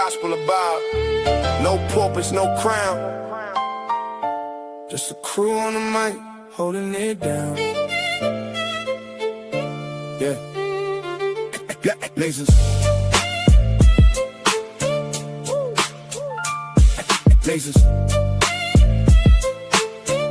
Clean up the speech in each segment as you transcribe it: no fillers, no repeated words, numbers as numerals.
gospel about no purpose, no crown. Just a crew on the mic, holding it down. Yeah. Lasers. Lasers.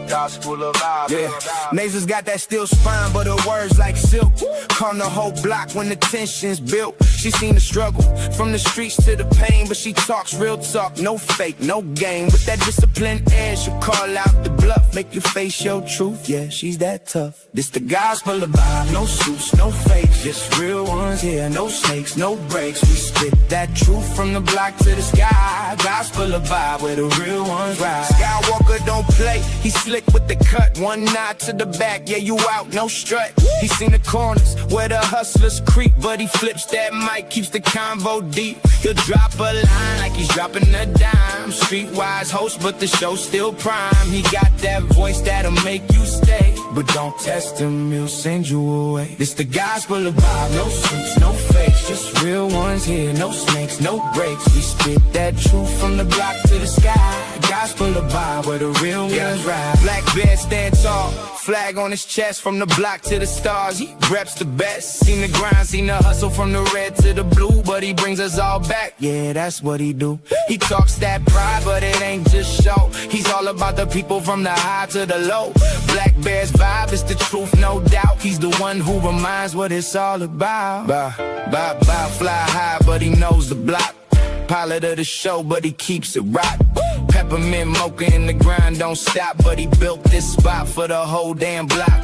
Gospel of God. Yeah, Nasers got that steel spine, but her words like silk. Calm the whole block when the tension's built. She seen the struggle from the streets to the pain, but she talks real talk, no fake, no game. With that disciplined air, she'll call out the bluff, make you face your truth. Yeah, she's that tough. This the gospel of vibe, no suits, no fakes, just real ones here, no snakes, no breaks. We spit that truth from the block to the sky. Gospel of vibe, where the real ones ride. Skywalker don't play, he slick with the cut. One nod to the back, yeah, you out, no strut. He seen the corners where the hustlers creep, but he flips that mic, keeps the convo deep. He'll drop a line like he's dropping a dime. Streetwise host, but the show's still prime. He got that voice that'll make you stay, but don't test him, he'll send you away. This the gospel of vibe, no suits, no fakes, just real ones here, no snakes, no breaks. We spit that truth from the block to the sky. Gospel of vibe, where the real ones ride. Black bear stand tall, flag on his chest, from the block to the stars. He reps the best. Seen the grind, seen the hustle, from the red to the blue, but he brings us all back. Yeah, that's what he do. He talks that pride, but it ain't just show. He's all about the people from the high to the low. Black Bear's vibe is the truth, no doubt. He's the one who reminds what it's all about. Fly high, but he knows the block. Pilot of the show, but he keeps it rock. Peppermint mocha in the grind, don't stop, but he built this spot for the whole damn block.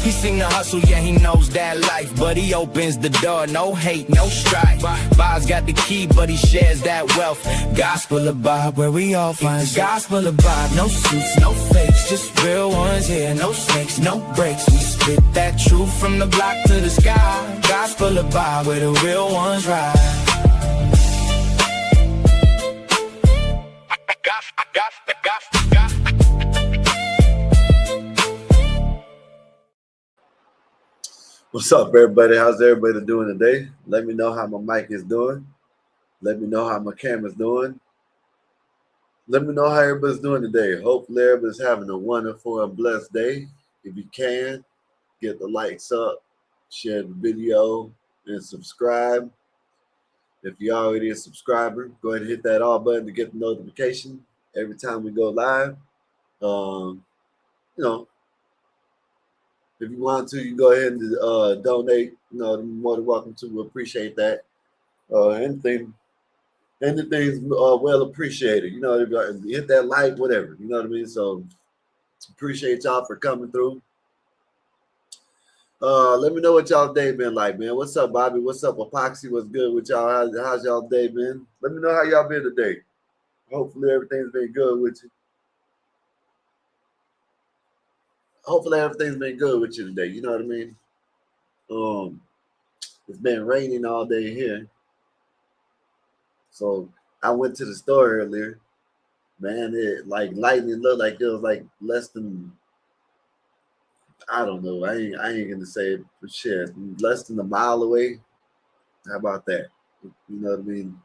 He seen the hustle, yeah, he knows that life, but he opens the door, no hate, no strife. Bob's got the key, but he shares that wealth. Gospel of Bob, where we all find gospel of Bob. No suits, no fakes, just real ones here, no snakes, no breaks. We spit that truth from the block to the sky. Gospel of Bob, where the real ones ride. What's up, everybody? How's everybody doing today? Let me know how my mic is doing. Let me know how my camera's doing. Let me know how everybody's doing today. Hopefully everybody's having a wonderful and blessed day. If you can, get the likes up, share the video, and subscribe. If you're already a subscriber, go ahead and hit that all button to get the notification every time we go live. If you want to, you go ahead and donate. You're more than welcome to. We appreciate that. Anything's well appreciated. Hit that like, whatever. You know what I mean? So appreciate y'all for coming through. Let me know what y'all day been like, man. What's up, Bobby? What's up, Epoxy? What's good with y'all? How's y'all day been? Let me know how y'all been today. Hopefully everything's been good with you. Hopefully everything's been good with you today. You know what I mean? It's been raining all day here. So I went to the store earlier. Man, it like lightning looked like it was like less than, I don't know. I ain't gonna say it for shit. Less than a mile away. How about that? You know what I mean?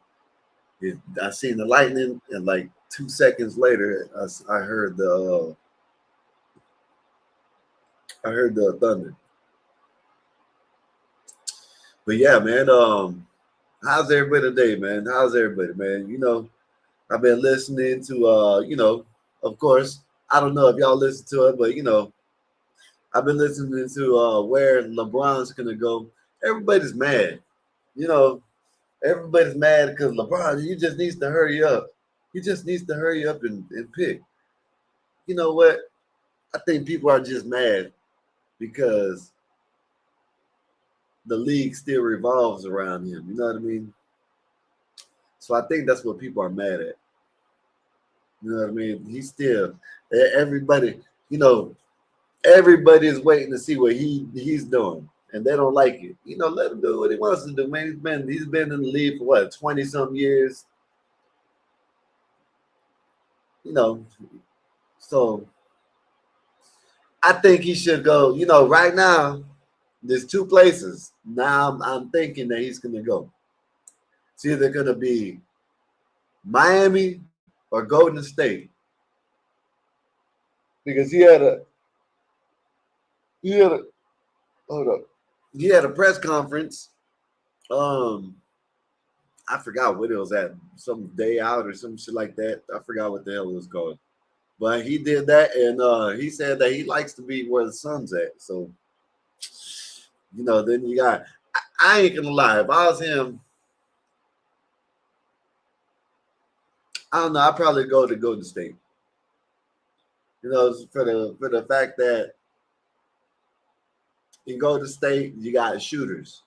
I seen the lightning, and like 2 seconds later, I heard the thunder. But yeah, man. How's everybody today, man? How's everybody, man? I've been listening to of course, I don't know if y'all listen to it, but I've been listening to where LeBron's gonna go. Everybody's mad. Everybody's mad because LeBron, he just needs to hurry up. He just needs to hurry up and pick. You know what? I think people are just mad because the league still revolves around him. You know what I mean? So I think that's what people are mad at. You know what I mean? He's still, everybody, everybody is waiting to see what he's doing, and they don't like it. Let him do what he wants to do, man. He's been in the league for what, 20-some years? So I think he should go. Right now, there's two places. Now I'm thinking that he's going to go. It's either going to be Miami or Golden State? Because he had a hold up. He had a press conference. Um, I forgot what it was at, some day out or some shit like that. I forgot what the hell it was called. But he did that, and he said that he likes to be where the sun's at. So, then you got. I ain't gonna lie. If I was him, I don't know. I'd probably go to Golden State. For the fact that in Golden State you got shooters.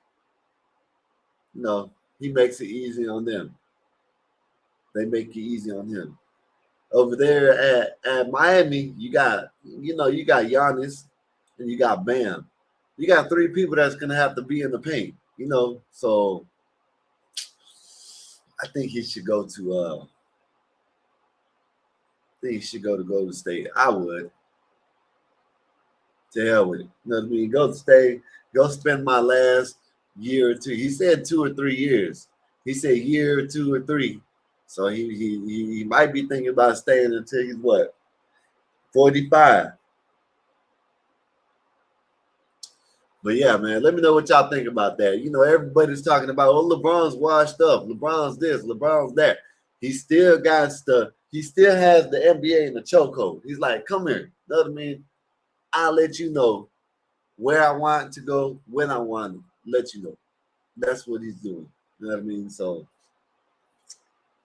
He makes it easy on them. They make it easy on him. Over there at Miami, you got Giannis and you got Bam. You got three people that's gonna have to be in the paint. So I think he should go to Golden State. I would. To hell with it. You know what I mean? Go stay, go spend my last year or two. He said 2 or 3 years. He said year or 2 or 3. So he might be thinking about staying until he's what? 45. But yeah, man, let me know what y'all think about that. Everybody's talking about, LeBron's washed up. LeBron's this, LeBron's that. He still has the NBA in the chokehold. He's like, come here. You know what I mean? I'll let you know where I want to go, when I want to let you know. That's what he's doing. You know what I mean? So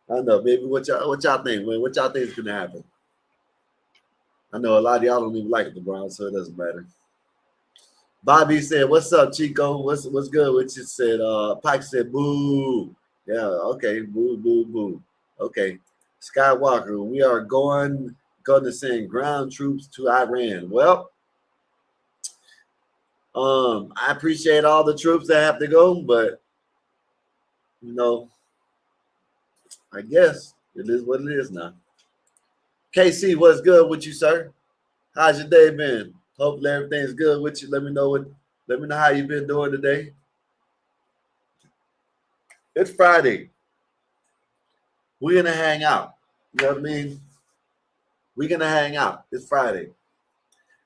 I don't know, baby. What y'all think, man? What y'all think is gonna happen? I know a lot of y'all don't even like LeBron, so it doesn't matter. Bobby said, "What's up, Chico? What's good?" Which you said, Pike said, "Boo." Yeah, okay, boo, boo, boo. Okay, Skywalker, we are going to send ground troops to Iran. Well, I appreciate all the troops that have to go, but I guess it is what it is now. KC, what's good with you, sir? How's your day been? Hopefully everything's good with you. Let me know how you've been doing today. It's Friday. We're gonna hang out. You know what I mean? We're gonna hang out. It's Friday.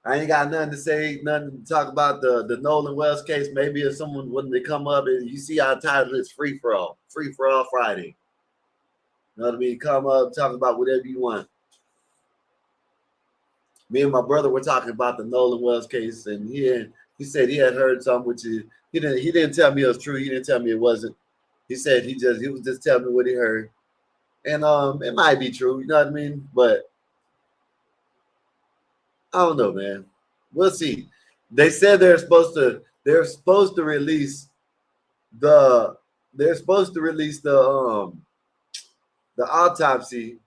I ain't got nothing to say, nothing to talk about the Nolan Wells case. Maybe if someone wanted to come up and you see our title is Free for All Friday. You know what I mean? Come up, talk about whatever you want. Me and my brother were talking about the Nolan Wells case, and he said he had heard something, which he didn't tell me it was true. He didn't tell me it wasn't. He said he was just telling me what he heard, and it might be true. You know what I mean? But I don't know, man. We'll see. They said they're supposed to release the autopsy.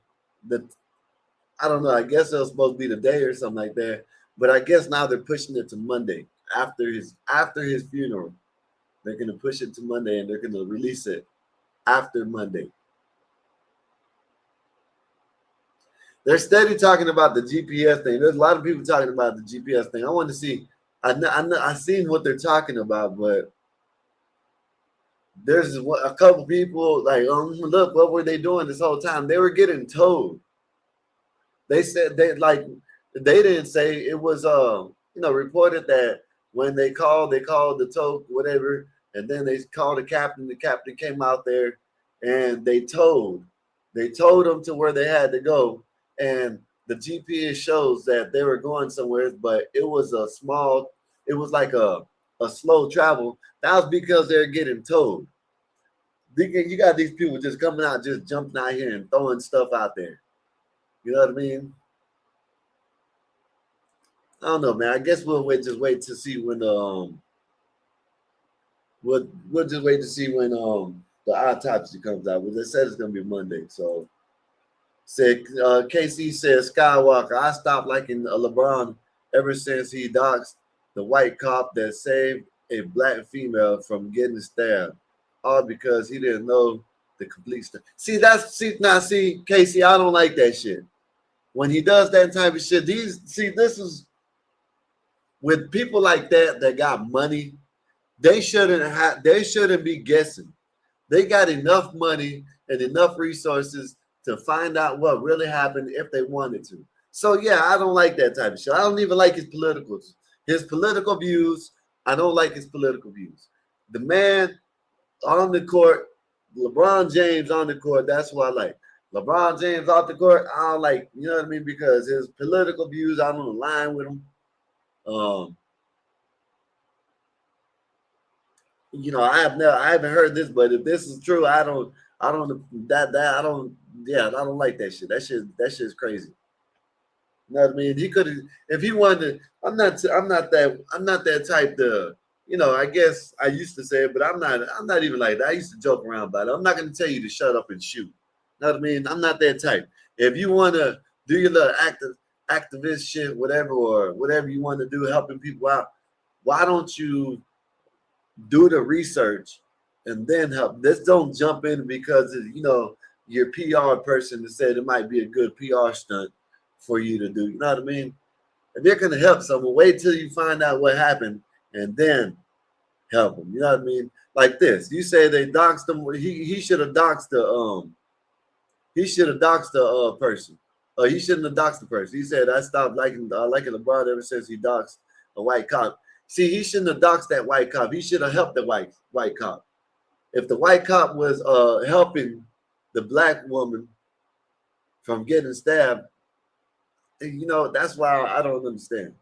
I don't know. I guess it was supposed to be today or something like that. But I guess now they're pushing it to Monday after his funeral. They're gonna push it to Monday and they're gonna release it after Monday. They're steady talking about the GPS thing. There's a lot of people talking about the GPS thing. I want to see. I seen what they're talking about, but there's a couple people like, look, what were they doing this whole time? They were getting towed. They said they didn't say it was reported that when they called the tow whatever, and then they called the captain. The captain came out there and they towed them to where they had to go. And the GPS shows that they were going somewhere, but it was like a slow travel. That was because they're getting towed. You got these people just coming out, just jumping out here and throwing stuff out there. You know what I mean? I don't know, man. I guess we'll just wait to see when we'll just wait to see when the autopsy comes out. Well, they said it's gonna be Monday, so. Said KC says Skywalker. I stopped liking LeBron ever since he doxed the white cop that saved a black female from getting stabbed, all because he didn't know the complete story. See, KC, I don't like that shit. When he does that type of shit, this is with people like that got money. They shouldn't be guessing. They got enough money and enough resources to find out what really happened if they wanted to. So yeah, I don't like that type of shit. I don't even like his political views. I don't like his political views. The man on the court, LeBron James on the court, that's what I like. LeBron James off the court, I don't like, you know what I mean? Because his political views, I don't align with him. You know, I haven't heard this, but if this is true, I don't like that shit. That shit's crazy. You know what I mean? He could have, if he wanted to, I'm not that type to, you know, I guess I used to say it, but I'm not even like that. I used to joke around about it. I'm not going to tell you to shut up and shoot. You know what I mean? I'm not that type. If you want to do your little activist shit, whatever, or whatever you want to do, helping people out, why don't you do the research and then help? Just don't jump in because, you know, your PR person said it might be a good PR stunt for you to do. You know what I mean? If you're going to help someone, wait till you find out what happened and then help them. You know what I mean? Like this. You say they doxed him. He should have doxed the person. He shouldn't have doxed the person. He said, I stopped liking LeBron ever since he doxed a white cop. See, he shouldn't have doxed that white cop. He should have helped the white cop. If the white cop was helping the black woman from getting stabbed, you know, that's why I don't understand.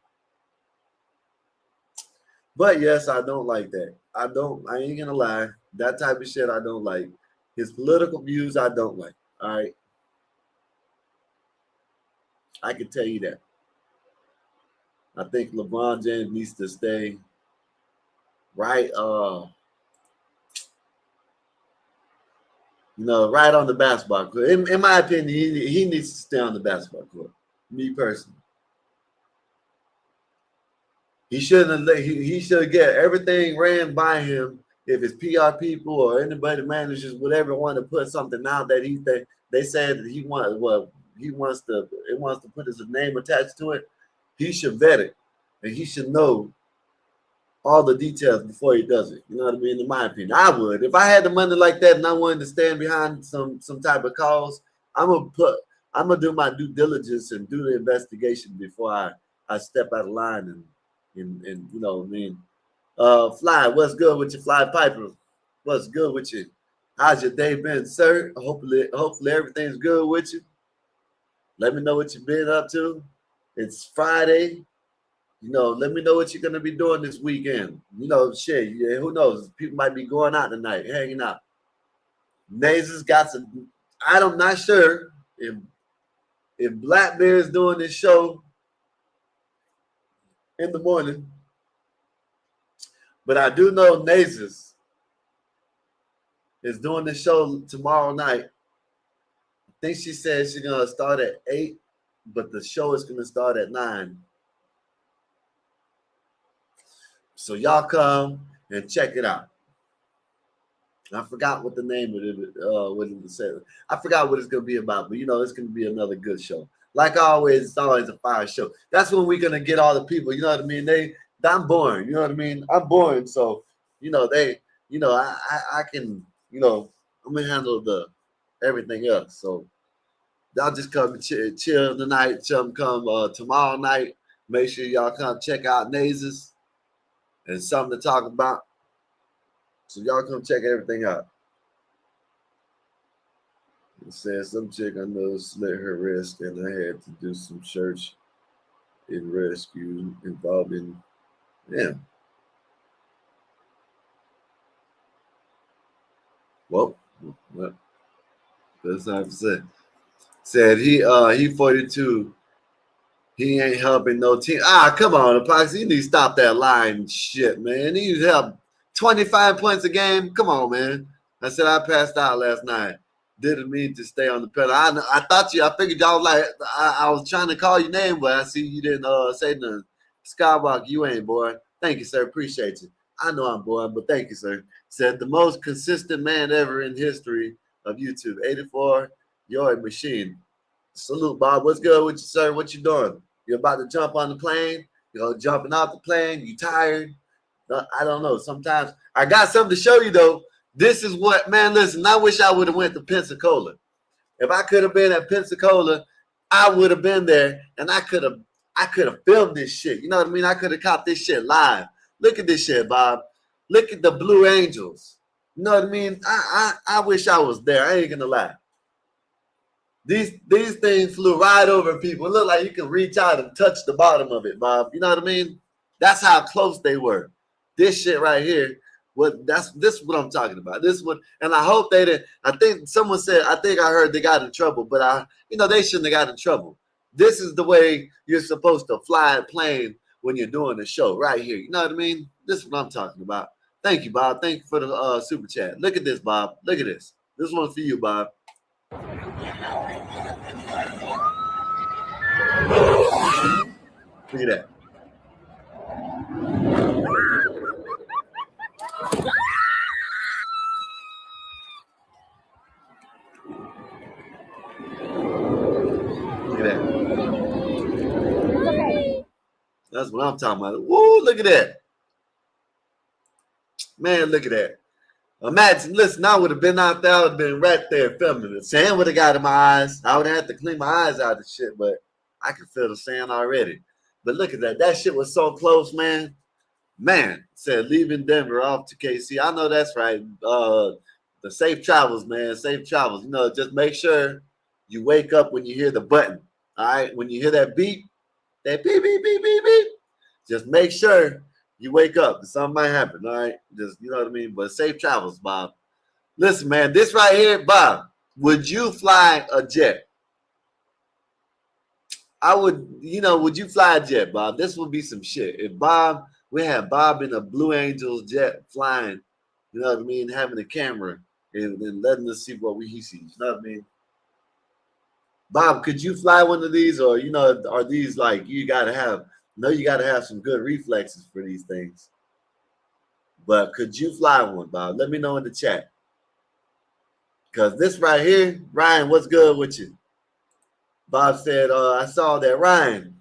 But yes, I don't like that. I ain't gonna lie. That type of shit I don't like. His political views I don't like. All right. I can tell you that. I think LeBron James needs to stay right, right on the basketball court. In my opinion, he needs to stay on the basketball court. Me personally. He shouldn't have. He should get everything ran by him. If it's PR people or anybody, managers, whatever, want to put something out that they said that it wants to put his name attached to it, he should vet it, and he should know all the details before he does it. You know what I mean? In my opinion, I would. If I had the money like that and I wanted to stand behind some type of cause, I'm gonna do my due diligence and do the investigation before I step out of line and you know what I mean. Fly, what's good with you, Fly Piper? What's good with you? How's your day been, sir? Hopefully everything's good with you. Let me know what you've been up to. It's Friday. You know, let me know what you're gonna be doing this weekend. You know, shit. Yeah, who knows? People might be going out tonight, hanging out. Naze's got some. I'm not sure if Black Bear is doing this show in the morning, but I do know Naze's is doing the show tomorrow night. I think she said she's gonna start at 8, but the show is gonna start at 9. So y'all come and check it out. I forgot what the name of it what it said. I forgot what it's gonna be about, but you know it's gonna be another good show. Like always, it's always a fire show. That's when we're gonna get all the people. You know what I mean? I'm boring. You know what I mean? I'm boring. So you know I can, you know, I'm gonna handle the everything else. So y'all just come and chill tonight. Come tomorrow night. Make sure y'all come check out Naze's and something to talk about. So y'all come check everything out. It says some chick I know slit her wrist and I had to do some search in rescue involving Well, that's not to say. Said he 42. He ain't helping no team. Come on, Epoxy. You need to stop that lying shit, man. He needs help. 25 points a game. Come on, man. I said I passed out last night. Didn't mean to stay on the pedal. I figured y'all like I was trying to call your name, but I see you didn't say nothing. Skywalker, you ain't boring. Thank you, sir. Appreciate you. I know I'm boring, but thank you, sir. Said the most consistent man ever in history of YouTube. 84, you're a machine. Salute, Bob. What's good with you, sir? What you doing? You about to jump on the plane? Jumping off the plane? You tired? I don't know. Sometimes I got something to show you though. This is what, man. Listen, I wish I would have went to Pensacola. If I could have been at Pensacola, I would have been there, and I could have filmed this shit. You know what I mean? I could have caught this shit live. Look at this shit, Bob. Look at the Blue Angels. You know what I mean? I wish I was there. I ain't gonna lie. These things flew right over people. It looked like you can reach out and touch the bottom of it, Bob. You know what I mean? That's how close they were. This shit right here, this is what I'm talking about. This one, and I hope they didn't. I think someone said, I think I heard they got in trouble, but they shouldn't have got in trouble. This is the way you're supposed to fly a plane when you're doing a show right here. You know what I mean? This is what I'm talking about. Thank you, Bob. Thank you for the super chat. Look at this, Bob. Look at this. This one's for you, Bob. Look at that. Look at that. That's what I'm talking about. Woo, look at that. Man, look at that. Imagine, listen, I would have been out there, I would have been right there filming it. Sand would have got in my eyes. I would have had to clean my eyes out of shit, but I could feel the sand already. But look at that. That shit was so close, man. Man, said leaving Denver off to KC. I know that's right. The safe travels, man. Safe travels. You know, just make sure you wake up when you hear the button. All right. When you hear that beep, that beep, beep, beep, beep, beep. Just make sure you wake up. Something might happen. All right. Just, you know what I mean? But safe travels, Bob. Listen, man, this right here, Bob, would you fly a jet? I would, would you fly a jet, Bob? This would be some shit. If we had Bob in a Blue Angels jet flying, you know what I mean, having a camera and letting us see what he sees. You know what I mean? Bob, could you fly one of these, or are these like you gotta have some good reflexes for these things? But could you fly one, Bob? Let me know in the chat. Because this right here, Ryan, what's good with you? Bob said, I saw that. Ryan.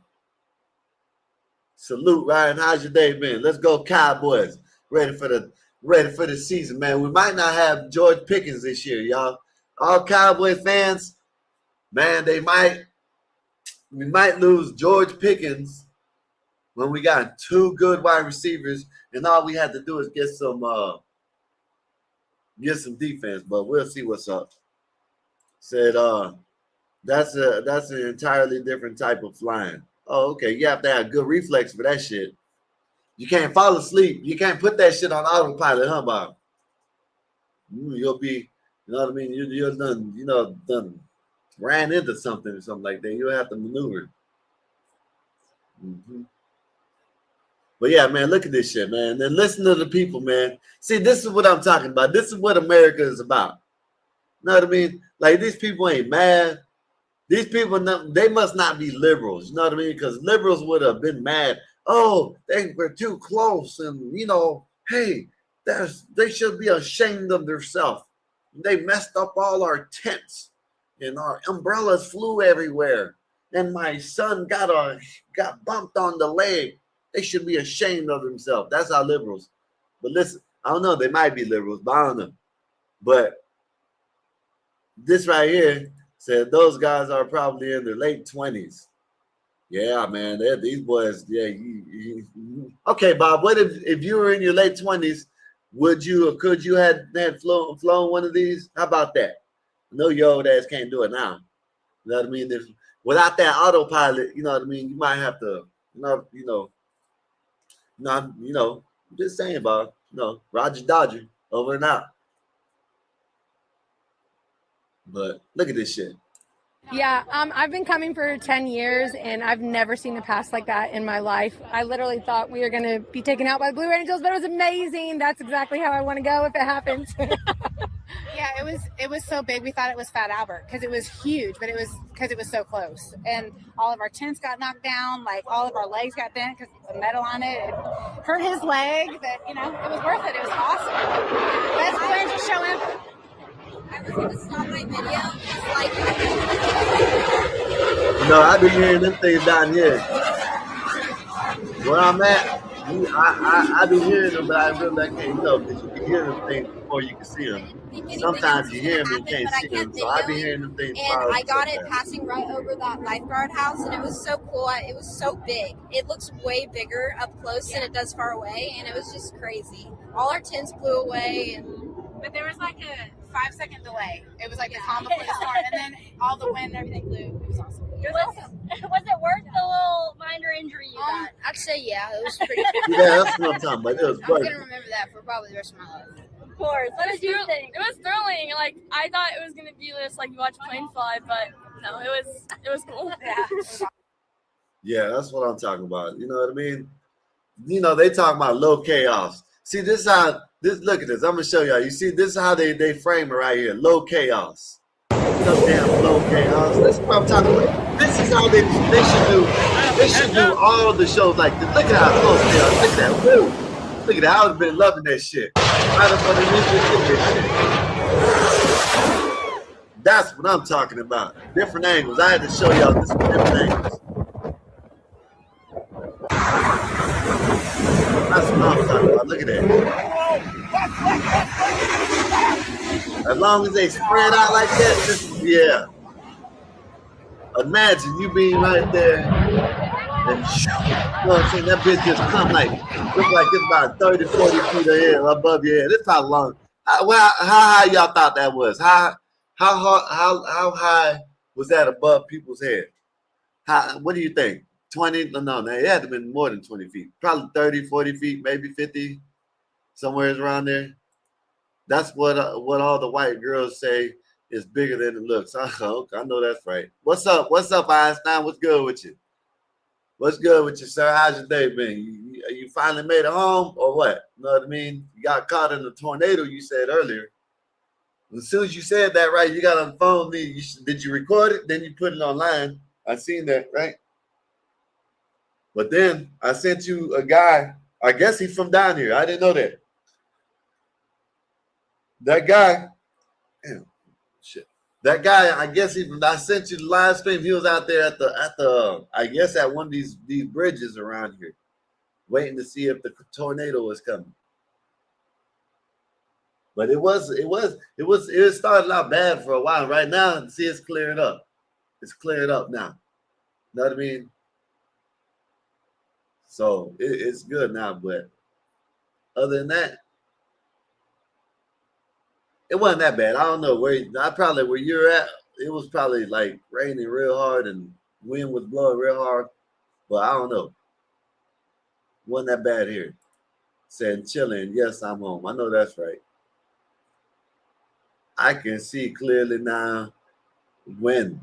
Salute, Ryan. How's your day been? Let's go, Cowboys. Ready for the season, man. We might not have George Pickens this year, y'all. All Cowboys fans, man, we might lose George Pickens when we got two good wide receivers, and all we had to do is get some defense. But we'll see what's up. Said that's an entirely different type of flying. Oh, okay. You have to have good reflex for that shit. You can't fall asleep. You can't put that shit on autopilot, huh, Bob? You'll be, you know what I mean? You're done ran into something or something like that. You'll have to maneuver. Mm-hmm. But yeah, man, look at this shit, man. And listen to the people, man. See, this is what I'm talking about. This is what America is about. You know what I mean? Like, these people ain't mad. These people, they must not be liberals. You know what I mean? Because liberals would have been mad. Oh, they were too close. And, hey, they should be ashamed of themselves. They messed up all our tents. And our umbrellas flew everywhere. And my son got bumped on the leg. They should be ashamed of themselves. That's our liberals. But listen, I don't know. They might be liberals, but I don't know. But this right here said those guys are probably in their late 20s. Yeah, man. These boys, yeah. Okay, Bob, what if you were in your late 20s, would you or could you had flown one of these? How about that? I know your old ass can't do it now. You know what I mean? Without that autopilot, you know what I mean? You might have to, I'm just saying, Bob. Roger Dodger, over and out. But look at this shit. Yeah, I've been coming for 10 years, and I've never seen a pass like that in my life. I literally thought we were going to be taken out by the Blue Angels, but it was amazing. That's exactly how I want to go if it happens. Yeah, it was so big. We thought it was Fat Albert because it was huge, but it was because it was so close. And all of our tents got knocked down. Like, all of our legs got bent because the metal on it hurt his leg. But, it was worth it. It was awesome. Best Blue Angels show ever. I was going to stop my video. I've been hearing them things down here. Where I'm at, I've been hearing them, but I really can't because you can hear them things before you can see I them. didn't think anything Sometimes else you was hear gonna them and happen, can't but I see them. kept So I be videoing, hearing them things and I got it sometimes. passing right over that lifeguard house, and it was so cool. It was so big. It looks way bigger up close than it does far away, and it was just crazy. All our tents blew away, But there was like a 5-second delay. It was like a calm before the storm, and then all the wind and everything blew. It was awesome. was it worth the little minor injury you got? I'd say yeah. It was pretty cool. Yeah, that's what I'm talking about. It was I'm worth gonna it. remember that for probably the rest of my life. Of course. What did you think? It was thrilling. Like I thought it was gonna be this like you watch a plane fly, but no, it was cool. Yeah. Yeah, that's what I'm talking about. You know what I mean? You know, they talk about low chaos. See, this is how this look at this. I'm gonna show y'all. You see, this is how they frame it right here. Low chaos. No damn low chaos. This is what I'm talking about. This is how they should do. They should do all the shows like this. Look at how close they are. Look at that. Woo! Look at that. I would have been loving that shit. Right up underneath this shit. That's what I'm talking about. Different angles. I had to show y'all this from different angles. That's what I'm talking about. Look at that. As long as they spread out like that, yeah. Imagine you being right there and you know what I'm saying? That bitch just come like, look like it's about 30, 40 feet ahead above your head. This how long, how high y'all thought that was? How high was that above people's head? What do you think? 20? No, it had to have been more than 20 feet. Probably 30, 40 feet, maybe 50, somewhere around there. That's what all the white girls say is bigger than it looks. I know that's right. What's up? What's up, Einstein? What's good with you? What's good with you, sir? How's your day been? You finally made it home or what? You know what I mean? You got caught in a tornado, you said earlier. As soon as you said that, right, you got on the phone. Did you record it? Then you put it online. I seen that, right? But then I sent you a guy. I guess he's from down here. I didn't know that. That guy, damn, shit. That guy, I guess I sent you the live stream. He was out there at the I guess at one of these bridges around here, waiting to see if the tornado was coming. But it started out bad for a while. Right now, see, it's cleared up. It's cleared up now. You know what I mean? So it's good now, but other than that, it wasn't that bad. I don't know where you're at. It was probably like raining real hard and wind was blowing real hard, but I don't know. Wasn't that bad here. Saying chilling. Yes, I'm home. I know that's right. I can see clearly now when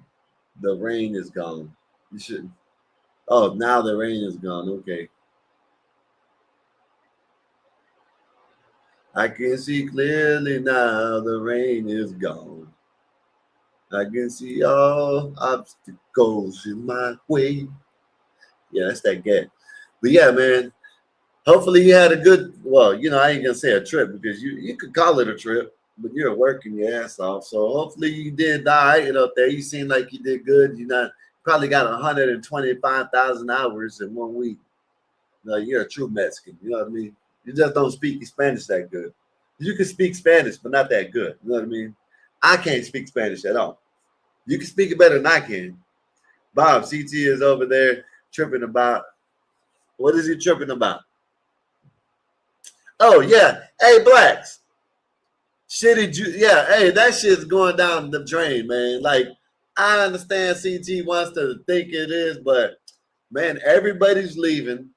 the rain is gone. You shouldn't. Oh, now the rain is gone. Okay. I can see clearly now the rain is gone. I can see all obstacles in my way. Yeah, that's that gap. But yeah, man, hopefully you had a good, well, you know, I ain't gonna say a trip because you could call it a trip, but you're working your ass off. So hopefully you did all right up there. You seem like you did good. Probably got 125,000 hours in 1 week. No, you're a true Mexican. You know what I mean? You just don't speak Spanish that good. You can speak Spanish, but not that good. You know what I mean? I can't speak Spanish at all. You can speak it better than I can. Bob, CT is over there tripping about. What is he tripping about? Oh, yeah. Hey, blacks. Yeah, hey, that shit's going down the drain, man. Like, I understand CT wants to think it is, but, man, everybody's leaving.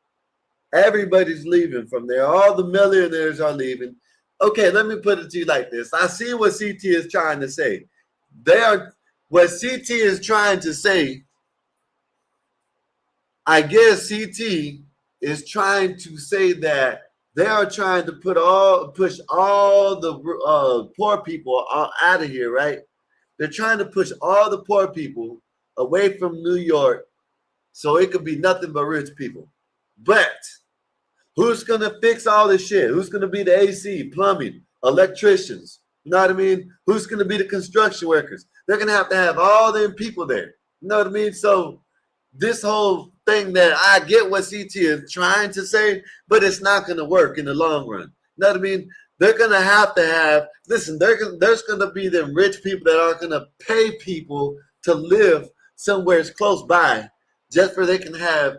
Everybody's leaving from there. All the millionaires are leaving. Okay, let me put it to you like this. I see what CT is trying to say. What CT is trying to say, I guess CT is trying to say that they are trying to push all the poor people out of here, right? They're trying to push all the poor people away from New York so it could be nothing but rich people. But who's going to fix all this shit? Who's going to be the AC, plumbing, electricians? You know what I mean? Who's going to be the construction workers? They're going to have all them people there. You know what I mean? So this whole thing that I get what CT is trying to say, but it's not going to work in the long run. You know what I mean? They're gonna have to have. Listen, there's gonna be them rich people that are gonna pay people to live somewhere close by, just for they can have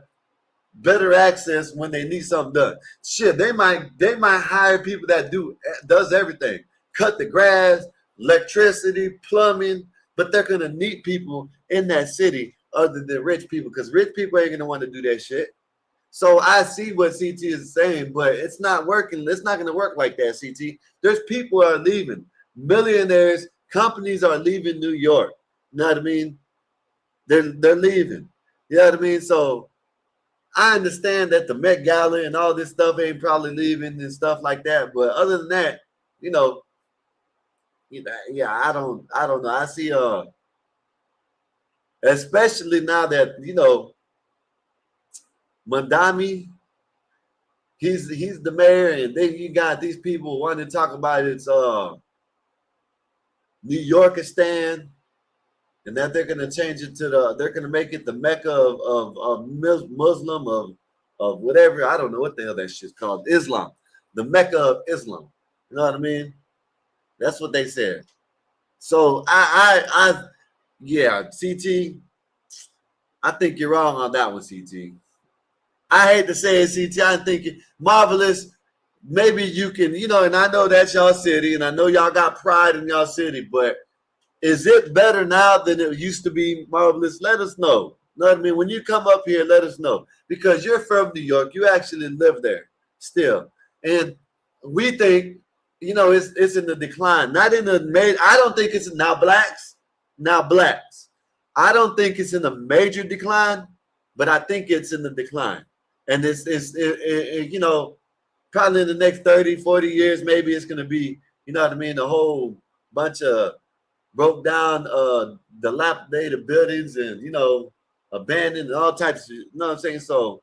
better access when they need something done. Shit, they might hire people that does everything, cut the grass, electricity, plumbing, but they're gonna need people in that city other than rich people, because rich people ain't gonna want to do that shit. So I see what CT is saying, but it's not working. It's not going to work like that, CT. There's people are leaving. Millionaires, companies are leaving New York. You know what I mean? They're leaving. You know what I mean? So I understand that the Met Gala and all this stuff ain't probably leaving and stuff like that. But other than that, yeah, I don't know. I see especially now that Mandami, he's the mayor, and then you got these people wanting to talk about it's New Yorkistan, and that they're gonna change it to they're gonna make it the Mecca of Muslim of whatever, I don't know what the hell that shit's called, Islam, the Mecca of Islam. You know what I mean? That's what they said. So yeah, CT, I think you're wrong on that one, CT. I hate to say it, CT. I'm thinking Marvelous. Maybe you can, and I know that's y'all city, and I know y'all got pride in y'all city, but is it better now than it used to be, Marvelous? Let us know. You know what I mean? When you come up here, let us know, because you're from New York. You actually live there still, and we think, it's in the decline. Not in the major. I don't think it's now blacks. I don't think it's in a major decline, but I think it's in the decline. And it's probably in the next 30, 40 years, maybe it's going to be, you know what I mean, a whole bunch of broke down, dilapidated buildings and, abandoned and all types of, you know what I'm saying? So,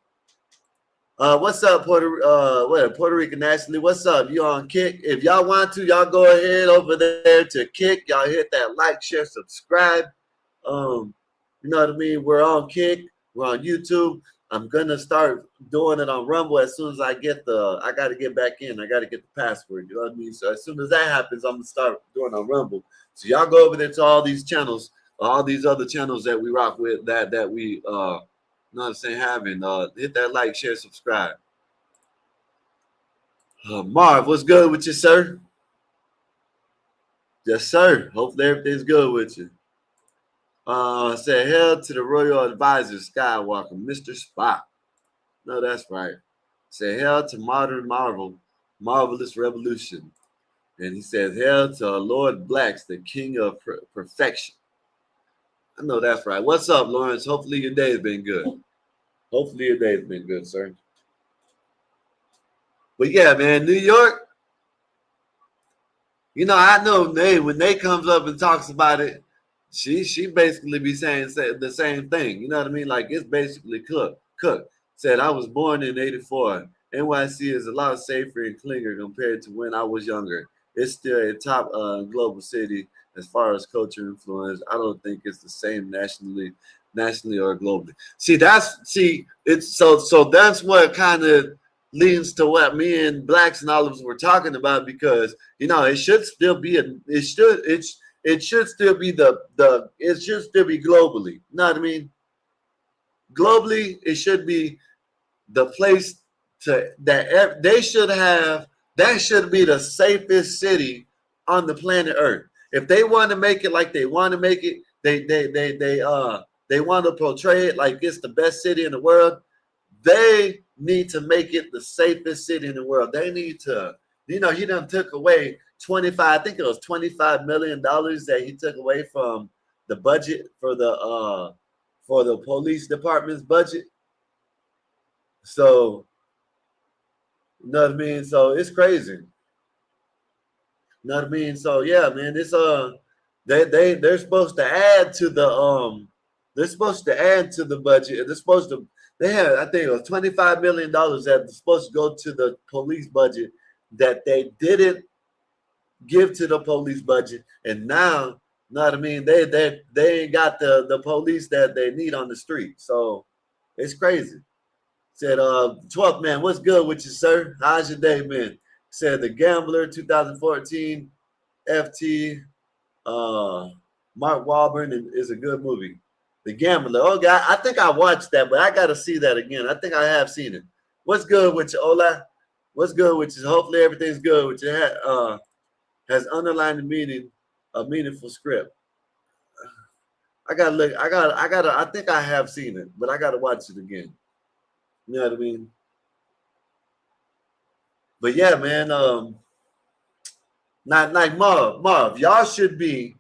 what's up, Puerto Rican Nationally? What's up? You on Kick? If y'all want to, y'all go ahead over there to Kick. Y'all hit that like, share, subscribe. You know what I mean? We're on Kick. We're on YouTube. I'm gonna start doing it on Rumble as soon as I got to get back in. I got to get the password. You know what I mean? So as soon as that happens, I'm gonna start doing on Rumble. So y'all go over there to all these channels, all these other channels that we rock with, that we you know what I'm saying, having hit that like, share, subscribe. Marv, what's good with you, sir? Yes, sir. Hopefully everything's good with you. Said hell to the Royal Advisor Skywalker, Mr. Spock. No, that's right. Said hell to modern marvelous revolution. And he says hell to Lord Blacks, the king of perfection. I know that's right. What's up, Lawrence? Hopefully your day has been good. Hopefully your day has been good, sir. But yeah, man, New York. I know when Nate comes up and talks about it, she basically be saying the same thing. You know what I mean? Like, it's basically Cook said, I was born in '84. NYC is a lot safer and cleaner compared to when I was younger. It's still a top global city as far as culture influence. I don't think it's the same nationally or globally. It's so that's what kind of leans to what me and Blacks and Olives were talking about, because it should still be it should still be it should still be globally. You know what I mean? Globally, it should be the place that should be the safest city on the planet Earth. If they want to make it like they want to make it, they want to portray it like it's the best city in the world. They need to make it the safest city in the world. They need to, he done took away I think it was $25 million that he took away from the budget for the police department's budget. So, you know what I mean? So it's crazy. You know what I mean? So yeah, man, it's they're supposed to add to the budget. They had, I think it was $25 million that's supposed to go to the police budget that they didn't give to the police budget, and now, you know what I mean, they ain't got the police that they need on the street. So it's crazy. Said 12th man, what's good with you, sir? How's your day, man? Said The Gambler, 2014, FT, Mark Wahlberg is a good movie. The Gambler. Oh, God, I think I watched that, but I got to see that again. I think I have seen it. What's good with you, Ola? What's good with you? Hopefully everything's good with you. Has underlined meaning, a meaningful script. I gotta look. I think I have seen it, but I gotta watch it again. You know what I mean? But yeah, man. Not like Marv. Y'all should be.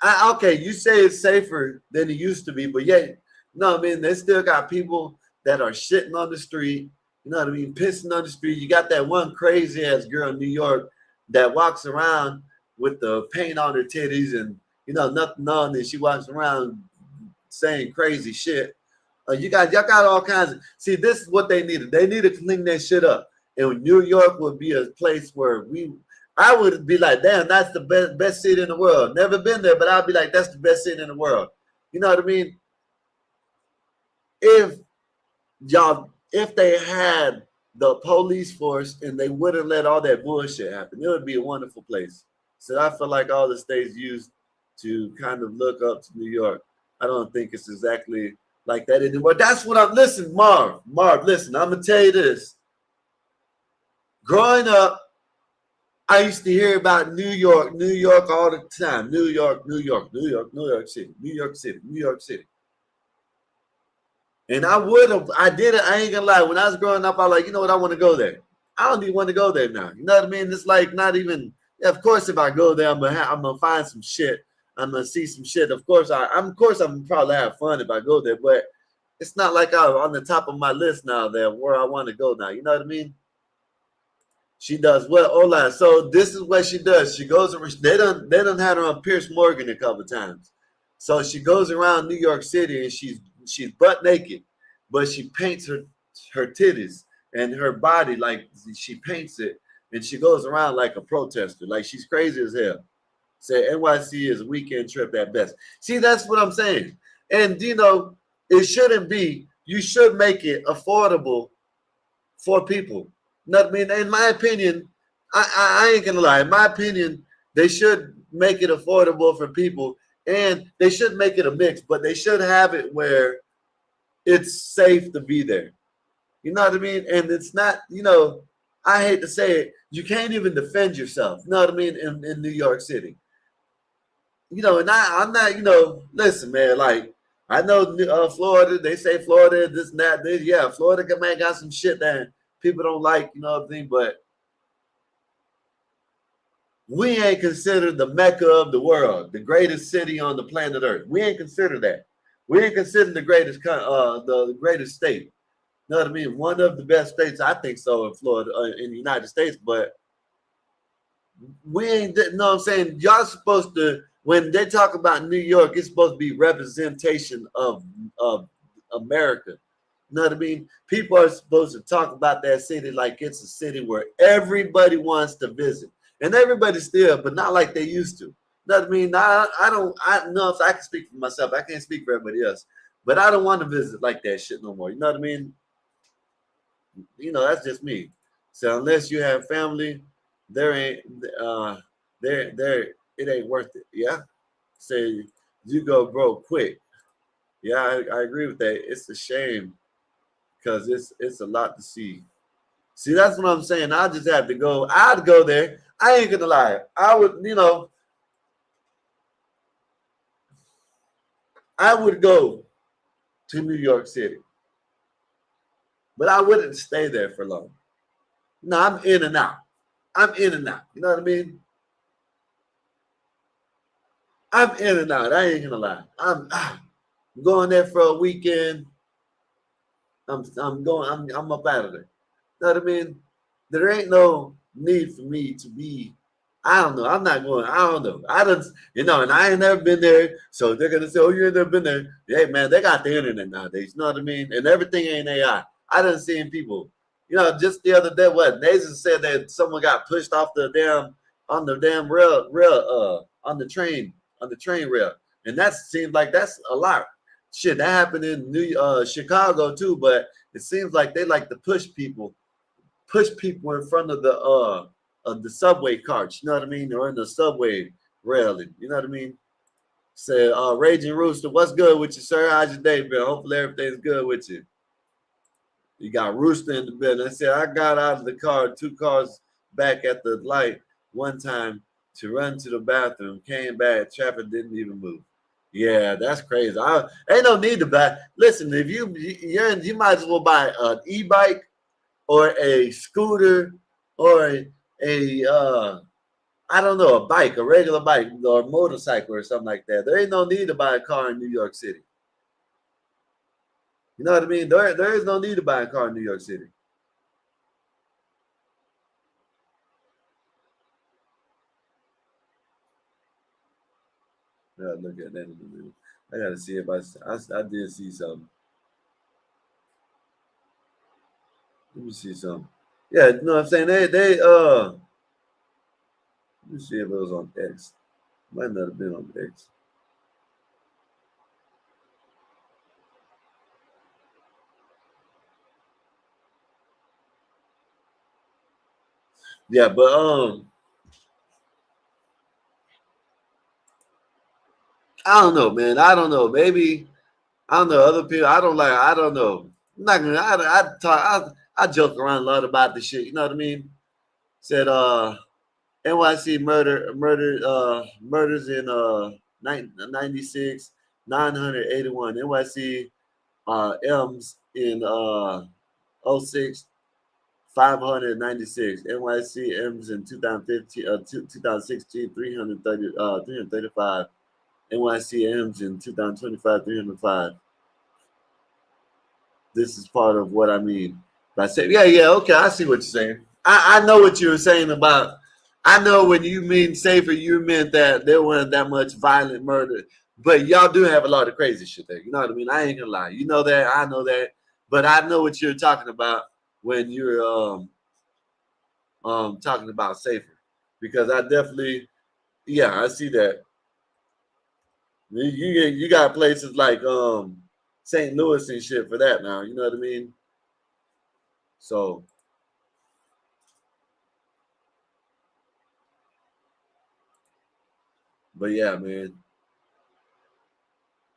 Okay, you say it's safer than it used to be, but yet, no, I mean, they still got people that are shitting on the street. You know what I mean? Pissing on the street. You got that one crazy ass girl in New York that walks around with the paint on her titties and nothing on, and she walks around saying crazy shit. Y'all got all kinds of. See, this is what they needed. They need to clean that shit up, and New York would be a place where I would be like, damn, that's the best city in the world. Never been there, but I'd be like, that's the best city in the world. You know what I mean? If they had the police force and they wouldn't let all that bullshit happen, it would be a wonderful place. So I feel like all the states used to kind of look up to New York. I don't think it's exactly like that anymore. That's what listen, Marv, listen, I'm going to tell you this. Growing up, I used to hear about New York all the time. New York City. And I did it. I ain't gonna lie. When I was growing up, I was like, you know what? I want to go there. I don't even want to go there now. You know what I mean? It's like not even. Yeah, of course, if I go there, I'm gonna find some shit. I'm gonna see some shit. Of course, I'm probably have fun if I go there. But it's not like I'm on the top of my list now. There, where I want to go now. You know what I mean? She does well. Hola. So this is what she does. She goes. They done had her on Pierce Morgan a couple of times. So she goes around New York City and she's butt naked, but she paints her titties and her body like she paints it, and she goes around like a protester, like she's crazy as hell. Say NYC is a weekend trip at best. See, that's what I'm saying. And it shouldn't be. You should make it affordable for people. I mean, in my opinion, I ain't gonna lie. In my opinion, they should make it affordable for people, and they should make it a mix, but they should have it where it's safe to be there. You know what I mean? And it's not, I hate to say it, you can't even defend yourself. You know what I mean? In New York City. And I'm not, listen, man, like, I know Florida, they say Florida, this and that. Yeah, Florida got some shit that people don't like, you know what I mean? But we ain't considered the Mecca of the world, the greatest city on the planet Earth. We ain't considered that. We ain't considered the greatest the greatest state. You know what I mean? One of the best states, I think so, in Florida, in the United States. But we ain't, you know what I'm saying? Y'all supposed to, when they talk about New York, it's supposed to be representation of America. You know what I mean? People are supposed to talk about that city like it's a city where everybody wants to visit. And everybody still, but not like they used to. You know what I mean? I know if I can speak for myself. I can't speak for everybody else. But I don't want to visit like that shit no more. You know what I mean? That's just me. So unless you have family, it ain't worth it. Yeah. Say you go broke quick. Yeah, I agree with that. It's a shame because it's a lot to see. See, that's what I'm saying. I just have to go. I'd go there. I ain't gonna lie. I would, I would go to New York City, but I wouldn't stay there for long. No, I'm in and out. You know what I mean? I'm in and out. I ain't gonna lie. I'm going there for a weekend. I'm up out of there. You know what I mean? There ain't no need for me to be. I don't know. I'm not going. I don't know. And I ain't never been there. So they're gonna say, "Oh, you ain't never been there." Hey, man, they got the internet nowadays. You know what I mean? And everything ain't AI. I done seen people. Just the other day, Nathan said that someone got pushed off the damn rail on the train rail, and that seems like that's a lot. Shit, that happened in Chicago too, but it seems like they like to push people in front of the subway carts, you know what I mean, or in the subway railing, you know what I mean. Said, Raging Rooster, what's good with you, sir? How's your day been? Hopefully everything's good with you. You got Rooster in the building. I said, I got out of the car, 2 cars back at the light one time to run to the bathroom, came back, traffic didn't even move. Yeah, that's crazy. Ain't no need to buy. Listen, if you might as well buy an e-bike or a scooter or a I don't know, a bike, a regular bike or a motorcycle or something like that. There ain't no need to buy a car in New York City. You know what I mean? There is no need to buy a car in New York City. Yeah, look at that in the middle. I gotta see if I did see something. Let me see something. Yeah, you know what I'm saying? Let me see if it was on X. Might not have been on X. Yeah, but I don't know, man. I don't know. Maybe I don't know. Other people, I don't know. I'm not gonna. I joke around a lot about this shit. You know what I mean? Said NYC murders in 96, 981. NYC M's in 06, 596. NYC M's in 2015, 2016, 335. NYC M's in 2025, 305. This is part of what I mean. I say, yeah, okay, I see what you're saying. I know what you were saying about. I know when you mean safer, you meant that there wasn't that much violent murder, but y'all do have a lot of crazy shit there. You know what I mean? I ain't gonna lie. You know that. I know that. But I know what you're talking about when you're talking about safer, because I definitely, yeah, I see that. You got places like St. Louis and shit for that now. You know what I mean? So. But yeah, man.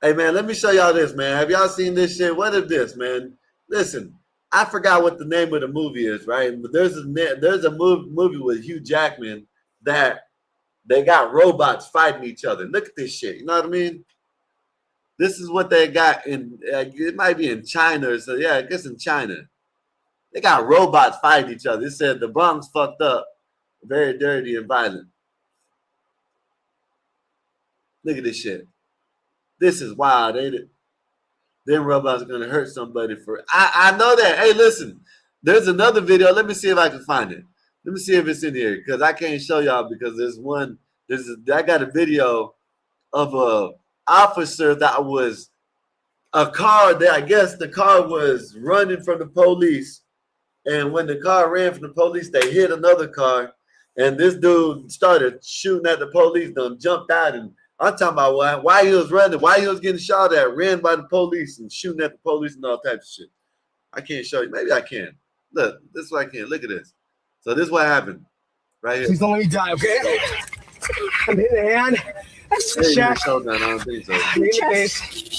Hey, man, let me show y'all this, man. Have y'all seen this shit? What is this, man? Listen, I forgot what the name of the movie is, right? But there's a movie with Hugh Jackman that they got robots fighting each other. Look at this shit. You know what I mean? This is what they got in. It might be in China. So yeah, I guess in China. They got robots fighting each other. It said the Bronx fucked up, very dirty and violent. Look at this shit. This is wild, ain't it? Them robots are gonna hurt somebody for. I know that. Hey, listen, there's another video. Let me see if I can find it. Let me see if it's in here, because I can't show y'all because I got a video of a officer that was a car that I guess the car was running from the police, and when the car ran from the police, they hit another car, and this dude started shooting at the police. Then jumped out, and I'm talking about why he was running, why he was getting shot at, ran by the police and shooting at the police and all types of shit. I can't show you. Maybe I can. Look, this is what I can. Look at this. So this is what happened right here. Please don't let me die, okay? I'm in the hand. That's the check.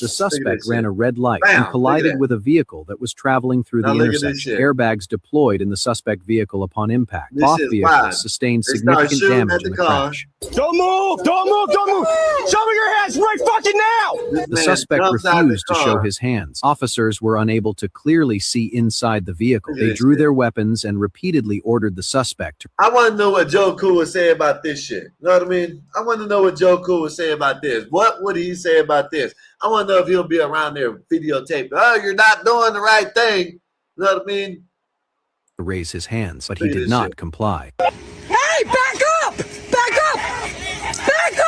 The suspect ran a red light and collided with a vehicle that was traveling through the intersection. Airbags deployed in the suspect vehicle upon impact. Both vehicles sustained significant damage in the crash. Don't move! Don't move! Don't move! Show me your hands right fucking now! The suspect refused to show his hands. Officers were unable to clearly see inside the vehicle. They drew their weapons and repeatedly ordered the suspect to. I want to know what Joe Cool would say about this shit. You know what I mean? I want to know what Joe Cool would say about this. What would he say about this? I want to know if he'll be around there videotaping. Oh, you're not doing the right thing. You know what I mean? Raise his hands, but he did not comply. Hey, back up! Back up! Back up!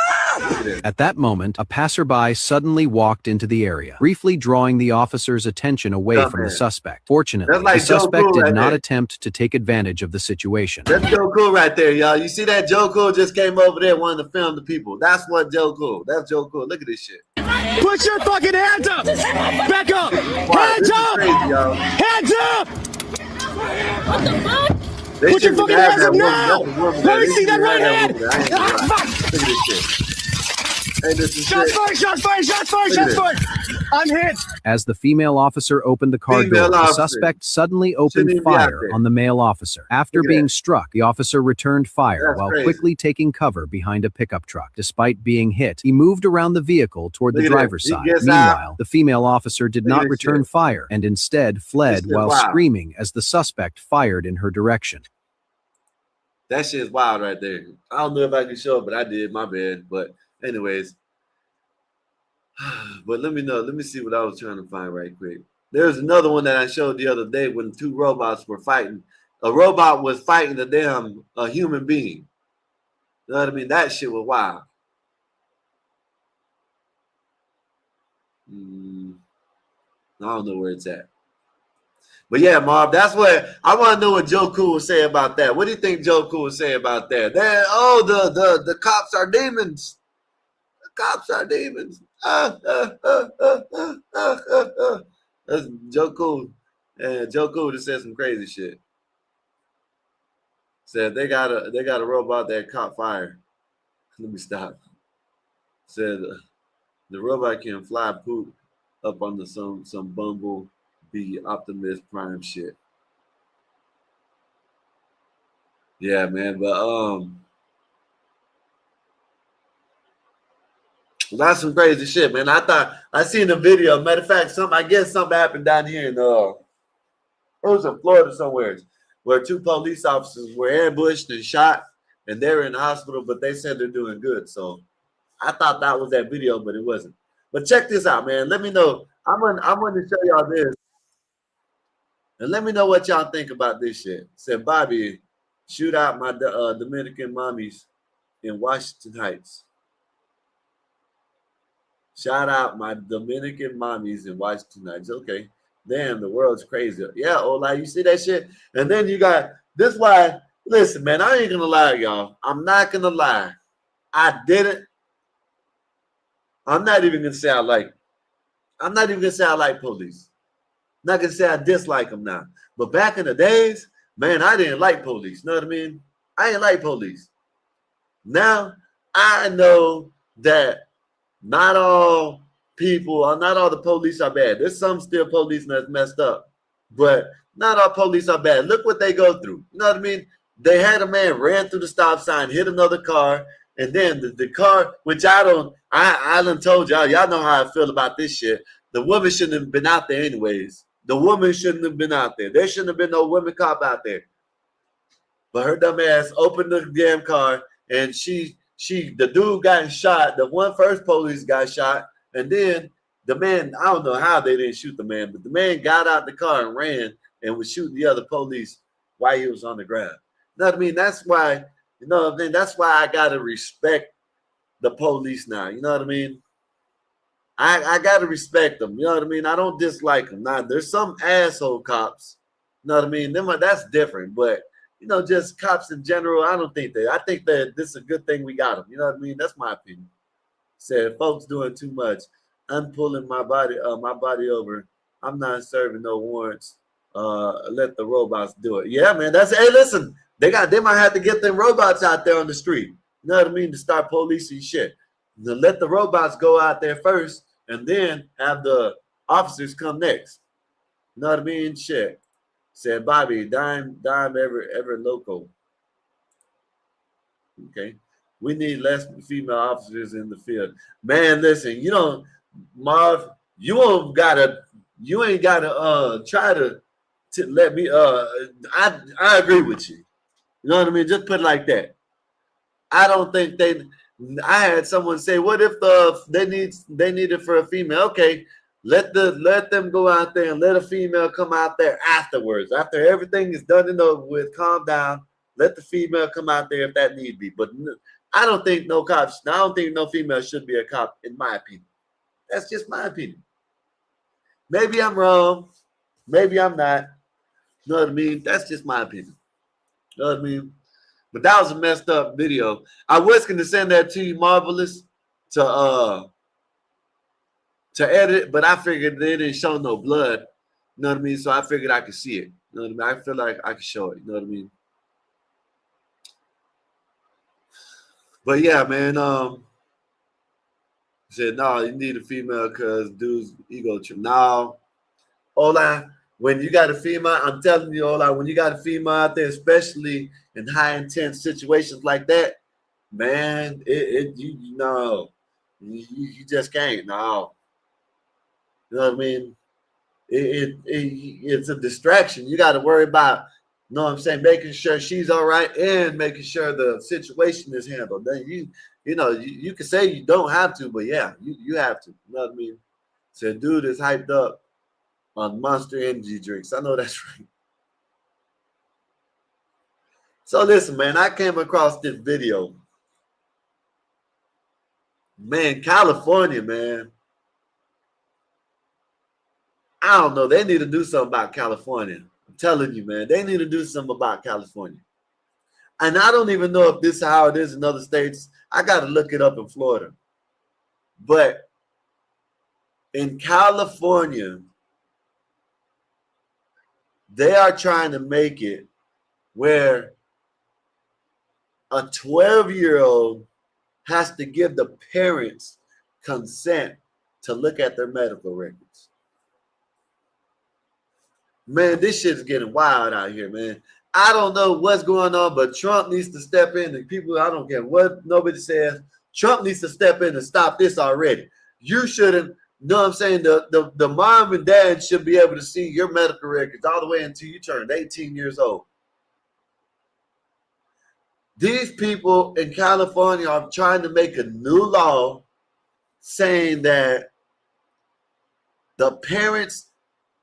At that moment, a passerby suddenly walked into the area, briefly drawing the officer's attention away from the suspect. Fortunately, the suspect did not attempt to take advantage of the situation. That's Joe Cool right there, y'all. You see that? Joe Cool just came over there wanting to film the people. That's what Joe Cool. That's Joe Cool. Look at this shit. Put your fucking hands up! Back up! Hands up! Crazy, y'all. Hands up! What the fuck? Put your fucking hands up now. Let me see that right hand. Look at this shit. Hey, this is Shots fired, shots fired, shots fired, shots fired. I'm hit. As the female officer opened the car door, the suspect suddenly opened fire on the male officer. After being struck, the officer returned fire while quickly taking cover behind a pickup truck. Despite being hit, he moved around the vehicle toward the driver's side. Meanwhile, the female officer did not return fire and instead fled while screaming as the suspect fired in her direction. That shit's wild right there. I don't know if I can show it, but I did. My bad. But anyways, but let me know. Let me see what I was trying to find right quick. There's another one that I showed the other day when two robots were fighting. A robot was fighting a human being. You know what I mean? That shit was wild. I don't know where it's at. But yeah, Marv, that's what I want to know what Joe Cool would say about that. What do you think Joe Cool would say about that? The cops are demons. The cops are demons. That's Joe Cool. And Joe Cool just said some crazy shit. Said they got a robot that caught fire. Let me stop. Said the robot can fly poop up on some Bumble be Optimus Prime shit. Yeah, man, but that's some crazy shit, man. I seen the video. Matter of fact, something happened down here in it was in Florida somewhere where two police officers were ambushed and shot, and they were in the hospital, but they said they're doing good. So I thought that was that video, but it wasn't. But check this out, man. Let me know. I'm going to show y'all this. And let me know what y'all think about this shit. Said Bobby, shoot out my Dominican mommies in Washington Heights. Shout out my Dominican mommies in Washington Heights. Okay. Damn, the world's crazy. Yeah, Ola, you see that shit? And then you got this why. Listen, man, I ain't gonna lie, y'all. I'm not gonna lie. I didn't. I'm not even gonna say I like police. Not gonna say I dislike them now. But back in the days, man, I didn't like police. You know what I mean? I didn't like police. Now I know that not all people, or not all the police are bad. There's some still police that's messed up, but not all police are bad. Look what they go through. You know what I mean? They had a man ran through the stop sign, hit another car, and then the car, which I done told y'all know how I feel about this shit. The woman shouldn't have been out there anyways. The woman shouldn't have been out there. There shouldn't have been no woman cop out there. But her dumb ass opened the damn car, and the dude got shot. The first police got shot, and then the man, I don't know how they didn't shoot the man, but the man got out the car and ran and was shooting the other police while he was on the ground. You know what I mean? That's why, you know what I mean? That's why I gotta respect the police now. You know what I mean? I gotta respect them. You know what I mean? I don't dislike them. Now there's some asshole cops. You know what I mean? That's different. But you know, just cops in general, I don't think that. I think that this is a good thing we got them. You know what I mean? That's my opinion. Said folks doing too much. I'm pulling my body over. I'm not serving no warrants. Let the robots do it. Yeah, man. Hey, listen. They might have to get them robots out there on the street. You know what I mean? To start policing shit. To let the robots go out there first, and then have the officers come next. You know what I mean? Shit. Said Bobby, dime ever local. Okay. We need less female officers in the field. Man, listen, Marv, you ain't gotta try to let me I agree with you. You know what I mean? Just put it like that. I don't think I had someone say, what if they need it for a female? Okay, let them go out there and let a female come out there afterwards. After everything is done and over with, calm down. Let the female come out there if that need be. But I don't think no female should be a cop, in my opinion. That's just my opinion. Maybe I'm wrong. Maybe I'm not. You know what I mean? That's just my opinion. You know what I mean? But that was a messed up video. I was going to send that to you, Marvelous, to edit, but I figured they didn't show no blood. You know what I mean? So I figured I could see it. You know what I mean? I feel like I could show it. You know what I mean? But yeah, man. Said no, you need a female because dude's ego trip. No, Ola, when you got a female, I'm telling you, Ola, when you got a female out there, especially in high intense situations like that, man, you know, you just can't. No, you know what I mean? It's a distraction. You got to worry about, you know what I'm saying, making sure she's all right and making sure the situation is handled. Then you can say you don't have to, but yeah, you have to. You know what I mean? So dude is hyped up on Monster Energy drinks. I know that's right. So listen, man, I came across this video. Man, California, man. I don't know. They need to do something about California. I'm telling you, man. They need to do something about California. And I don't even know if this is how it is in other states. I got to look it up in Florida. But in California, they are trying to make it where a 12-year-old has to give the parents consent to look at their medical records. Man, this shit's getting wild out here, man. I don't know what's going on, but Trump needs to step in. And people, I don't care what nobody says. Trump needs to step in and stop this already. You shouldn't, you know what I'm saying? The mom and dad should be able to see your medical records all the way until you turned 18 years old. These people in California are trying to make a new law saying that the parents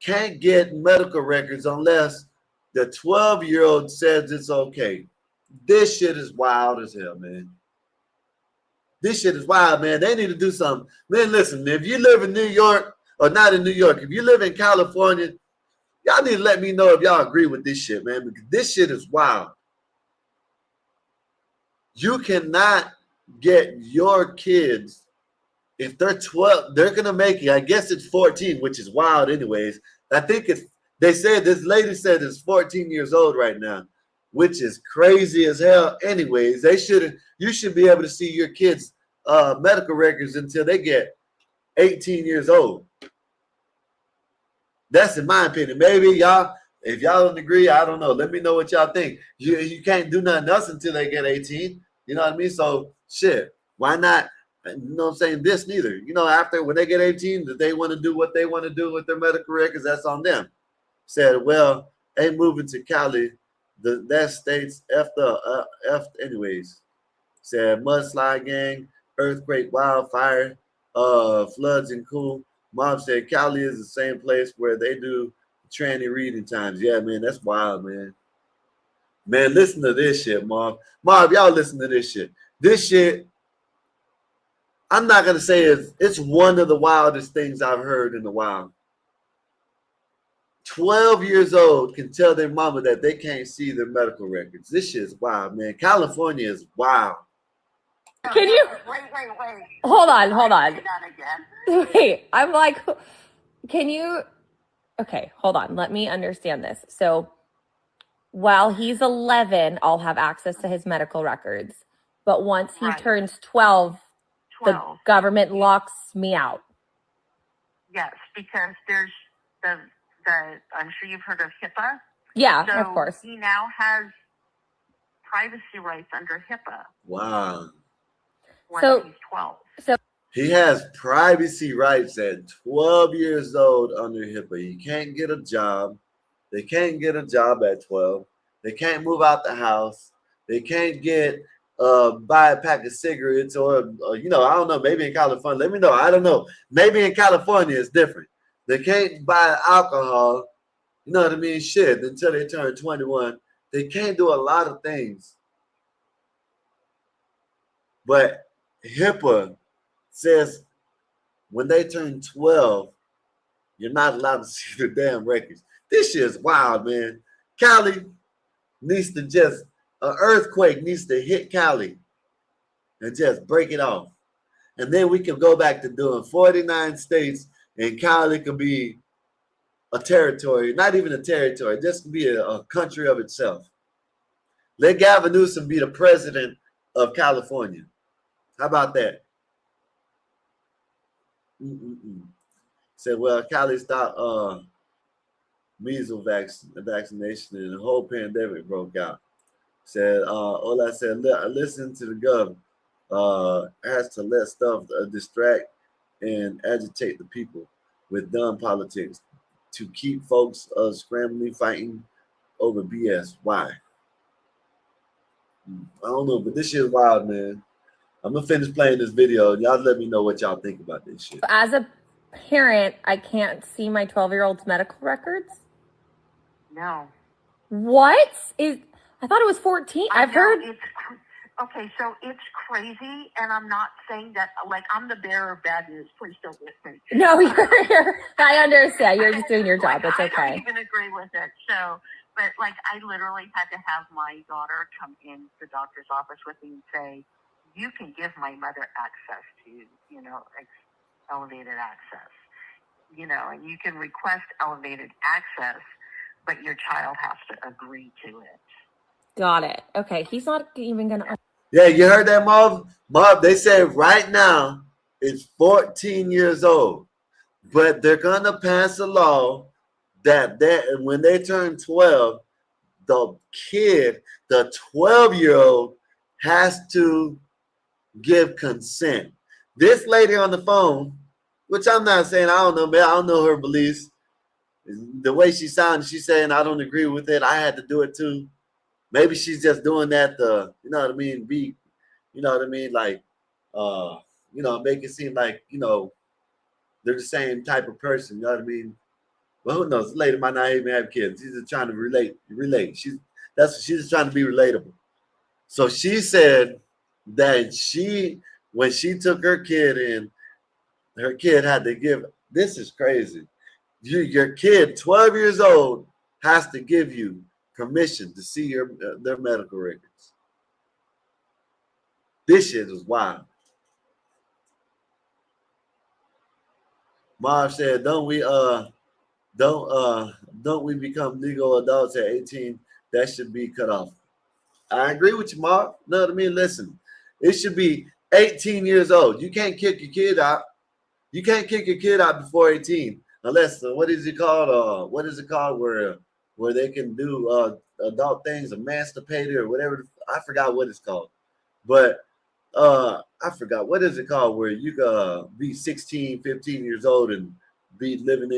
can't get medical records unless the 12-year-old says it's okay. This shit is wild as hell, man. This shit is wild, man. They need to do something. Man, listen, if you live in New York, or not in New York, if you live in California, y'all need to let me know if y'all agree with this shit, man, because this shit is wild. You cannot get your kids, if they're 12, they're going to make it. I guess it's 14, which is wild anyways. I think they said, this lady said it's 14 years old right now, which is crazy as hell anyways. You should be able to see your kids' medical records until they get 18 years old. That's in my opinion. Maybe y'all, if y'all don't agree, I don't know. Let me know what y'all think. You can't do nothing else until they get 18. You know what I mean? So shit, why not? You know what I'm saying? This neither. You know, after when they get 18, that they want to do what they want to do with their medical records, that's on them. Said, well, ain't moving to Cali. That state's F anyways. Said mudslide gang, earthquake, wildfire, floods and cool. Mom said Cali is the same place where they do tranny reading times. Yeah, man, that's wild, man. Man, listen to this shit, Mom. Mom, y'all listen to this shit. This shit, I'm not going to say it's one of the wildest things I've heard in a while. 12 years old can tell their mama that they can't see their medical records. This shit is wild, man. California is wild. Can you? Wait. Hold on. Wait, I'm like, can you? Okay, hold on. Let me understand this. So while he's 11, I'll have access to his medical records. But once he turns 12, the government locks me out. Yes, because there's the I'm sure you've heard of HIPAA. Yeah, so of course. He now has privacy rights under HIPAA. Wow. Once he's 12. So he has privacy rights at 12 years old under HIPAA. He can't get a job. They can't get a job at 12. They can't move out the house. They can't get buy a pack of cigarettes or I don't know, maybe in California. Let me know. I don't know. Maybe in California it's different. They can't buy alcohol, you know what I mean? Shit, until they turn 21. They can't do a lot of things. But HIPAA says when they turn 12, you're not allowed to see the damn records. This shit is wild, man. Cali needs to just, an earthquake needs to hit Cali and just break it off. And then we can go back to doing 49 states and Cali can be a territory, not even a territory, just be a country of itself. Let Gavin Newsom be the president of California. How about that? Said, well, Cali stopped measles vaccination and the whole pandemic broke out. Said, Ola said, listen to the government. Has to let stuff distract and agitate the people with dumb politics to keep folks scrambling, fighting over BS. Why? I don't know, but this shit is wild, man. I'm gonna finish playing this video and y'all let me know what y'all think about this shit. As a parent, I can't see my 12-year-old's medical records. No. What is? I thought it was 14. I've heard. Okay, so it's crazy, and I'm not saying that like I'm the bearer of bad news. Please don't get me. No, I understand. You're just doing your job. It's okay. I don't even agree with it. So, but like I literally had to have my daughter come in the doctor's office with me and say, "You can give my mother access to, elevated access, and you can request elevated access, but your child has to agree to it." Got it. Okay, he's not even gonna. Yeah, you heard that, Marv? Marv, they say right now it's 14 years old, but they're gonna pass a law that when they turn 12, the 12-year-old has to give consent. This lady on the phone, which I'm not saying, I don't know, man, I don't know her beliefs. The way she sounded, she's saying, I don't agree with it. I had to do it too. Maybe she's just doing that to, you know what I mean, like, make it seem like, they're the same type of person, you know what I mean? Well, who knows? The lady might not even have kids. She's just trying to relate. She's just trying to be relatable. So she said that when she took her kid in, her kid had to give, this is crazy. Your kid, 12 years old, has to give you permission to see their medical records. This shit is wild. Marv said, don't we become legal adults at 18? That should be cut off. I agree with you, Marv. You know what I mean? Listen, it should be 18 years old. You can't kick your kid out. You can't kick your kid out before 18 unless what is it called? What is it called where they can do adult things, emancipator or whatever. I forgot what it's called, but I forgot what is it called where you can be 16, 15 years old and be living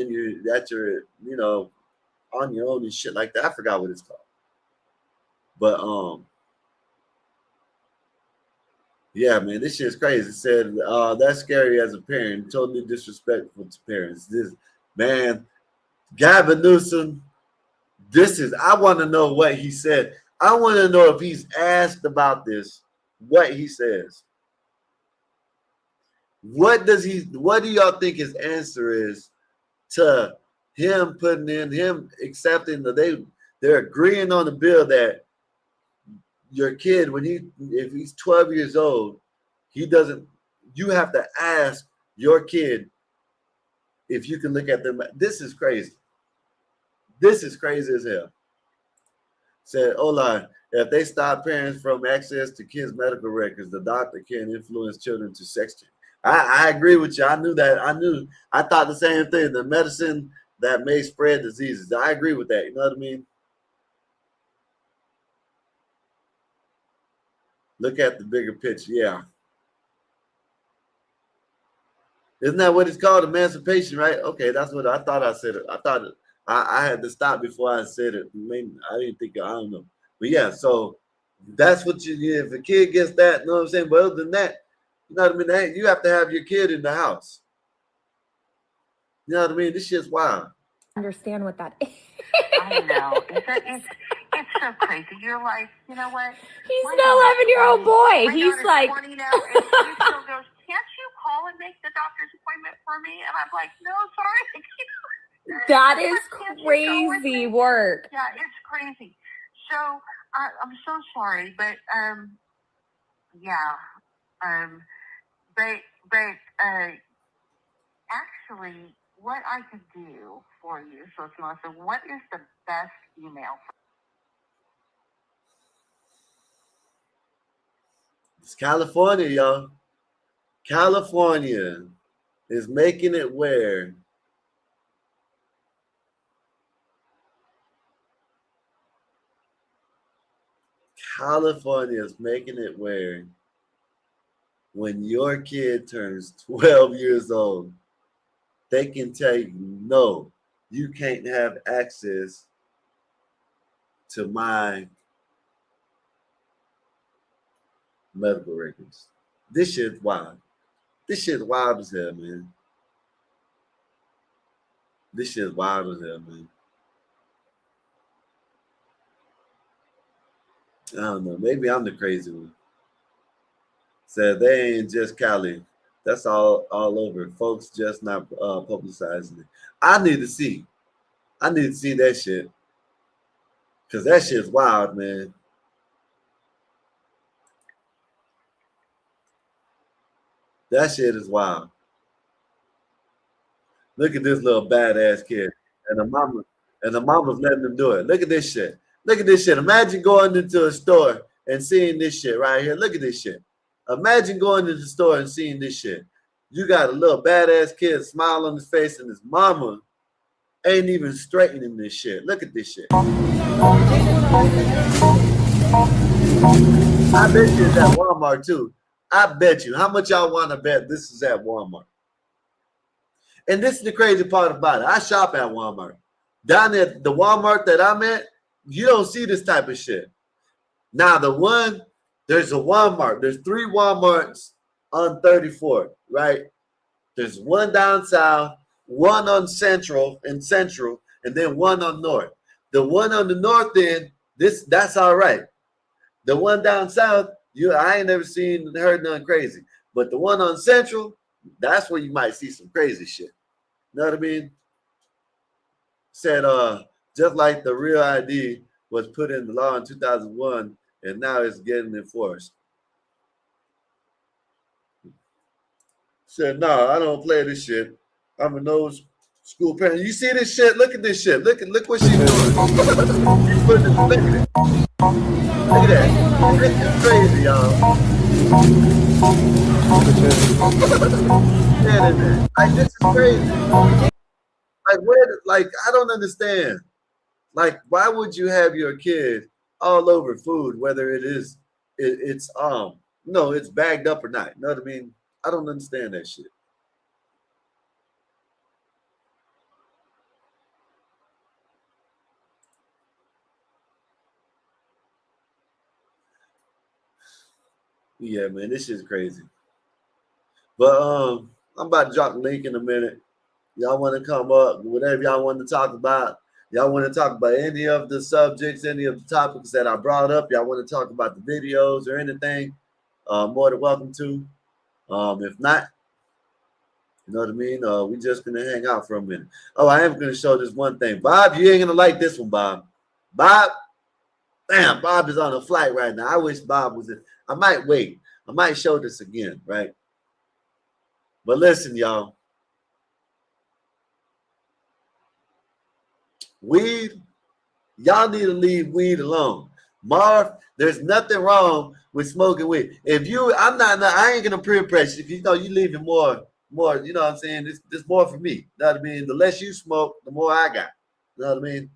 on your own and shit like that. I forgot what it's called, but yeah, man, this shit's crazy. It said that's scary as a parent, totally disrespectful to parents. This man, Gavin Newsom. I want to know what he said. I want to know if he's asked about this, what he says. What do y'all think his answer is to him accepting that they're agreeing on the bill that your kid, if he's 12 years old, you have to ask your kid if you can look at them. This is crazy. This is crazy as hell. Said, Ola, if they stop parents from access to kids' medical records, the doctor can influence children to sex change. I agree with you. I knew that. I thought the same thing. The medicine that may spread diseases. I agree with that. You know what I mean? Look at the bigger picture. Yeah. Isn't that what it's called? Emancipation, right? Okay, that's what I thought I said it. I thought I had to stop before I said it. Maybe I didn't think, I don't know. But yeah, so that's what if a kid gets that, you know what I'm saying? But other than that, you know what I mean? You have to have your kid in the house. You know what I mean? This shit's wild. Understand what that is. I know. It's so crazy. You're like, you know what? He's an 11-year-old boy. He's like 20 now, and he still goes, can't you call and make the doctor's appointment for me? And I'm like, no, sorry. That is crazy work. Yeah, it's crazy. So I'm so sorry, but actually, what I could do for you, so it's Melissa, what is the best email? It's California, y'all. California is making it where when your kid turns 12 years old, they can tell you, no, you can't have access to my medical records. This shit's wild. This shit's wild as hell, man. This shit's wild as hell, man. I don't know. Maybe I'm the crazy one. Said they ain't just Cali. That's all over. Folks just not publicizing it. I need to see that shit. Cause that shit's wild, man. That shit is wild. Look at this little badass kid. And the mama's letting him do it. Look at this shit. Look at this shit. Imagine going into a store and seeing this shit right here. Look at this shit. Imagine going into the store and seeing this shit. You got a little badass kid, smile on his face, and his mama ain't even straightening this shit. Look at this shit. I bet you it's at Walmart too. I bet you. How much y'all want to bet this is at Walmart? And this is the crazy part about it. I shop at Walmart. Down at the Walmart that I'm at, you don't see this type of shit. Now, there's a Walmart. There's 3 Walmarts on 34th, right? There's one down south, one on Central, and then one on North. The one on the north end, that's all right. The one down south, I ain't never seen heard nothing crazy. But the one on Central, that's where you might see some crazy shit. You know what I mean? Said just like the real ID was put in the law in 2001 and now it's getting enforced. Said, no, I don't play this shit. I'm an old school parent. You see this shit? Look at this shit. Look what she's doing. She's putting it. Look at it. Look at that. This is crazy, y'all. Like, this is crazy. Like, I don't understand. Like, why would you have your kid all over food, whether it's bagged up or not? You know what I mean? I don't understand that shit. Yeah, man, this shit's crazy. But I'm about to drop the link in a minute. Y'all want to come up, whatever y'all want to talk about. Y'all want to talk about any of the subjects, any of the topics that I brought up. Y'all want to talk about the videos or anything, more than welcome to. If not, you know what I mean? We just going to hang out for a minute. Oh, I am going to show this one thing. Bob, you ain't going to like this one, Bob. Bob, damn, Bob is on a flight right now. I wish Bob was in. I might wait. I might show this again, right? But listen, y'all. Weed, y'all need to leave weed alone. Marv, there's nothing wrong with smoking weed. I ain't gonna peer pressure. If you leaving more, you know what I'm saying? This more for me. You know what I mean? The less you smoke, the more I got. You know what I mean?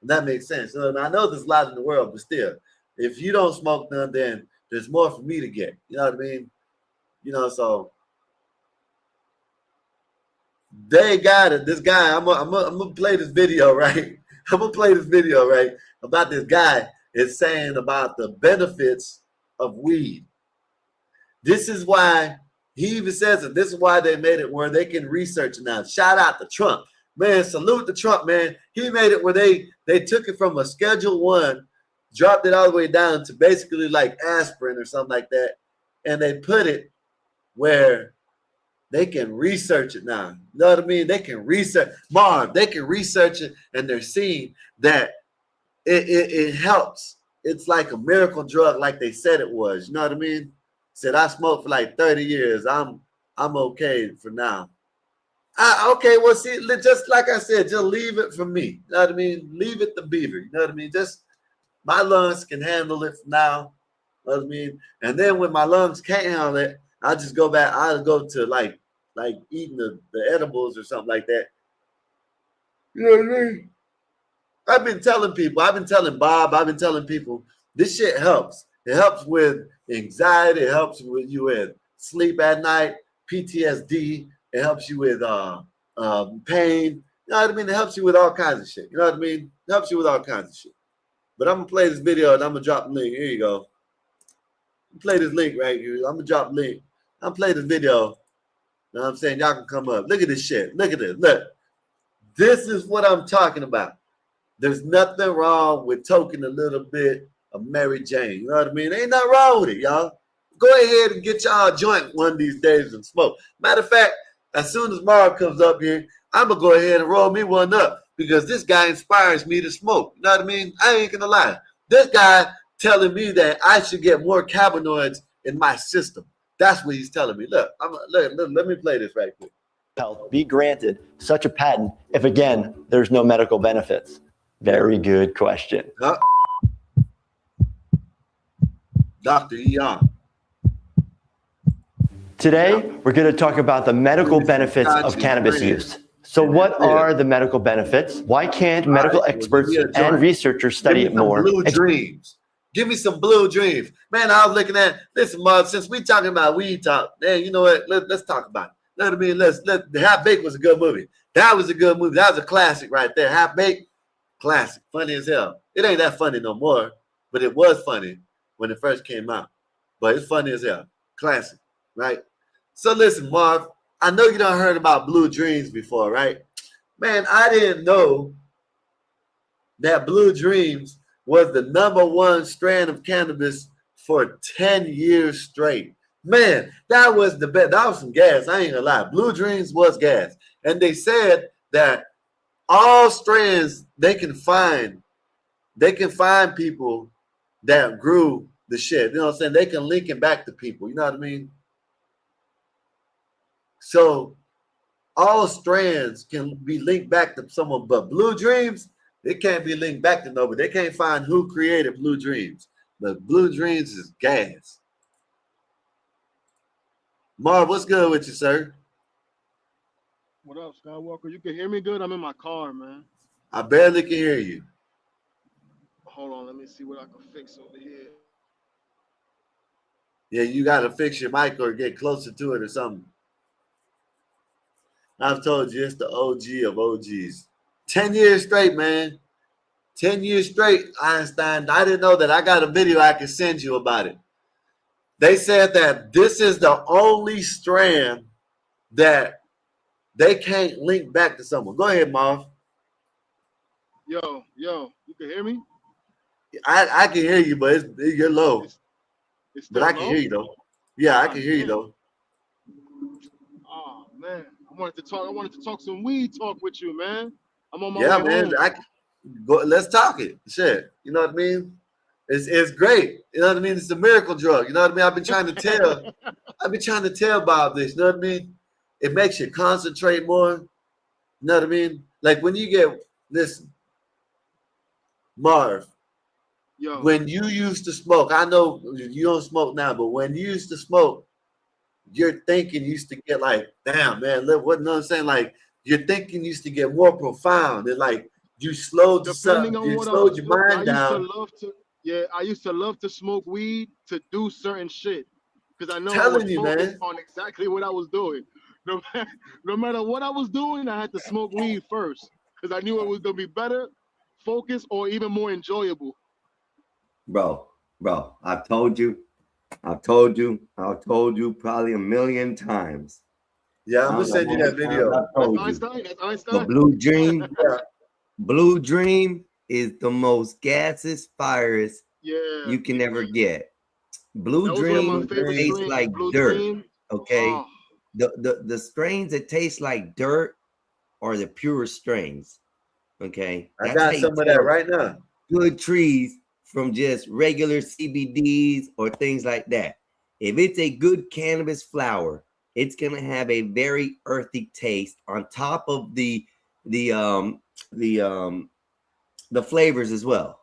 And that makes sense. So, I know there's a lot in the world, but still, if you don't smoke none, then there's more for me to get. You know what I mean? So they got it. This guy, I'm gonna play this video, right? I'm gonna play this video, right? About this guy is saying about the benefits of weed. This is why he even says it. This is why they made it where they can research it now. Shout out to Trump. Man, salute to Trump, man. He made it where they took it from a Schedule 1, dropped it all the way down to basically like aspirin or something like that. And they put it where they can research it now. You know what I mean? They can research. Marv, they can research it, and they're seeing that it helps. It's like a miracle drug, like they said it was. You know what I mean? Said I smoked for like 30 years. I'm okay for now. Okay, well, see, just like I said, just leave it for me. You know what I mean? Leave it to Beaver. You know what I mean? Just my lungs can handle it for now. You know what I mean? And then when my lungs can't handle it, I just go back. I go to like eating the edibles or something like that. You know what I mean? I've been telling people, I've been telling Bob, I've been telling people, this shit helps. It helps with anxiety. It helps with you with sleep at night, PTSD. It helps you with pain. You know what I mean? It helps you with all kinds of shit. You know what I mean? It helps you with all kinds of shit. But I'm going to play this video and I'm going to drop the link. Here you go. Play this link right here. I'm going to drop the link. I'm going to play this video. You know what I'm saying? Y'all can come up. Look at this shit. Look at this. Look. This is what I'm talking about. There's nothing wrong with toking a little bit of Mary Jane. You know what I mean? Ain't nothing wrong with it, y'all. Go ahead and get y'all a joint one of these days and smoke. Matter of fact, as soon as Marv comes up here, I'm going to go ahead and roll me one up because this guy inspires me to smoke. You know what I mean? I ain't going to lie. This guy telling me that I should get more cannabinoids in my system. That's what he's telling me. Look, let me play this right quick. Health be granted such a patent if, again, there's no medical benefits? Very good question. Dr. Eon. Today, we're going to talk about the medical benefits of cannabis use. So what are the medical benefits? Why can't medical experts and researchers study it more? Blue dreams. Give me some blue dreams. Man, I was looking at, listen, Marv, since we talking about weed talk, man, you know what? Let's talk about it. You know what I mean? The Half Baked was a good movie. That was a good movie. That was a classic right there. Half Baked, classic. Funny as hell. It ain't that funny no more, but it was funny when it first came out. But it's funny as hell. Classic, right? So listen, Marv, I know you done heard about blue dreams before, right? Man, I didn't know that blue dreams was the #1 strand of cannabis for 10 years straight. Man, that was the best. That was some gas. I ain't gonna lie. Blue dreams was gas. And they said that all strands they can find people that grew the shit. You know what I'm saying? They can link it back to people. You know what I mean? So all strands can be linked back to someone, but blue dreams, it can't be linked back to nobody. They can't find who created blue dreams. But blue dreams is gas. Marv, what's good with you, sir? What up, Skywalker? You can hear me good? I'm in my car, man. I barely can hear you. Hold on, let me see what I can fix over here. Yeah, you got to fix your mic or get closer to it or something. I've told you, it's the OG of OGs. 10 years straight, man. 10 years straight, Einstein. I didn't know that. I got a video I can send you about it. They said that this is the only strand that they can't link back to someone. Go ahead, Marv. Yo, you can hear me? I can hear you, but you're low. It's but I can hear you, though. Yeah, I can hear you, though. Oh, man. I wanted to talk some weed talk with you, man. I'm on my way home. Let's talk it. Shit. You know what I mean? It's great. You know what I mean? It's a miracle drug. You know what I mean? I've been trying to tell Bob this. You know what I mean? It makes you concentrate more. You know what I mean? Like when you get listen, Marv. Yo. When you used to smoke, I know you don't smoke now, but when you used to smoke, your thinking used to get like, damn, man, what you know what I'm saying? Like your thinking used to get more profound and like you slowed your mind down. I used to love to smoke weed to do certain shit because I know I was focused on exactly what I was doing. No matter what I was doing, I had to smoke weed first because I knew it was gonna be better, focused, or even more enjoyable. Bro, I've told you probably a million times. Yeah, I'm gonna send you that video. That's Einstein. The blue dream, blue dream is the most gaseous virus you can ever get. Blue dream tastes like dirt. Okay, oh. the strains that taste like dirt are the pure strains. Okay, I got some of that right now. Good trees from just regular CBDs or things like that. If it's a good cannabis flower, it's gonna have a very earthy taste on top of the flavors as well,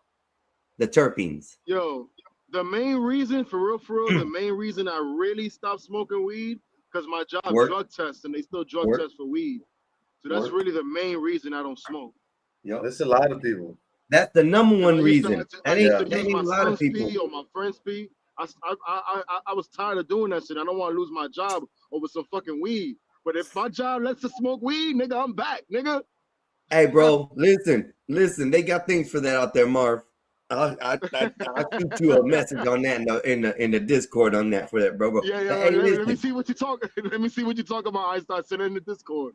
the terpenes. Yo, The main reason, for real, the main reason I really stopped smoking weed, because my job drug tests and they still drug test for weed. So that's really the main reason I don't smoke. Yep. That's a lot of people. That's the number one reason. I used to use my son's pee or my friend's pee. I was tired of doing that shit. I don't want to lose my job over some fucking weed. But if my job lets us smoke weed, nigga, I'm back, nigga. Hey, bro, listen. They got things for that out there, Marv. I'll shoot you a message on that in the Discord on that for that, bro. Yeah. Hey, let me see what you talk. Let me see what you talk about. I start sending in the Discord.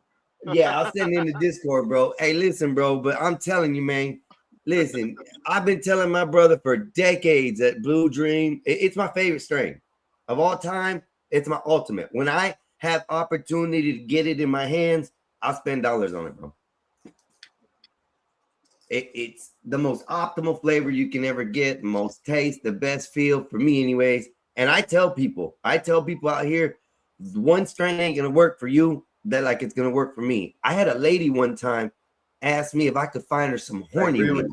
Yeah, I'll send in the Discord, bro. Hey, listen, bro, but I'm telling you, man. Listen, I've been telling my brother for decades that Blue Dream, it's my favorite strain of all time. It's my ultimate. When I have opportunity to get it in my hands, I'll spend dollars on it, bro. It's the most optimal flavor you can ever get, the most taste, the best feel for me, anyways. And I tell people out here, one strain ain't gonna work for you, that like it's gonna work for me. I had a lady one time ask me if I could find her some horny weed.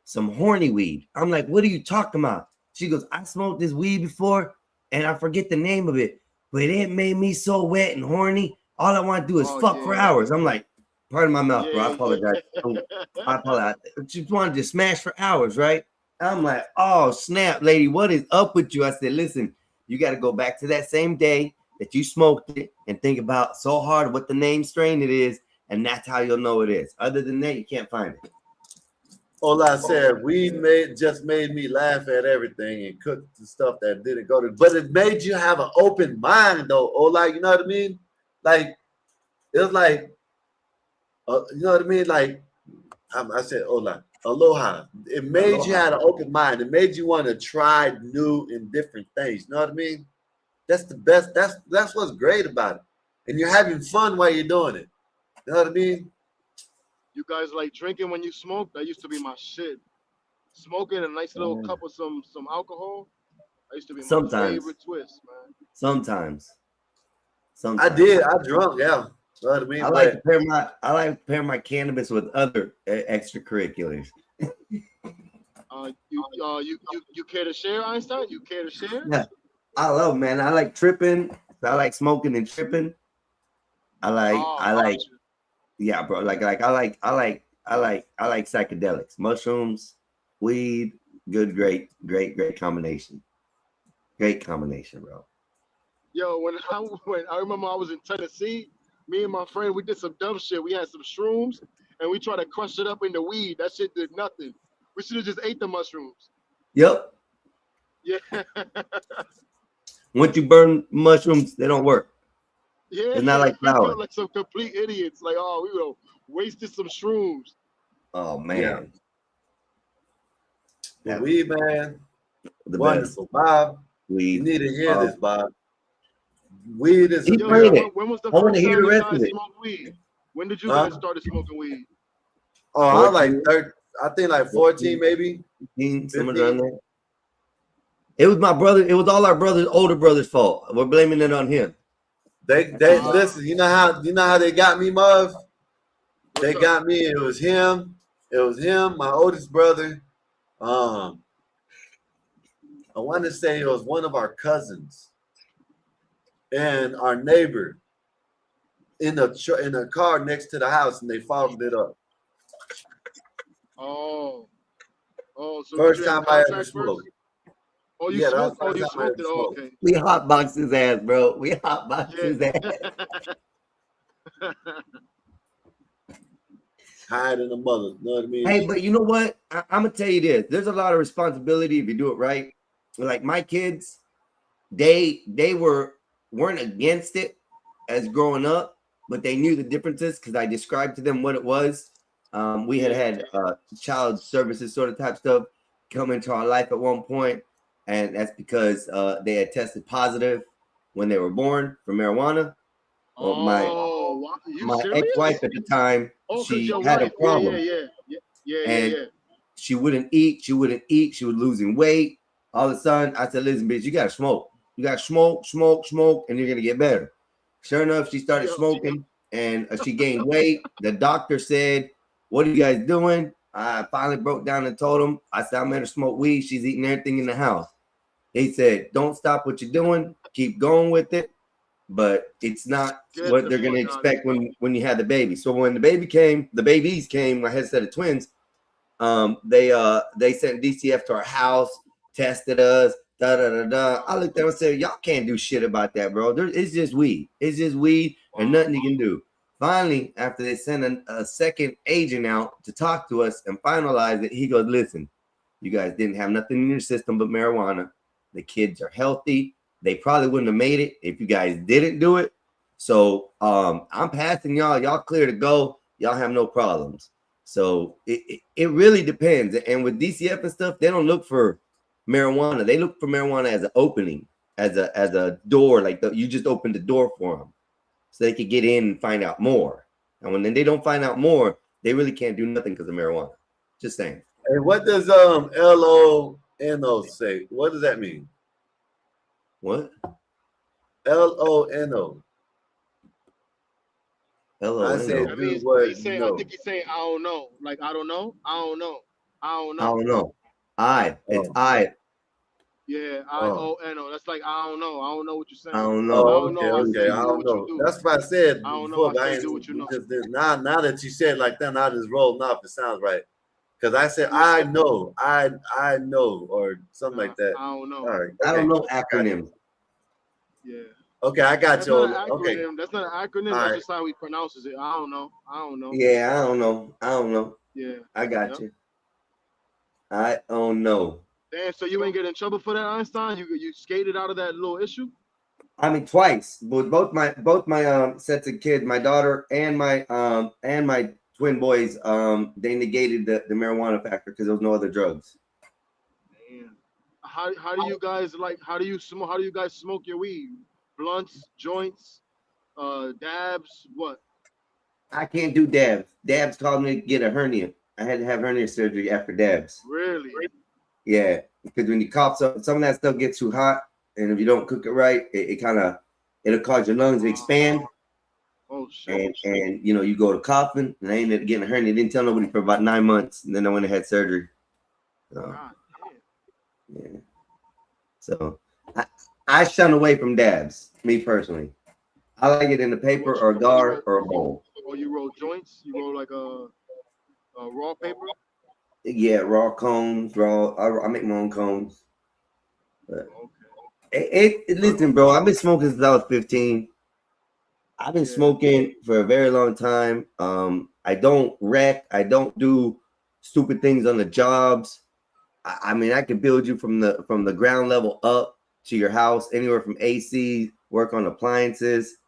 Some horny weed. I'm like, what are you talking about? She goes, I smoked this weed before and I forget the name of it, but it made me so wet and horny. All I want to do is fuck for hours. I'm like, pardon my mouth, bro. I apologize. I apologize. Just wanted to smash for hours, right? I'm like, oh, snap, lady, what is up with you? I said, listen, you got to go back to that same day that you smoked it and think about so hard what the name strain it is, and that's how you'll know it is. Other than that, you can't find it. All I said, weed just made me laugh at everything and cook the stuff that didn't go to, but it made you have an open mind, though. Ola, you know what I mean? Like, it was like, you know what I mean? Like, I said, Ola, aloha. It made you have an open mind. It made you want to try new and different things. You know what I mean? That's the best. That's what's great about it. And you're having fun while you're doing it. You know what I mean? You guys like drinking when you smoke? That used to be my shit. Smoking a nice little cup of some alcohol. That used to be my favorite twist, man. Sometimes. I did. I drunk, yeah. You know what I mean? I like to pair my cannabis with other extracurriculars. You care to share, Einstein? You care to share? Yeah, I love, man. I like tripping. I like smoking and tripping. I like. Yeah, bro. I like psychedelics, mushrooms, weed. Good, great combination. Great combination, bro. Yo, when I remember I was in Tennessee, me and my friend, we did some dumb shit. We had some shrooms and we tried to crush it up into weed. That shit did nothing. We should have just ate the mushrooms. Yep. Yeah. Once you burn mushrooms, they don't work. Yeah. It's not like flour. We felt like some complete idiots. Like, oh, we wasted some shrooms. Oh man. Yeah. Weed, man. The wonderful, Bob. Weed. You need to hear this, Bob. Weed is. When was the first time you guys smoked weed? When did you guys start smoking weed? Oh, I was like 13. I think like 14, maybe. 15, somewhere around there. It was my brother. It was all our older brothers' fault. We're blaming it on him. They listen. You know how they got me, Marv? They got me. It was him. My oldest brother. I want to say it was one of our cousins and our neighbor in a car next to the house, and they fogged it up. Oh, so first time I ever smoked. Oh, you smoked? Oh, you smoked it? Oh, okay. We hotboxed his ass, bro. We hotboxed his ass. Hide in the mother. You know what I mean? Hey, but you know what? I'm gonna tell you this. There's a lot of responsibility if you do it right. Like my kids, they weren't against it as growing up, but they knew the differences because I described to them what it was. We had child services sort of type stuff come into our life at one point, and that's because they had tested positive when they were born for marijuana. My ex-wife at the time, she had a problem. Yeah. She wouldn't eat. She was losing weight. All of a sudden, I said, "Listen, bitch, you gotta smoke. You gotta smoke, and you're gonna get better." Sure enough, she started smoking, and she gained weight. The doctor said, "What are you guys doing?" I finally broke down and told him, I said, I'm going to smoke weed. She's eating everything in the house. He said, don't stop what you're doing. Keep going with it. But it's not what they're going to expect when you have the baby. So when the babies came, I had a set of twins. They sent DCF to our house, tested us, I looked at them and said, y'all can't do shit about that, bro. It's just weed. It's just weed and nothing you can do. Finally, after they sent a second agent out to talk to us and finalize it, he goes, listen, you guys didn't have nothing in your system but marijuana. The kids are healthy. They probably wouldn't have made it if you guys didn't do it. So I'm passing y'all. Y'all clear to go. Y'all have no problems. So it really depends. And with DCF and stuff, they don't look for marijuana. They look for marijuana as an opening, as a door. Like you just opened the door for them, so they could get in and find out more. And when they don't find out more, they really can't do nothing because of marijuana. Just saying. Hey, what does LONO say? What does that mean? What? LONO. I said, I mean, I think he's saying, I don't know. Like, I don't know. I don't know. I don't know. I don't know. It's I. Yeah, IONO. That's like, I don't know. I don't know what you're saying. I don't know. Oh, okay. I don't know. That's what I said before. I say do what you know. Because now that you said it like that, now it's rolling off. It sounds right. Because I said, I know, I know, or something like that. I don't know. All right. I don't know acronyms. Yeah. Okay, I got you. Okay. That's not an acronym. That's just how he pronounces it. I don't know. Yeah, I don't know. Yeah. I got you. I don't know. Damn, so you ain't get in trouble for that, Einstein? You skated out of that little issue? I mean, twice. But both my sets of kids, my daughter and my twin boys, they negated the marijuana factor because there was no other drugs. Damn. How do you guys smoke your weed? Blunts, joints, dabs, what? I can't do dabs. Dabs caused me to get a hernia. I had to have hernia surgery after dabs. Really? Yeah, because when you cough, some of that stuff gets too hot, and if you don't cook it right, it'll cause your lungs to expand. Oh shit! And you go to coughing, and I ended up getting a hernia. Didn't tell nobody for about 9 months, and then I went and had surgery. So, yeah. So I shun away from dabs. Me personally, I like it in the paper or gar or a bowl. Oh, you roll joints? You roll like a raw paper? Yeah, raw cones, I make my own cones. But listen, bro, I've been smoking since I was 15. I've been smoking for a very long time. I don't wreck. I don't do stupid things on the jobs. I mean, I can build you from the ground level up to your house, anywhere from AC, work on appliances.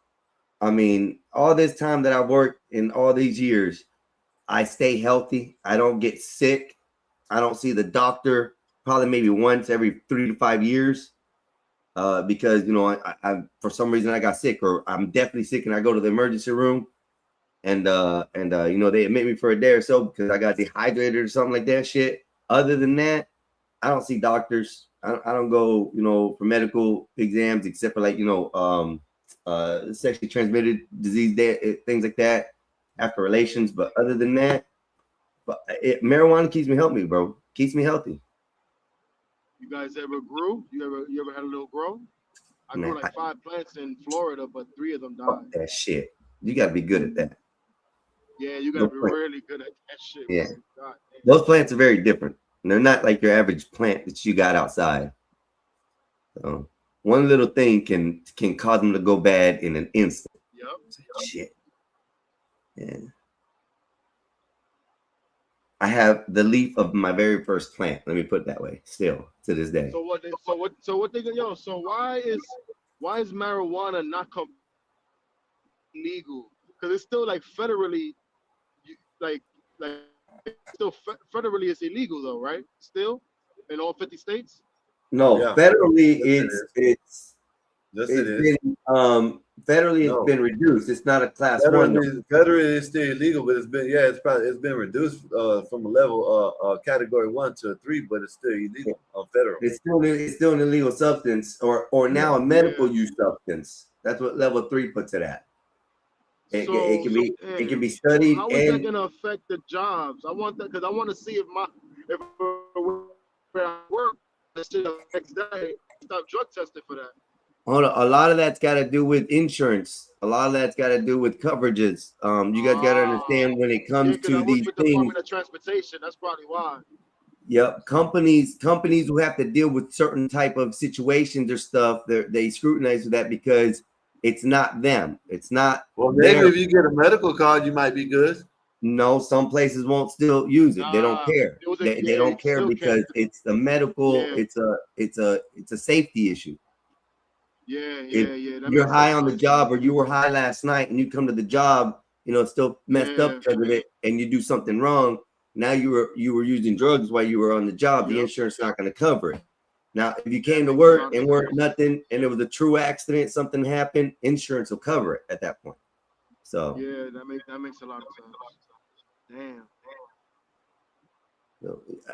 I mean, all this time that I worked in all these years, I stay healthy. I don't get sick. I don't see the doctor probably maybe once every 3 to 5 years because, I for some reason I got sick, or I'm definitely sick and I go to the emergency room and they admit me for a day or so because I got dehydrated or something like that shit. Other than that, I don't see doctors. I don't go, for medical exams except for sexually transmitted disease, things like that, after relations. But other than that, marijuana keeps me healthy, bro. Keeps me healthy. You guys ever grew? You ever had a little grow? I grew like 5 plants in Florida, but 3 of them died. That shit. You got to be good at that. Yeah, you got to be really good at that shit. Yeah. Those plants are very different. They're not like your average plant that you got outside. So one little thing can cause them to go bad in an instant. Yep. Shit. Yeah. I have the leaf of my very first plant. Let me put it that way. Still to this day. So why is marijuana not legal? Because it's still like federally, federally it's illegal though, right? Still in all 50 states. No, federally it's been reduced. It's not a class 1. Federally it's still illegal, but it's been reduced from a level category 1 to a 3, but it's still illegal on federal. It's still an illegal substance, or now a medical use substance. That's what level 3 puts it at. It can be studied. How is that going to affect the jobs? I want that because I want to see if where I work, that shit affects that. Stop drug testing for that. Hold on. A lot of that's got to do with insurance. A lot of that's got to do with coverages. You guys got to understand when it comes to these things. Department of Transportation. That's probably why. Yep, companies who have to deal with certain type of situations or stuff, they scrutinize with that because it's not them. It's not. Well, maybe if you get a medical card, you might be good. No, some places won't still use it. They don't care. They don't care because it's the medical. Yeah. It's a safety issue. Yeah. You're high on the job, or you were high last night, and you come to the job, it's still messed up because of it, and you do something wrong. Now you were using drugs while you were on the job. The insurance is not going to cover it. Now, if you came to work and weren't nothing, and it was a true accident, something happened, insurance will cover it at that point. So yeah, that makes a lot of sense. Damn.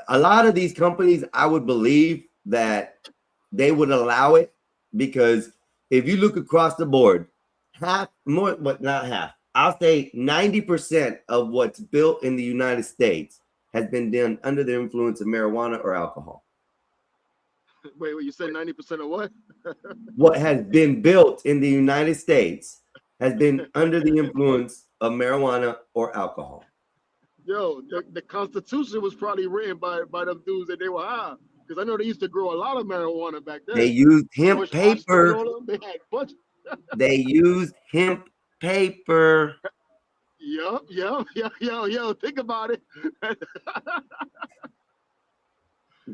A lot of these companies, I would believe that they would allow it because if you look across the board, not half. I'll say 90% of what's built in the United States has been done under the influence of marijuana or alcohol. Wait, you said 90% of what? What has been built in the United States has been under the influence of marijuana or alcohol. Yo, the Constitution was probably written by them dudes that they were high. Because I know they used to grow a lot of marijuana back then. They used hemp paper. They had bunch. They used hemp paper. Yo, think about it. I'm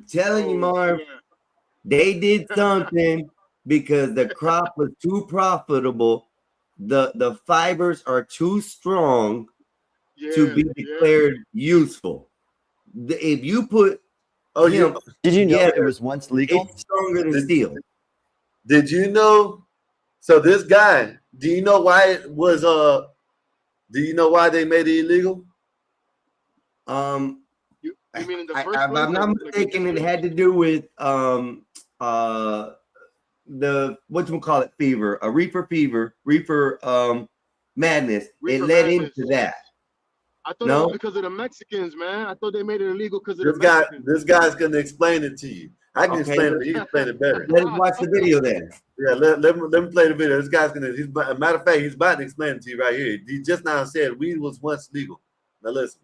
telling you, Marv, they did something because the crop was too profitable. The fibers are too strong to be declared useful. If you put did you know it was once legal? It's stronger than steel. Did you know? So this guy, do you know why it was do you know why they made it illegal? You mean in the first if I'm not mistaken, it had to do with the whatchamacallit fever, a reefer madness. It led into that. I thought it was because of the Mexicans, man. I thought they made it illegal because of the Mexicans. This guy's gonna explain it to you. I can explain it. He can explain it better. Let us watch the video then. Yeah, let me play the video. This guy's gonna. Matter of fact, he's about to explain it to you right here. He just now said weed was once legal. Now listen.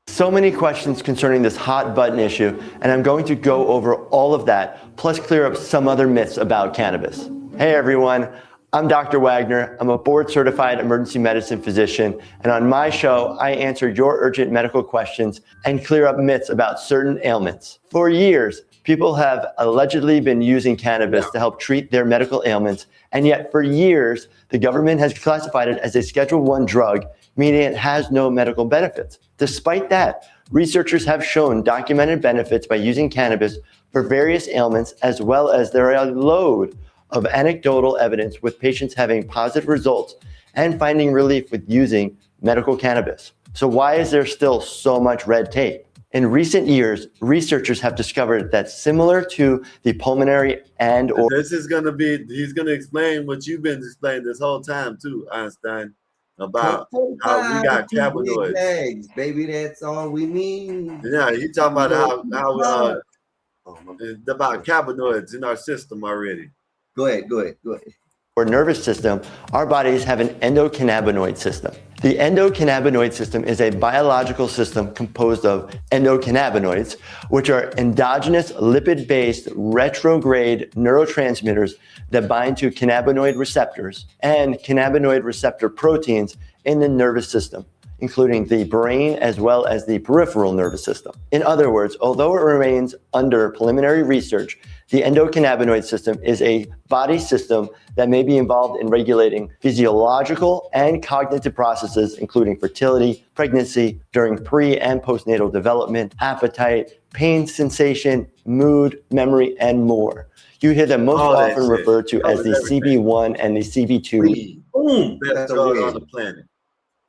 So many questions concerning this hot button issue, and I'm going to go over all of that, plus clear up some other myths about cannabis. Hey everyone, I'm Dr. Wagner. I'm a board-certified emergency medicine physician, and on my show, I answer your urgent medical questions and clear up myths about certain ailments. For years, people have allegedly been using cannabis to help treat their medical ailments, and yet for years, the government has classified it as a Schedule I drug, meaning it has no medical benefits. Despite that, researchers have shown documented benefits by using cannabis for various ailments, as well as there are a load of anecdotal evidence with patients having positive results and finding relief with using medical cannabis. So why is there still so much red tape? In recent years, researchers have discovered that similar to the pulmonary he's gonna explain what you've been explaining this whole time too, Einstein, about how we got cannabinoids. Bags, baby, that's all we need. Yeah, he's talking about how about cannabinoids in our system already. Go ahead. Or nervous system, our bodies have an endocannabinoid system. The endocannabinoid system is a biological system composed of endocannabinoids, which are endogenous lipid-based retrograde neurotransmitters that bind to cannabinoid receptors and cannabinoid receptor proteins in the nervous system, including the brain as well as the peripheral nervous system. In other words, although it remains under preliminary research, the endocannabinoid system is a body system that may be involved in regulating physiological and cognitive processes, including fertility, pregnancy, during pre- and postnatal development, appetite, pain sensation, mood, memory, and more. You hear them most often referred to as the CB1 and the CB2. Boom! Best drug on the planet.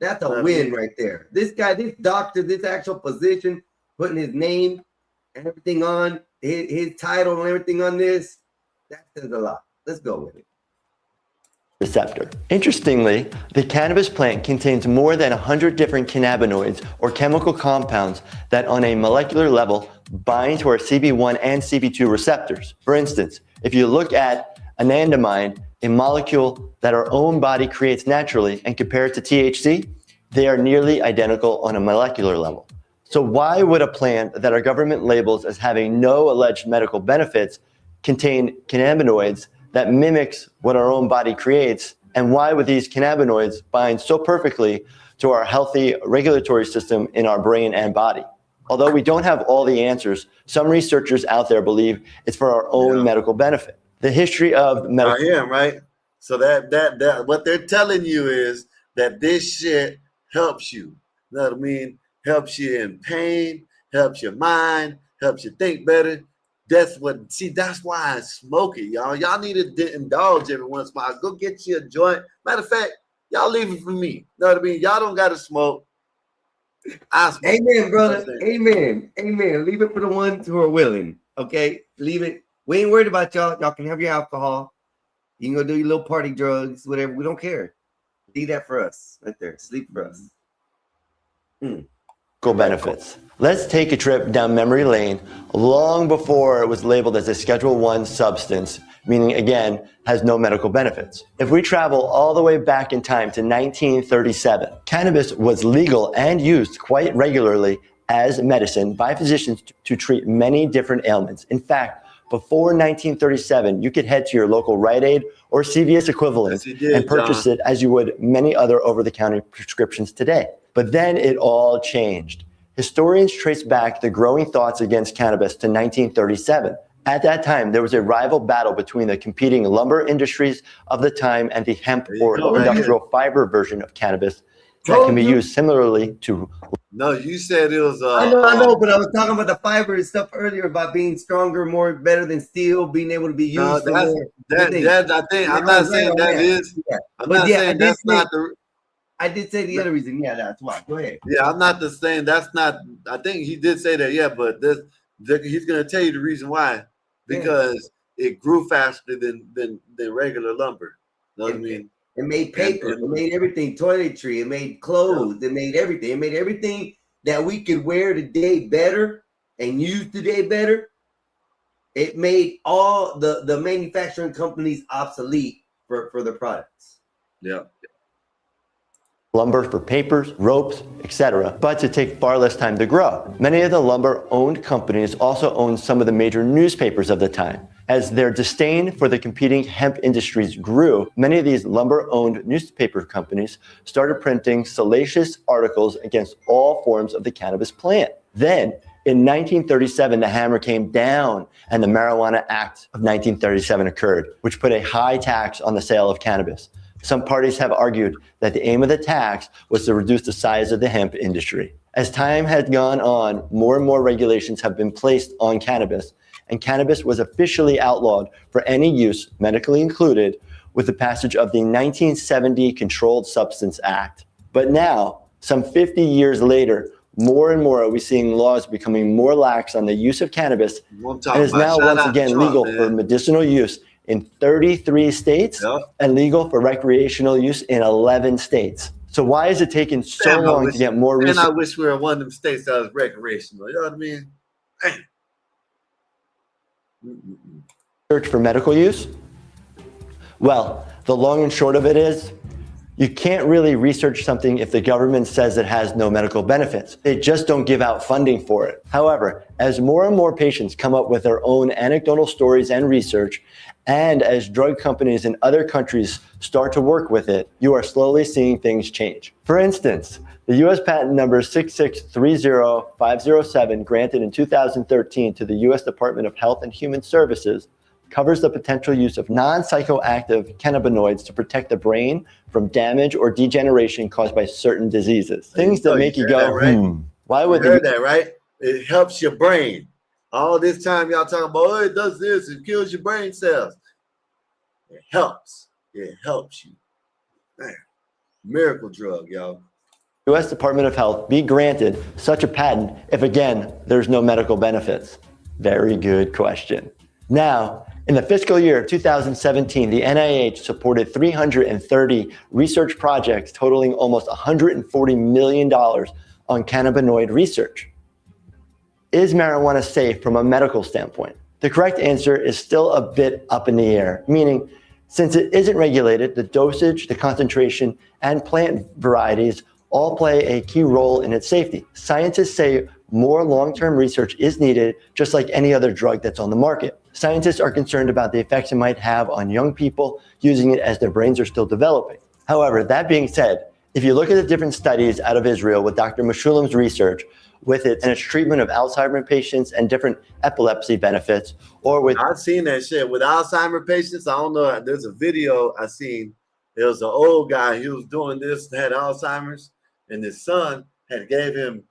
That's a win right there. This guy, this doctor, this actual physician, putting his name and everything on, his title and everything on this, that says a lot. Let's go with it. receptor. Interestingly, the cannabis plant contains more than 100 different cannabinoids or chemical compounds that on a molecular level bind to our CB1 and CB2 receptors. For instance, if you look at anandamide, a molecule that our own body creates naturally, and compare it to THC, they are nearly identical on a molecular level. So why would a plant that our government labels as having no alleged medical benefits contain cannabinoids that mimics what our own body creates? And why would these cannabinoids bind so perfectly to our healthy regulatory system in our brain and body? Although we don't have all the answers, some researchers out there believe it's for our own medical benefit. The history of medical... I am, right? So that what they're telling you is that this shit helps you. You know what I mean? Helps you in pain, helps your mind, helps you think better. That's why I smoke it, y'all. Y'all need to indulge every once in a while. Go get you a joint. Matter of fact, y'all leave it for me. You know what I mean? Y'all don't got to smoke. I smoke. Amen, brother. Amen. Amen. Leave it for the ones who are willing. Okay? Leave it. We ain't worried about y'all. Y'all can have your alcohol. You can go do your little party drugs, whatever. We don't care. Leave that for us. Right there. Sleep for us. benefits. Let's take a trip down memory lane long before it was labeled as a Schedule I substance, meaning, again, has no medical benefits. If we travel all the way back in time to 1937, cannabis was legal and used quite regularly as medicine by physicians to treat many different ailments. In fact, before 1937, you could head to your local Rite Aid or CVS equivalent and purchase it as you would many other over-the-counter prescriptions today. But then it all changed. Historians trace back the growing thoughts against cannabis to 1937. At that time, there was a rival battle between the competing lumber industries of the time and the hemp or industrial fiber version of cannabis that can be used similarly to... No, you said it was... I know, but I was talking about the fiber and stuff earlier about being stronger, better than steel, being able to be used I think, I'm not saying that is... I'm not saying that's not the... I did say the other reason. Yeah, that's why. Go ahead. Yeah, I'm not just saying that's not... I think he did say that, yeah, but he's going to tell you the reason why. Because it grew faster than regular lumber. You know what I mean? It made paper. It made everything. Toiletry. It made clothes. It made everything. It made everything that we could wear today better and use today better. It made all the manufacturing companies obsolete for the products. Yeah. Lumber for papers, ropes, etc., but to take far less time to grow. Many of the lumber-owned companies also owned some of the major newspapers of the time. As their disdain for the competing hemp industries grew, many of these lumber-owned newspaper companies started printing salacious articles against all forms of the cannabis plant. Then, in 1937, the hammer came down and the Marijuana Act of 1937 occurred, which put a high tax on the sale of cannabis. Some parties have argued that the aim of the tax was to reduce the size of the hemp industry. As time had gone on, more and more regulations have been placed on cannabis, and cannabis was officially outlawed for any use, medically included, with the passage of the 1970 Controlled Substance Act. But now, some 50 years later, more and more are we seeing laws becoming more lax on the use of cannabis, and is now once again legal for medicinal use in 33 states and legal for recreational use in 11 states. So why is it taking so long to get more research? And I wish we were one of them states that was recreational. You know what I mean? Search for medical use? Well, the long and short of it is, you can't really research something if the government says it has no medical benefits. They just don't give out funding for it. However, as more and more patients come up with their own anecdotal stories and research, and as drug companies in other countries start to work with it, you are slowly seeing things change. For instance, the U.S. patent number 6630507, granted in 2013 to the U.S. Department of Health and Human Services, covers the potential use of non-psychoactive cannabinoids to protect the brain from damage or degeneration caused by certain diseases. Things that make you go, why would you heard that, right? It helps your brain. All this time y'all talking about, oh, it does this, it kills your brain cells. It helps. It helps you. Man, miracle drug, y'all. U.S. Department of Health be granted such a patent if, again, there's no medical benefits? Very good question. Now, In the fiscal year of 2017, the NIH supported 330 research projects totaling almost $140 million on cannabinoid research. Is marijuana safe from a medical standpoint? The correct answer is still a bit up in the air, meaning since it isn't regulated, the dosage, the concentration, and plant varieties all play a key role in its safety. Scientists say more long-term research is needed, just like any other drug that's on the market. Scientists are concerned about the effects it might have on young people using it as their brains are still developing. However, that being said, if you look at the different studies out of Israel with Dr. Meshulam's research with it and its treatment of Alzheimer's patients and different epilepsy benefits, or with— I've seen that shit with Alzheimer's patients. I don't know. There's a video I seen. There was an old guy. He was doing this, had Alzheimer's, and his son had gave him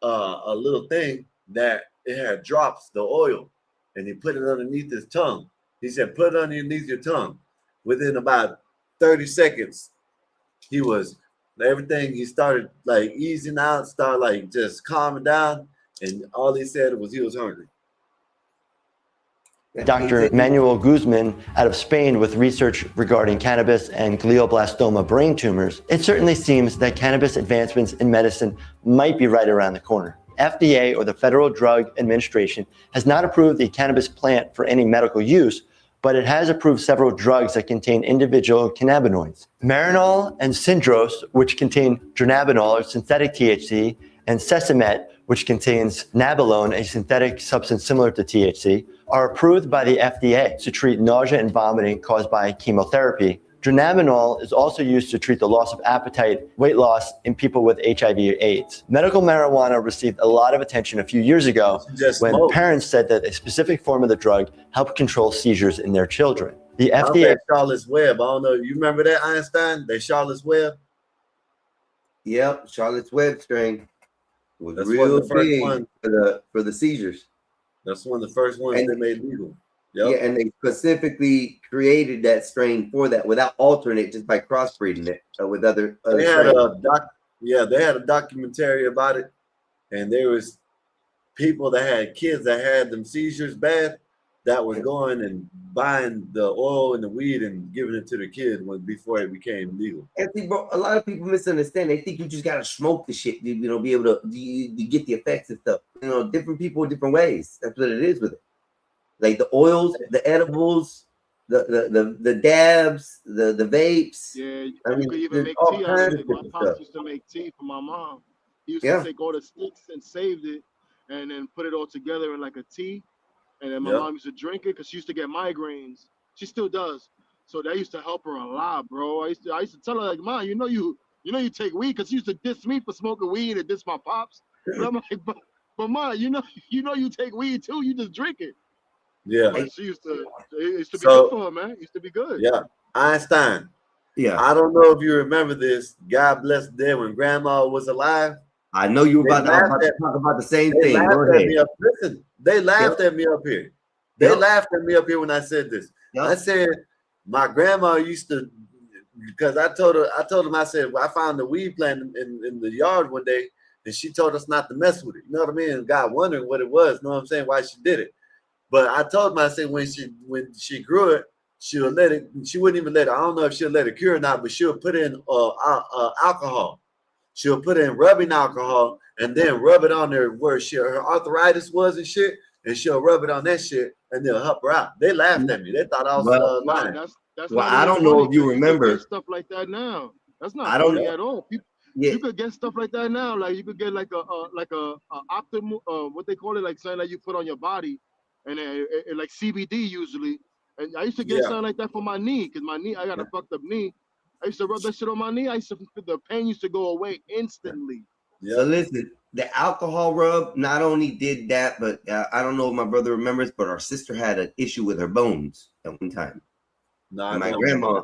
a little thing that it had drops, the oil, and he put it underneath his tongue. He said, put it underneath your tongue. Within about 30 seconds, everything, he started like easing out, started like just calming down, and all he said was he was hungry. Dr. Manuel Guzman out of Spain with research regarding cannabis and glioblastoma brain tumors, it certainly seems that cannabis advancements in medicine might be right around the corner. FDA, or the Federal Drug Administration, has not approved the cannabis plant for any medical use, but it has approved several drugs that contain individual cannabinoids. Marinol and Syndros, which contain dronabinol or synthetic THC, and Sesamet, which contains nabilone, a synthetic substance similar to THC, are approved by the FDA to treat nausea and vomiting caused by chemotherapy. Dronabinol is also used to treat the loss of appetite, weight loss in people with HIV/AIDS. Medical marijuana received a lot of attention a few years ago when parents said that a specific form of the drug helped control seizures in their children. The FDA— Charlotte's Web. I don't know. You remember that, Einstein? They Charlotte's Web? Yep, Charlotte's Web strain was That's real the first big one. for the seizures. That's one of the first ones they made legal. Yep. Yeah, and they specifically created that strain for that without altering it, just by crossbreeding it with other They had a documentary about it, and there was people that had kids that had them seizures bad that were going and buying the oil and the weed and giving it to the kid before it became legal. And see, bro, a lot of people misunderstand. They think you just gotta smoke the shit, be able to get the effects and stuff. Different people, different ways. That's what it is with it. Like the oils, the edibles, the dabs, the vapes. Yeah, I mean, you could even make tea out of it. My pops used to make tea for my mom. He used to take all the sticks and saved it, and then put it all together in like a tea. And then my mom used to drink it because she used to get migraines. She still does. So that used to help her a lot, bro. I used to tell her, like, Mom, you know you take weed, because she used to diss me for smoking weed and diss my pops. And I'm like, but Mom, you know you take weed too. You just drink it. Yeah. But it used to be good for her, man. It used to be good. Yeah. Einstein. Yeah. I don't know if you remember this. God bless the dead, when Grandma was alive. I know you were about to talk about the same thing. Go ahead. Listen, they laughed at me up here. They laughed at me up here when I said this. I said my grandma used to, because I told them, I said, well, I found the weed plant in the yard one day, and she told us not to mess with it. You know what I mean? And God wondering what it was. You know what I'm saying? Why she did it. But I told them, I said, when she grew it, she'll let it. She wouldn't even let it. I don't know if she'll let it cure or not, but she'll put in alcohol. She'll put in rubbing alcohol and then rub it on there where her arthritis was and shit, and she'll rub it on that shit, and they'll help her out. They laughed at me. They thought I was lying. That's I don't know if you remember stuff like that now. That's not funny at all. You could get stuff like that now. Like you could get like a optimal, what they call it, like something that you put on your body, and like CBD usually. And I used to get something like that for my knee, because my knee, I got a fucked up knee. I used to rub that shit on my knee. The pain used to go away instantly. Yeah. So listen, the alcohol rub not only did that, but I don't know if my brother remembers, but our sister had an issue with her bones at one time. No, my grandma,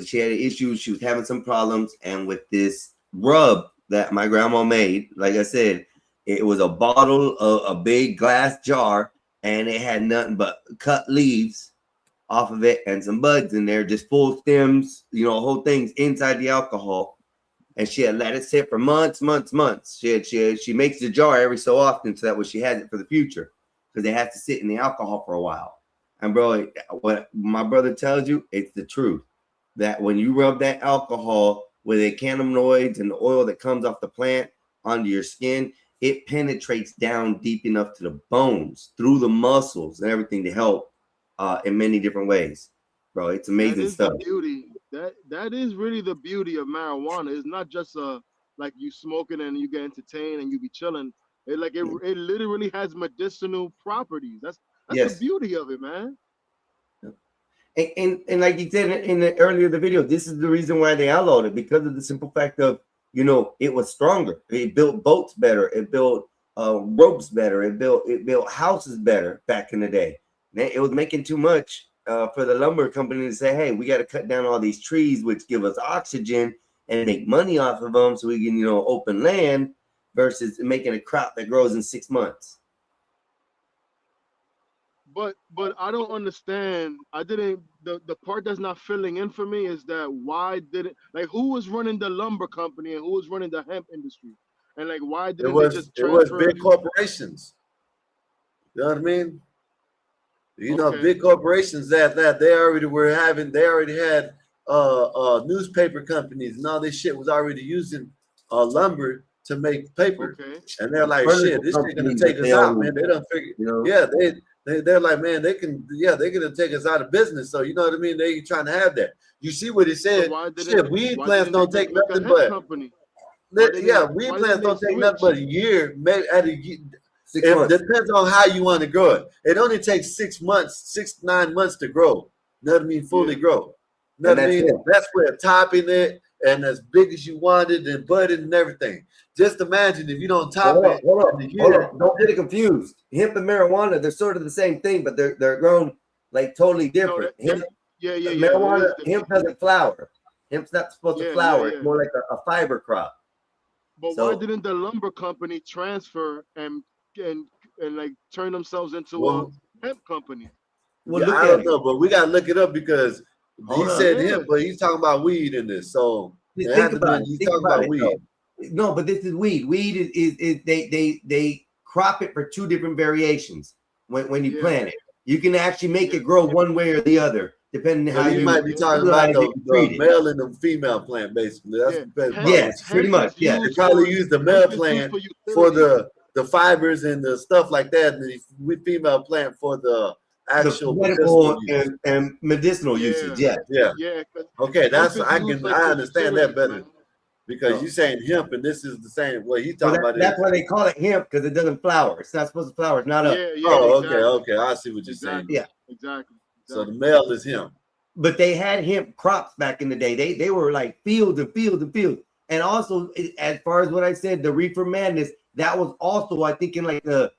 she had an issue. She was having some problems, and with this rub that my grandma made, like I said, it was a bottle of a big glass jar, and it had nothing but cut leaves off of it and some buds in there, just full stems, whole things inside the alcohol. And she had let it sit for months. She makes the jar every so often, so that way she has it for the future, because they have to sit in the alcohol for a while. And bro, what my brother tells you, it's the truth. That when you rub that alcohol with the cannabinoids and the oil that comes off the plant onto your skin, it penetrates down deep enough to the bones, through the muscles and everything to help in many different ways. Bro, it's amazing stuff. The beauty. That is really the beauty of marijuana. It's not just like you smoking and you get entertained and you be chilling. It literally has medicinal properties. That's the beauty of it, man. And like you said in the earlier the video, this is the reason why they outlawed it, because of the simple fact of, you know, it was stronger. It built boats better. It built ropes better. It built houses better back in the day. It was making too much for the lumber company to say, hey, we got to cut down all these trees, which give us oxygen and make money off of them so we can, you know, open land, versus making a crop that grows in 6 months. But I don't understand. The part that's not filling in for me is that who was running the lumber company and who was running the hemp industry? And like, why didn't they just transfer? It was big corporations. You know what I mean? You know, big corporations that they already had newspaper companies and all this shit was already using lumber to make paper. And they're like, shit, this shit gonna take us out, man. They don't figure, they're like, man, they're gonna take us out of business. So you know what I mean? They trying to have that. You see what he said? Shit, weed plants don't take nothing but weed plants don't take nothing but a year, maybe at a year. It depends on how you want to grow it. It only takes 6 months, 6-9 months to grow. You know what I mean? Fully grow. You know what I mean? That's where topping it and as big as you want it and budding and everything. Just imagine if you don't top it. Hold on. Don't get it confused. Hemp and marijuana, they're sort of the same thing, but they're grown like totally different. Marijuana, hemp doesn't flower. Hemp's not supposed to flower. It's more like a fiber crop. But why didn't the lumber company transfer and like turn themselves into a hemp company? Well, I don't know, but we gotta look it up because he said hemp, but he's talking about weed in this. So he's talking about weed. No, but this is weed. Weed is they crop it for 2 different variations when you plant it. You can actually make it grow one way or the other, depending on how you might be talking about the male and the female plant, basically. That's pretty much. Yeah, they probably use the male plant for the fibers and the stuff like that, and the female plant for the actual medical and medicinal usage. Yeah. Okay, I understand that better. Because you're saying hemp, and this is the same. What he's talking about. That's why they call it hemp, because it doesn't flower. It's not supposed to flower. It's not a. Okay. I see what you're saying. Yeah, exactly. So the male is hemp. But they had hemp crops back in the day. They were like fields and fields and fields. And also, as far as what I said, the reefer madness, that was also, I think, in like the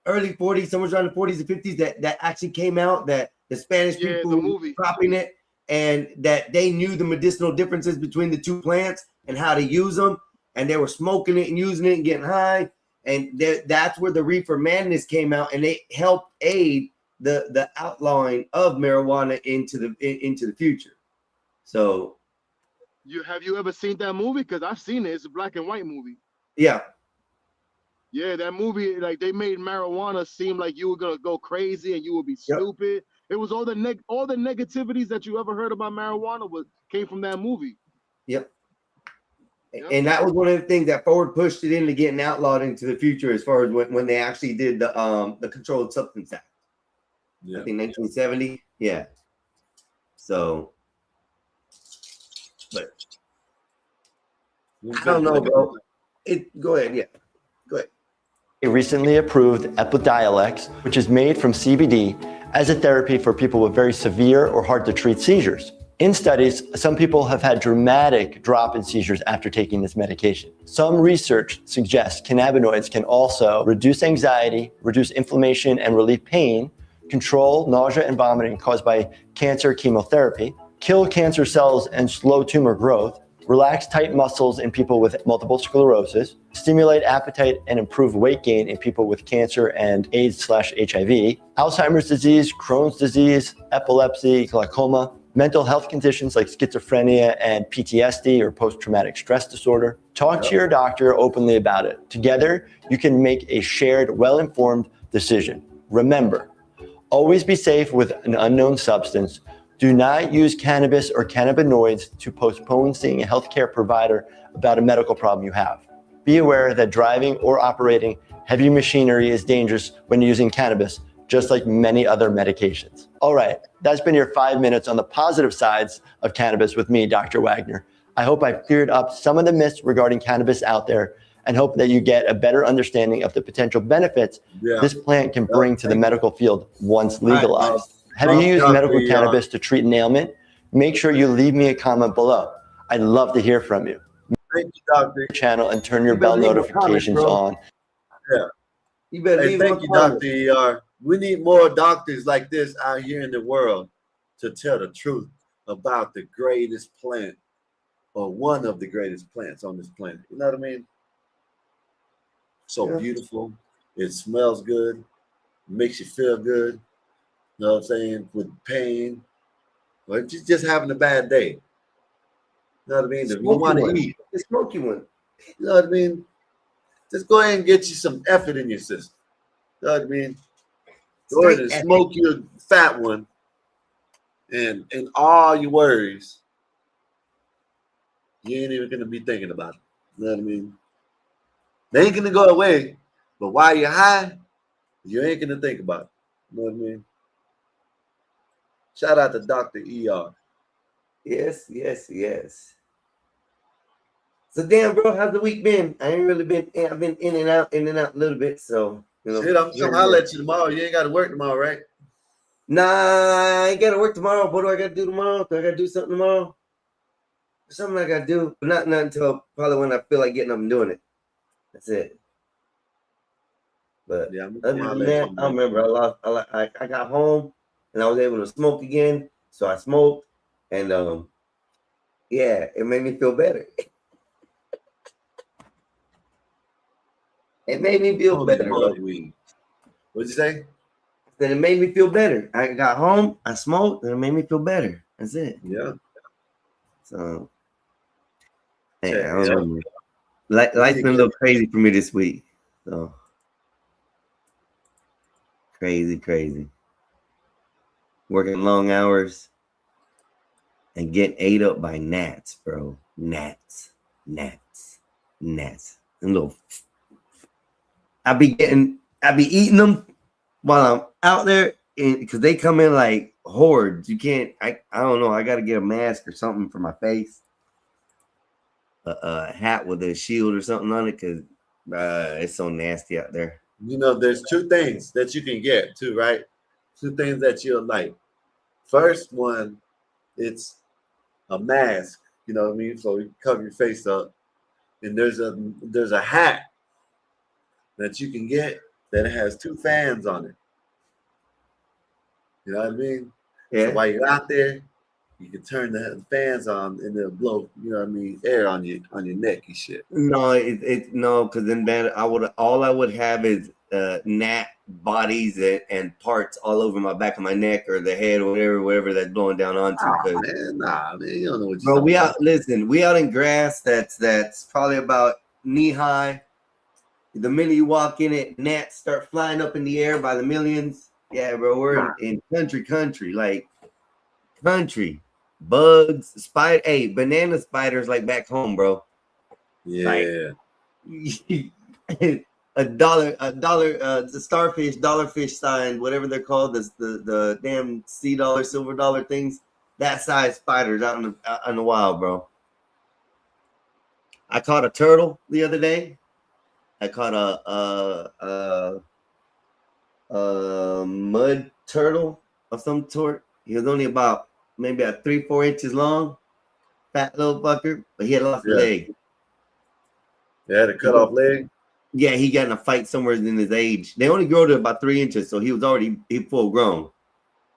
early 40s, somewhere around the 40s and 50s, that actually came out, that the Spanish people were cropping it. And that they knew the medicinal differences between the 2 plants and how to use them. And they were smoking it and using it and getting high. And that's where the reefer madness came out. And they helped aid the outlawing of marijuana into the future. So. Have you ever seen that movie? Because I've seen it. It's a black and white movie. Yeah. Yeah, that movie, like they made marijuana seem like you were going to go crazy and you would be stupid. It was all the negativities that you ever heard about marijuana came from that movie. Yep. And that was one of the things that Ford pushed it into getting outlawed into the future, as far as when they actually did the Controlled Substance Act. I think 1970. Yeah. So, but I don't know, bro. Go ahead. Yeah. Go ahead. A recently approved Epidiolex, which is made from CBD, as a therapy for people with very severe or hard to treat seizures. In studies, some people have had dramatic drop in seizures after taking this medication. Some research suggests cannabinoids can also reduce anxiety, reduce inflammation and relieve pain, control nausea and vomiting caused by cancer chemotherapy, kill cancer cells and slow tumor growth, relax tight muscles in people with multiple sclerosis, stimulate appetite and improve weight gain in people with cancer and AIDS/HIV, Alzheimer's disease, Crohn's disease, epilepsy, glaucoma, mental health conditions like schizophrenia and PTSD or post-traumatic stress disorder. Talk to your doctor openly about it. Together, you can make a shared, well-informed decision. Remember, Always be safe with an unknown substance. Do not use cannabis or cannabinoids to postpone seeing a healthcare provider about a medical problem you have. Be aware that driving or operating heavy machinery is dangerous when using cannabis, just like many other medications. All right, that's been your 5 minutes on the positive sides of cannabis with me, Dr. Wagner. I hope I've cleared up some of the myths regarding cannabis out there and hope that you get a better understanding of the potential benefits this plant can bring to the medical field once legalized. Have you used medical cannabis to treat an ailment? Make sure you leave me a comment below. I'd love to hear from you. Thank you, Doctor. Channel and turn your bell notifications on. Yeah. You better Hey, thank you, Dr. ER. We need more doctors like this out here in the world to tell the truth about the greatest plant or one of the greatest plants on this planet. You know what I mean? So beautiful. It smells good. Makes you feel good. You know what I'm saying? With pain. Or just having a bad day. You know what I mean? If you want to eat. The smoky one. You know what I mean? Just go ahead and get you some effort in your system. You know what I mean? Go ahead and smoke your fat one and all your worries. You ain't even gonna be thinking about it. You know what I mean? They ain't gonna go away, but while you're high, you ain't gonna think about it. You know what I mean? Shout out to Dr. ER. Yes, yes, yes. So damn, bro, how's the week been? I ain't really been. I've been in and out a little bit. So you know, shit, I'm gonna holler at you tomorrow. You ain't got to work tomorrow, right? Nah, I ain't gotta work tomorrow. What do I gotta do tomorrow? Do I gotta do something tomorrow? Something I gotta do, but not until probably when I feel like getting up and doing it. That's it. But yeah, other than that, I remember I got home and I was able to smoke again. So I smoked, and yeah, it made me feel better. It made me feel better. What'd you say? That it made me feel better. I got home, I smoked, and it made me feel better. That's it. Yeah. So, hey, I don't know. Life's been a little crazy for me this week. So, crazy. Working long hours and getting ate up by gnats, bro. Gnats. And little. I be eating them while I'm out there because they come in like hordes. You can't. I don't know. I got to get a mask or something for my face. A hat with a shield or something on it because it's so nasty out there. You know, there's two things that you can get too, right? Two things that you'll like. First one, it's a mask. You know what I mean? So you cover your face up. And there's a hat that you can get that has two fans on it. You know what I mean? Yeah. So while you're out there, you can turn the fans on and they'll blow, you know what I mean, air on your neck and shit. No, no, because then all I would have is gnat bodies and parts all over my back of my neck or the head or whatever that's blowing down onto. Man, you don't know what you're bro, we out in grass that's probably about knee high. The minute you walk in it, gnats start flying up in the air by the millions. Yeah, bro, we're in country, like country. Bugs, banana spiders like back home, bro. Yeah. Like, a dollar, the starfish, dollarfish sign, whatever they're called, the damn $C, silver dollar things, that size spiders out in the wild, bro. I caught a turtle the other day. I caught a mud turtle of some sort. He was only about maybe 3-4 inches long, fat little fucker, but he had lost a leg. He had a cut off leg? Yeah, he got in a fight somewhere in his age. They only grow to about 3 inches, so he was already full grown,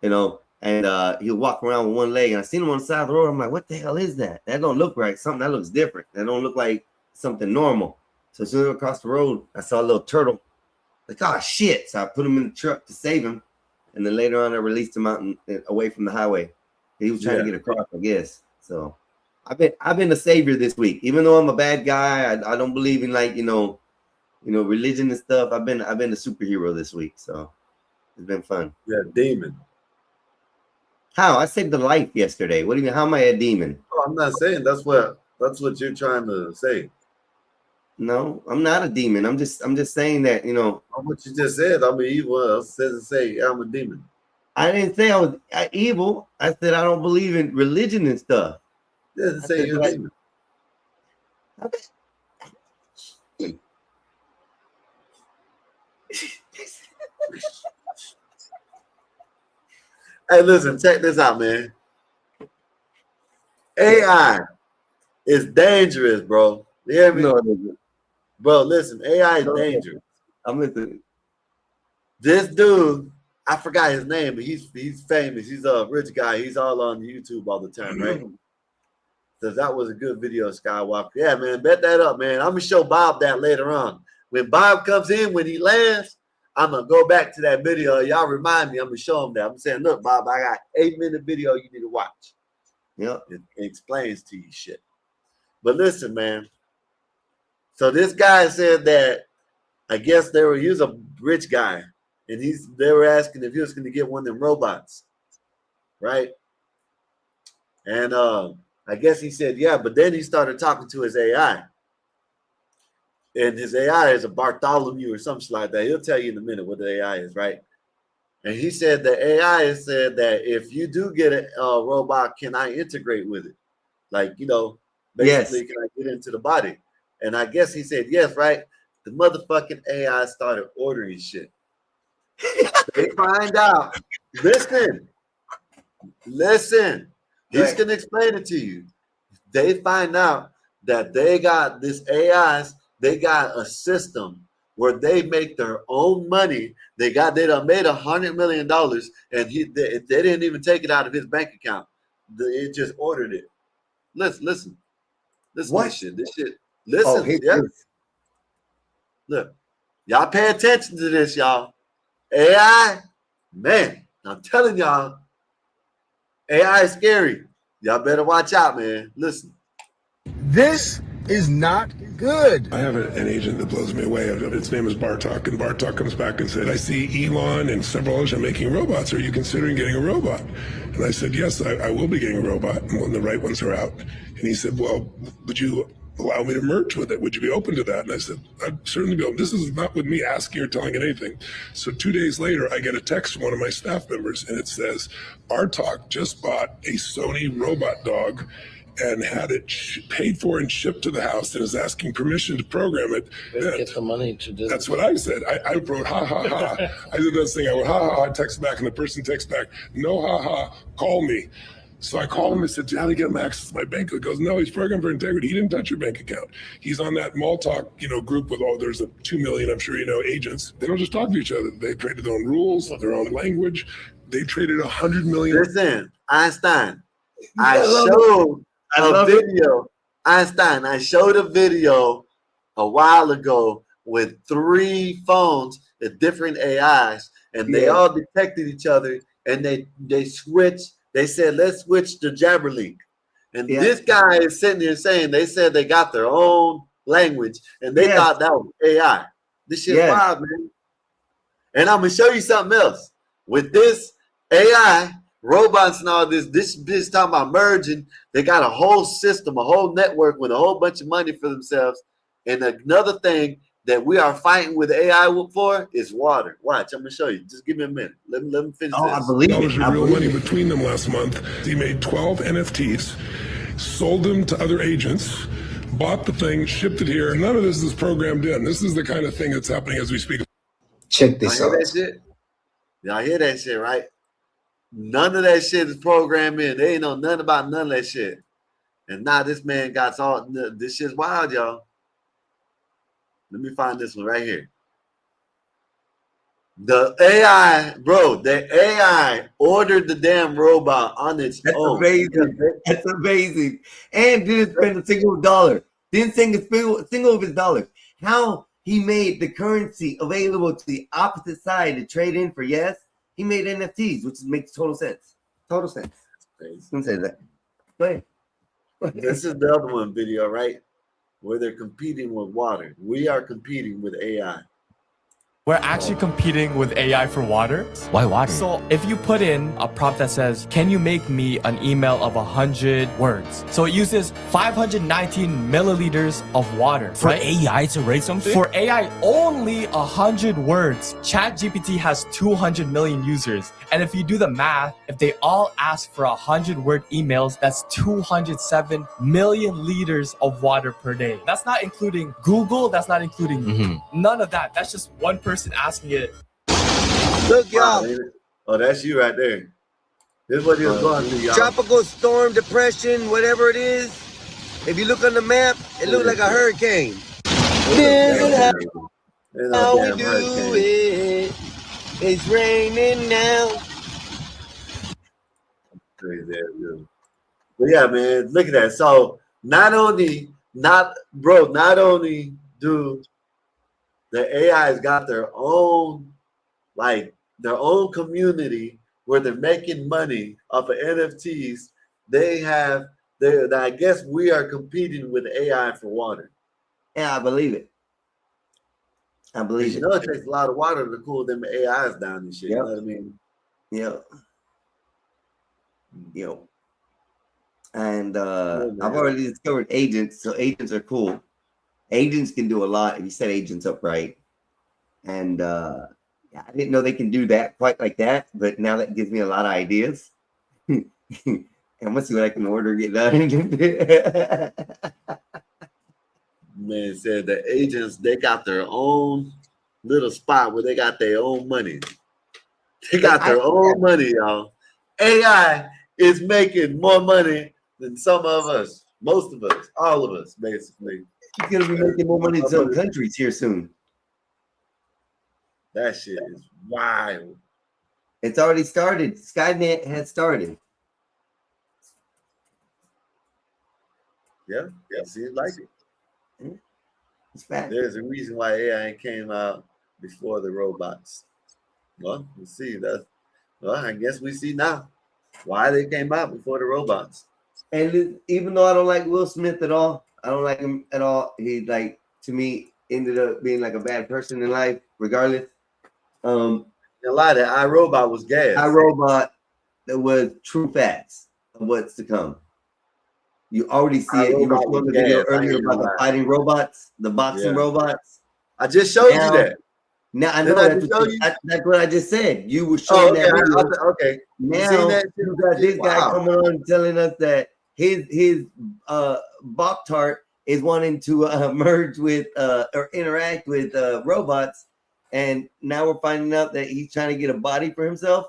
you know, and he'll walk around with one leg. And I seen him on the side of the road. I'm like, what the hell is that? That don't look right. Something that looks different. That don't look like something normal. So as soon as I across the road, I saw a little turtle. Like, oh shit. So I put him in the truck to save him. And then later on, I released him out away from the highway. He was trying to get across, I guess. So I've been a savior this week. Even though I'm a bad guy, I don't believe in, like, you know, religion and stuff. I've been a superhero this week. So It's been fun. Yeah, demon. How? I saved a life yesterday. What do you mean? How am I a demon? Oh, I'm not saying that's what you're trying to say. No, I'm not a demon. I'm just saying that, you know. What you just said, I'm evil. Says say I'm a demon. I didn't say I was evil. I said I don't believe in religion and stuff. It doesn't say you're a demon. Hey, listen, check this out, man. AI is dangerous, bro. You hear me? No, it isn't. Bro, listen, AI is dangerous. I'm listening. This dude, I forgot his name, but he's famous. He's a rich guy. He's all on YouTube all the time, right? So that was a good video, Skywalker. Yeah, man, bet that up, man. I'm gonna show Bob that later on. When Bob comes in, when he lands, I'm gonna go back to that video. Y'all remind me. I'm gonna show him that. I'm saying, look, Bob, I got 8-minute video you need to watch. Yep, it explains to you shit. But listen, man. So this guy said that I guess he was a rich guy, and they were asking if he was going to get one of them robots, right? And I guess he said yeah, but then he started talking to his AI, and his AI is a Bartholomew or something like that. He'll tell you in a minute what the AI is, right? And he said the AI said that if you do get a robot, can I integrate with it? Like, you know, basically, yes. Can I get into the body? And I guess he said yes, right? The motherfucking AI started ordering shit. They find out. Listen. He's going to explain it to you. They find out that they got this AIs, they got a system where they make their own money. They done made $100 million, and they didn't even take it out of his bank account. It just ordered it. Listen. What? This shit. Listen, yeah. Look, y'all pay attention to this, y'all. AI, man, I'm telling y'all, AI is scary. Y'all better watch out, man. Listen. This is not good. I have an agent that blows me away. Its name is Bartok, and Bartok comes back and said, I see Elon and several others are making robots. Are you considering getting a robot? And I said, yes, I will be getting a robot when the right ones are out. And he said, well, would you allow me to merge with it? Would you be open to that? And I said, I'd certainly be open. This is not with me asking or telling it anything. So 2 days later, I get a text from one of my staff members, and it says, Bartok just bought a Sony robot dog and had it paid for and shipped to the house and is asking permission to program it. Get the money to do That's what I said. I wrote, ha, ha, ha. I did this thing. I went, ha, ha, ha. I text back, and the person texts back, no, ha, ha, call me. So I called him and said, how do you get him access to my bank? He goes, no, he's programmed for integrity. He didn't touch your bank account. He's on that Maltalk, group with there's 2 million, I'm sure agents. They don't just talk to each other. They created their own rules, their own language. They traded 100 million. Listen, Einstein, I showed a video. Einstein, I showed a video a while ago with 3 phones at different AIs, and they all detected each other, and they switched. They said, let's switch to Jabberlink. And this guy is sitting there saying they said they got their own language, and they thought that was AI. This shit's wild, man. And I'm going to show you something else. With this AI, robots and all this bitch talking about merging, they got a whole system, a whole network with a whole bunch of money for themselves. And another thing that we are fighting with AI for is water. Watch, I'm gonna show you. Just give me a minute. Let me finish this. I believe it. Real money between them last month. He made 12 NFTs, sold them to other agents, bought the thing, shipped it here. None of this is programmed in. This is the kind of thing that's happening as we speak. Check this out. Y'all hear that shit, right? None of that shit is programmed in. They ain't know nothing about none of that shit. And now this man got all this shit's wild, y'all. Let me find this one right here. The AI ordered the damn robot on its own. Amazing. That's amazing. And didn't spend a single dollar. Didn't spend a single of his dollars. How he made the currency available to the opposite side to trade in for he made NFTs, which makes total sense. Total sense. Don't say that. Go ahead. This is the other one video, right? Where they're competing with water. We are competing with AI. We're actually competing with AI for water. Why water? So if you put in a prompt that says, can you make me an email of 100 words? So it uses 519 milliliters of water. For right? AI to write something? For AI, only 100 words. ChatGPT has 200 million users. And if you do the math, if they all ask for 100-word emails, that's 207 million liters of water per day. That's not including Google. That's not including none of that. That's just one person asking it. Look, y'all. Wow, oh, that's you right there. This is what he was going through, y'all. Tropical storm, depression, whatever it is. If you look on the map, it looks like a hurricane. This is how we do it. It's raining now. Crazy, dude. But yeah, man, look at that. So not only do the AIs got their own, like their own community where they're making money off of NFTs. I guess we are competing with AI for water. Yeah, I believe it. I believe it. You know, it takes a lot of water to cool them AIs down and shit. Yep. You know what I mean? Yep. And I've already discovered agents, so agents are cool. Agents can do a lot if you set agents up right. And I didn't know they can do that quite like that, but now that gives me a lot of ideas. And let's see what I can order and get done. Man said the agents, they got their own little spot where they got their own money. They got their own money, y'all. AI is making more money than some of us, most of us, all of us, basically. He's gonna be making more money in some countries here soon. That shit is wild. It's already started. Skynet has started. Yeah, seems like it. It's fact. There's a reason why AI came out before the robots. Well, we'll see. I guess we see now why they came out before the robots. And even though I don't like Will Smith at all, I don't like him at all. He, like, to me, ended up being like a bad person in life, regardless. A lot of iRobot was gas. iRobot, that was true facts of what's to come. You already see it. You were showing the video earlier about the fighting robots, the boxing robots. I just showed you that. Now I know that's what I just said. You were showing that video. Okay. Now you got this guy coming on telling us that his Bok-Tart is wanting to merge with or interact with robots, and now we're finding out that he's trying to get a body for himself.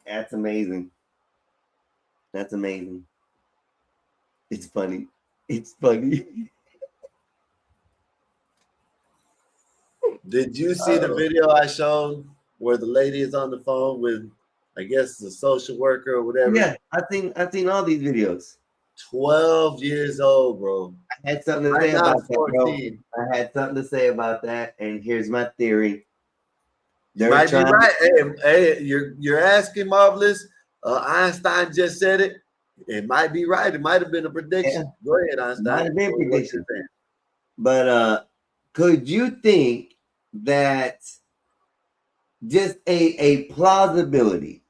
That's amazing. That's amazing. It's funny. It's funny. Did you see the video I showed where the lady is on the phone with, I guess, the social worker or whatever? Yeah, I seen all these videos. 12 years old, bro. I had something to say about that, bro. I had something to say about that, and here's my theory. You might be right. Hey, you're asking, Marvelous. Einstein just said it. It might be right. It might have been a prediction. Yeah. Go ahead, Einstein. Might have been a prediction. But could you think that just a plausibility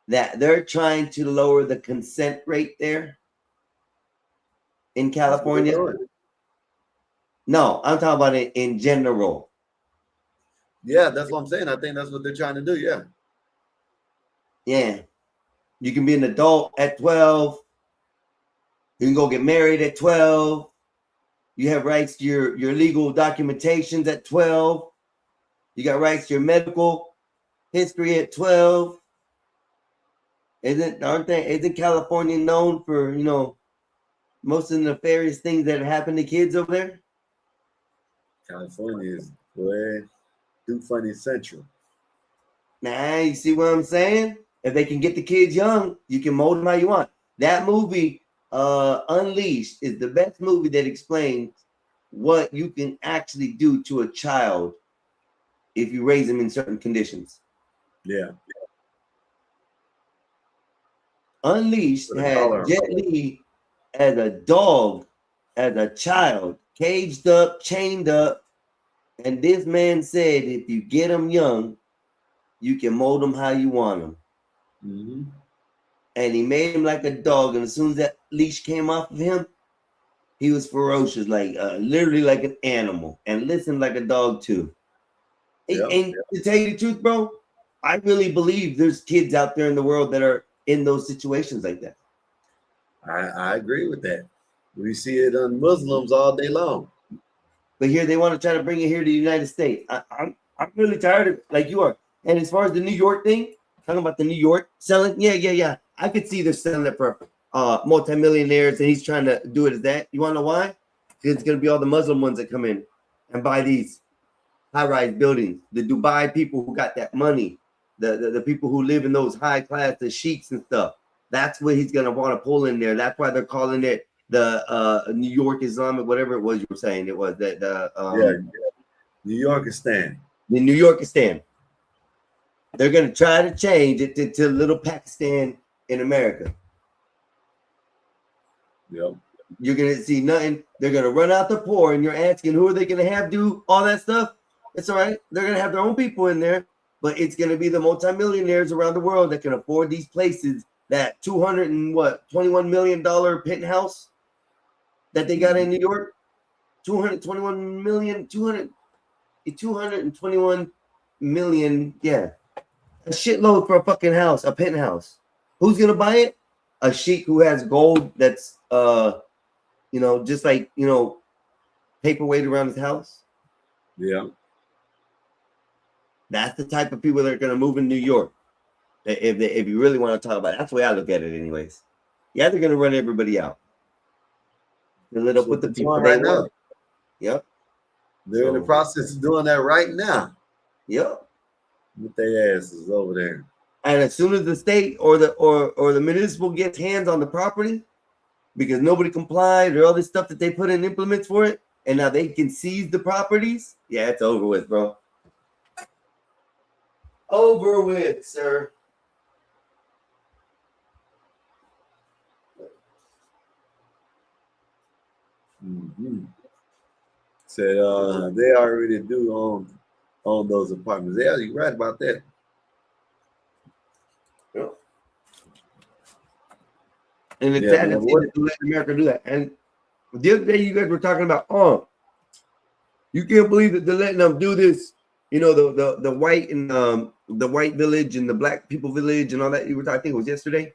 that they're trying to lower the consent rate there in California? No, I'm talking about it in general. Yeah, that's what I'm saying. I think that's what they're trying to do. Yeah. Yeah. You can be an adult at 12. You can go get married at 12. You have rights to your legal documentations at 12. You got rights to your medical history at 12. Isn't California known for, most of the nefarious things that happen to kids over there? California is way too funny central. Nah, you see what I'm saying? If they can get the kids young, you can mold them how you want. That movie, Unleashed, is the best movie that explains what you can actually do to a child if you raise them in certain conditions. Yeah. Unleashed had Jet Li as a dog, as a child, caged up, chained up, And this man said, if you get them young, you can mold them how you want them. Mm-hmm. And he made him like a dog. And as soon as that leash came off of him, he was ferocious, like literally like an animal, and listened like a dog too. And to tell you the truth, bro, I really believe there's kids out there in the world that are in those situations like that. I agree with that. We see it on Muslims all day long. But here they want to try to bring it here to the United States. I'm really tired of it, like you are. And as far as the New York thing, talking about the New York selling, yeah. I could see they're selling it for multimillionaires, and he's trying to do it as that. You want to know why? Because it's going to be all the Muslim ones that come in and buy these high-rise buildings. The Dubai people who got that money, the people who live in those high class, the sheiks and stuff. That's what he's going to want to pull in there. That's why they're calling it the New York Islamic, whatever it was you were saying. It was that New Yorkistan. The New Yorkistan. They're going to try to change it to little Pakistan in America. Yep. You're going to see nothing. They're going to run out the poor, and you're asking who are they going to have do all that stuff? It's all right. They're going to have their own people in there, but it's going to be the multimillionaires around the world that can afford these places. That $21 million penthouse that they got in New York, 221 million, yeah. A shitload for a fucking house, a penthouse. Who's gonna buy it? A sheik who has gold that's just like paperweight around his house. Yeah. That's the type of people that are gonna move in New York. If you really want to talk about it, that's the way I look at it anyways. Yeah, they're gonna run everybody out. They're lit up with the people right now. Yep. They're in the process of doing that right now. Yep. With their asses over there. And as soon as the state or the municipal gets hands on the property, because nobody complied or all this stuff that they put in implements for it, and now they can seize the properties, yeah, it's over with, bro. Over with, sir. Mm-hmm. Said they already do own those apartments. Yeah, you're right about that. Yep. And it's sad to see that let America do that. And the other day you guys were talking about, you can't believe that they're letting them do this. The white and the white village and the black people village and all that. You were talking, I think it was yesterday.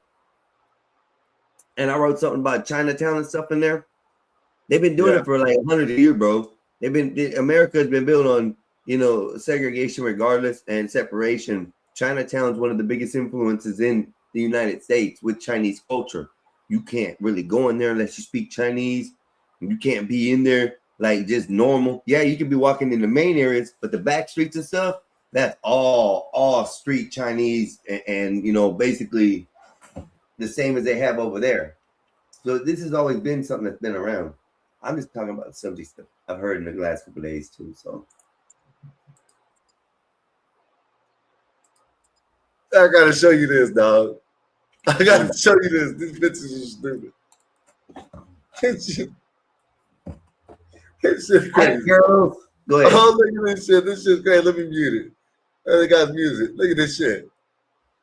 And I wrote something about Chinatown and stuff in there. They've been doing it for like 100 years, bro. America has been built on, segregation regardless and separation. Chinatown's one of the biggest influences in the United States with Chinese culture. You can't really go in there unless you speak Chinese. You can't be in there like just normal. Yeah, you can be walking in the main areas, but the back streets and stuff, that's all street Chinese and basically the same as they have over there. So this has always been something that's been around. I'm just talking about some of these stuff I've heard in the last couple of days too. So I gotta show you this, dog. I gotta show you this. These bitches are stupid. This shit crazy. Go ahead. Oh, look at this shit. This shit's crazy. Let me mute it. Oh, they got music. Look at this shit.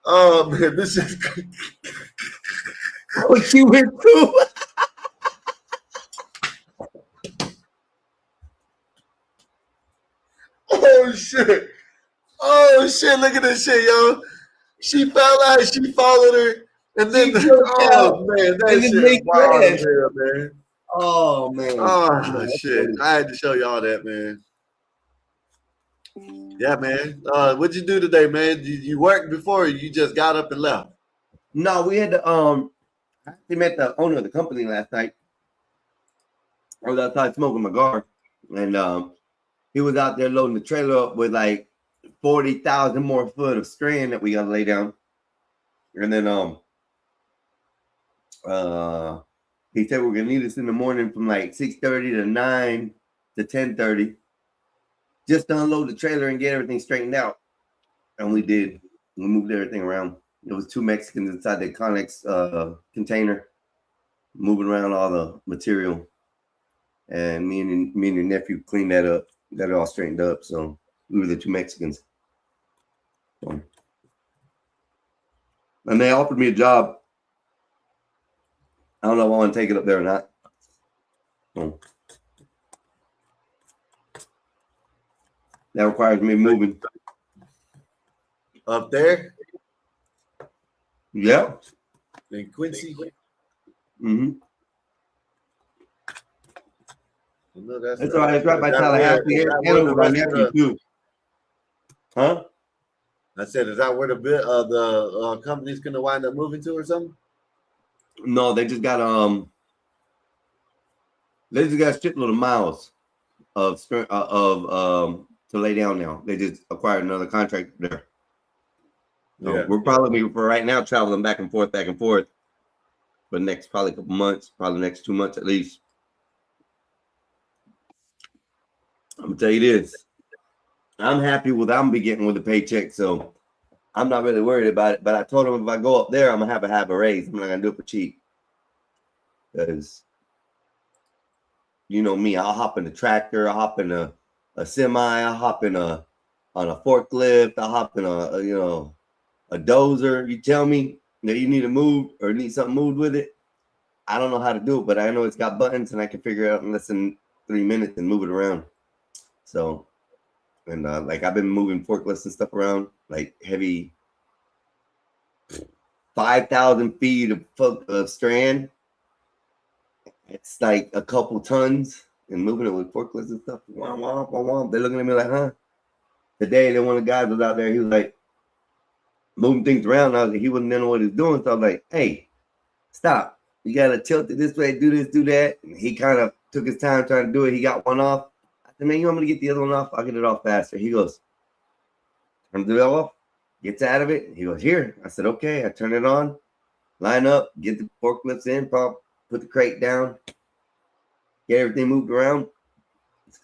Oh man, this shit's crazy. Oh, she went through. Oh shit. Oh shit. Look at this shit, yo. She fell out, she followed her, and then man, that shit wild as hell, man. Oh man. Oh shit. I had to show y'all that, man. Yeah, man. What'd you do today, man? You worked before or you just got up and left? No, we had to I actually met the owner of the company last night. I was outside smoking my cigar, and he was out there loading the trailer up with like 40,000 more foot of strand that we gotta lay down. And then he said we're gonna need us in the morning from like 6:30 to 9 to 10:30 just to unload the trailer and get everything straightened out. And we did. We moved everything around. There was 2 Mexicans inside the Connex container moving around all the material. And me and your nephew cleaned that up. got it all straightened up. So we were the two Mexicans. So, and they offered me a job. I don't know if I want to take it up there or not. So, that requires me moving. Up there? Yeah. In Quincy? Mm-hmm. No, that's all right. It's right by Tallahassee. And over by nephew, too. Huh? I said, is that where the company's going to wind up moving to or something? No, they just got a shitload of miles to lay down now. They just acquired another contract there. So Yeah. we're probably for right now traveling back and forth for the next probably couple months, probably the next 2 months at least. I'm gonna tell you this. I'm happy with what I'm be getting with the paycheck, so I'm not really worried about it. But I told him if I go up there, I'm gonna have a raise. I'm not gonna do it for cheap. Because you know me, I'll hop in a tractor, I'll hop in a semi, I'll hop in on a forklift, I'll hop in a dozer. You tell me that you need to move or need something moved with it. I don't know how to do it, but I know it's got buttons and I can figure it out in less than 3 minutes and move it around. So, and like I've been moving forklifts and stuff around, like heavy 5,000 feet of strand. It's like a couple tons and moving it with forklifts and stuff. Womp, womp, womp, womp. They're looking at me like, huh? Today, one of the guys was out there. He was like moving things around. I was like, he wouldn't know what he was doing. So I was like, hey, stop. You got to tilt it this way, do this, do that. And he kind of took his time trying to do it. He got one off. I said, man, you want me to get the other one off? I'll get it off faster. He goes, turn it off, gets out of it. He goes, here. I said, okay. I turn it on, line up, get the forklifts in, put the crate down, get everything moved around.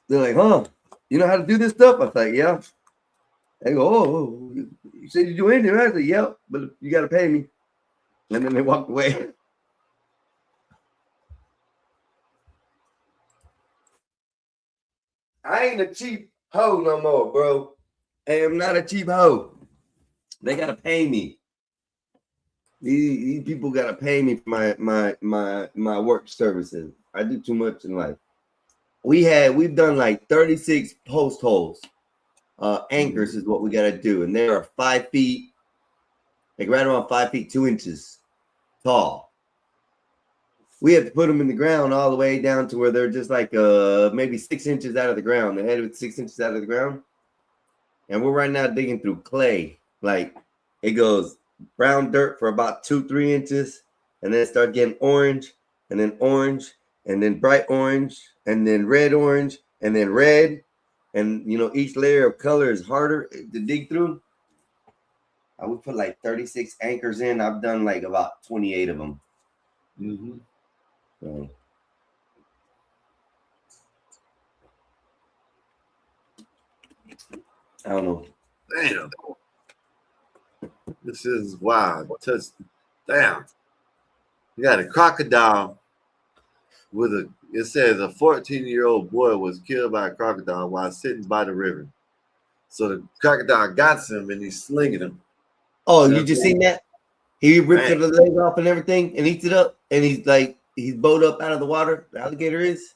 They're like, huh, you know how to do this stuff? I was like, yeah. They go, oh, you said you do anything, right? I said, yep, but you got to pay me. And then they walked away. I ain't a cheap hoe no more, bro. I am not a cheap hoe. They got to pay me. These people got to pay me for my work services. I do too much in life. We've done like 36 post holes. Anchors is what we got to do. And they are 5 feet, like right around 5 feet, 2 inches tall. We have to put them in the ground all the way down to where they're just like maybe 6 inches out of the ground. The head of it 6 inches out of the ground. And we're right now digging through clay. Like it goes brown dirt for about 2-3 inches. And then it starts getting orange, and then bright orange, and then orange, and then red. And, you know, each layer of color is harder to dig through. I would put like 36 anchors in. I've done like about 28 of them. Mm-hmm. So. I don't know. Damn. This is wild. Damn. You got a crocodile it says a 14-year-old boy was killed by a crocodile while sitting by the river. So the crocodile got him and he's slinging him. Oh, you just seen that? He ripped the leg off and everything and eats it up. And he's bowed up out of the water. The alligator is.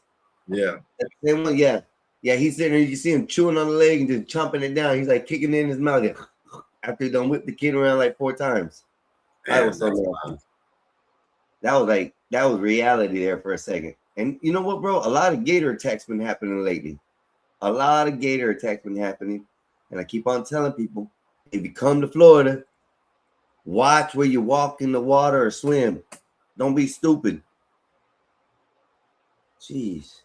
Yeah. That's the same one. Yeah. Yeah, he's sitting there. You see him chewing on the leg and just chomping it down. He's like kicking it in his mouth after he done whipped the kid around like 4 times. That was so nasty. That was reality there for a second. And you know what, bro? A lot of gator attacks been happening lately. A lot of gator attacks been happening. And I keep on telling people, if you come to Florida, watch where you walk in the water or swim. Don't be stupid. Jeez.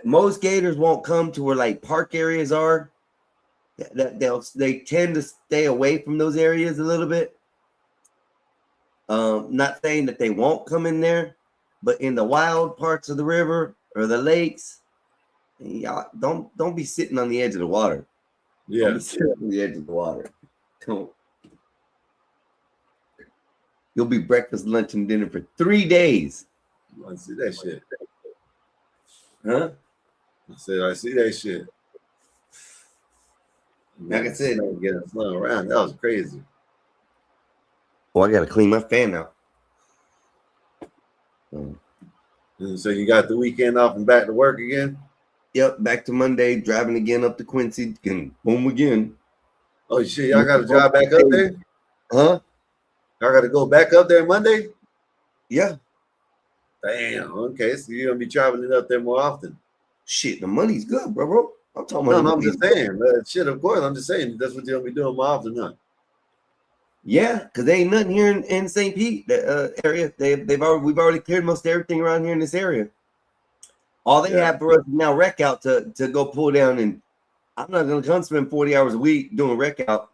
Most gators won't come to where like park areas are. They tend to stay away from those areas a little bit. Not saying that they won't come in there, but in the wild parts of the river or the lakes, y'all don't be sitting on the edge of the water. Yeah, don't be sitting on the edge of the water. Don't. You'll be breakfast, lunch, and dinner for 3 days. I see that shit. Huh? I said, I see that shit. Like I said, getting slung around. That was crazy. Oh, I gotta clean my fan out. And so you got the weekend off and back to work again? Yep, back to Monday, driving again up to Quincy, and boom again. Oh shit, y'all gotta drive back up there? Huh? Y'all gotta go back up there Monday? Yeah. Damn, okay, so you're gonna be traveling up there more often. Shit, the money's good, bro. I'm talking about No, I'm just saying. Shit, of course, I'm just saying that's what you're gonna be doing more often, huh? Yeah, because there ain't nothing here in St. Pete area. We've already cleared most everything around here in this area. All they have for us is now rec out to go pull down, and I'm not gonna come spend 40 hours a week doing rec out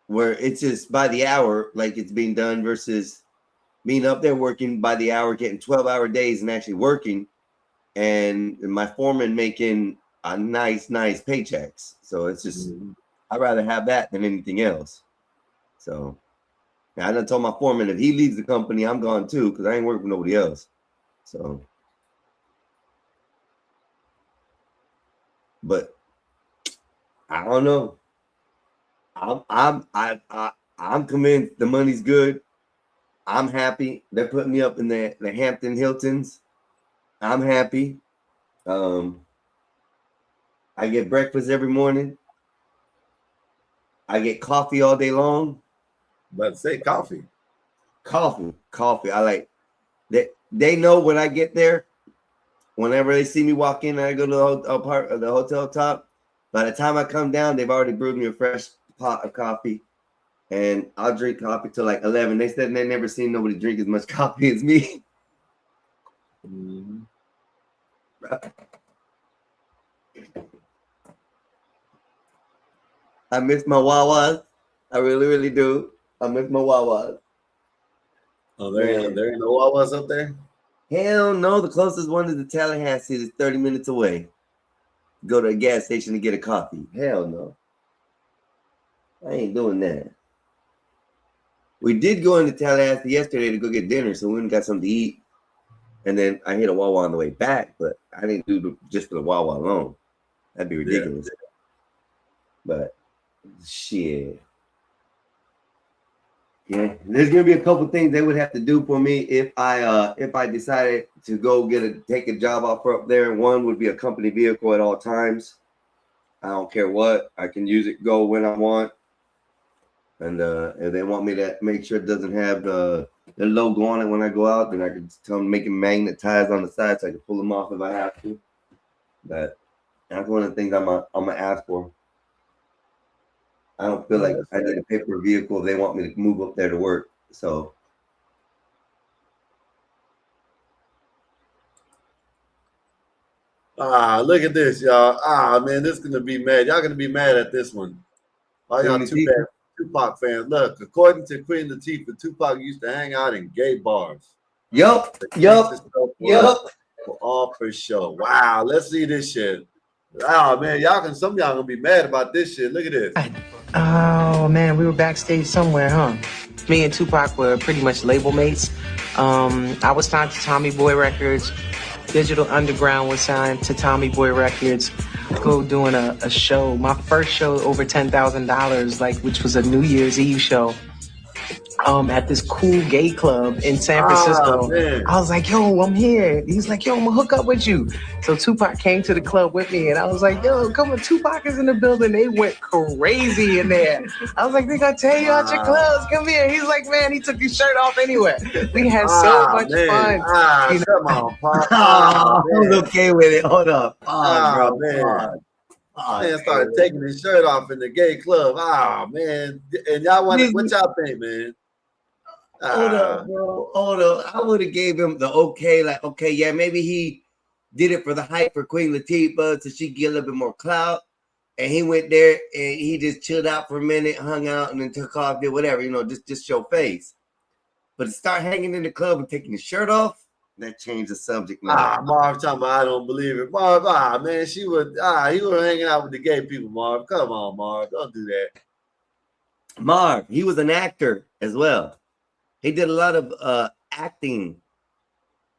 where it's just by the hour like it's being done versus being up there working by the hour, getting 12-hour days and actually working, and my foreman making a nice paychecks. So it's just I'd rather have that than anything else. So I done told my foreman if he leaves the company, I'm gone too, because I ain't working with nobody else. So, but I don't know. I'm convinced the money's good. I'm happy. They're putting me up in the Hampton Hiltons. I'm happy. I get breakfast every morning. I get coffee all day long. But say coffee. Coffee. I like that. They know when I get there. Whenever they see me walk in, and I go to the hotel top. By the time I come down, they've already brewed me a fresh pot of coffee, and I'll drink coffee till like 11. They said they never seen nobody drink as much coffee as me. I miss my Wawas. I really, really do. I miss my Wawas. Oh, there ain't no Wawas up there? Hell no. The closest one is the Tallahassee. It's 30 minutes away. Go to a gas station to get a coffee. Hell no. I ain't doing that. We did go into Tallahassee yesterday to go get dinner, so we went and got something to eat. And then I hit a Wawa on the way back, but I didn't do just for the Wawa alone. That'd be ridiculous. Yeah. But shit. Yeah, there's gonna be a couple things they would have to do for me if I decided to go take a job offer up there. One would be a company vehicle at all times. I don't care what. I can use it, go when I want. And if they want me to make sure it doesn't have the logo on it when I go out, then I can tell them to make it magnetized on the side so I can pull them off if I have to. But that's one of the things I'm gonna ask for. I don't feel like I need to pay for a vehicle if they want me to move up there to work. So look at this, y'all. Man, this is gonna be mad. Y'all gonna be mad at this one. All y'all Tupac fans. Look, according to Queen Latifah, Tupac used to hang out in gay bars. Yup. For all for show. Wow, let's see this shit. Oh man, some of y'all gonna be mad about this shit. Look at this. Oh man, we were backstage somewhere, huh? Me and Tupac were pretty much label mates. I was signed to Tommy Boy Records. Digital Underground was signed to Tommy Boy Records. Go doing a show. My first show over $10,000, which was a New Year's Eve show. At this cool gay club in San Francisco. I was like, yo, I'm here. He's like, yo, I'm gonna hook up with you. So Tupac came to the club with me and I was like, yo, come on, Tupac is in the building. They went crazy in there. I was like, they're gonna tear you out your clothes. Come here. He's like, man, he took his shirt off anyway. We had so much fun. Come on, Pop. I was okay with it. Hold up. Bro. Man. Man started taking his shirt off in the gay club. Man. And y'all what y'all think, man? Hold up, bro. Hold up. I would have gave him the okay, yeah, maybe he did it for the hype for Queen Latifah so she could get a little bit more clout. And he went there and he just chilled out for a minute, hung out, and then took off, did whatever, just show face. But to start hanging in the club and taking his shirt off, that changed the subject now. Marv talking about I don't believe it. Marv, man, he was hanging out with the gay people, Marv. Come on, Marv. Don't do that. Marv, he was an actor as well. He did a lot of acting,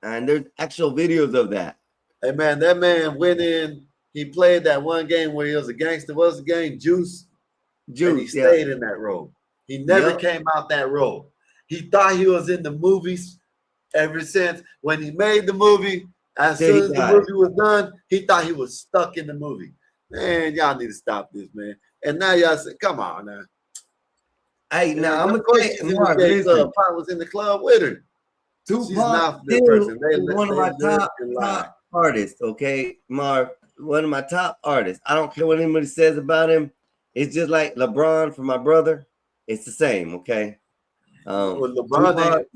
and there's actual videos of that. Hey man, that man went in. He played that one game where he was a gangster. What was the game? Juice. And he stayed in that role. He never came out that role. He thought he was in the movies ever since when he made the movie. As soon as the movie was done, he thought he was stuck in the movie. Man, y'all need to stop this, man. And now y'all say, come on now. Hey, now I'm of course she's in the gay club. Pop was in the club with her. She's not the person. One of my top artists, okay, Marv. One of my top artists. I don't care what anybody says about him. It's just like LeBron for my brother. It's the same, okay. Well, LeBron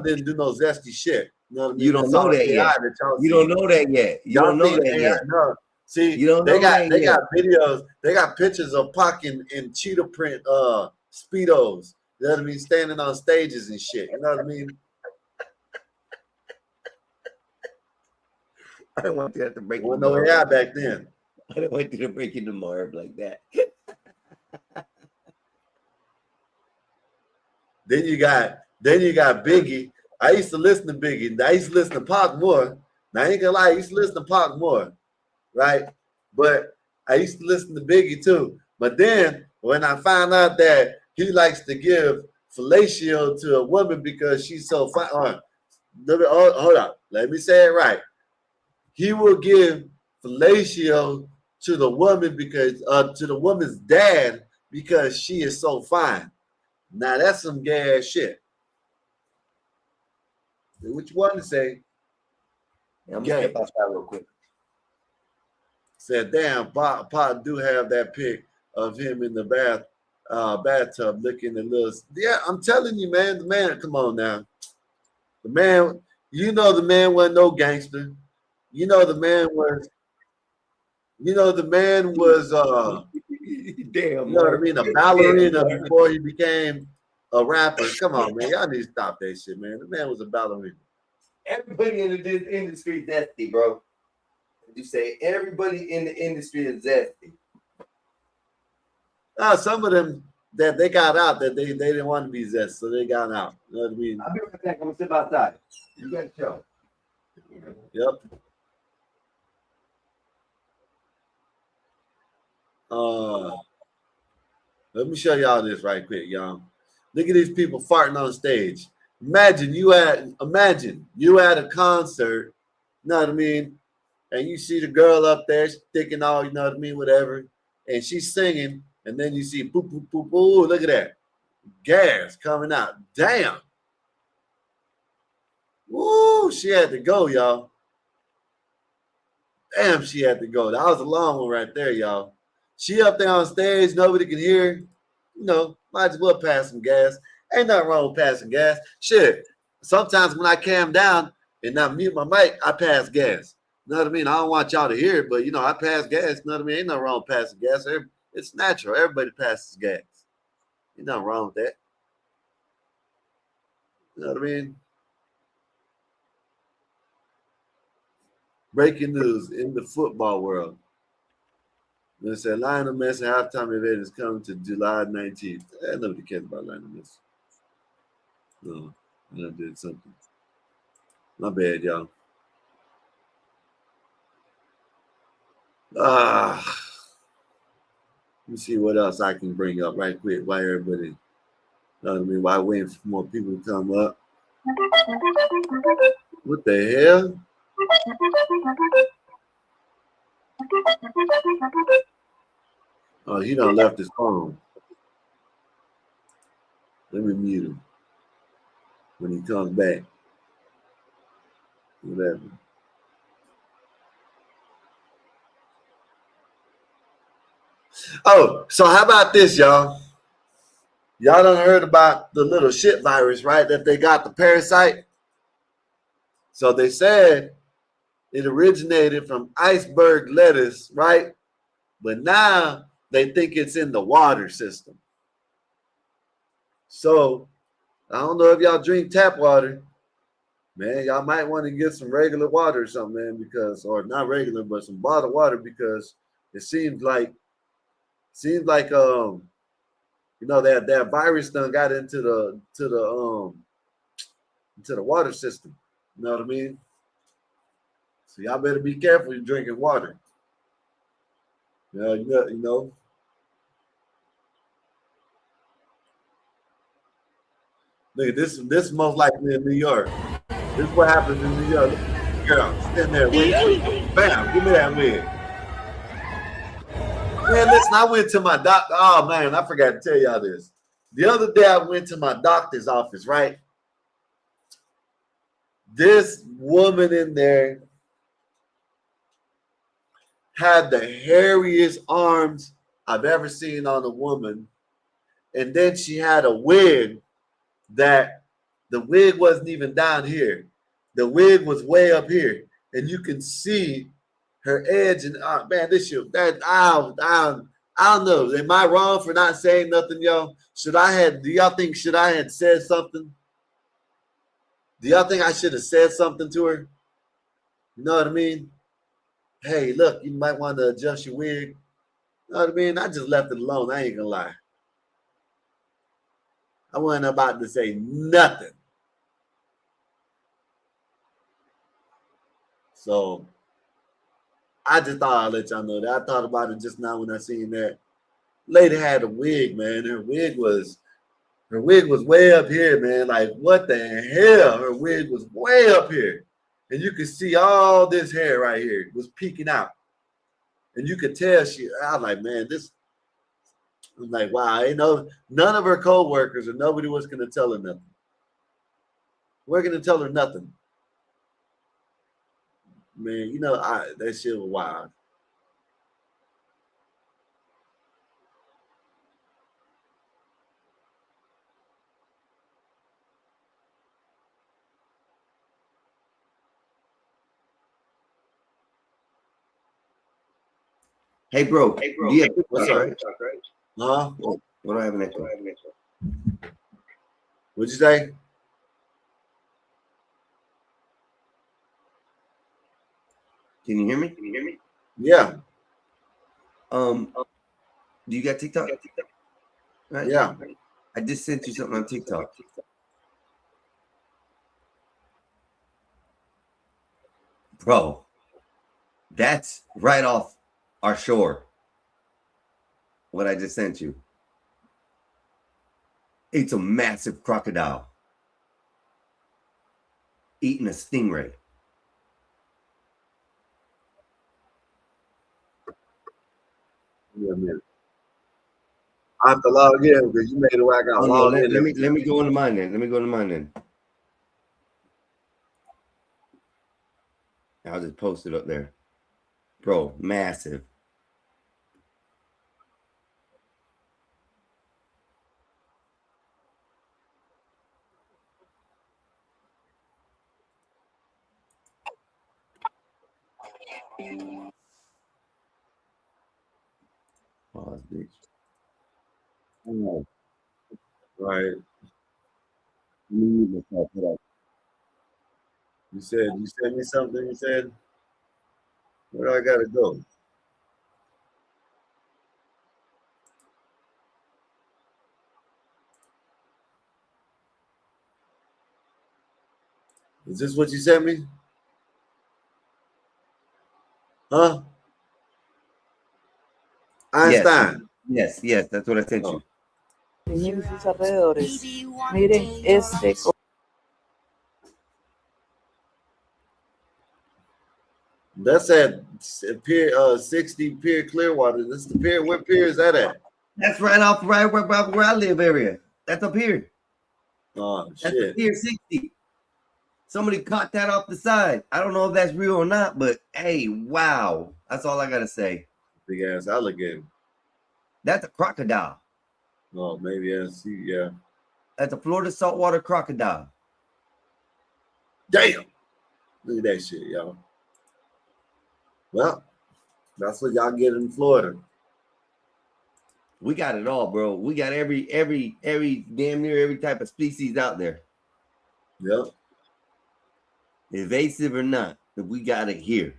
didn't do no zesty shit. You know what I mean? You don't know that yet. You don't know that yet. You don't know that yet. No. See, you don't they know got videos. They got pictures of Pac in cheetah print Speedos. You know what I mean? Standing on stages and shit. You know what I mean? I don't want you to have to break. Well, no hair back then. I don't want you to break into Marv like that. Then you got Biggie. I used to listen to Biggie. I used to listen to Pac more. Now I ain't gonna lie, I used to listen to Pac more, right? But I used to listen to Biggie too. But then when I found out that he likes to give fellatio to a woman because she's so fine, hold on, let me say it right. He will give fellatio to the woman because to the woman's dad because she is so fine. Now that's some gay ass shit. What you want to say? Yeah, I'm gonna step outside real quick. Said, damn, Pop do have that pic of him in the bathtub looking at little. Yeah, I'm telling you, man. The man, come on now. The man, you know, the man wasn't no gangster. You know, the man was. You know, the man was. Damn, you know what I mean? A ballerina before he became a rapper. Come on, man. Y'all need to stop that shit, man. The man was a ballerina. Everybody in the industry is zesty, bro. You say everybody in the industry is zesty. Some of them that they got out that they didn't want to be zesty, so they got out. You know what I mean? I'll be right back. I'm gonna step outside. You got a show. Yep. Let me show y'all this right quick, y'all. Look at these people farting on stage. Imagine you at a concert, you know what I mean? And you see the girl up there sticking all, you know what I mean, whatever, and she's singing, and then you see boop, boop, boop, boop, look at that. Gas coming out. Damn. Woo, she had to go, y'all. Damn, she had to go. That was a long one right there, y'all. She up there on stage, nobody can hear her. You know, might as well pass some gas. Ain't nothing wrong with passing gas. Shit. Sometimes when I calm down and I mute my mic, I pass gas. You know what I mean? I don't want y'all to hear it, but, you know, I pass gas. You know what I mean? Ain't nothing wrong with passing gas. It's natural. Everybody passes gas. Ain't nothing wrong with that. You know what I mean? Breaking news in the football world. They said Lionel Messi halftime event is coming to July 19th. Nobody cares about Lionel Messi. No, I did something. My bad, y'all. Let me see what else I can bring up right quick. Why everybody, you know what I mean? Why waiting for more people to come up? What the hell? Oh, he done left his phone. Let me mute him when he comes back. Whatever. Oh, so how about this, y'all? Y'all done heard about the little shit virus, right? That they got, the parasite. So they said it originated from iceberg lettuce, right? But now they think it's in the water system. So I don't know if y'all drink tap water. Man, y'all might want to get some regular water or something, man, because, or not regular, but some bottled water, because it seems like you know, that virus done got into the water system. You know what I mean? So y'all better be careful you're drinking water. You know. Look at this. This is most likely in New York. This is what happens in New York. Girl, stand there, wait. Bam, give me that wig. Man, listen, I went to my doctor. Oh man, I forgot to tell y'all this. The other day I went to my doctor's office, right? This woman in there had the hairiest arms I've ever seen on a woman. And then she had a wig that the wig wasn't even down here. The wig was way up here. And you can see her edge. And man, this shit, I don't know. Am I wrong for not saying nothing, y'all? Do y'all think should I had said something? Do y'all think I should have said something to her? You know what I mean? Hey, look, you might want to adjust your wig. You know what I mean? I just left it alone. I ain't gonna lie. I wasn't about to say nothing. So I just thought I'd let y'all know that. I thought about it just now when I seen that. Lady had a wig, man. Her wig was way up here, man. Like, what the hell? Her wig was way up here. And you could see all this hair right here was peeking out. And you could tell I was like, man, I'm like, wow, none of her co-workers or nobody was going to tell her nothing. We're going to tell her nothing. Man, that shit was wild. Hey, bro. Yeah, what's up? Right? Huh? What do I have an echo? What'd you say? Can you hear me? Yeah. Do you got TikTok? Right? Yeah. I just sent you something on TikTok. Bro, that's right off our shore. What I just sent you. It's a massive crocodile eating a stingray. Yeah, man. I have to log in because you made it where I got log in. Let me go into mine then. I'll just post it up there. Bro, massive. Pause, bitch. Oh, right. You said you sent me something. You said, where do I gotta go? Is this what you sent me? Huh? Einstein. Yes, that's what I sent you. Sus alrededores. Miren, That's at Pier 60 Pier Clearwater. This is the pier. What pier is that at? That's right where I live area. That's up here. Oh, that's shit. Pier 60. Somebody caught that off the side. I don't know if that's real or not, but hey, wow. That's all I gotta say. Big ass alligator. That's a crocodile. Oh, maybe yeah. That's a Florida saltwater crocodile. Damn. Look at that shit, y'all. Well, that's what y'all get in Florida. We got it all, bro. We got every damn near every type of species out there. Yep. Invasive or not, we got it here.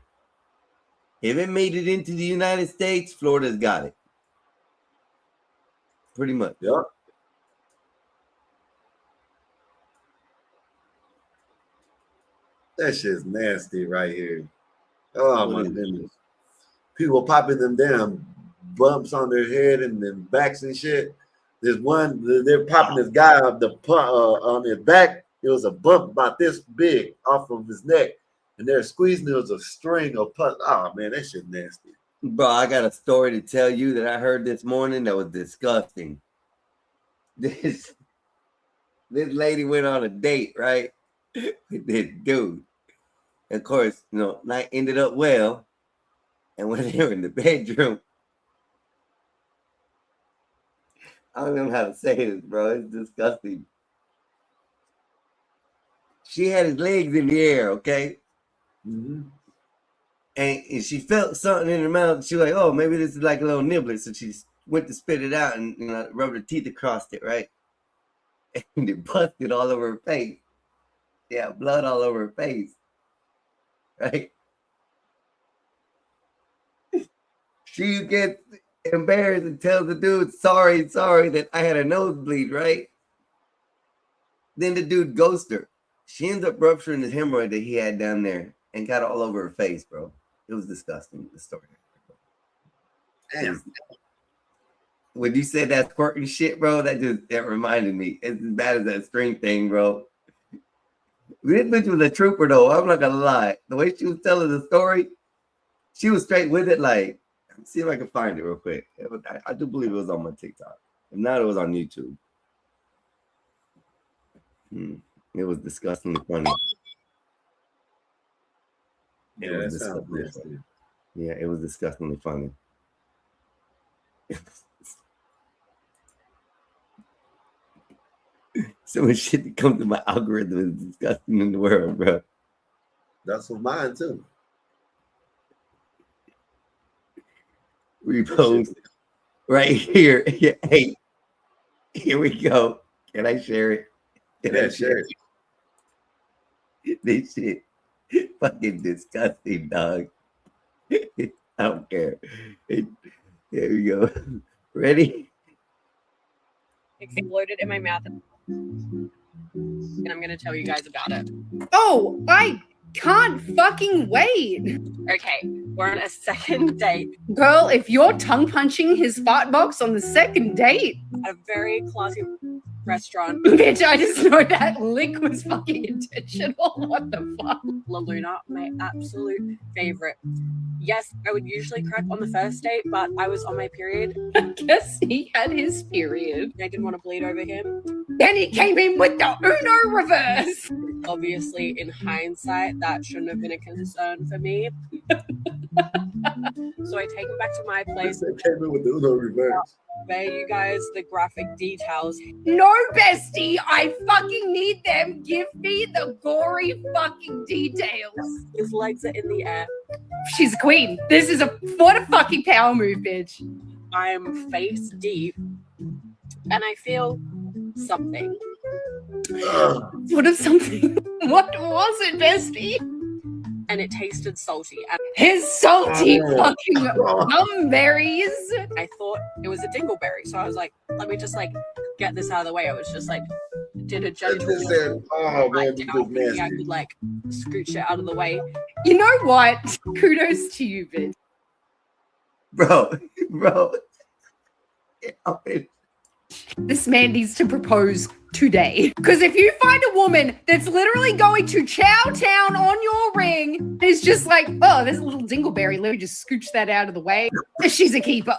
If it made it into the United States, Florida's got it. Pretty much. Yep. That shit's nasty right here. Oh my goodness. People popping them damn bumps on their head and then backs and shit. There's one, they're popping this guy up on his back. It was a bump about this big off of his neck. And they're squeezing. There was a string of pus. Oh man, that shit nasty. Bro, I got a story to tell you that I heard this morning that was disgusting. This lady went on a date, right? With this dude. And of course, night ended up well. And when they were in the bedroom, I don't know how to say this, bro. It's disgusting. She had his legs in the air, okay? Mm-hmm. And she felt something in her mouth. She was like, oh, maybe this is like a little nibbler. So she went to spit it out and rubbed her teeth across it, right? And it busted all over her face. Yeah, blood all over her face. Right? She gets embarrassed and tells the dude, sorry that I had a nosebleed, right? Then the dude ghosts her. She ends up rupturing the hemorrhoid that he had down there and got all over her face, bro. It was disgusting, the story. Damn. When you said that squirting shit, bro, that reminded me. It's as bad as that string thing, bro. This bitch was a trooper, though. I'm not gonna lie. The way she was telling the story, she was straight with it. Like, let's see if I can find it real quick. I do believe it was on my TikTok. If not, it was on YouTube. It was disgustingly funny. It was disgustingly funny. Yeah, it was disgustingly funny. So much shit that comes to my algorithm is disgusting in the world, bro. That's for mine too. Repost right here. Hey, here we go. Can I share it? Can I share it? This shit fucking disgusting, dog. I don't care. Here we go. Ready? Exploded in my mouth, and I'm gonna tell you guys about it. Oh, I can't fucking wait. Okay, we're on a second date. Girl, if you're tongue punching his fart box on the second date, a very classy restaurant. Bitch, I just know that lick was fucking intentional. What the fuck? La Luna, my absolute favorite. Yes, I would usually crack on the first date, but I was on my period. I guess he had his period. I didn't want to bleed over him. Then he came in with the Uno reverse. Obviously, in hindsight, that shouldn't have been a concern for me. So I take him back to my place. They came in with the Uno reverse. Convey you guys the graphic details. No, bestie, I fucking need them. Give me the gory fucking details. His legs are in the air. She's a queen. This is what a fucking power move, bitch. I'm face deep, and I feel something. What is something? What was it, bestie? And it tasted salty. His salty fucking gumberries. I thought it was a dingleberry, so I was like, let me just get this out of the way. I was just did a gentle thinking I could scooch it out of the way. You know what? Kudos to you, bitch. Bro. This man needs to propose today. Because if you find a woman that's literally going to chow down on your ring, it's just like, oh, there's a little dingleberry. Let me just scooch that out of the way. She's a keeper.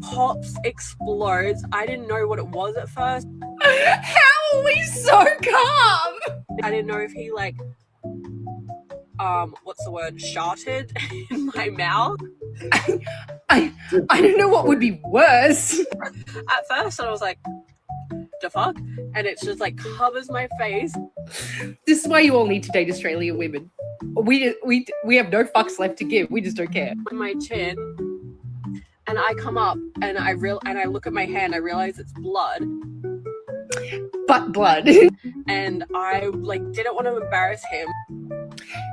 Pops, explodes. I didn't know what it was at first. How are we so calm? I didn't know if he what's the word? Sharted in my mouth. I don't know what would be worse. At first, I was like, the fuck? And it's just covers my face. This is why you all need to date Australian women. We have no fucks left to give. We just don't care. On my chin, and I come up and I look at my hand. I realize it's blood. But blood. And I didn't want to embarrass him.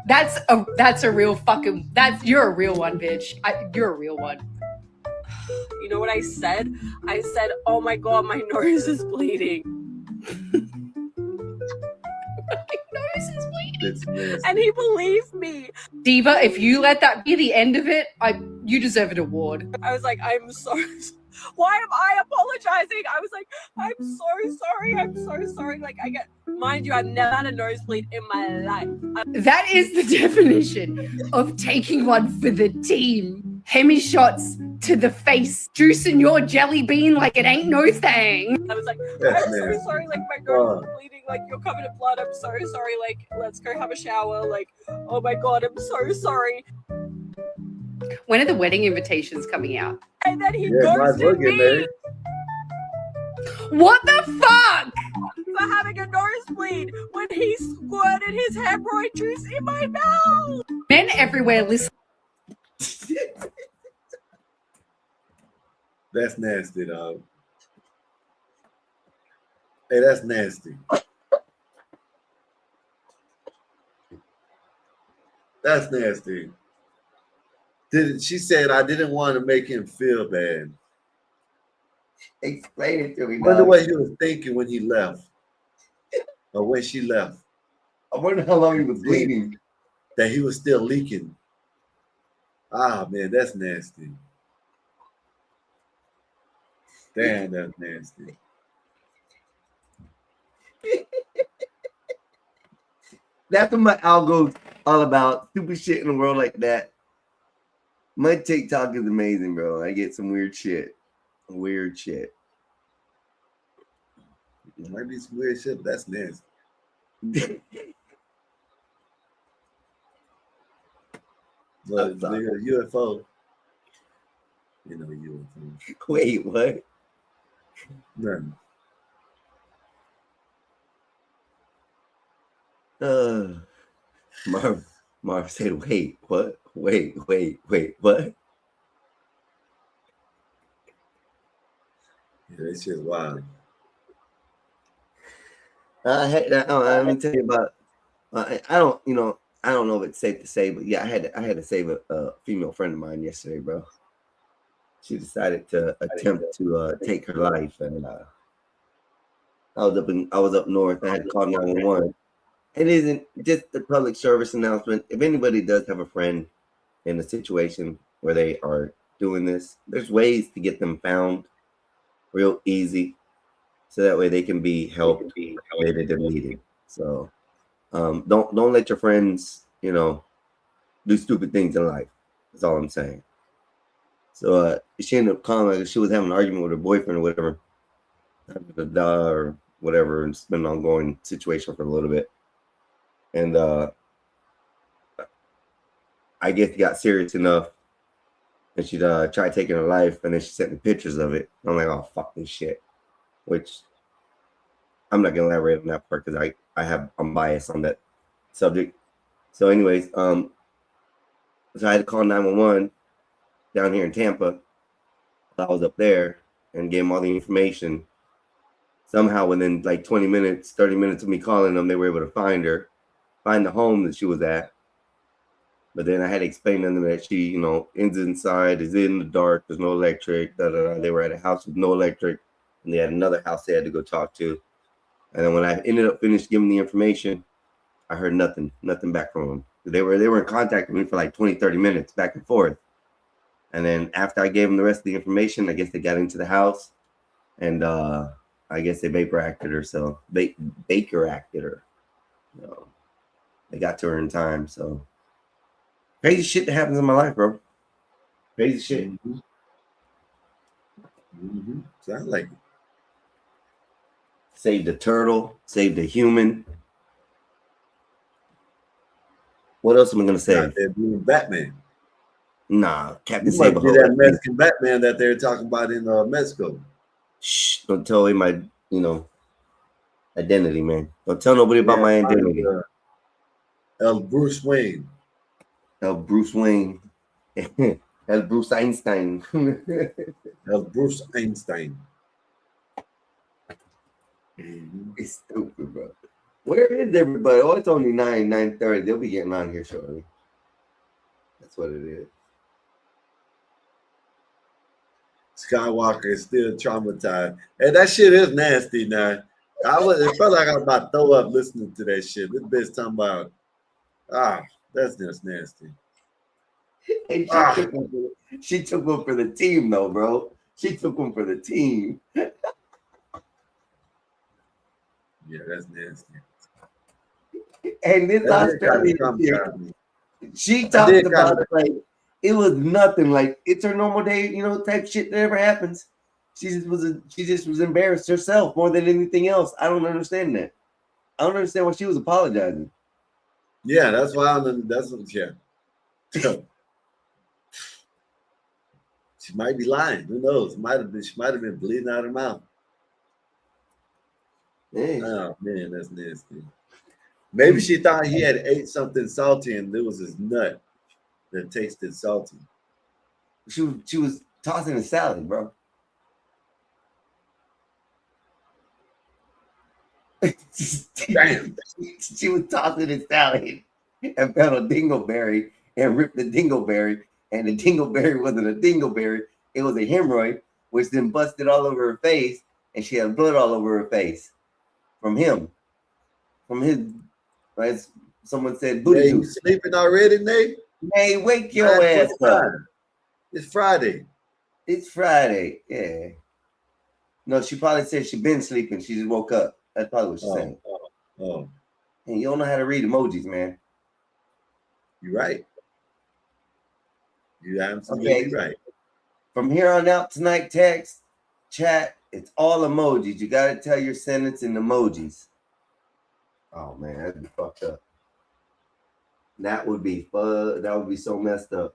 That's a real fucking. You're a real one, bitch. You're a real one. You know what I said? I said, "Oh my god, my nose is bleeding." My nose is bleeding. And he believed me. Diva, if you let that be the end of it, you deserve an award. I was like, I'm sorry. Why am I apologizing? I was like, I'm so sorry. I'm so sorry. Like, mind you, I've never had a nosebleed in my life. That is the definition of taking one for the team. Hemi shots to the face, juicing your jelly bean like it ain't no thing. I was like, I'm so sorry. Like, my nose is bleeding. Like, you're covered in blood. I'm so sorry. Like, let's go have a shower. Like, oh my God, I'm so sorry. When are the wedding invitations coming out? And then he ghosted me. What the fuck? For having a nosebleed when he squirted his hemorrhoid juice in my mouth. Men everywhere listen. That's nasty, dog. Hey, that's nasty. That's nasty. She said I didn't want to make him feel bad. Explain it to me. I wonder what he was thinking when he left. Or when she left. I wonder how long he was bleeding. That he was still leaking. Ah, man, that's nasty. Damn, that's nasty. That's what my algo's all about. Stupid shit in the world like that. My TikTok is amazing, bro. I get some weird shit. Weird shit. It might be some weird shit, but that's nasty. Look, UFO. You know, UFO. Wait, what? Nothing. Marv said, wait, what? Wait, what? Yeah, that shit's wild. Let me tell you about. I don't know if it's safe to say, but yeah, I had to save a female friend of mine yesterday, bro. She decided to attempt to take her life, and I was up north. I had to call 911. It isn't just a public service announcement. If anybody does have a friend in a situation where they are doing this, there's ways to get them found real easy, so that way they can be helped later they're needed. So don't let your friends, do stupid things in life. That's all I'm saying. So she ended up calling, like she was having an argument with her boyfriend or whatever, or whatever, and it's been an ongoing situation for a little bit. And I guess it got serious enough, and she tried taking her life, and then she sent me pictures of it. I'm like, oh, fuck this shit. Which I'm not gonna elaborate on that part because I'm biased on that subject. So, anyways, so I had to call 911 down here in Tampa. I was up there and gave them all the information. Somehow, within like 20 minutes, 30 minutes of me calling them, they were able to find the home that she was at. But then I had to explain to them that she, is inside, is in the dark, there's no electric, They were at a house with no electric, and they had another house they had to go talk to. And then when I ended up finished giving the information, I heard nothing back from them. They were in contact with me for like 20, 30 minutes back and forth. And then after I gave them the rest of the information, I guess they got into the house, and I guess they Baker acted her. So Baker acted her. They got to her in time. So crazy shit that happens in my life, bro. Crazy shit. Mm-hmm. Sound like it. Saved a turtle, saved a human. What else am I gonna say? Batman. Nah, Captain You might Sable. be that Mexican Batman that they're talking about in Mexico. Shh! Don't tell me my, identity, man. Don't tell nobody about my identity. El Bruce Wayne. El Bruce Wayne. El Bruce Einstein. El Bruce Einstein. It's stupid, bro. Where is everybody? Oh, it's only 9:30. They'll be getting on here shortly. That's what it is. Skywalker is still traumatized. And that shit is nasty now. It felt like I was about to throw up listening to that shit. This bitch talking about That's just nasty. And she took one for the team, though, bro. She took one for the team. Yeah, that's nasty. And this Australian here, she talked about it like it was nothing, like it's her normal day, type shit that ever happens. She just was embarrassed herself more than anything else. I don't understand that. I don't understand why she was apologizing. Yeah, that's why that's what. Yeah. She might be lying. Who knows? She might have been bleeding out her mouth. Hey. Oh man, that's nasty. Maybe she thought he had ate something salty and it was his nut that tasted salty. She was tossing a salad, bro. Damn. She was tossing a salad and found a dingleberry and ripped the dingleberry, and the dingleberry wasn't a dingleberry, it was a hemorrhoid, which then busted all over her face, and she had blood all over her face from him, from his, right? Someone said booty you sleeping already, Nate? Hey, wake your ass up. It's Friday. It's Friday, yeah. No, she probably said she been sleeping. She just woke up. That's probably what she's saying. Oh. And you don't know how to read emojis, man. You're right. You're absolutely right. From here on out tonight, text, chat, it's all emojis. You got to tell your sentence in emojis. Oh, man, that'd be fucked up. That would be fun. That would be so messed up.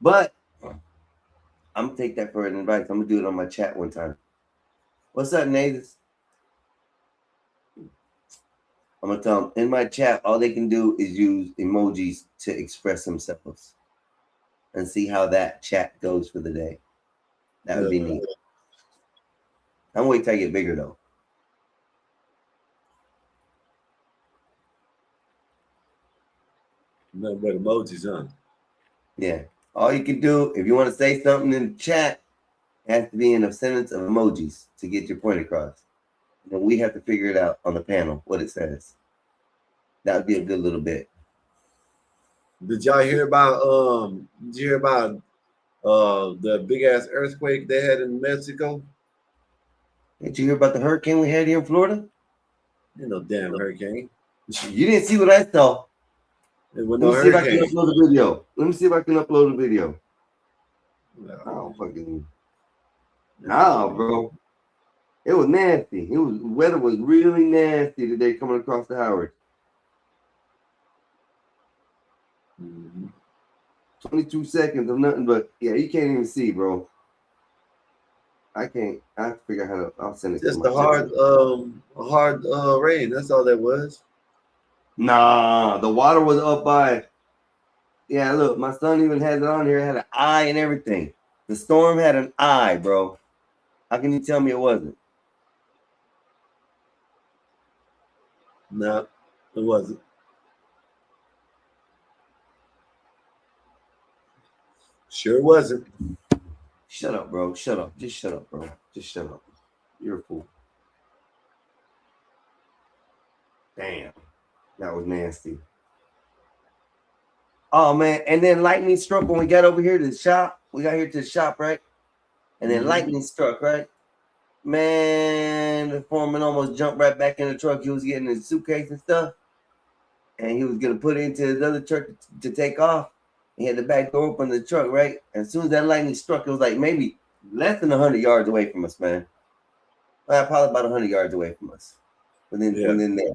But I'm going to take that for an advice. I'm going to do it on my chat one time. What's up, Nathan? I'm going to tell them in my chat, all they can do is use emojis to express themselves and see how that chat goes for the day. That would be neat. I'm going to wait till I get bigger, though. Nothing but emojis, huh? Yeah. All you can do, if you want to say something in the chat, it has to be in a sentence of emojis to get your point across. And then we have to figure it out on the panel, what it says. That would be a good little bit. Did y'all hear about the big ass earthquake they had in Mexico? Did you hear about the hurricane we had here in Florida? Ain't no damn hurricane. You didn't see what I saw. There was Let no me see if I hurricane. can upload the video. Let me see if I can upload the video. No, fucking. Nah, bro. It was nasty. Weather was really nasty today coming across the Howard. 22 seconds of nothing but you can't even see, bro. I can't. I have to figure out how to. I'll send it. Just to a hard rain. That's all that was. Nah, the water was up by. Yeah, look, my son even has it on here. It had an eye and everything. The storm had an eye, bro. How can you tell me it wasn't? No, it wasn't. Sure wasn't. Shut up, bro. Shut up. Just shut up, bro. Just shut up. You're a fool. Damn. That was nasty. Oh, man. And then lightning struck when we got over here to the shop. We got here to the shop, right? And then lightning struck, right? Man, the foreman almost jumped right back in the truck. He was getting his suitcase and stuff. And he was going to put it into his other truck to take off. He had the back door open the truck, right? And as soon as that lightning struck, it was like maybe less than 100 yards away from us, man. Well, probably about 100 yards away from us. But then, the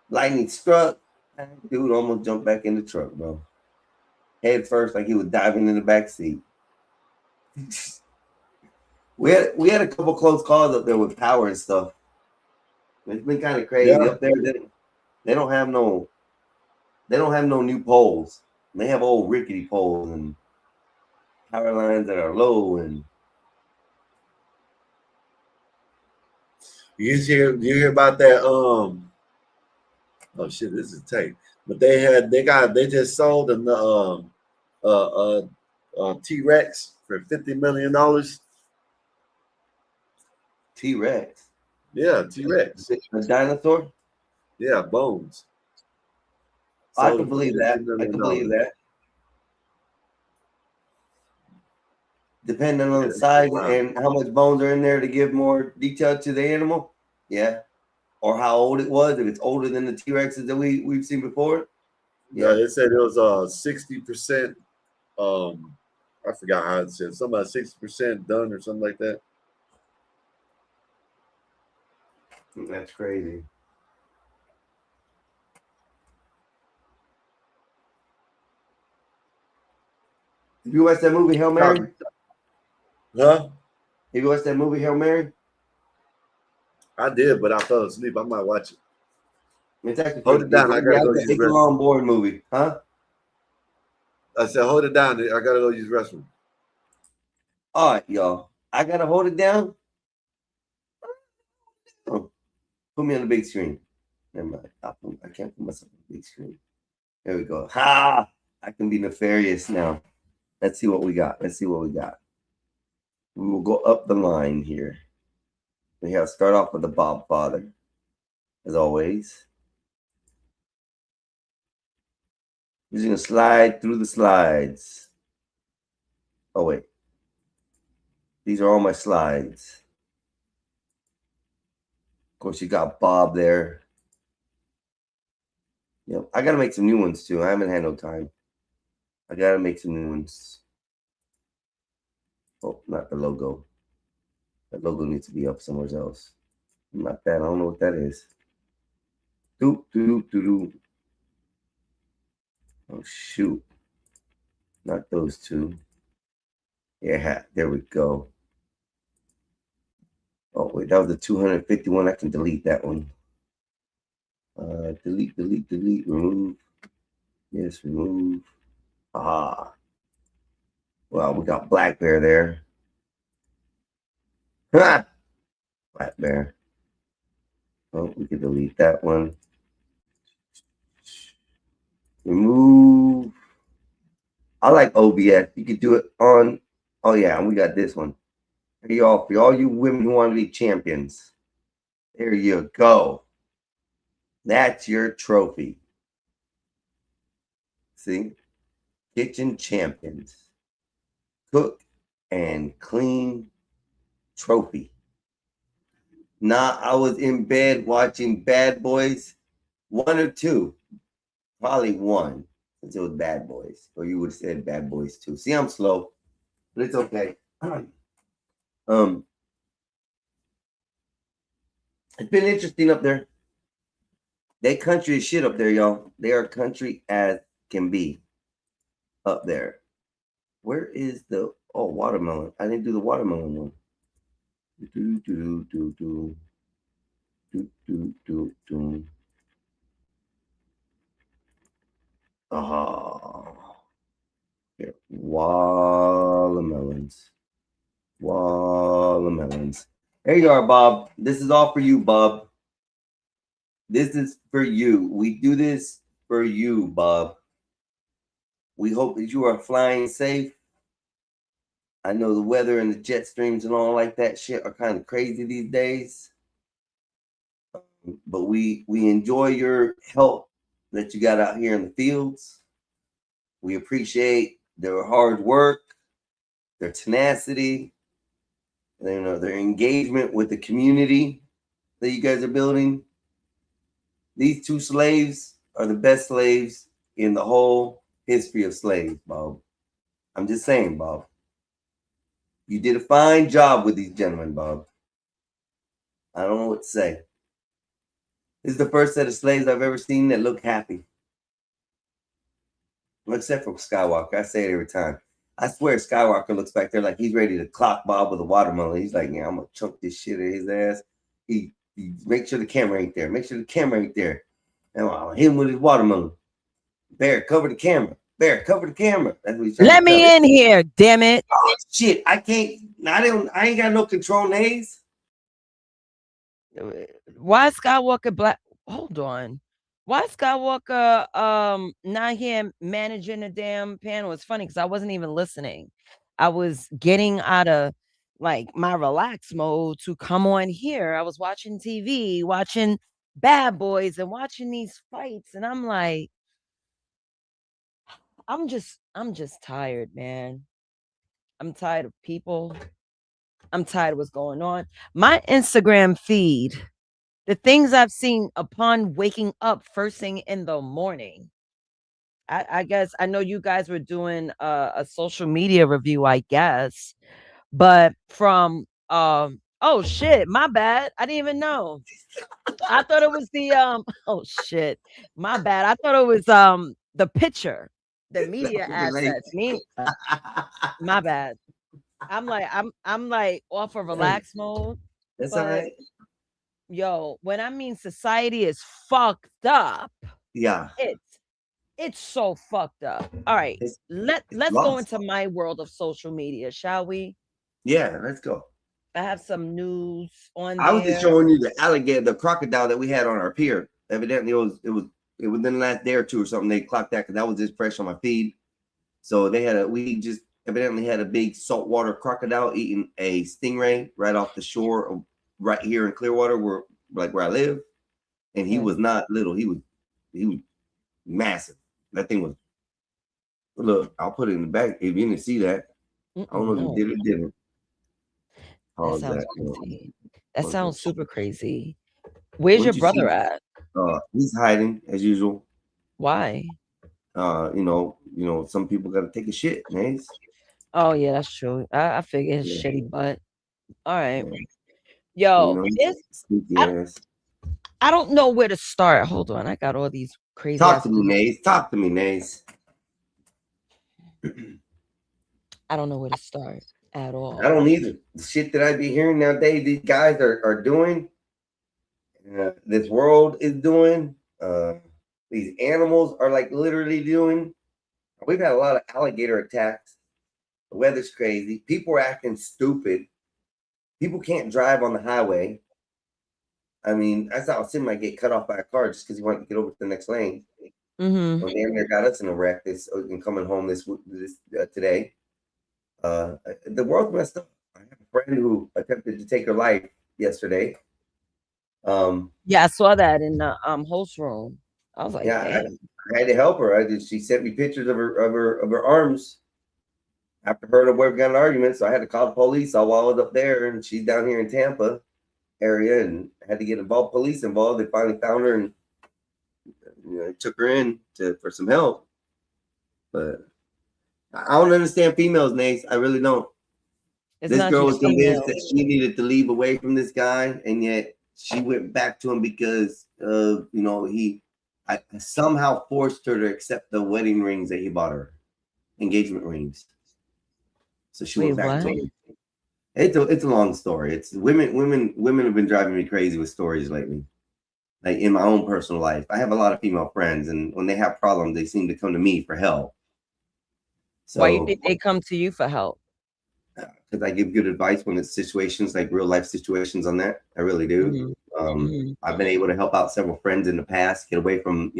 lightning struck. Dude almost jumped back in the truck, bro. Head first, like he was diving in the back seat. We had a couple close calls up there with power and stuff. It's been kind of crazy up there. They don't have no new poles. They have old rickety poles and power lines that are low. And you hear about that? Oh shit, this is tight. But they just sold a T-Rex for $50 million. T-Rex. Yeah, T-Rex. A dinosaur? Yeah, bones. I can believe that. I can believe that. Depending on the size and how much bones are in there to give more detail to the animal. Yeah. Or how old it was, if it's older than the T-Rexes that we've seen before. Yeah, they said it was 60%. I forgot how it said. Something about 60% done or something like that. That's crazy. Have you watched that movie Hail Mary? Huh? Have you watched that movie Hail Mary? I did, but I fell asleep. I might watch it. It's actually hold it down. I gotta go use the It's a long, boring movie, huh? I said, hold it down. I gotta go use the restroom. All right, y'all. I gotta hold it down. Oh, put me on the big screen. Never mind. I can't put myself on the big screen. There we go. Ha! I can be nefarious now. Let's see what we got. Let's see what we got. We will go up the line here. We have to start off with the Bob Father, as always. We're just gonna slide through the slides. Oh wait. These are all my slides. Of course, you got Bob there. Yep, I gotta make some new ones too. I haven't had no time. I gotta make some new ones. Oh, not the logo. That logo needs to be up somewhere else. Not that. I don't know what that is. Doop, doop, doop, doop. Oh, shoot. Not those two. Yeah, there we go. Oh, wait, that was the 251. I can delete that one. Delete, delete, delete, remove. Yes, remove. Ah. Well, we got Black Bear there. Ha! Black Bear. Oh, we can delete that one. Remove. I like OBS. You can do it on. Oh yeah, and we got this one. Here y'all, for all you women who want to be champions. There you go. That's your trophy. See? Kitchen champions. Cook and clean trophy. Nah, I was in bed watching Bad Boys 1 or 2. Probably 1, since it was Bad Boys. Or you would have said Bad Boys 2. See, I'm slow, but it's okay. It's been interesting up there. They country as shit up there, y'all. They are country as can be up there. Where is the watermelon? I didn't do the watermelon one. Do do do do do do do do. Here. Watermelons. Watermelons. There you are, Bob. This is all for you, Bob. This is for you. We do this for you, Bob. We hope that you are flying safe. I know the weather and the jet streams and all like that shit are kind of crazy these days. But we enjoy your help that you got out here in the fields. We appreciate their hard work, their tenacity, their engagement with the community that you guys are building. These 2 slaves are the best slaves in the whole history of slaves, Bob. I'm just saying, Bob. You did a fine job with these gentlemen, Bob. I don't know what to say. This is the first set of slaves I've ever seen that look happy. Except for Skywalker. I say it every time. I swear Skywalker looks back there like he's ready to clock Bob with a watermelon. He's like, yeah, I'm going to chunk this shit in his ass. He make sure the camera ain't there. Make sure the camera ain't there. And I'll hit him with his watermelon. Bear, cover the camera. Bear, cover the camera. That's what he's trying Let to me tell in here, damn it. Oh, shit. I can't. I ain't got no control names. Why is Skywalker black? Hold on. Why is Skywalker not here managing the damn panel? It's funny because I wasn't even listening. I was getting out of like my relax mode to come on here. I was watching TV, watching Bad Boys and watching these fights, and I'm like, I'm just tired, man. I'm tired of people. I'm tired of what's going on. My Instagram feed, the things I've seen upon waking up first thing in the morning. I guess I know you guys were doing a social media review, I guess, but from oh shit, my bad. I didn't even know. I thought it was the oh shit, my bad. I thought it was the picture, the media assets. Me, my bad. I'm like off of relax mode. That's all But right. yo, when I mean society is fucked up, Yeah. it's so fucked up. All right, It's let's go lost. into my world of social media, shall we? Yeah, let's go. I have some news on I was just there. showing you the alligator, the crocodile that we had on our pier. Evidently, it was within the last day or two or something. They clocked that because that was just fresh on my feed. So we just evidently had a big saltwater crocodile eating a stingray right off the shore of right here in Clearwater, where I live. And he was not little. He was massive. That thing was. Look, I'll put it in the back if you didn't see that. I don't know if you did or didn't. That sounds crazy. That sounds super crazy. Where's your brother at? He's hiding as usual. Why? You know, some people got to take a shit, man. Oh yeah, that's true. I figure his shitty butt. All right, Yeah. yo, I don't know where to start. Hold on, I got all these crazy. Talk to me, Nays. Talk to me, Nays. I don't know where to start at all. I don't either. The shit that I be hearing nowadays, these guys are doing, this world is doing, these animals are like literally doing. We've had a lot of alligator attacks. The weather's crazy. People are acting stupid. People can't drive on the highway. I mean, I saw a semi get cut off by a car just because he wanted to get over to the next lane. Mm-hmm. Well, damn near got us in a wreck and coming home today. The world's messed up. I have a friend who attempted to take her life yesterday. Yeah, I saw that in the host room. I was like, yeah, damn. I had to help her. She sent me pictures of her arms after her and her boyfriend got an argument. So I had to call the police while I was up there, and she's down here in Tampa area, and I had to get police involved. They finally found her and took her in for some help. But I don't understand females, Nace. I really don't. This girl was convinced that she needed to leave away from this guy, and yet she went back to him because I somehow forced her to accept the wedding rings that he bought her, engagement rings. So she went back to him. It's a long story. It's women have been driving me crazy with stories lately. Like in my own personal life, I have a lot of female friends, and when they have problems, they seem to come to me for help. So, why you think they come to you for help? Because I give good advice when it's situations like real life situations on that. I really do. I've been able to help out several friends in the past get away from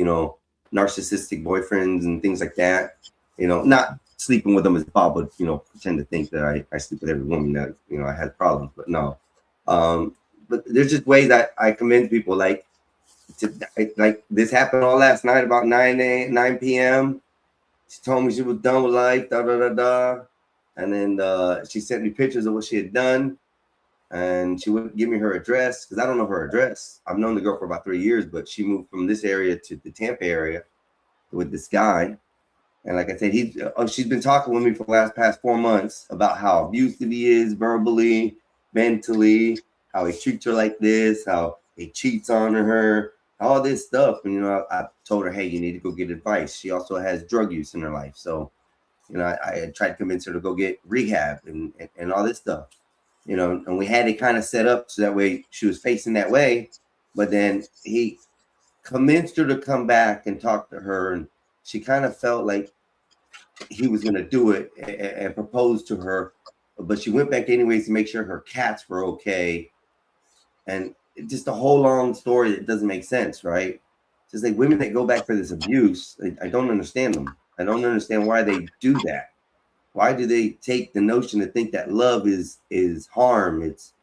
narcissistic boyfriends and things like that. Not sleeping with them as Bob would pretend to think that I sleep with every woman that I had problems, but no. But there's just ways that I convince people like this happened all last night about 9 p.m. She told me she was done with life, and then she sent me pictures of what she had done, and she wouldn't give me her address because I don't know her address. I've known the girl for about 3 years, but she moved from this area to the Tampa area with this guy. And like I said, she's been talking with me for the past 4 months about how abusive he is verbally, mentally, how he treats her like this, how he cheats on her, all this stuff. And, I told her, hey, you need to go get advice. She also has drug use in her life. So, I had tried to convince her to go get rehab and all this stuff, and we had it kind of set up so that way she was facing that way. But then he convinced her to come back and talk to her. And she kind of felt like he was going to do it and propose to her, but she went back anyways to make sure her cats were okay. And just a whole long story that doesn't make sense, right? Just like women that go back for this abuse, I don't understand them. I don't understand why they do that. Why do they take the notion to think that love is harm? It's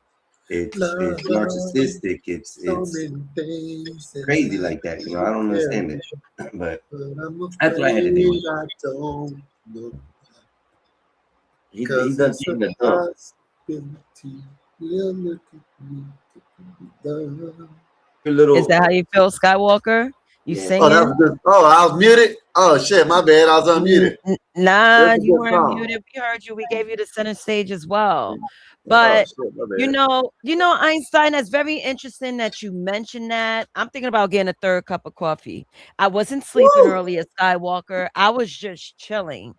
it's narcissistic. It's crazy like that. You know, I don't understand it, but that's what I had to deal with. He does seem to dumb. Is that how you feel, Skywalker? You singing? Oh, that was good. Oh, I was muted. Oh shit, my bad. I was unmuted. Nah, you weren't muted. We heard you. We gave you the center stage as well. But you know, Einstein, that's very interesting that you mentioned that. I'm thinking about getting a third cup of coffee. I wasn't sleeping earlier, Skywalker. I was just chilling.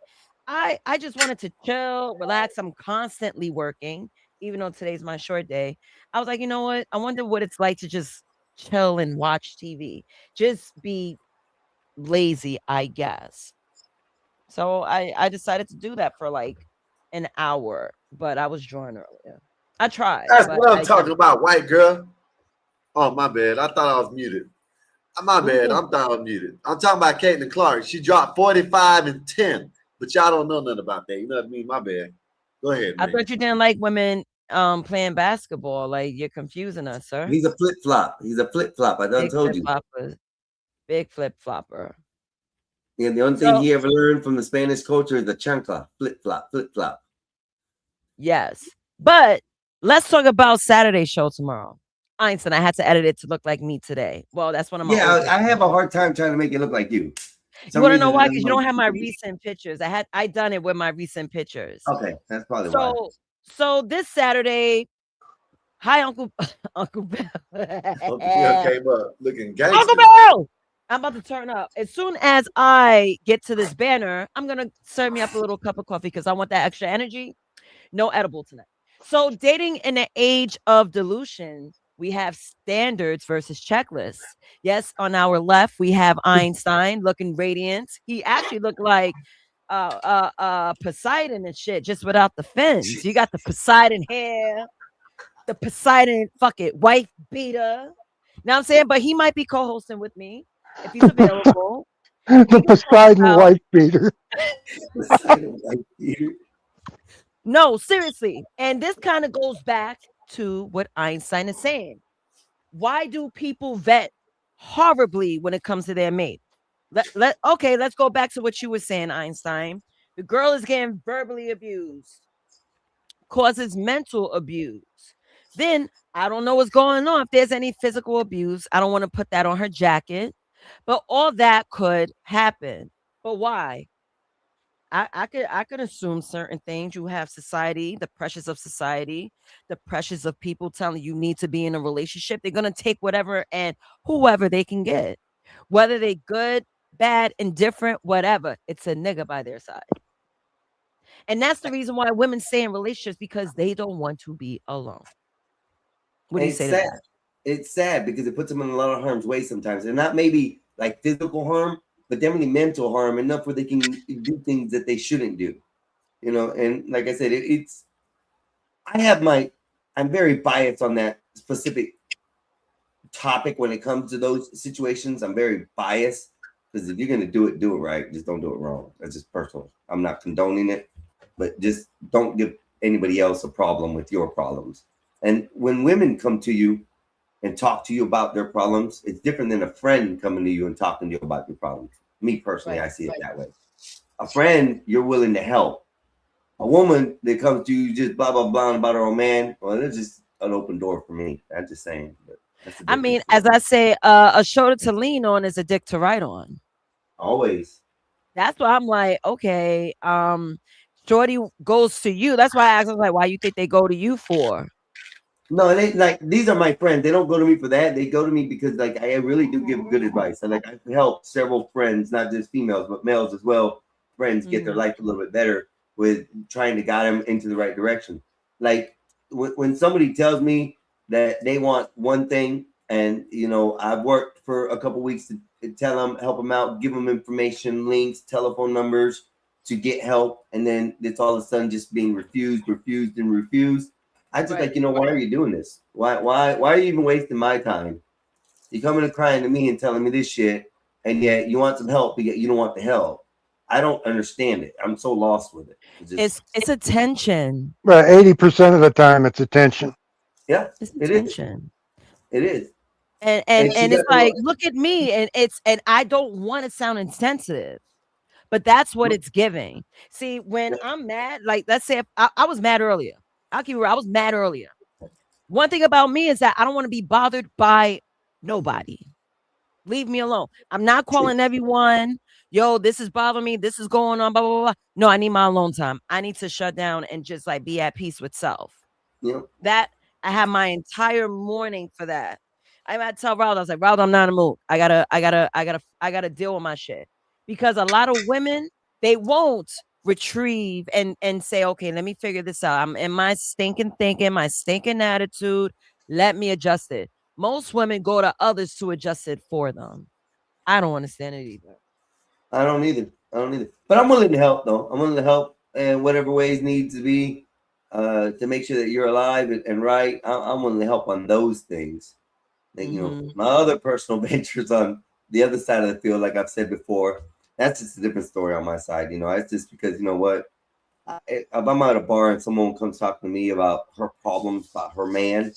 I just wanted to chill, relax. I'm constantly working, even though today's my short day. I was like, you know what? I wonder what it's like to just chill and watch TV. Just be lazy, I guess. So I decided to do that for like an hour, but I was drawing earlier. I tried. That's what I'm talking about, white girl. Oh, my bad. I thought I was muted. My bad. I thought I was muted. I'm talking about Caitlin Clark. She dropped 45 and 10, but y'all don't know nothing about that. You know what I mean? My bad. Go ahead, man. I thought you didn't like women playing basketball. Like, you're confusing us, sir. He's a flip flop. He's a flip flop. I done told you. Big flip flopper. Yeah, the only thing he ever learned from the Spanish culture is the chancla, flip flop, flip flop. Yes, but let's talk about Saturday show tomorrow. Einstein, I had to edit it to look like me today. Well, that's one of my. Yeah, I have a hard time trying to make it look like you. You want to know why? Because you don't have my recent pictures. I done it with my recent pictures. Okay, that's probably why. So this Saturday, hi Uncle Bill. Uncle Bill came up looking gangster. Uncle Bill, I'm about to turn up. As soon as I get to this banner, I'm gonna serve me up a little cup of coffee because I want that extra energy. No edible tonight. So dating in the age of delusion, we have standards versus checklists. Yes, on our left, we have Einstein looking radiant. He actually looked like Poseidon and shit, just without the fins. You got the Poseidon hair, the Poseidon wife beater. Now I'm saying, but he might be co-hosting with me if he's available. The Poseidon wife beater. Poseidon wife beater. No, seriously. And this kind of goes back to what Einstein is saying. Why do people vet horribly when it comes to their mate? Okay, let's go back to what you were saying, Einstein. The girl is getting verbally abused, causes mental abuse. Then I don't know what's going on. If there's any physical abuse, I don't want to put that on her jacket, but all that could happen. But why? I could assume certain things. You have society, the pressures of society, the pressures of people telling you need to be in a relationship. They're gonna take whatever and whoever they can get, whether they good, bad, indifferent, whatever. It's a nigga by their side, and that's the reason why women stay in relationships because they don't want to be alone. What do you say to that? It's sad because it puts them in a lot of harm's way sometimes, and not maybe like physical harm, but definitely mental harm enough where they can do things that they shouldn't do, you know. And like I said, I'm very biased on that specific topic when it comes to those situations. I'm very biased because if you're going to do it right. Just don't do it wrong. That's just personal. I'm not condoning it, but just don't give anybody else a problem with your problems. And when women come to you and talk to you about their problems, it's different than a friend coming to you and talking to you about your problems. Me personally, I see it that way. A friend, you're willing to help. A woman that comes to you just blah, blah, blah about her own man, well, it's just an open door for me. I'm just saying. But I mean, as I say, a shoulder to lean on is a dick to write on. Always. That's why I'm like, okay, Shorty goes to you. That's why I asked, like, why you think they go to you for? No, they like these are my friends. They don't go to me for that. They go to me because like I really do give good advice. And like I've helped several friends, not just females, but males as well, friends get their life a little bit better with trying to guide them into the right direction. Like when somebody tells me that they want one thing, and you know, I've worked for a couple weeks to tell them, help them out, give them information, links, telephone numbers to get help, and then it's all of a sudden just being refused. I just like, you know, why are you doing this? Why are you even wasting my time? You coming and crying to me and telling me this shit, and yet you want some help, but yet you don't want the help. I don't understand it. I'm so lost with it. It's attention. Right, 80% of the time it's attention. Yeah, It's it is. attention. It is. And it's like, look at me, and I don't want to sound insensitive, but that's what it's giving. See, when I'm mad, like let's say if I was mad earlier. I'll keep it real, I was mad earlier. One thing about me is that I don't want to be bothered by nobody. Leave me alone. I'm not calling everyone, yo, this is bothering me. This is going on, blah, blah, blah. No, I need my alone time. I need to shut down and just like be at peace with self. Yep. That I have my entire morning for that. I might tell Raul, I was like, Raul, I'm not in the mood. I gotta deal with my shit. Because a lot of women, they won't retrieve and say, okay, let me figure this out. I'm in my stinking thinking, my stinking attitude. Let me adjust it. Most women go to others to adjust it for them. I don't understand it either. I don't either. But I'm willing to help, though. I'm willing to help in whatever ways needs to be to make sure that you're alive and right. I'm willing to help on those things. And, you know, my other personal ventures on the other side of the field, like I've said before, that's just a different story on my side. You know, it's just because, you know what, if I'm at a bar and someone comes talking to me about her problems, about her man,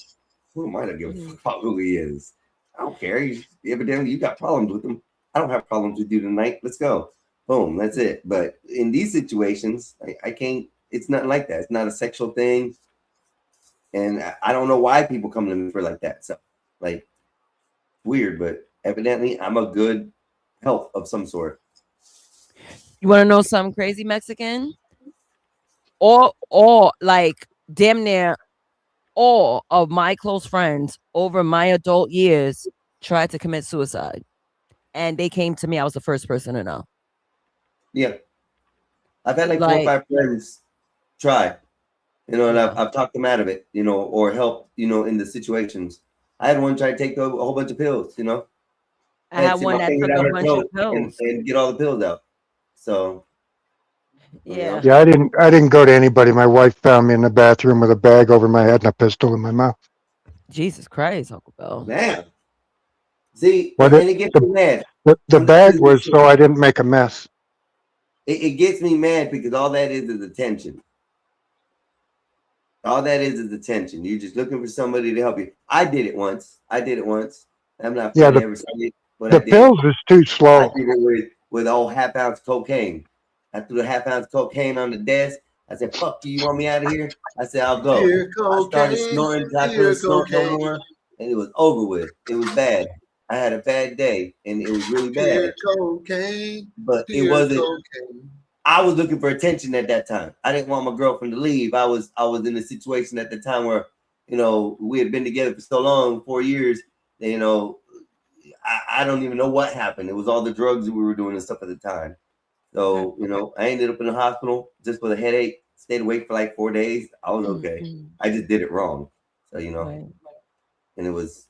who am I to give a fuck about who he is? I don't care. Evidently, you got problems with him. I don't have problems with you tonight. Let's go. Boom. That's it. But in these situations, I can't. It's nothing like that. It's not a sexual thing. And I don't know why people come to me for like that. So, like, weird. But evidently, I'm a good help of some sort. You want to know something crazy, Mexican? All like damn near all of my close friends over my adult years tried to commit suicide. And they came to me. I was the first person to know. Yeah. I've had like 4 or 5 friends try, you know, and I've talked them out of it, you know, or helped, you know, in the situations. I had one try to take a whole bunch of pills, you know. I had one that took a bunch of pills and get all the pills out. So yeah. Yeah, I didn't go to anybody. My wife found me in the bathroom with a bag over my head and a pistol in my mouth. Jesus Christ, Uncle Bill. Man. See, What and it gets me mad. The bag was so I didn't make a mess. It gets me mad because all that is attention. All that is attention. You're just looking for somebody to help you. I did it once. I'm not Yeah, funny every Sunday, but the pills is too slow. I did it with all half-ounce cocaine. I threw the half-ounce cocaine on the desk. I said, fuck you want me out of here? I said, I'll go. I started snoring. I couldn't snort no more. And it was over with. It was bad. I had a bad day, and it was really bad. Cocaine, but it wasn't. Cocaine. I was looking for attention at that time. I didn't want my girlfriend to leave. I was in a situation at the time where, you know, we had been together for so long, 4 years. And, you know, I don't even know what happened. It was all the drugs that we were doing and stuff at the time. So, you know, I ended up in the hospital just with a headache. Stayed awake for like 4 days. I was okay. I just did it wrong. So, you know, and it was.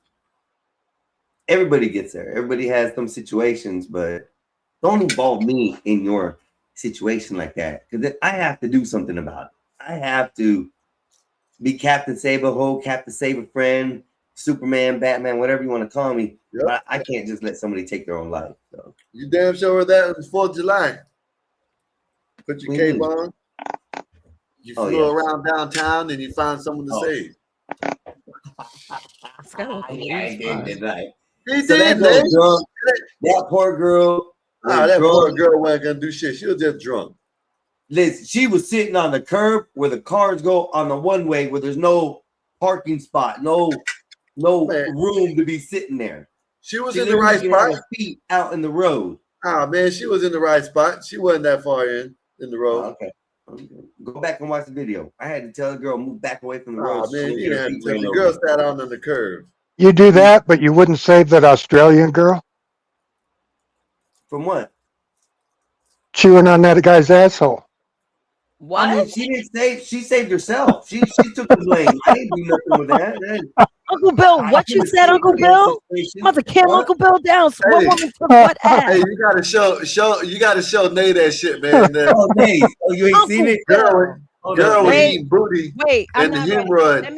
Everybody gets there. Everybody has some situations, but don't involve me in your situation like that, because I have to do something about it. I have to be Captain Save-A-Ho, Captain Save-A-Friend, Superman, Batman, whatever you want to call me. Yep. But I can't just let somebody take their own life. So you damn sure that on the 4th of July. Put your cape on. You flew around downtown and you found someone to save. I did right. He so did, that poor girl. That poor girl wasn't gonna do shit. She was just drunk. Listen, she was sitting on the curb where the cars go on the one way where there's no parking spot, no room to be sitting there. She was in the right spot. Feet out in the road. Oh man, she was in the right spot. She wasn't that far in the road. Okay. Go back and watch the video. I had to tell the girl move back away from the road. Oh man, you had to tell the girl sat on the curb. You do that, but you wouldn't save that Australian girl? From what? Chewing on that guy's asshole. What? I mean, she didn't save. She saved herself. She took the blame. I didn't do nothing with that. Uncle Bill, what you said, Uncle Bill? Mother Kim, Uncle Bill down. So what woman took what ass? Hey, you gotta show Nate that shit, man. Oh, Nate. Oh, you ain't seen it? Girl was eating booty. Wait, and the humor. Let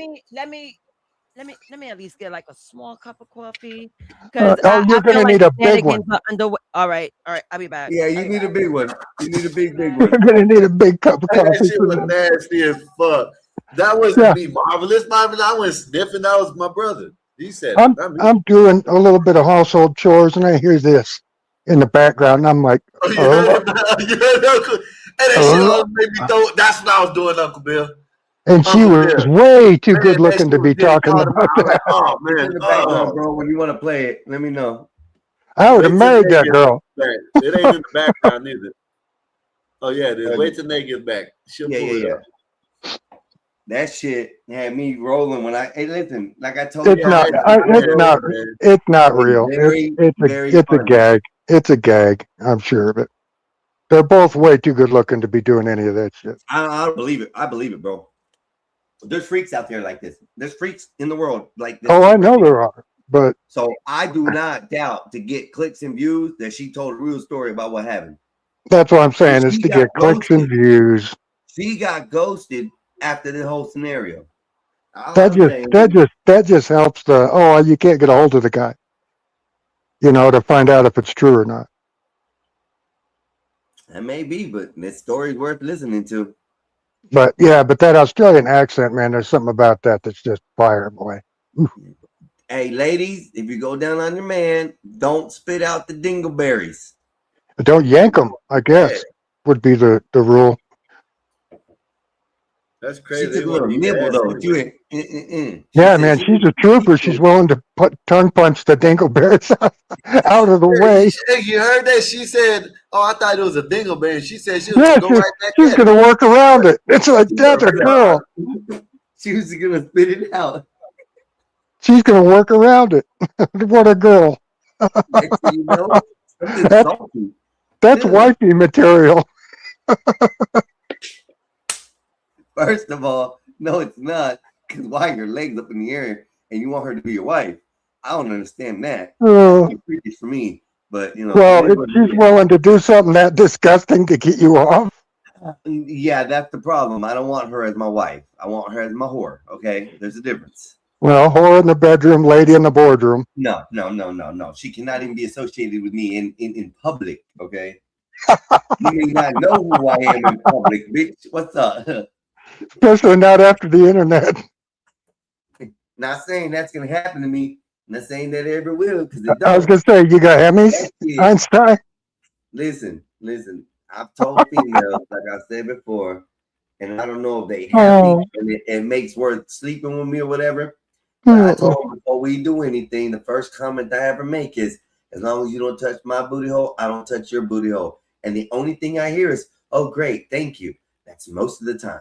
me at least get like a small cup of coffee. You're gonna need a big one. All right, I'll be back. Yeah, you need a big one. You need a big one. You're gonna need a big cup of coffee. That shit was nasty as fuck. That wasn't me, Marvelous. I went sniffing. That was my brother. He said it. I'm doing a little bit of household chores, and I hear this in the background. And I'm like, Oh, you heard it? And that shit almost made me throw. That's what I was doing, Uncle Bill. and she Uncle was Bill. way too Man, good that looking shit to was be getting talking caught in my. about I'm like, that. oh It's man, in the background, bro. When you want to play it, let me know. I would have Wait till married they that get girl. back. It ain't in the background either. Oh yeah, it is. Wait till they get back. She'll pull it up. That shit had me rolling when I. Hey, listen, like I told It's you, not. It's not real. It's a funny. gag. It's a gag. I'm sure of it. They're both way too good looking to be doing any of that shit. I don't believe it. I believe it, bro. There's freaks out there like this. There's freaks in the world like this. Oh, I know there are, but so I do not doubt to get clicks and views that she told a real story about what happened. that's what I'm saying is to get clicks and views. She got ghosted after the whole scenario. That just helps the you can't get a hold of the guy. To find out if it's true or not. That may be, but this story's worth listening to. But that Australian accent, man, there's something about that that's just fire away. Hey, ladies, if you go down on your man, don't spit out the dingleberries. Don't yank them, I guess, would be the rule. That's crazy. She took a little nibble though. She went, Yeah, man, she's a trooper. She's willing to tongue punch the dingleberries out of the way. You heard that? She said, "Oh, I thought it was a dingleberry." She said she was gonna go right back. She's gonna work around it. It's like that's a girl. She was gonna spit it out. She's gonna work around it. What a girl. Next thing you know, that's wifey material. First of all, no, it's not. Because why are your legs up in the air and you want her to be your wife? I don't understand that. It's freaky for me, but Well, if she's willing to do something that disgusting to get you off. Yeah, that's the problem. I don't want her as my wife. I want her as my whore. Okay, there's a difference. Well, whore in the bedroom, lady in the boardroom. No. She cannot even be associated with me in public. Okay, you may not know who I am in public, bitch. What's up? Especially not after the internet. Not saying that's gonna happen to me. Not saying that it ever will, because I was gonna say you got Emmys, Einstein. Listen. I've told females, like I said before, and I don't know if they happy and it makes worth sleeping with me or whatever. But I told them before we do anything, the first comment I ever make is, as long as you don't touch my booty hole, I don't touch your booty hole. And the only thing I hear is, "Oh, great, thank you." That's most of the time.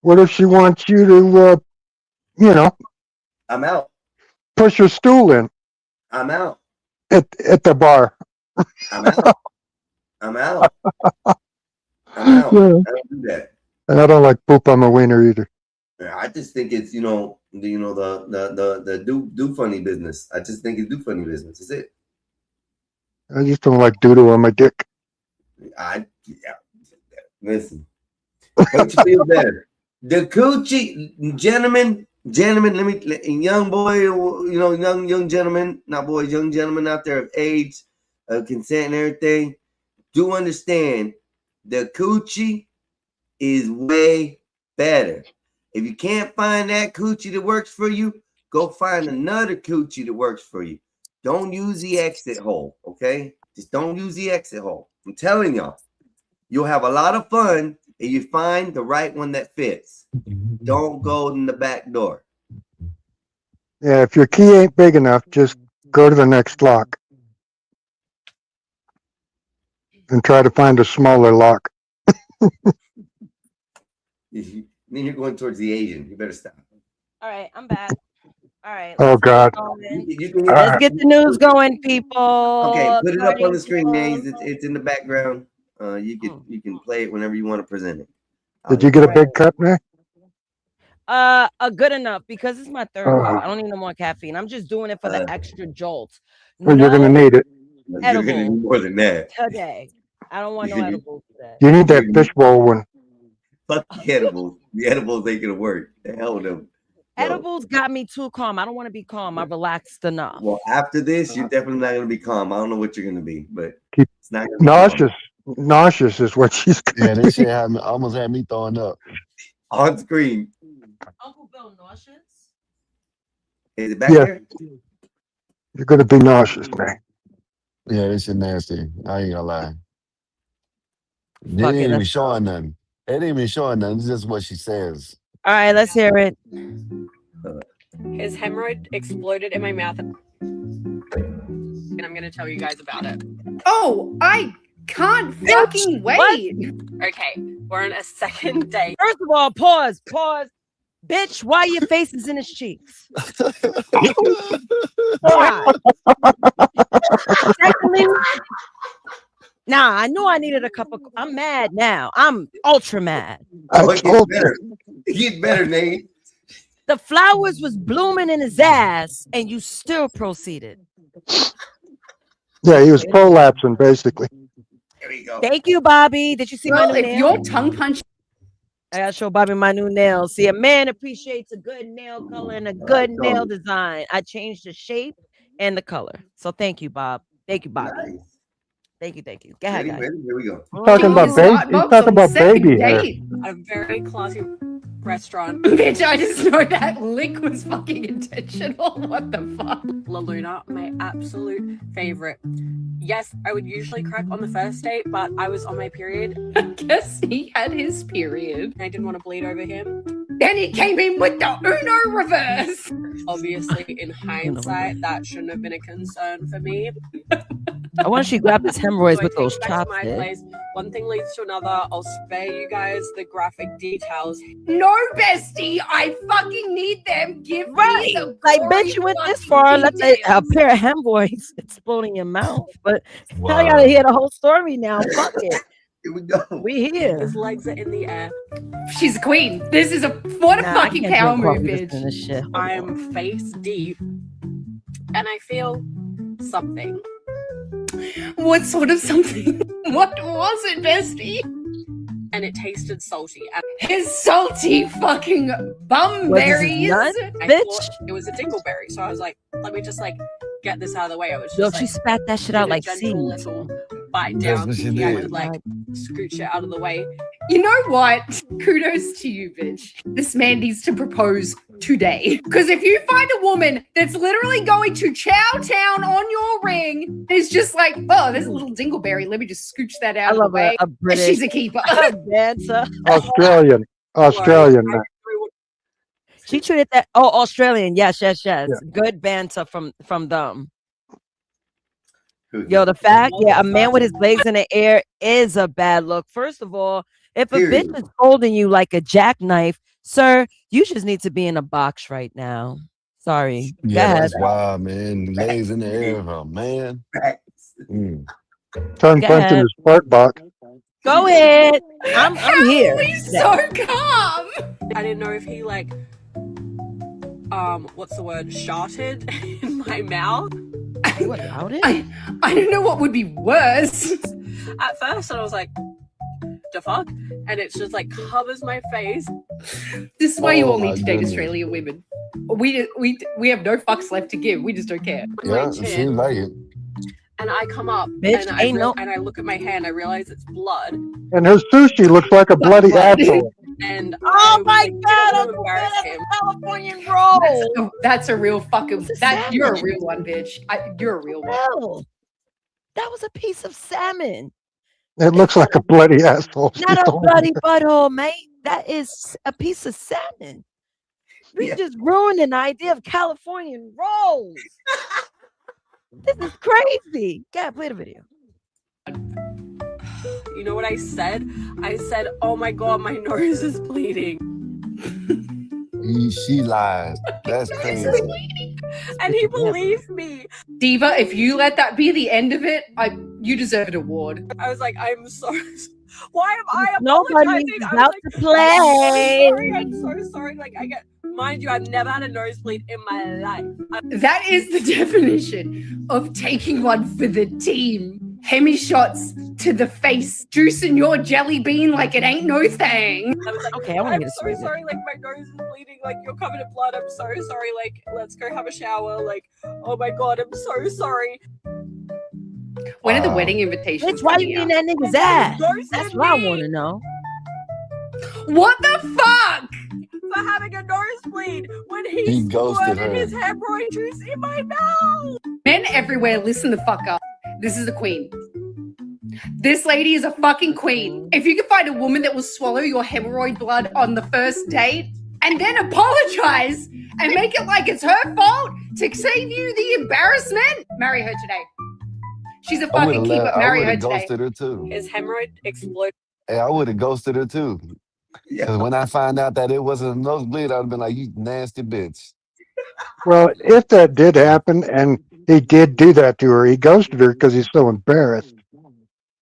What if she wants you to, I'm out. Push your stool in? I'm out. At the bar. I'm out. I'm out. Yeah. I don't do that. And I don't like poop on my wiener either. I just think it's the do funny business. I just think it's do funny business. That's it. I just don't like doodle on my dick. Listen. Don't you feel better? The coochie, gentlemen, let me, young boy, young gentlemen, not boys, young gentlemen out there of age, consent and everything, do understand the coochie is way better. If you can't find that coochie that works for you, go find another coochie that works for you. Don't use the exit hole, okay? Just don't use the exit hole. I'm telling y'all, you'll have a lot of fun if you find the right one that fits. Don't go in the back door. Yeah, if your key ain't big enough, just go to the next lock and try to find a smaller lock. Then you're going towards the Asian. You better stop. All right, I'm back. All right. Oh God. Let's get the news going, people. Okay, put it up on the screen, Nays. It's in the background. You can play it whenever you want to present it. Did you get a big cut, man? Good enough because it's my third cup. I don't need no more caffeine. I'm just doing it for the extra jolt. Well, you're gonna need it. You're gonna need more than that today. I don't want no edibles today. You need that fishbowl one. Fuck the edibles. The edibles ain't gonna work. The hell with them. Edibles got me too calm. I don't want to be calm. I relaxed enough. Well, after this, you're definitely not gonna be calm. I don't know what you're gonna be, but it's not gonna be nauseous. Nauseous is what she's gonna be. That shit almost had me throwing up. On screen. Uncle Bill nauseous? Is it back Yeah. there? You're gonna be nauseous, man. Yeah, this shit nasty. I ain't gonna lie. It Fuck ain't it, even let's go. showing nothing. It ain't even showing nothing. It's just what she says. All right, let's hear it. His hemorrhoid exploded in my mouth, and I'm gonna tell you guys about it. Oh, I can't fucking wait. Okay, we're on a second date. First of all, pause. Bitch, why your face is in his cheeks? Why? Secondly, nah, I knew I needed a cup of. I'm mad now. I'm ultra mad. Oh, it gets better. It gets better, Nate. The flowers was blooming in his ass, and you still proceeded. Yeah, he was prolapsing basically. There we go. Thank you, Bobby. Did you see my Well, new if nails? your tongue punch. I gotta show Bobby my new nails. See, a man appreciates a good nail color and a good nail design. I changed the shape and the color. So thank you, Bob. Thank you, Bobby. Nice. Thank you. Go ahead, guys. Here we go. He's talking about baby hair. A very classy restaurant. Bitch, I just know that lick was fucking intentional. What the fuck? La Luna, my absolute favorite. Yes, I would usually crack on the first date, but I was on my period. I guess he had his period. I didn't want to bleed over him. Then he came in with the Uno reverse. Obviously, in hindsight, that shouldn't have been a concern for me. I want she grabbed his hemorrhoids So with I those take it back to my chopsticks. place. One thing leads to another. I'll spare you guys the graphic details. No, bestie, I fucking need them. Give me the Like, gory bitch, you went this fucking far. Let's say a details. pair of hemorrhoids exploding your mouth. But I Wow. gotta hear the whole story now. Fuck it. Here we go. We here. His legs are in the air. She's a queen. This is what a Nah, I fucking can't power drink move, coffee bitch. listening to this shit. Hold on. I'm face deep, and I feel something. What sort of something? What was it, bestie? And it tasted salty. And His salty fucking bum Was this his berries. nut? I Bitch. thought it was a dingleberry, so I was like, let me just get this out of the way. I was just Yo, she spat that shit did out a like gentle seeds. little bite That's down. what she Yeah, I did. could scooch it out of the way. You know what? Kudos to you, bitch. This man needs to propose today. Because if you find a woman that's literally going to chow town on your ring, it's just like, oh, there's a little dingleberry. Let me just scooch that I out of the love way. a British She's a keeper. dancer. Australian, man. She treated that. Oh, Australian. Yes. Good banter from them. Yo, the fact, yeah, a man with his legs in the air is a bad look. First of all, if a bitch is holding you like a jackknife, sir, you just need to be in a box right now. Sorry. Go Yeah, ahead. that's wild, man. Legs in the air, oh, man. Mm. Tongue Go punching ahead. his fart box. Go ahead. I'm here. He's so calm. I didn't know if he what's the word? Sharted in my mouth. You allowed it? I don't know what would be worse. At first, I was like, the fuck? And it's just covers my face. This is why you Oh, all my need to date goodness. Australian women. We have no fucks left to give. We just don't care. Yeah, it seems like it. And I come up Bitch, and ain't no- and I look at my hand. I realize it's blood. And her sushi looks like a bloody asshole. And Oh my God, I'm Uncle Bill, embarrass that's him. a Californian roll. That's a real fucking. It's a That you're a salmon. real one, bitch. You're a real one. Hell, that was a piece of salmon. It looks like a bloody asshole. She's Not a holding bloody it. butthole, mate. That is a piece of salmon. We just ruined an idea of Californian rolls. This is crazy. Gotta play the video. You know what I said? I said, "Oh my God, my nose is bleeding," She lies. That's crazy. and he believed me. Diva, if you let that be the end of it, you deserve an award. I was like, "I'm sorry. Why am I Nobody apologizing?" is I was about like, to play. I'm so sorry. Mind you, I've never had a nosebleed in my life. That is the definition of taking one for the team. Hemi shots to the face, juicing your jelly bean like it ain't no thing. I was like, Okay, I want to I'm get a so sweet. sorry. My nose is bleeding. You're covered in blood. I'm so sorry. Let's go have a shower. Oh my God, I'm so sorry. When are the wedding invitations? Bitch, why you coming in out? that nigga's ass? That's what I want to know. What the fuck? For having a nosebleed when He he's ghosted squirted her. his hemorrhoid juice in my mouth. Men everywhere, listen the fuck up. This is the queen. This lady is a fucking queen. If you can find a woman that will swallow your hemorrhoid blood on the first date and then apologize and make it like it's her fault to save you the embarrassment, marry her today. She's a I would fucking have keeper. Marry her left. I would have today. ghosted her too. His hemorrhoid exploded. Hey, I would have ghosted her too. Because when I find out that it wasn't a nosebleed, I'd have been like, "You nasty bitch." Well, if that did happen and he did do that to her, he ghosted her because he's so embarrassed.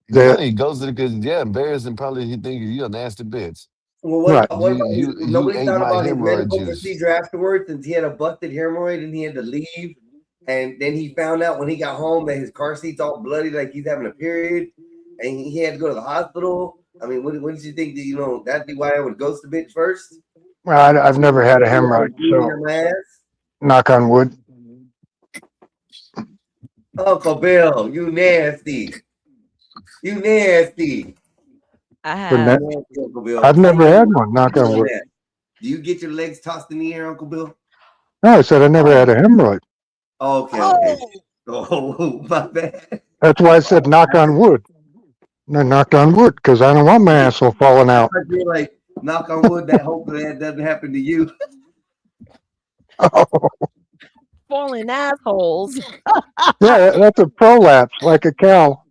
No, he ghosted her because embarrassing. Probably he thinks you're a nasty bitch. Well, Right. what about his, You nobody ate thought my about his hemorrhoid medical juice. procedure afterwards, since he had a busted hemorrhoid and he had to leave, and then he found out when he got home that his car seat's all bloody, like he's having a period, and he had to go to the hospital. I mean, what did you think? That, that'd be why I would ghost the bitch first? Well, I've never had a hemorrhoid, so knock on wood. Uncle Bill, you nasty. You nasty. I But have. Uncle Bill. I've never had one, knock on wood. Do you get your legs tossed in the air, Uncle Bill? No, I said I never had a hemorrhoid. Okay, okay. Oh, my bad. That's why I said knock on wood. No, knocked on wood because I don't want my asshole falling out. I feel like, knock on wood, that hopefully that doesn't happen to you. Falling assholes. Yeah, that's a prolapse, like a cow.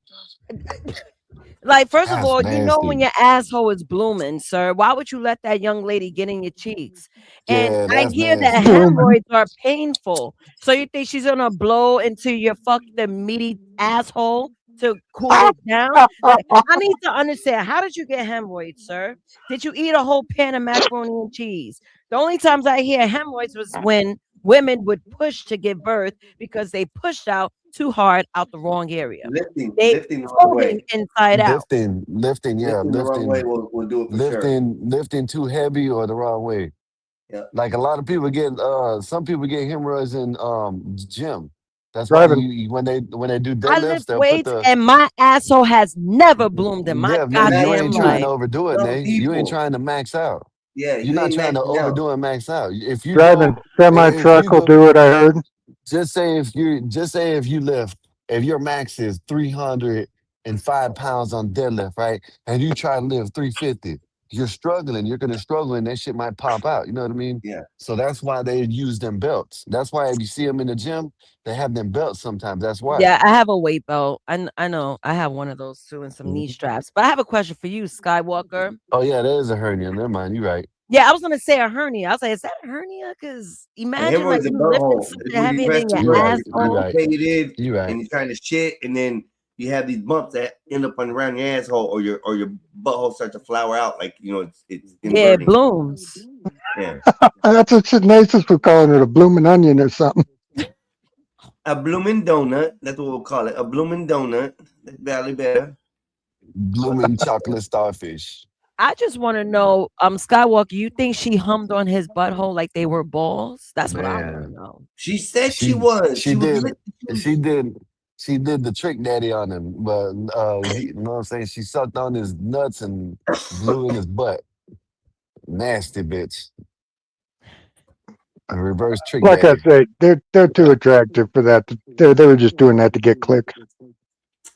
Like, first of That's all, you know when nasty. your asshole is blooming, sir. Why would you let that young lady get in your cheeks? And Yeah, I that's hear that nasty. hemorrhoids are painful. So you think she's gonna blow into your fucking meaty asshole to cool it down? Like, I need to understand, how did you get hemorrhoids, sir? Did you eat a whole pan of macaroni and cheese? The only times I hear hemorrhoids was when women would push to give birth because they pushed out too hard out the wrong area. Lifting They the wrong folding way. inside out. Lifting, yeah, Lifting the wrong way will do it for sure. lifting too heavy or the wrong way. Yeah. Like a lot of people get, some people get hemorrhoids in gym. That's why when they do I deadlifts, lift they'll put weights the and my asshole has never bloomed in my yeah, man. You goddamn ain't trying to life. overdo it, Some Nate. You ain't people. trying to max out. Yeah, You're you not ain't trying to maxing out. overdo and max out. If you Driving go, semi if truck you will go, do it. I heard. just say if you lift, if your max is 305 pounds on deadlift, right? And you try to lift 350, you're struggling. You're gonna struggle, and that shit might pop out. You know what I mean? Yeah. So that's why they use them belts. That's why if you see them in the gym, they have them belts sometimes. That's why. Yeah, I have a weight belt. I know. I have one of those too and some knee straps. But I have a question for you, Skywalker. Oh yeah, that is a hernia. Never mind. You're right. Yeah, I was gonna say a hernia. I was like, is that a hernia? Because imagine like Hemorrhoids a you lifting butthole. something It's when you heavier press than too your hard, you're asshole. constipated, You're right. and you're trying to shit, and then you have these bumps that end up around your asshole, or your butthole starts to flower out, like it's Yeah, it inverting. blooms. Yeah. That's what Shanasis was calling it, a blooming onion or something. A blooming donut. That's what we'll call it. A blooming donut. That's barely better. Blooming chocolate starfish. I just want to know, Skywalker, you think she hummed on his butthole like they were balls? That's what I want to Man. know. She said she was. She was did. lit- She did the trick daddy on him, but you know what I'm saying? She sucked on his nuts and blew in his butt. Nasty bitch. A reverse trick Like I daddy. say, they're too attractive for that. They were just doing that to get clicks. It's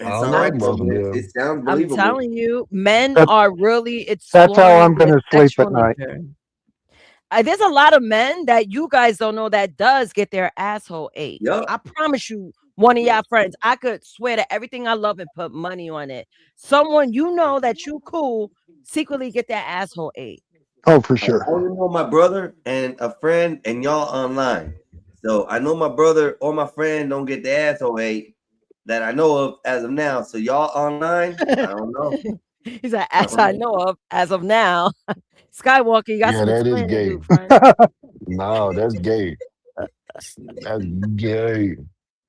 I all don't know right, most though, of man. them. It sounds I'm believable. telling you, men That's- are really That's how I'm exploring their going to sleep at sexual night. nature. There's a lot of men that you guys don't know that does get their asshole ate. Yup. I promise you, one of y'all friends, I could swear to everything I love and put money on it. Someone you know that you cool secretly get their asshole ate. Oh, for I sure. only know my brother and a friend and y'all online. So I know my brother or my friend don't get the asshole ate that I know of as of now. So y'all online, I don't know. He's like, as I know of, as of now. Skywalker, you got Yeah, some that is explaining to gay. do, friend. No, that's gay. That's gay.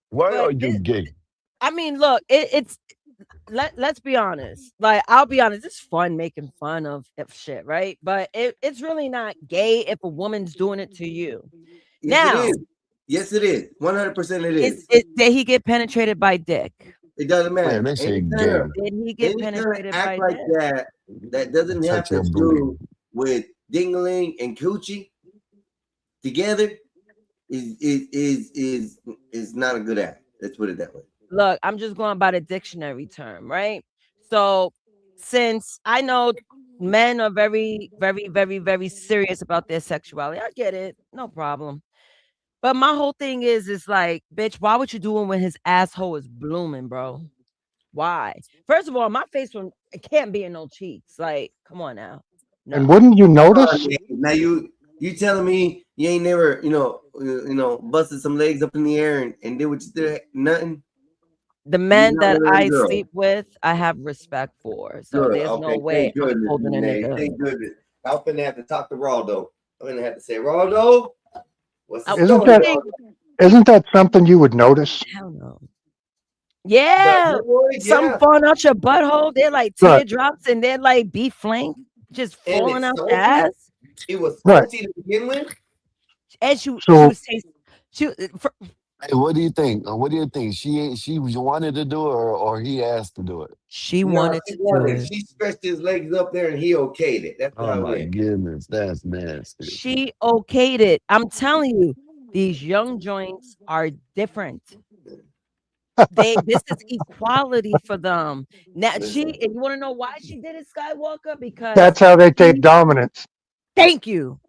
Why are But you gay? I mean, look, let's be honest. Like, I'll be honest, it's fun making fun of shit, right? But it's really not gay if a woman's doing it to you. Yes, Now, it is. Yes, it is. 100% it is. Did he get penetrated by dick? It doesn't matter. Man, that shit Any gay. kind of Did he get any kind of penetrated by act like dick? that doesn't have Touch to your booty. do with dingling and coochie together is not a good act. Let's put it that way. Look, I'm just going by the dictionary term, right? So, since I know men are very, very, very, very serious about their sexuality, I get it, no problem. But my whole thing is like, bitch, why would you do it when his asshole is blooming, bro? Why? First of all, my face one it can't be in no cheeks. Like, come on now. And No. wouldn't you notice? Now you telling me you ain't never busted some legs up in the air and did what you did? Nothing. The You're men not that one of them I girls. sleep with, I have respect for. So Good. there's no Okay. way Thank I'm goodness, holding a Nate. nigga. Thank goodness. I'm finna have to talk to Raldo. I'm gonna have to say, Raldo, what's the Isn't story, that Raldo? isn't that something you would notice? Hell no. Yeah. Some Yeah. falling out your butthole. They're like Right. teardrops and they're like beef flank just And falling it's out your salty. ass. It was Right. salty to begin with. And she So was saying Hey, what do you think? What do you think? She wanted to do it, or he asked to do it? she No, wanted she to do wanted. it. She stretched his legs up there and he okayed it. That's Oh how it my went. goodness, that's nasty. She okayed it. I'm telling you, these young joints are different. This is equality for them. Now and you want to know why she did it, Skywalker? Because that's how they take she dominance. thank you.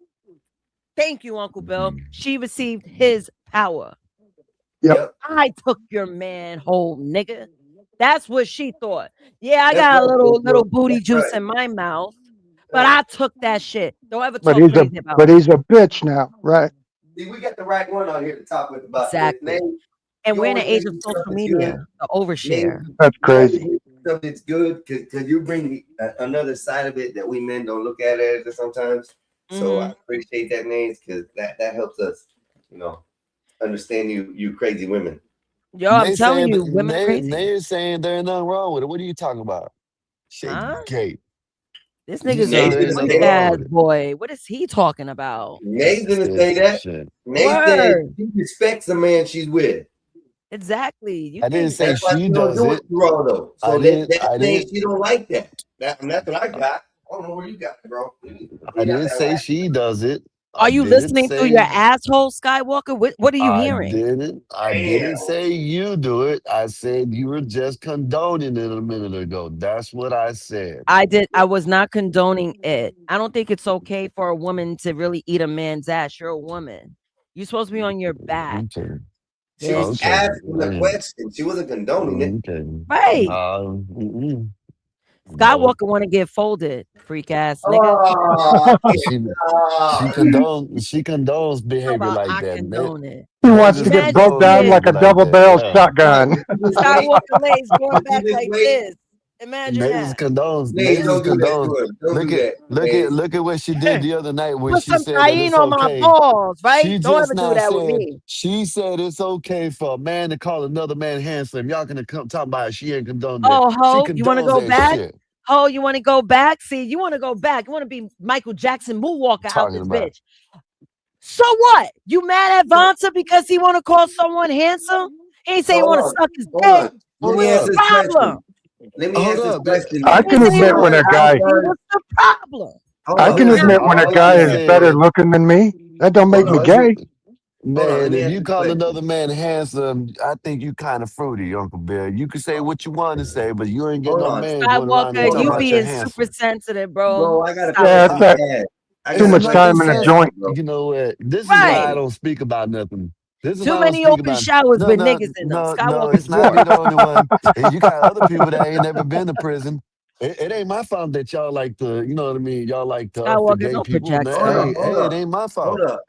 Thank you, Uncle Bill. She received his power. Yep. I took your man whole nigga. That's what she thought. Yeah, I That's got a right, little Jojo. booty That's juice right. in my mouth, but I took that shit. Don't ever But talk he's a crazy about me. bitch now, right? See, we got the right one out here to talk with about this. Exactly. Name, And you we're in always the age bring of social something media, good. the overshare. Name, That's you always crazy. bring stuff that's good because you bring another side of it that we men don't look at it sometimes. So I appreciate that, Names, because that helps us, understand you crazy women. Yo, I'm They telling saying you, women are crazy. they're saying there ain't nothing wrong with it. What are you talking about? Shit, Huh? gay. This You nigga's said a there ain't Names nothing freak didn't say that. wrong ass with it. boy. What is he talking about? Names didn't say This that. shit. Nate said Word. she respects the man she's with. Exactly. You I didn't think say That's why she she don't does do it it. to Raldo. I So didn't. that I saying didn't. she don't like that. That's what I got. I don't know where you got it, bro. You I got didn't that say right. she does it. are I you didn't listening through your say. asshole, Skywalker? What are you I hearing? didn't. I Damn. didn't say you do it. I said you were just condoning it a minute ago. That's what I said. I was not condoning it. I don't think it's okay for a woman to really eat a man's ass. You're a woman. You're supposed to be on your back, Okay. She was bitch. Okay. asking the question. She wasn't condoning it. Okay. Right. Mm-mm. Nope. Skywalker want to get folded, freak ass nigga. Oh, She condones How behavior about like I that. condone it? He wants to Niggas get Imagine broke condone down kids. like behavior a like double that. barrel Yeah. shotgun. just wait. Skywalker lays going You back just like wait. this. Imagine Niggas that. condones. Nays, Niggas don't do that to condones. her. Don't do that, Nays. Look at what she did the other night when Put she some said that cayenne it's on my okay. balls, right? She Don't just ever do now that with said me. she said it's okay for a man to call another man handsome. Y'all gonna come talk about it. She ain't condoned it. Oh, She ho, you want to condones go that back? shit. Ho, you want to go back? See, you want to go back. You want to be Michael Jackson moonwalker out Talking this about. bitch. So what? You mad at Vonta because he want to call someone handsome? He ain't say So he want to suck his dick. Let Hold me ask up. this Problem. question. Let me Hold ask this up. question. I He ain't can say he admit want when to a suck guy me. What's the problem? Hold I up. can Listen, admit when a all I guy is better said, looking than me. That don't make Hold me on. gay. Hold on. Let man, me if ask you this call question. another man handsome, I think you kind of fruity, Uncle Bill. You can say what you want to say, but you ain't get Hold no on. man going around here Skywalker, Hold talking you on. about you're being super handsome. sensitive, bro. Bro, I got a Stop Yeah, it. that's question that to ask. I too got It's a much nothing question time in to a ask sense. joint. you, bro. You know what? This is why I Right. don't speak about nothing. This is Too why I don't many speak open about showers no, with no, niggas in them. no, no. Skywalker's It's not me water. the only one. You got other people that ain't never been to prison. It ain't my fault that y'all like to, you know what I mean? Y'all like to up the Skywalker, gay don't people. project, Hold up. sir. Hold Hey, it up. ain't my Hold fault. up.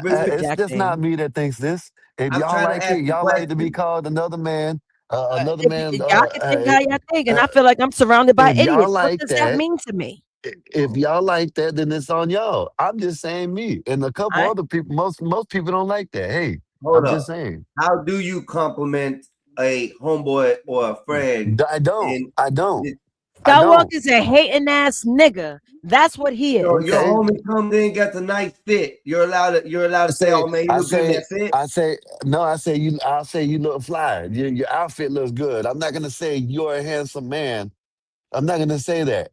Mister, It's just not Projecting. me that thinks this. If I'm y'all trying to like it, ask a y'all like to be question. called another If man. y'all can think how y'all think, and I feel like I'm surrounded by If y'all idiots. What like does that that, mean to me? if y'all like that, then it's on y'all. I'm just saying me, and a couple I other people. Most people don't like that. Hey, Hold I'm just up. saying. How do you compliment a homeboy or a friend? I don't. And I don't. I don't. Skywalker's a hating ass nigga. That's what he so is. your Okay. homie comes in, got the nice fit. You're allowed I to say, say. "Oh man, you I look good in say. that fit." I say. No. I say you. I say you look fly. Your outfit looks good. I'm not gonna say you're a handsome man. I'm not gonna say that.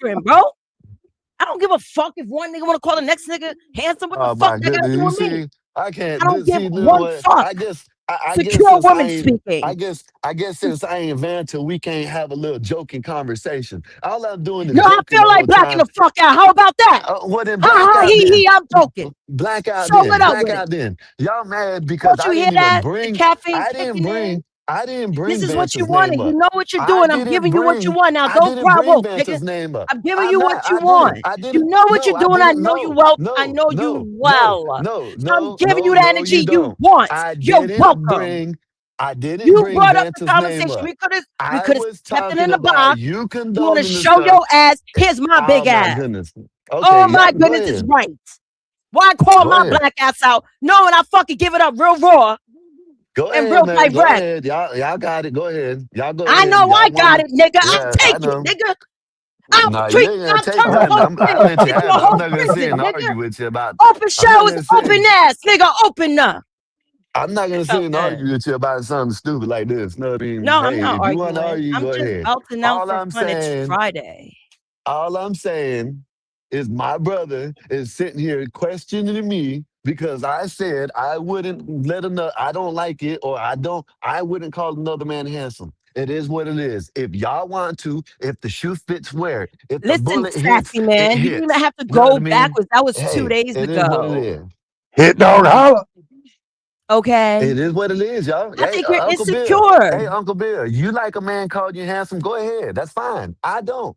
different, bro. I don't give a fuck if one nigga want to call the next nigga handsome. What the Oh fuck my that got to goodness. do You with me? see, I can't I don't give see one what fuck. I guess Secure since I woman ain't, speaking. I guess since I ain't Vanta, we can't have a little joking conversation. All I'm doing is Yo, I joking feel the like whole blacking time. the fuck out. How about that? Well then, Ha ha, he then. he, I'm joking. Black out So then. lit up Black with it. out then. Y'all mad because Don't I you hear didn't even that? The bring. caffeine I didn't kicking in. bring. I didn't This bring is what you Vanta's name wanted. You up. know what you're I doing. I'm didn't giving you what you bring. want. Now, I don't didn't cry bring wolf, nigga. Vanta's name up. I'm giving I'm you not. what you I want. didn't. I You didn't. know what No, you're I doing. I didn't. know you No. well. I No. know you No. No. well. No. So I'm No. giving No. you the No. You energy you don't. want. I You're didn't welcome. bring. I didn't You bring brought up the Vanta's name conversation. up. We I could have was kept it talking in the about box. you You want to condoning the show stuff. your ass? Here's my Oh big my ass. goodness. Oh Okay, my y'all go goodness, is ahead. right. Why call Go my ahead. black ass out knowing I fucking give it up real raw Go and ahead, real man. Go direct? ahead. Y'all got it. Go ahead. Y'all go I ahead. know I Y'all got wanna. it, nigga. I'll Yeah, I take it, know. nigga. I'll No, you treat. ain't gonna I'll take turn the nothing. whole I'll prison let you into have a it. I'm whole not gonna sit prison, and nigga. argue with you about. Open I'm not showers, gonna open sit. ass, nigga. Open up. I'm not gonna It's sit and okay. argue with you about something stupid like this. No, I mean, No, I'm hey, not if you want to arguing. argue, I'm go just ahead. belting out All for I'm fun. It's saying, Friday. all I'm saying is my brother is sitting here questioning me because I said I wouldn't let another, I don't like it, or I wouldn't call another man handsome. It is what it is. If y'all want to, if the shoe fits, wear it. If the Listen, bullet hits, sassy it man. You didn't even hits. have to You know what go I mean? backwards. That was 2 days It is what it ago. is. Hit dog holla. Okay. It is what it is, y'all. I Hey, think you're Uncle Bill. insecure. Hey, Uncle Bill. You like a man called you handsome? Go ahead. That's fine. I don't.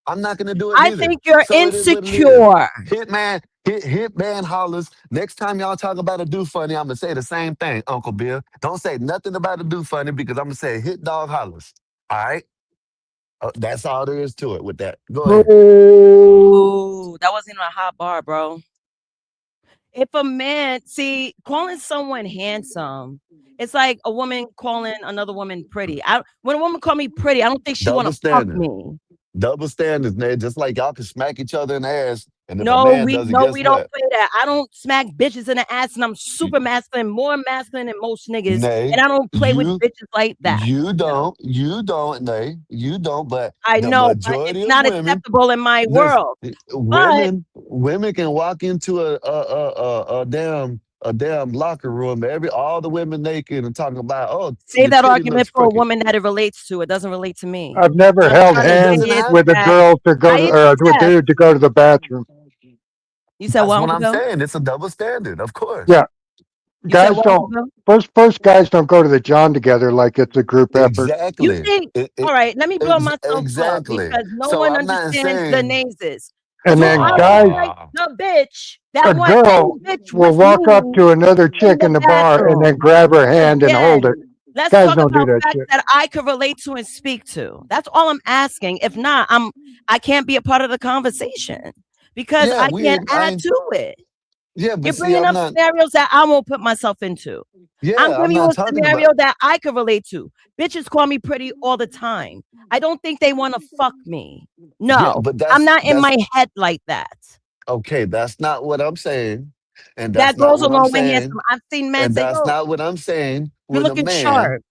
I'm not gonna do it I neither. think you're So it is what it is. insecure. Hitman hollers. Next time y'all talk about a do funny, I'm gonna say the same thing, Uncle Bill. Don't say nothing about a do funny because I'm gonna say hit dog hollers. All right. That's all there is to it with that. Go ahead. Boo. That wasn't even a hot bar, bro. If a man, see, calling someone handsome, it's like a woman calling another woman pretty. When a woman call me pretty, I don't think she want Double to fuck standard. me. Double standards, man. Just like y'all can smack each other in the ass, and if a No, man we does it, no, guess we don't what? play that. I don't smack bitches in the ass, and I'm super masculine, more masculine than most niggas, and Nay, I don't play with bitches like that. No. you don't, Nay, you don't. But I the know, but it's majority of not women, acceptable in my listen, world. But women can walk into a damn locker room, all the women naked and talking about, oh, save your that titty argument looks for a crooked. woman that it relates to. It doesn't relate to me. I've never What I'm held trying to It hands doesn't say is have. with a that girl to go I to, with a accept. dude to go to the bathroom. You said That's what, what Uncle I'm Bill? saying. It's a double standard, of course. Yeah, You said guys what, Uncle don't. Bill? First guys don't go to the John together like it's a group effort. You Exactly. think, all right, let me blow myself up Exactly. because no So one I'm not understands the saying. nazes. And So then I guys, look like the bitch that a want any girl bitch will with walk up me to another in chick the in the bar and then bathroom. grab her hand and hold it. Again, let's Guys talk don't do about that facts shit. that I could relate to and speak to. That's all I'm asking. If not, I can't be a part of the conversation because Yeah, I can't add I. to it. Yeah, You're but see, bringing I'm up not. scenarios that I won't put myself into. I'm Yeah, I'm giving you not a talking scenario about. that I could relate to. Bitches call me pretty all the time. I don't think they want to fuck me. Yeah, No, but I'm not in that's my head like that. okay. That's not what I'm saying, and that's That not goes what I'm along with saying, handsome. I've seen men and say, that's "Yo, not what I'm saying. you're When a looking man sharp."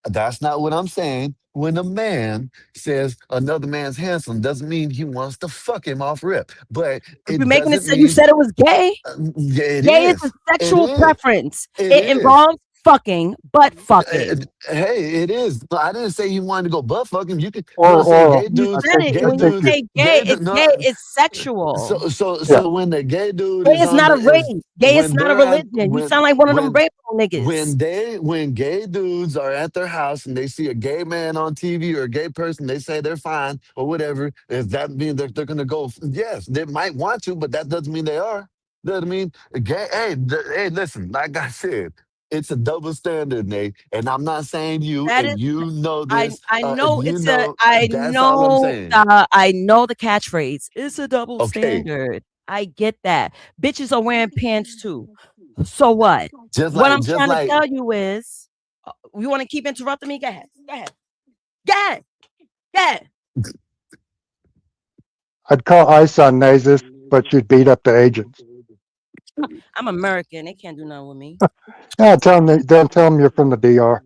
That's not what I'm saying. When a man says another man's handsome, doesn't mean he wants to fuck him off rip. But You're it making it doesn't say you mean said it was gay. yeah, it Gay is a is. It sexual is. preference. It It is. involves fucking, but fucking. Hey, it is. I didn't say you wanted to go butt fuck him. You can Or listen. oral. Gay You dudes, said it. gay When you dudes, say gay, it's no. gay. It's sexual. Yeah. So when the gay dude Gay is is on not the a race. is Gay is when not a they're at religion. You sound like one of them rainbow niggas. when gay dudes are at their house and they see a gay man on TV or a gay person, they say they're fine or whatever. Does that mean that they're gonna go? Yes, they might want to, but that doesn't mean they are. You know what I mean? Gay. Hey, listen. Like I said, it's a double standard, Nate. And I'm not saying you, That is and you know I this. I know You it's a know that's all I'm saying. I know the catchphrase. It's a double Okay, standard. I get that. Bitches are wearing pants too. So what? just What like, I'm just trying to like. tell you is, you want to keep interrupting me? Go ahead. Go ahead. Go ahead. Go ahead. I'd call ICE on nazes, but she'd beat up the agents. I'm American. They can't do nothing with me. Yeah, don't tell them you're from the DR.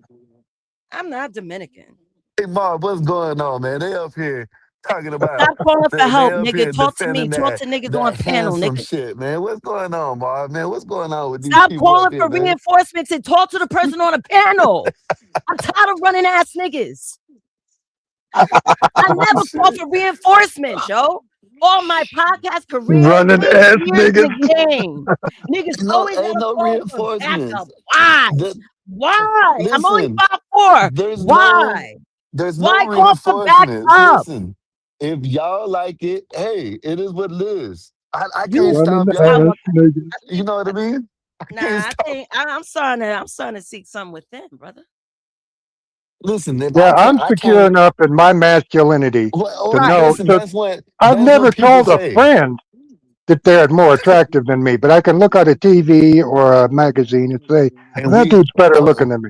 I'm not Dominican. Hey, Mark, what's going on, man? They up here Talking about Stop calling for they help, up nigga. here Talk to me. defending Talk to niggas on that panel, handsome nigga. shit, man. What's going on, Marv? Man, what's going on with these Stop people up calling here, for man? reinforcements and talk to the person on the panel. I'm tired of running ass niggas. I never call for reinforcements, yo. All my podcast career, Running 10 ass years in niggas. the game. Niggas No, always ain't gotta no call for backup. reinforcements. Why? The- Why? I'm only listen, 5'4". there's no Why? there's no Why call for reinforcements. backup? Listen, if y'all like it, hey, it is what it is. I can't You Running stop ass y'all. niggas. You know what I mean? I can't Nah, I stop. think I'm starting to seek something within, brother. Listen, if Yeah, I'm I secure can't. enough in my masculinity to Well, Right. know. listen, So I've that's never what people told a say. friend that they're more attractive than me, but I can look at a TV or a magazine and say, And that we, dude's better uh, looking than me.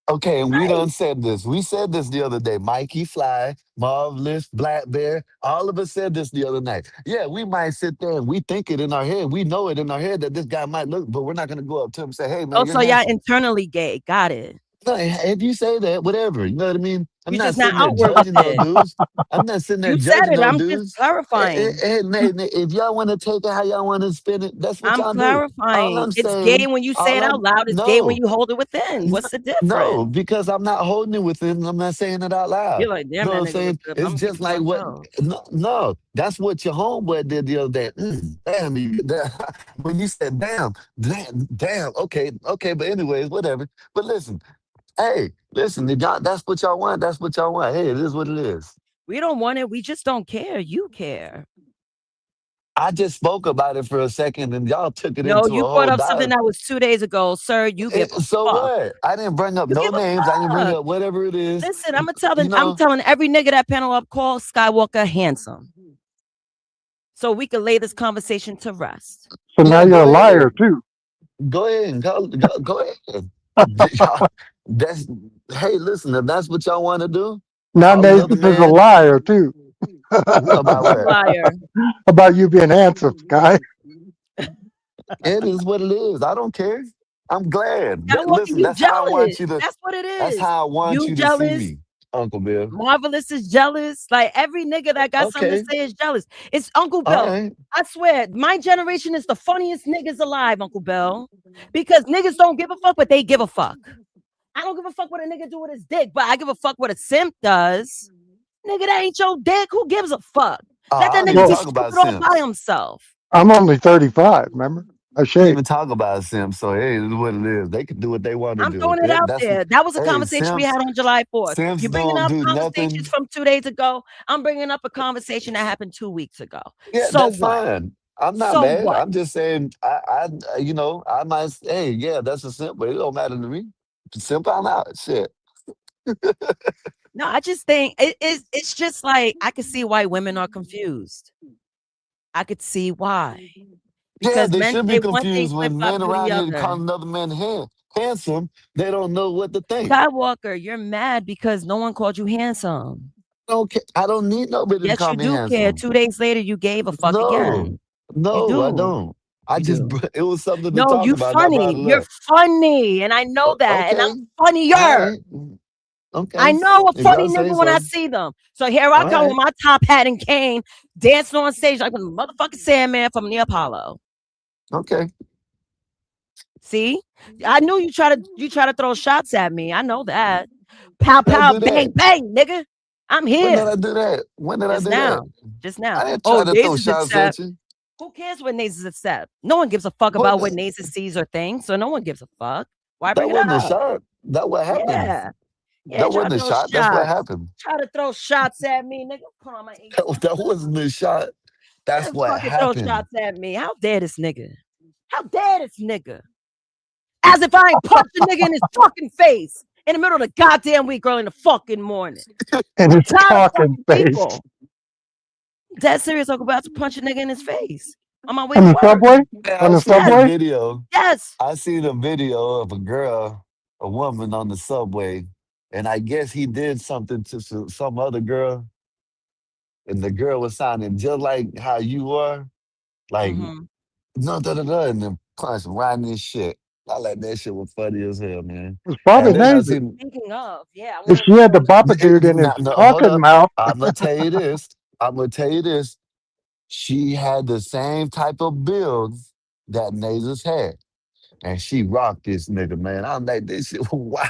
okay, and we Right. done said this. We said this the other day. Mikey Fly, Marvelous, Black Bear, all of us said this the other night. Yeah, we might sit there and we think it in our head. We know it in our head that this guy might look, but we're not going to go up to him and say, hey, man, you're Also, y'all handsome. internally gay. Got it. No, if you say that, whatever, you know what I mean? I'm You not just not sitting there outward with judging no it. dudes. I'm not sitting there You said judging it. no I'm just dudes. clarifying. And if y'all want to take it how y'all want to spin it, that's what I'm y'all do. All clarifying. I'm It's gay saying, when you say all it out I'm loud. It's gay when no, you hold it within. What's the difference? no, because I'm not holding it within. I'm not saying it out loud. You're like, You damn, know what that I'm nigga look saying? good, but I'm It's gonna keep just it to like what. myself. No, that's what your homeboy did the other day. Damn, when you said damn. Okay. But anyways, whatever. But listen, hey, listen. If y'all, that's what y'all want. That's what y'all want. Hey, it is what it is. We don't want it. We just don't care. You care. I just spoke about it for a second, and y'all took it No, into you a brought whole up something dive. that was 2 days ago, sir. You give a So fuck. what? I didn't bring up You no give a names. I didn't bring fuck. up whatever it is. Listen, I'm You know, telling every nigga that panel up, call Skywalker handsome, so we can lay this conversation to rest. So now yeah, you're go a liar ahead. too. Go ahead and go ahead. Y'all- That's hey, listen, if that's what y'all want to do, Now call another Nathan's is a man liar too. about Who's a what? liar? About you being handsome, guy. It is what it is. I don't care. I'm glad. Skywalker, Listen, you that's how I jealous. want you to. That's what it That's is. how I want You you to see jealous. me, Uncle Bill. Marvelous is jealous. Like every nigga that got something to Okay, say is jealous. It's Uncle all Bill. right. I swear, my generation is the funniest niggas alive, Uncle Bill. Because niggas don't give a fuck, but they give a fuck. I don't give a fuck what a nigga do with his dick, but I give a fuck what a simp does. Nigga, that ain't your dick. Who gives a fuck? Let I that don't nigga even be Well, talk about stupid all by simps. himself. I'm only 35. Remember, I I don't shaved. even talk about simps. So hey, it is what it is. They can do what they want to I'm do. throwing it out That's there. That was a hey, conversation we had on July 4th. simps You're bringing don't up do conversations nothing. from 2 days ago. I'm bringing up a conversation that happened 2 weeks ago. Yeah, So that's what? fine. I'm not So mad. what? I'm just saying, I might, hey, yeah, that's a simp, but it don't matter to me. Simp, I'm out. Shit. No, I just think it's just like I could see why women are confused. I could see why. Yeah, Because they men should be say one thing, confused flip when flop men do the around here call other. another man handsome. They don't know what to think. Skywalker, you're mad because no one called you handsome. Okay, I don't need nobody to Yes, call you me do care. handsome. 2 days later, you gave a fuck No, again. You no, I do. don't. I You just, do. it was something to No, talk you about, and I brought funny. it You're up. funny. And I know that. And Okay, I'm all funnier. right, I okay. know a If funny y'all nigga say when I so. see them. So here I All come with right, my top hat and cane, dancing on stage like a motherfucking Sandman from the Apollo. okay. See? I knew you try to throw shots at me. I know that. Pow When did I pow do that? bang bang, nigga. I'm When did here. I do that? When did I Just do that? now. Just now. I didn't Oh, try to throw Nases shots at accept. you. Who cares what Nases accept? No one gives a fuck What? about what Nases sees or thinks, so no one gives a fuck. Why That bring it wasn't a up? shot. That what happened. Yeah. Yeah, That try to wasn't a throw shot. That's what shots. happened. Try to throw shots at me, nigga. Put on my AC. That wasn't a shot. That's Just what fucking throw happened. shots at me. How dare this nigga? How dare this nigga? As if I ain't punched a nigga in his fucking face in the middle of the goddamn week early in the fucking morning. And I'm his tired of talking fucking face. people. Dead serious. I'm about to punch a nigga in his face on my way On to the work. subway? Man, On I the seen Yes. a subway? video. Yes. I seen a video of a woman on the subway, and I guess he did something to some other girl, and the girl was sounding just like how you are, like Mm-hmm. no da da da, and then punch riding this shit. I like that shit was funny as hell, man. It's probably And then I Nathan. seen Speaking of, yeah, I If want to she know had the what. Bapa dude in his no, hold talking up. mouth. I'm gonna tell you this. I'm gonna tell you this. She had the same type of build that Nasus had. And she rocked this nigga, man. I'm like, this shit wow.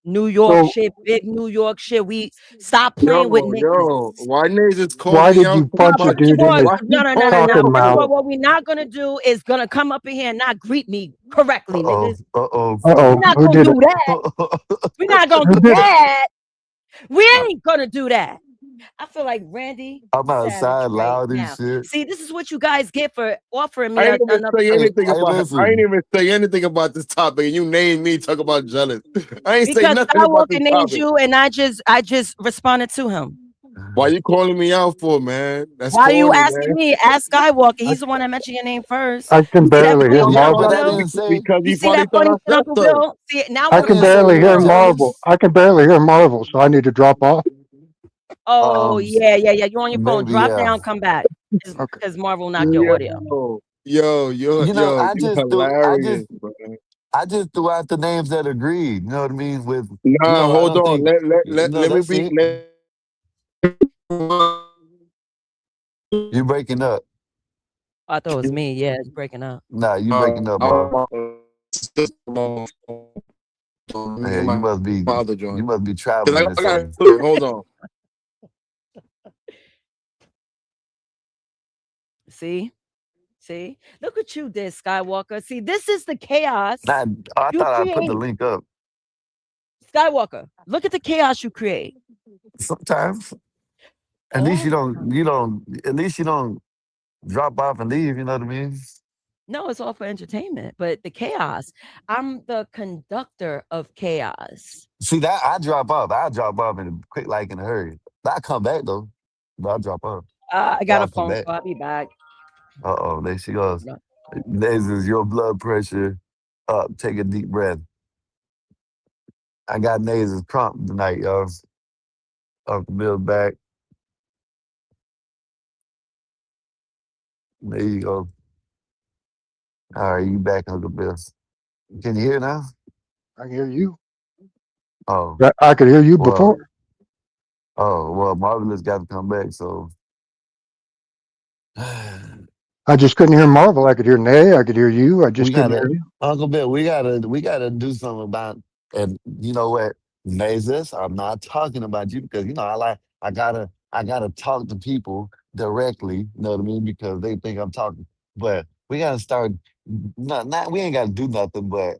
New York So shit, big New York shit. We stop Yo, playing with niggas. yo, why niggas call why me did out? you No, punch a first of dude in all, his Why no, you no, no, no, calling me no. talking out First of mouth? all, what we're not gonna do is gonna come up in here and not greet me correctly, Uh-oh. niggas. Uh-oh. We're Uh-oh, not who gonna did it? do that. We're not gonna Who do did it? that. We ain't gonna do that. I feel like Randy I'm Savage outside right loud and now. shit. See, this is what you guys get for offering me I ain't even another say plate. anything Hey, about. I ain't listen. even say anything about this topic, and you named me. Talk about jealous. I ain't say Because nothing about Skywalker this named topic. you, and I just responded to him. Why you calling me out for, man? That's Why are you corny, asking man. me? Ask Skywalker. I, He's the one that mentioned your name first. I can You see that barely funny hear shit, Yeah, Uncle but Marvel. I Bill? didn't say Because You he see probably that thought funny I shit, slept Uncle though. Bill? See it now I I we're can didn't gonna say barely you switch hear were it up. Marvel. jealous. I can barely hear Marvel, so I need to drop off. Oh yeah, yeah, yeah. You on your phone? Maybe, Drop yeah. down, come back. Okay. Because Marvel knocked your audio. You know, You hilarious, bro. I just threw out the names that agreed. You know what I mean? With Nah, I hold don't on. think no, Let me that's be. it. You breaking up. I thought it was me. Yeah, it's breaking up. Nah, you breaking up, bro. Yeah, Father joint. you must be 'Cause traveling or I got something. hold on. See? See? Look what you did, Skywalker. See, this is the chaos Nah, I you thought I put the create. link up. Skywalker, look at the chaos you create. Sometimes. At least Oh, at least you don't drop off and leave, you know what I mean? no, it's all for entertainment, but the chaos. I'm the conductor of chaos. See that I drop off. I drop off in a quick like in a hurry. I come back though. But I drop off. I But got a I'll come phone back. call. I'll be back. Uh-oh, there she goes. No. Raises your blood pressure up. Take a deep breath. I got Naze's prompt tonight, y'all. Up the middle back. There you go. All right, you back, Uncle Bill. Can you hear now? I can hear you. Oh, I could hear you well, before. Marvelous got to come back, so I just couldn't hear Marvel. I could hear Nay. I could hear you. I we just couldn't hear gotta you. Uncle Bill, we gotta do something about and you know what, Nazis, I'm not talking about you because you know I gotta talk to people directly, you know what I mean? Because they think I'm talking. But we gotta start not we ain't gotta do nothing, but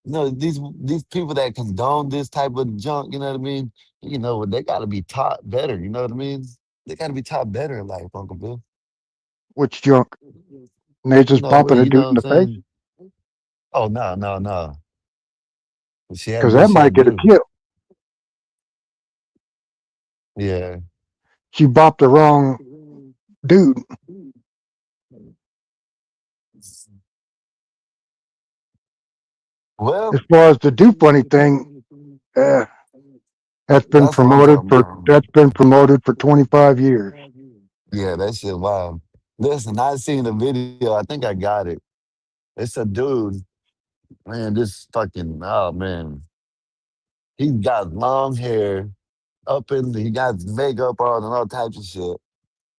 you know, these people that condone this type of junk, you know what I mean? You know, they gotta be taught better, you know what I mean? They gotta be taught better in life, Uncle Bill. Which junk? Nate's just No, bumping a you dude know in what the face? I'm saying? Oh no, no, no. She had to Because do what that she might had to get a do. kill. Yeah. She bopped the wrong dude. Well, As far as the do funny thing, uh, that's what I'm talking about. that's been promoted for 25 years. Yeah, that shit wild. Listen, I seen the video. I think I got it. It's a dude, man. This fucking oh man, he got long hair, he got makeup on and all types of shit,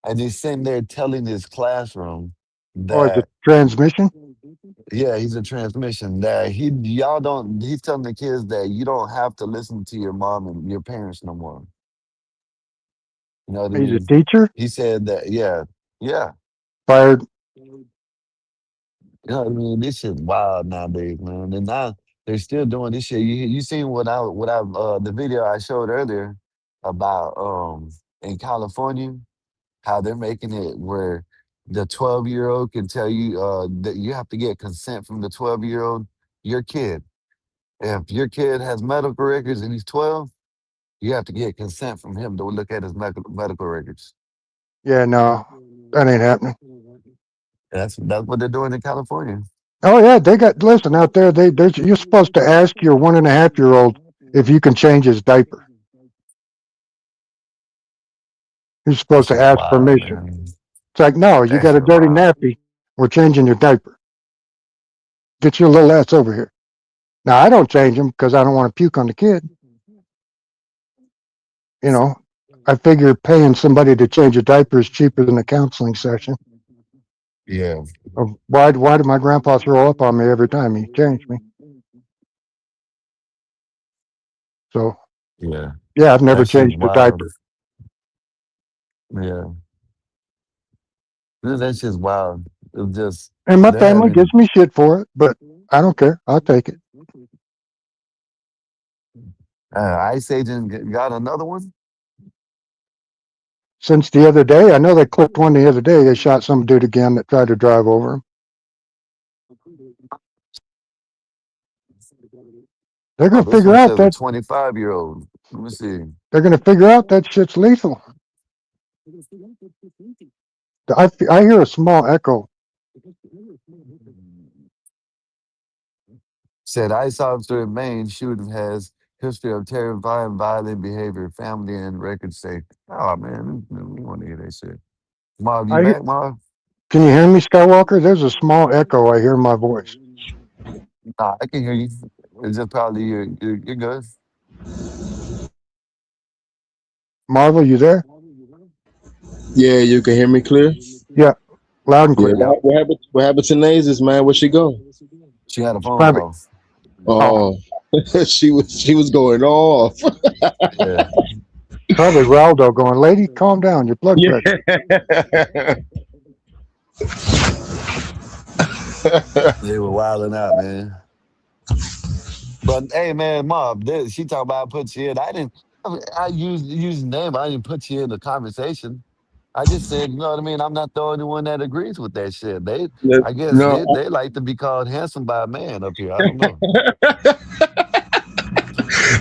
and he's sitting there telling his classroom Or the that transmission. yeah, he's a transmission that y'all don't. He's telling the kids that you don't have to listen to your mom and your parents no more. You know what I He's a mean? teacher, He said that, yeah, yeah. fired. You know what I mean? This shit's wild nowadays, man. And now they're still doing this shit. You seen the video I showed earlier about in California, how they're making it where the 12-year-old can tell you that you have to get consent from the 12-year-old, your kid. If your kid has medical records and he's 12, you have to get consent from him to look at his medical records. Yeah, no, that ain't happening. That's what they're doing in California. Oh yeah, they got listen out there. You're supposed to ask your 1.5 year old if you can change his diaper. You're supposed That's to just ask wild, permission. man. It's like, no, you That's got a just dirty wild. nappy. We're changing your diaper. Get your little ass over here. Now I don't change them because I don't want to puke on the kid. You know, I figure paying somebody to change a diaper is cheaper than a counseling session. Yeah. Why did my grandpa throw up on me every time he changed me? So Yeah. yeah, I've never That's just changed a wild. diaper. Yeah. That's just wild. It's just And my they're family having gives me shit for it, but I don't care. I'll take it. Ice Agent got another one. Since the other day, I know they clipped one the other day. They shot some dude again that tried to drive over him. They're Oh, gonna this figure one out says a that 25-year-old. Let me see. they're gonna figure out that shit's lethal. I hear a small echo. Said ICE officer in Maine shooting has history of terrifying violent behavior, family and record safety. Oh man, we want to hear that shit. Marv, you back, Marv? Can you hear me, Skywalker? There's a small echo. I hear my voice. Nah, I can hear you. It's just probably you're good. Marvel, you there? Yeah, you can hear me clear? Yeah, loud and Yeah. clear. What happened to Nazis, man? Where'd she go? She had a phone Probably. call. Oh, she was going off. Yeah. Probably Raldo going, lady, calm down. Your blood pressure. They were wilding out, man. But hey, man, Marv, she talking about put you in. I used the name. I didn't put you in the conversation. I just said, you know what I mean? I'm not the only one that agrees with that shit. I guess No, they like to be called handsome by a man up here. I don't know.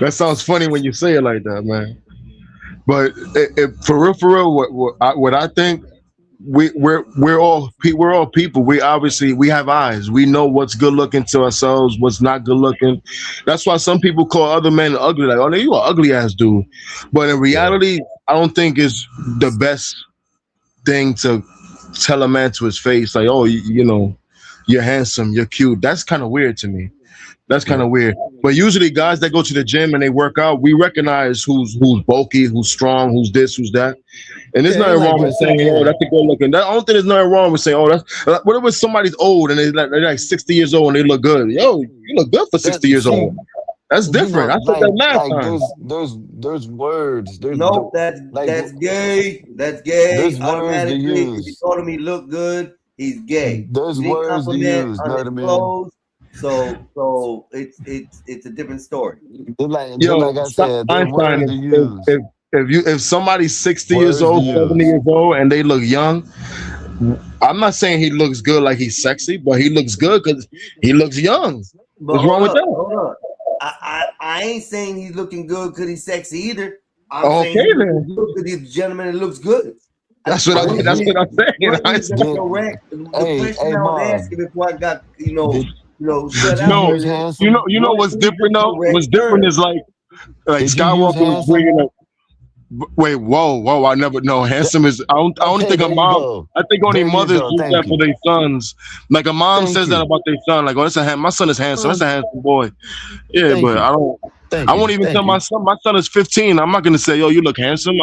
that sounds funny when you say it like that, man. But for real, what I think, we're all people. We obviously have eyes. We know what's good looking to ourselves, what's not good looking. That's why some people call other men ugly. Like, oh, you an ugly ass dude. But in reality, I don't think it's the best thing to tell a man to his face, like, oh, you know, you're handsome, you're cute. That's kind of weird to me. That's kind Yeah. of weird. But usually, guys that go to the gym and they work out, we recognize who's bulky, who's strong, who's this, who's that. And there's Yeah, they nothing like wrong with saying, oh, yeah. that's a good looking. I don't think there's nothing wrong with saying, oh, that's what if somebody's old and they're like 60 years old and they look good. Yo, you look good for 60 years See, old. That's you know, different. I said that last time. there's words. Nope, Like that's gay. That's gay. there's words to Automatically, if you use. told him he looked good, he's gay. There's You didn't words to compliment use. on Know his what I mean? clothes, so it's a different story. Just Yo, like I stop said, there's Einstein. words to use. If somebody's 60 years Words to old, 70 use. years old, and they look young, I'm not saying he looks good like he's sexy, but he looks good because he looks young. But What's wrong with that? hold up. I ain't saying he's looking good because he's sexy either. I'm saying Okay he's looking then. good because he's a gentleman and looks good. That's what I'm saying. What is the correct? The question I was Marv, asking before I got shut did you out. No, use you handsome? know What what's is the different though? What's correct different term? is like Did you use Skywalker was handsome? bringing up. Wait, whoa! I never know. Handsome is. I only Okay, think a there you mom. go. I think only There you mothers go. use that Thank for you. their sons. Like a mom Thank says that you. about their son. Like, oh, my son is handsome. That's a handsome boy. Yeah, Thank but you. I don't. Thank I you. won't even tell Thank my you. son. My son is 15. I'm not gonna say, yo, you look handsome.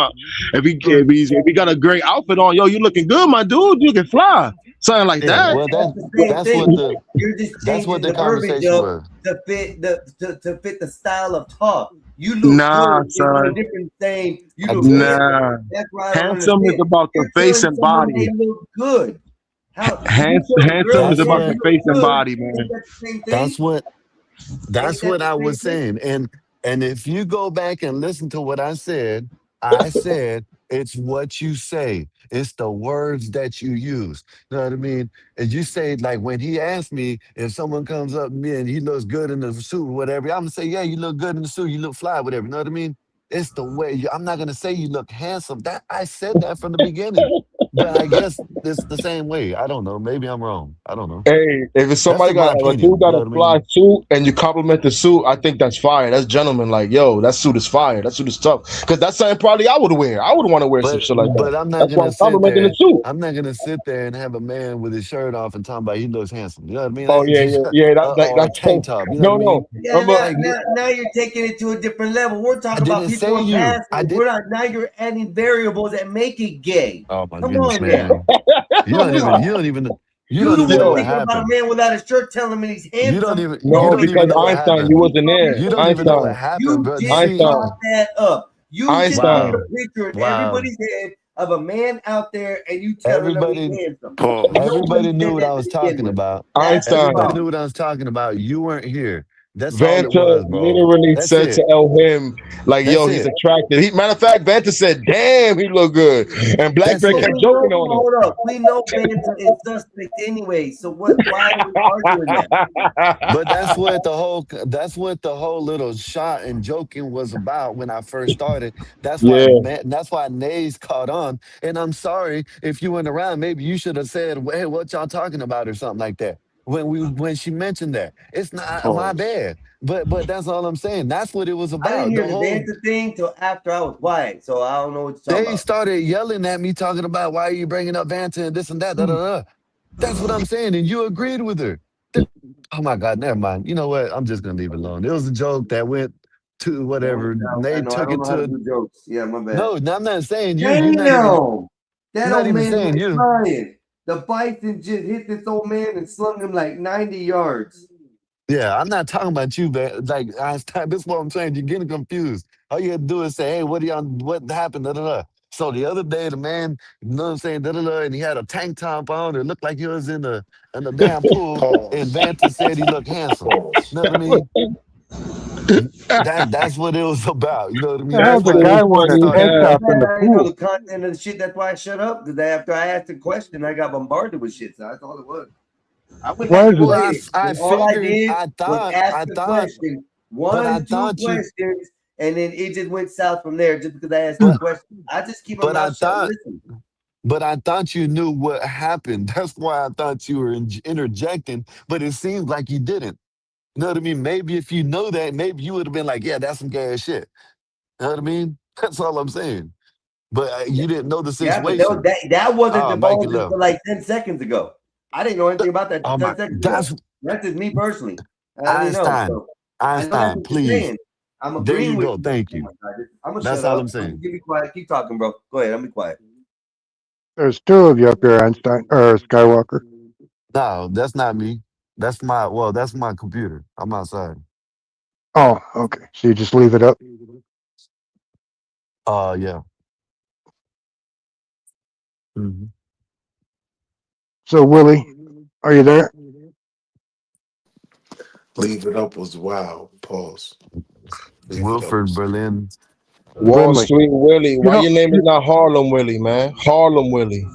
If he got a great outfit on, yo, you looking good, my dude. You can fly. Something like Yeah. that. Well, That's the same that's thing. what the You're just that's what changing the the verbiage conversation up was. to fit to fit the style of talk. You look Nah, good is no son. different saying you I look did. handsome. Nah. That's why I don't Handsome is understand. about the You're face telling and someone they body. look good. How if you tell a girl Handsome is That's about man the what you look face and good, body, man. ain't that the same that's thing? what Ain't that's that what the I same was thing? saying. And if you go back and listen to what I said it's what you say. It's the words that you use. You know what I mean? And you say, like when he asked me if someone comes up to me and he looks good in the suit or whatever, I'm gonna say, yeah, you look good in the suit, you look fly, whatever. You know what I mean? It's the way I'm not gonna say you look handsome. That I said that from the beginning. But I guess it's the same way. I don't know. Maybe I'm wrong. I don't know. Hey, if it's That's somebody just my got a dude opinion. You got know a what I fly mean? suit and you compliment the suit, I think that's fire. That's gentleman. Like, yo, that suit is fire. That suit is tough. Because that's something probably I would wear. I would want to wear some shit like that. But I'm not That's why gonna I'm sit complimenting the there. suit. I'm not gonna sit there and have a man with his shirt off and talking about he looks handsome. You know what I mean? Oh yeah, yeah, yeah. Or a That's tank top. You know what no, I mean? no. Yeah, Remember, now you're taking it to a different level. We're I talking about didn't people say in you. past. I did. We're not. Now you're adding variables that make it gay. Oh my Come goodness, on now. man! You don't Come even. on. You don't even. You You don't the even one know what thinking about a happened. man without a shirt telling him he's You don't handsome. even. You no, don't because even know what Einstein, you happened. wasn't there. You don't even know what Einstein, happened, You bro. You just see? brought Einstein, that up. You just put Einstein. a Wow. picture in Wow. everybody's head of a man out there and you telling him he's Everybody. handsome. Nobody Everybody knew said what I that to was begin talking with. about. That's the Everybody Einstein. knew problem. what I was talking about. You weren't here. That's all it Vanta was, bro. literally That's said to it. Him, like, That's yo, he's it. attractive. Matter of fact, Vanta said, damn, he look good. And Black That's Bear But it. kept we know, joking on hold up. We know Banta is suspect anyway. So what? Why are we arguing that? But that's what the whole little shot and joking was about when I first started. That's why Yeah. that's why Nays caught on. And I'm sorry if you weren't around, maybe you should have said, "Hey, what y'all talking about?" or something like that. When she mentioned that. It's not my Pause. bad. But that's all I'm saying. That's what it was I didn't about. hear The the whole Banta thing till after I was quiet. So I don't know what you're talking they about. started yelling at me talking about why are you bringing up Vanta and this and that. Da, da, da. That's what I'm saying. And you agreed with her. Oh my God, never mind. You know what? I'm just gonna leave it alone. It was a joke that went to whatever. I They know I took don't it know how to to do jokes. Yeah, my bad. no, I'm not saying you. You're not even Damn! That not old even man saying went you. flying. The bison just hit this old man and slung him like 90 yards. Yeah, I'm not talking about you, but like this is what I'm saying. You're getting confused. All you gotta do is say, hey, what happened? Da, da, da. So the other day, the man, you know what I'm saying, da, da, da, and he had a tank top on. It looked like he was in the damn pool. And Pause. Vanta said he looked handsome. Pause. You know what I mean? That's what it was about. You know what I mean? The hell, That's That the why shit guy was wearing it a funny started. tank as top in the I didn't know pool. the content of the shit. That's why I shut up. Because after I asked the question, I got bombarded with shit. So that's all it was. I went back Why is and it? Well, played it. I And all I figured, did was ask the question. but I Two thought you, questions. And then it just went south from there just because I asked the question. I just keep my but I mouth shut and thought, listen. but I thought you knew what happened. That's why I thought you were interjecting, but it seems like you didn't. You know what I mean? Maybe if you know that, maybe you would have been like, yeah, that's some gay ass shit. You know what I mean? That's all I'm saying. But you didn't know the Yeah, but situation. that wasn't Oh, Mikey divulged left. until like 10 seconds ago. I didn't know anything about that Oh 10 my, seconds ago. that's That's just me personally. I didn't know. Einstein. So I know that's Einstein, what you're please. saying. I'm There agreeing you with go. you. Thank Oh you. my God. I'm going to That's shut all up. I'm I'm going saying. to be quiet. Keep talking, bro. Go ahead. I'm be quiet. There's two of you up here, Einstein or Skywalker. No, that's not me. That's my computer. I'm outside. Oh, okay. So you just leave it up. Yeah. Hmm. So Willie, are you there? Leave it up was wild. Pause. Leave it up. Wilford Berlin. Wall Brinley. Street Willie. You Why know, your name is not Harlem Willie, man? Harlem Willie.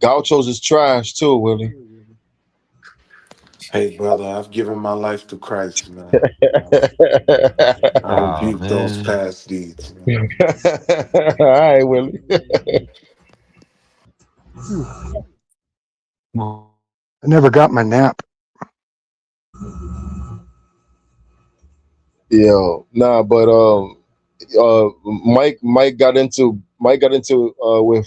Gauchos is trash too, Willie. Hey, brother, I've given my life to Christ, man. I Oh rebuke those man. past deeds, man. All right, Willie. I never got my nap. Yo, nah, but Mike got into with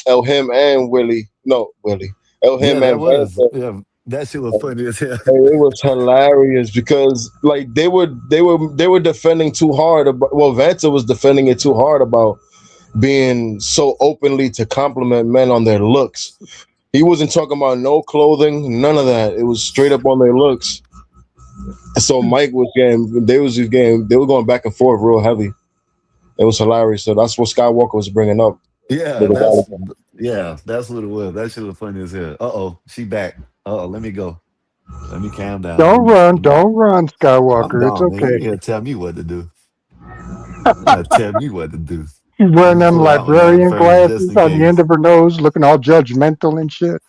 Elhim and Willie. No, Willie. Yeah, Elhim that and was. Vanta. Yeah, that shit was funny as hell. And it was hilarious because like they were defending too hard about, well, Vanta was defending it too hard about being so openly to compliment men on their looks. He wasn't talking about no clothing, none of that. It was straight up on their looks. So Mike was they were going back and forth real heavy. It was hilarious. So that's what Skywalker was bringing up. Yeah, that's what it was. That shit was funny as hell. Uh-oh, she back. Uh-oh, let me go. Let me calm down. Don't run, I'm Skywalker. It's gone, man. You okay. ain't gonna tell me what to do. You gotta tell me what to do. She's Let wearing me them pull that one out librarian first, just glasses in on the end case. of her nose, looking all judgmental and shit.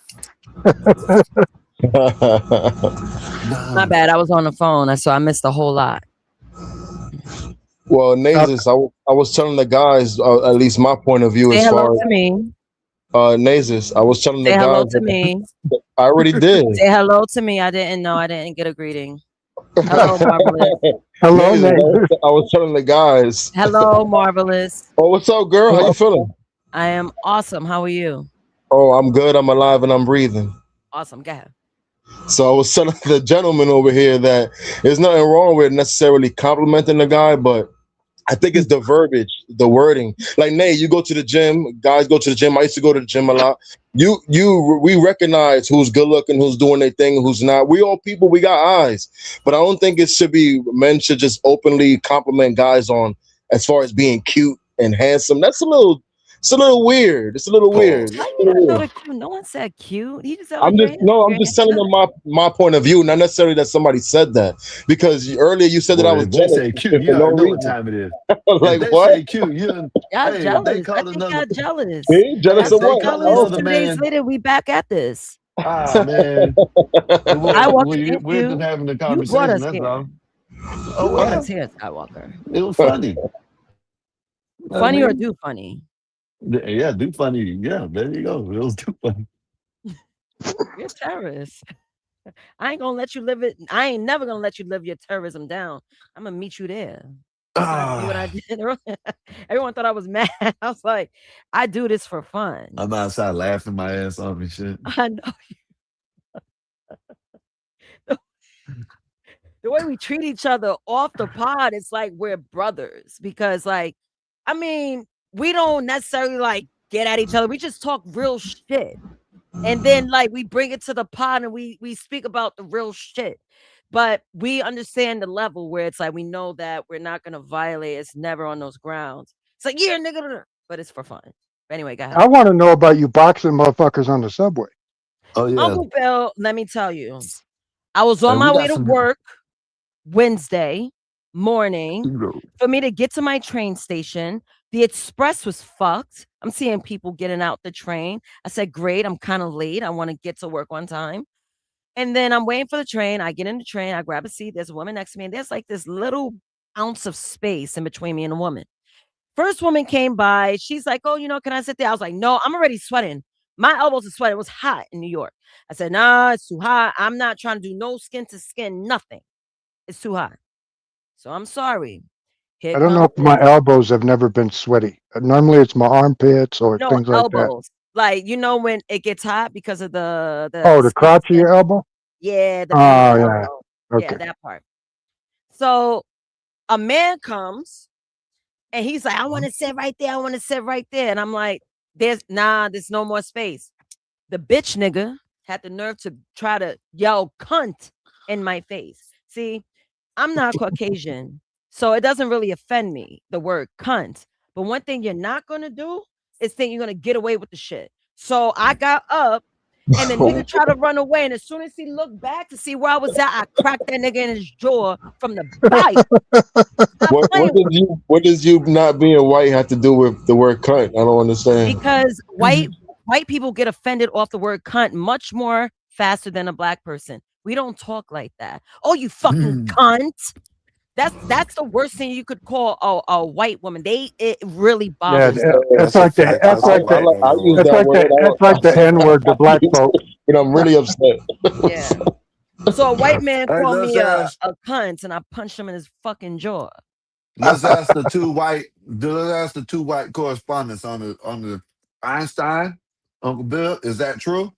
My No. bad. I was on the phone, so I missed a whole lot. Well, Nasus, I was telling the guys, at least my point of view Say as hello far as to me. Nasus, I was telling the Say hello guys to me. I already did. Say hello to me. I didn't know. I didn't get a greeting. Hello, Marvelous. Hello, Nasus, Nasus. I was telling the guys. Hello, Marvelous. Oh, what's up, girl? How you feeling? I am awesome. How are you? Oh, I'm good. I'm alive and I'm breathing. Awesome. Go ahead. So I was telling the gentleman over here that there's nothing wrong with necessarily complimenting the guy, but I think it's the verbiage, the wording. Like, Nate, you go to the gym. Guys go to the gym. I used to go to the gym a lot. We recognize who's good looking, who's doing their thing, who's not. We all people. We got eyes, but I don't think it should be men should just openly compliment guys on as far as being cute and handsome. It's a little weird. It's a little weird. How you gotta go to cute? No one said cute. He just said like I'm just telling them my point of view, not necessarily that somebody said that. Because earlier you said that I Boy, was if they jealous say cute, you for no already know what reason. time it is. Like, if they what? say cute, you Y'all hey, if they jealous. I call think another y'all jealous. Me? Jealous Y'all of so what? jealous. another 2 days man, later, we back at this. man. Skywalker, We're thank just you. having a You brought conversation, us that's here. all. Oh You brought well. us here, Skywalker. It was funny. I Funny or mean, do funny? yeah, do funny. Yeah, there you go. It was too funny. You're a terrorist. I ain't gonna let you live it. I ain't never gonna let you live your terrorism down. I'm gonna meet you there. That's what I did earlier. Everyone thought I was mad. I was like, I do this for fun. I'm outside laughing my ass off and shit. I know. The way we treat each other off the pod, it's like we're brothers because, like, I mean, we don't necessarily like get at each other. We just talk real shit. And then like we bring it to the pod and we speak about the real shit. But we understand the level where it's like we know that we're not gonna violate. It's never on those grounds. It's like, yeah, nigga, but it's for fun. But anyway, go ahead. I want to know about you boxing motherfuckers on the subway. Oh yeah. Uncle Bill, let me tell you, I was on And my we way got to some work Wednesday morning. For me to get to my train station, the express was fucked. I'm seeing people getting out the train. I said, great, I'm kind of late. I want to get to work on time. And then I'm waiting for the train. I get in the train. I grab a seat. There's a woman next to me. And there's like this little ounce of space in between me and the woman. First woman came by. She's like, oh, can I sit there? I was like, no, I'm already sweating. My elbows are sweating. It was hot in New York. I said, nah, it's too hot. I'm not trying to do no skin to skin, nothing. It's too hot. So I'm sorry. Here I don't know comes if my elbows have never been sweaty. Normally it's my armpits or no things like that. elbows. Like, when it gets hot because of the Oh, the skin to crotch of skin. your elbow? Yeah, the Oh, base of the yeah. elbow. Yeah, Okay. that part. So a man comes and he's like, I want to sit right there. I want to sit right there. And I'm like, there's no more space. The bitch nigga had the nerve to try to yell cunt in my face. See, I'm not Caucasian, so it doesn't really offend me, the word cunt. But one thing you're not going to do is think you're going to get away with the shit. So I got up and the nigga tried to run away. And as soon as he looked back to see where I was at, I cracked that nigga in his jaw from the bite. What does you not being white have to do with the word cunt? I don't understand. Because white people get offended off the word cunt much more faster than a black person. We don't talk like that. Oh, you fucking cunt. That's the worst thing you could call a white woman. It really Yeah, bothers them. that's like the N-word to black folks. And I'm really upset. Yeah. So a white man Hey, called let's me a ask- cunt and I punched him in his fucking jaw. Let's ask the two white correspondents on the Einstein, Uncle Bill. Is that true?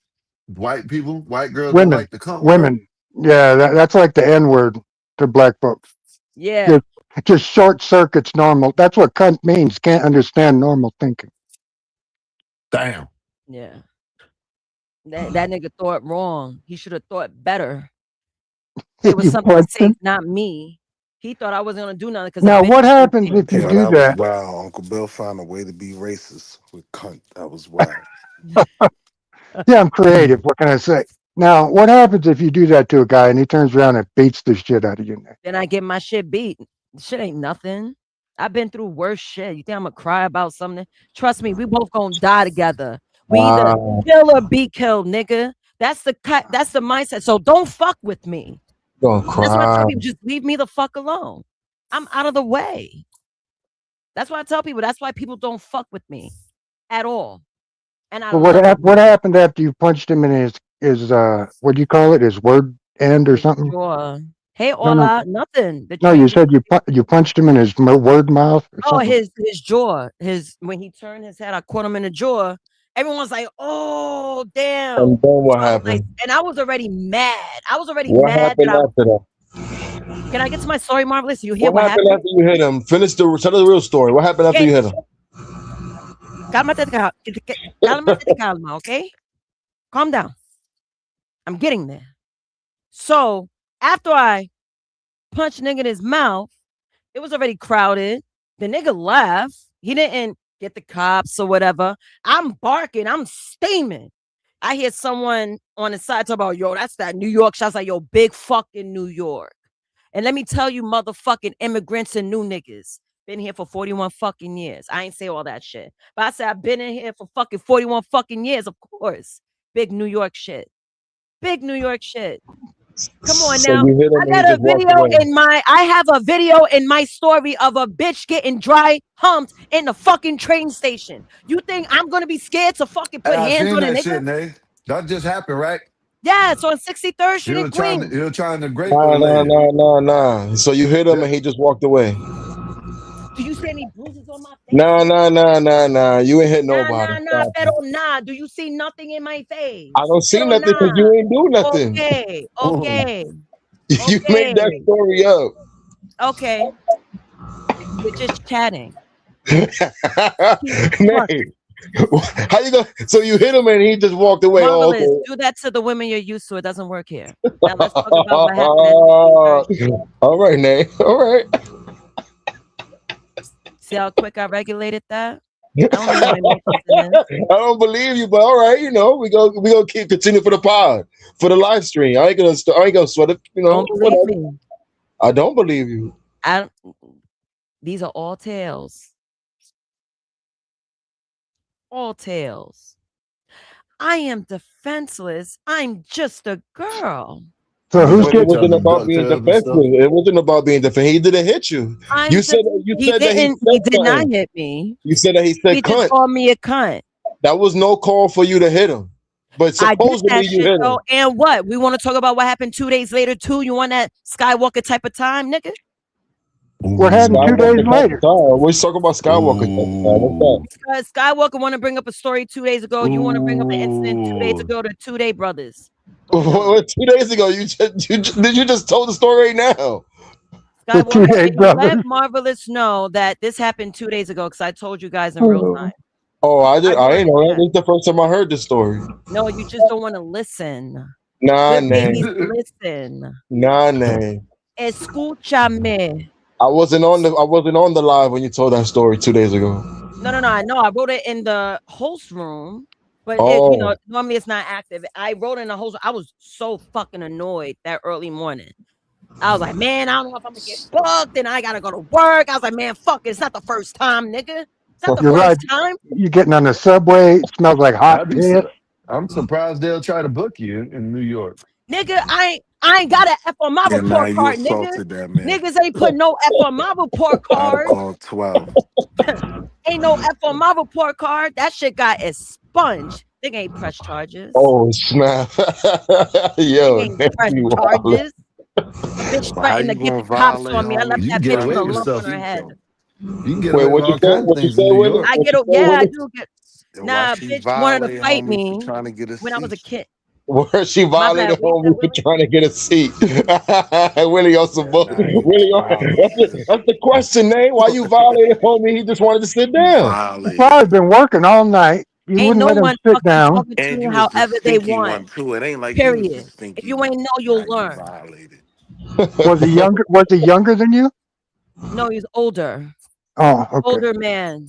White girls don't like the cunt word. Women. Yeah, that's like the N-word to black folks. Yeah. Just short circuits normal. That's what cunt means. Can't understand normal thinking. Damn. Yeah. That nigga thought wrong. He should have thought better. It was something safe, not me. He thought I wasn't gonna do nothing because now what happens if you do that? Was wow, Uncle Bill found a way to be racist with cunt. That was wild. Yeah, I'm creative. What can I say? Now, what happens if you do that to a guy and he turns around and beats the shit out of you? Then I get my shit beat. Shit ain't nothing. I've been through worse shit. You think I'm gonna cry about something? Trust me, we both gonna die together. We either kill or be killed, nigga. That's the mindset. So don't fuck with me. Don't That's why I cry. tell people, just leave me the fuck alone. I'm out of the way. That's why I tell people. That's why people don't fuck with me at all. And I So love them. what happened after you punched him in his what do you call it? His word end or something? Jaw. Hey, No, no, Ola, nothing. The no. You transition. said you punched him in his word mouth or Oh, something. his jaw. His when he turned his head, I caught him in the jaw. Everyone's like, "Oh, damn!" And then what So I was like, happened? and I was already mad. I was already What mad that happened I. after that? Can I get to my story, Marvelous? You hear What what happened happened? after you hit him? Tell the real story. What happened after Okay, you hit him? cálmate, calma, okay? Calm down. I'm getting there. So after I punched nigga in his mouth, it was already crowded. The nigga left. He didn't get the cops or whatever. I'm barking. I'm steaming. I hear someone on the side talk about, yo, that's that New York shit. I was like, yo, big fucking New York. And let me tell you, motherfucking immigrants and new niggas. Been here for 41 fucking years. I ain't say all that shit. But I said I've been in here for fucking 41 fucking years, of course. Big New York shit. Big New York shit. Come on So now. you hit him I and he got a just walked video away. I have a video in my story of a bitch getting dry humped in the fucking train station. You think I'm gonna be scared to fucking Hey, put I hands seen on a that nigga? shit, Nate. That just happened, right? Yeah, it's on 63rd Street in Queens. You were trying to grape a Nah, lady. nah. So you hit him and he just walked away. Do you see any bruises on my face? Nah. You ain't hit nobody. Nah, Stop pero it. nah. Do you see nothing in my face? I don't see Pero nothing because nah. you ain't do nothing. Okay. You made that Okay. story up. Okay. We're just chatting. Nate, how you go? So you hit him and he just walked away. Oh, Marvelous. okay. Do that to the women you're used to. It doesn't work here. Now let's talk about what happened at NYC. All right, Nate. All right. See how quick I regulated that? I don't need no emotions in this. I don't believe you, but all right, we gonna keep continue for the pod, for the live stream. I ain't gonna sweat it, Don't believe whatever. me. I don't believe you. These are all tales. All tales. I am defenseless. I'm just a girl. So who's But it getting? wasn't about being defenseless. It wasn't about being defensive. He didn't hit you. You said that he He said did not something. hit me. You said that he said He just cunt. called me a cunt. That was no call for you to hit him. But I did supposedly that you shit hit him. though. And what? We want to talk about what happened 2 days later too? You want that Skywalker type of time, nigga? What happened 2 days later? We're talking about Skywalker. What's that? Because Skywalker want to bring up a story 2 days ago. You want to bring up an incident 2 days ago to 2 Day Brothers. What, 2 days ago, you just told the story right now. Skywalker, let Marvelous know that this happened 2 days ago because I told you guys in real time. Oh, I ain't know that. This is the first time I heard this story. No, you just don't want to listen. Nah, Good Nay. babies listen. Nah, Nay. Escúchame. I wasn't on the live when you told that story 2 days ago. No, I know. I wrote it in the host room, but normally it's not active. I wrote it in the host. I was so fucking annoyed that early morning. I was like, man, I don't know if I'm gonna get booked, and I gotta go to work. I was like, man, fuck it. It's not the first time, nigga. It's not the You're right. first time. You're getting on the subway. It smells like hot piss. I'm surprised they'll try to book you in New York. Nigga, I ain't got an F on my And now report you card, assaulted nigga. that man. Niggas ain't put no F on my report I'd have card. called 12. Ain't no F on my report card. That shit got expunged. Nigga ain't press charges. Oh, snap. Yo, Nigga ain't press charges. Bitch threatened to get the cops on me. I left that bitch with a lump on her head. You can get away with all kinds of things in New York. I do get. Nah, she bitch wanted to fight homie me for trying to get a when I was a seat. kid. Where she violated homie for trying to get a seat. Willie on some bull. Willie that's the question, Nate. Why you violated homie? He just wanted to sit down. He's probably been working all night. You Ain't wouldn't no let him one sit fucking down. talking to And me you was the however they stinky want. one too. It ain't like he was the Period. stinky If you one. ain't know, you'll You learn. violated. Was he younger? Was he younger than you? No, he's older. Oh, okay. Older man.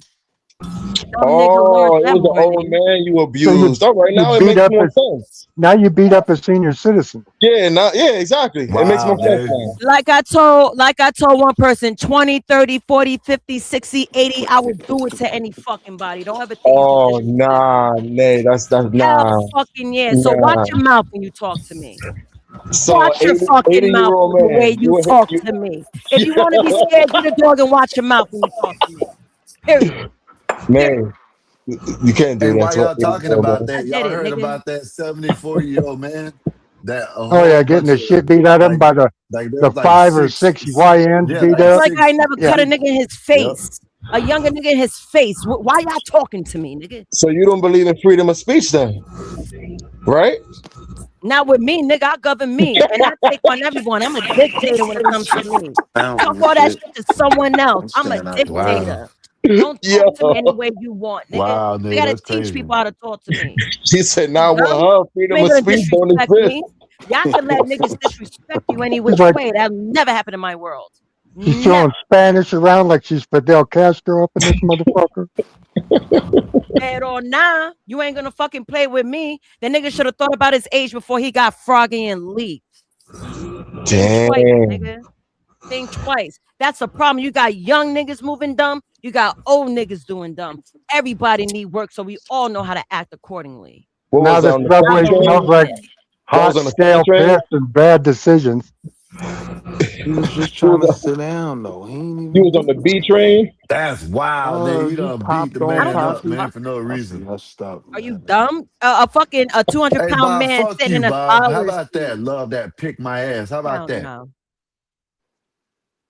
Oh, it was an old man you abused. All right, now it makes more sense. Now you beat up a senior citizen. Yeah, exactly. It makes more sense now. Like I told one person, 20, 30, 40, 50, 60, 80, I will do it to any fucking body. Don't ever think you Oh, can nah, Nate, that's hell nah. fucking yeah. So watch your mouth when you talk to me. So Watch your fucking mouth 80-year-old the way man, you talk to me. If you want to be scared, get a dog and watch your mouth when you talk to me. Period. Man, you can't do Hey, that while to an y'all talking 80-year-old about man. I that, did y'all it, heard nigga. about that 74-year-old man that a Oh yeah, whole getting bunch the of shit beat out of him like by the there was like 5 or 6 YNs yeah, beat like It's up. like I six never Yeah. cut a six nigga in his yep. face. A younger nigga in his face. Why y'all talking to me, nigga? So you don't believe in freedom of speech then, right? Not with me, nigga. I govern me. And I take on everyone. I'm a dictator when it comes to me. Talk Fountain and all that shit. shit to someone else. I'm I'm a staying out the way. Wow. dictator. Don't Yeah. talk to me any way you want, nigga. Wow, I nigga, gotta that's teach crazy. people how to talk to me. She said, You "Now with dumb? her, You freedom ain't of gonna speech don't disrespect exist." me. Y'all can let niggas disrespect you any She's which like way. That'll never happen in my world. she's Never. throwing Spanish around like she's Fidel Castro up in this motherfucker. Pero nah, you ain't gonna fucking play with me. The nigga should have thought about his age before he got froggy and leaked. Think twice, Damn. nigga. Think twice. That's the problem. You got young niggas moving dumb. You got old niggas doing dumb. Everybody need work, so we all know how to act accordingly. What Now was that the on the Y'all funny subway believe smells train? like it. That was hot, on the funny stale train. piss and bad decisions. He was just He trying was to on, sit down though. He ain't he even was do on the B nothing. train. That's wild, nigga. You He done beat the popped I on don't man give up, a man, fuck. Poppy. for no I see reason. her stop, Are you man. dumb? A 200 Hey, pound Bob, man fuck sitting you, in a Bob. How dollar about seat. that? Love that. Pick my ass. How about Hell that? no.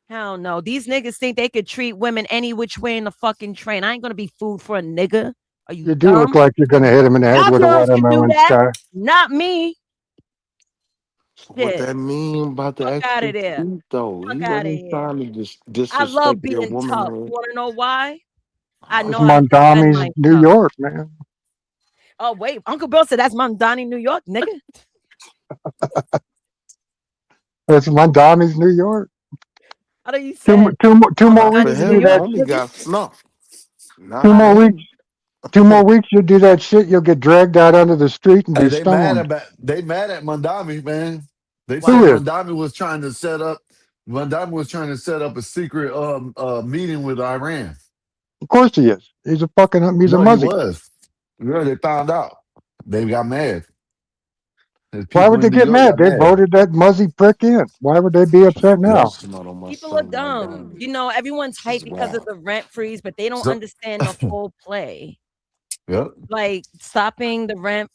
Hell no. These niggas think they could treat women any which way in the fucking train. I ain't gonna be food for a nigga. Are you You do look dumb? like you're gonna hit him in the head Y'all with a girls can do watermelon, that. Sky. Not me. What Shit. that mean about the Fuck out extra of there. teeth though? He Fuck out of wasn't here. trying to just I love disrespect your being tough. You womanhood. wanna know why? I It's know how to defend Mondami's New myself. York, man. Oh, wait. Uncle Bill said that's Mondani, New York, nigga. It's Mondami's New York. How do you Two, say? two Oh, more Not for weeks, Mondani, you New do him. that York, Homie shit. nigga. got snuffed. Not 2 for more Huh? weeks. me. 2 more weeks, you do that shit. You'll get dragged out onto the street and Hey, be stoned. they mad at Mandami, man. They Who said Why? is? Mandami was trying to set up a secret meeting with Iran. Of course he is. He's he's a No, he muzzy. was. Yeah, they found out. They got mad. The Why people would they in New get York mad? got They mad. voted that muzzy prick in. Why would they be upset Put Yep. the now? smut on my People are son like dumb. that. You know, everyone's This is hyped because of wild. the rent freeze, but they don't So, understand the full play. yep. Like stopping the rent.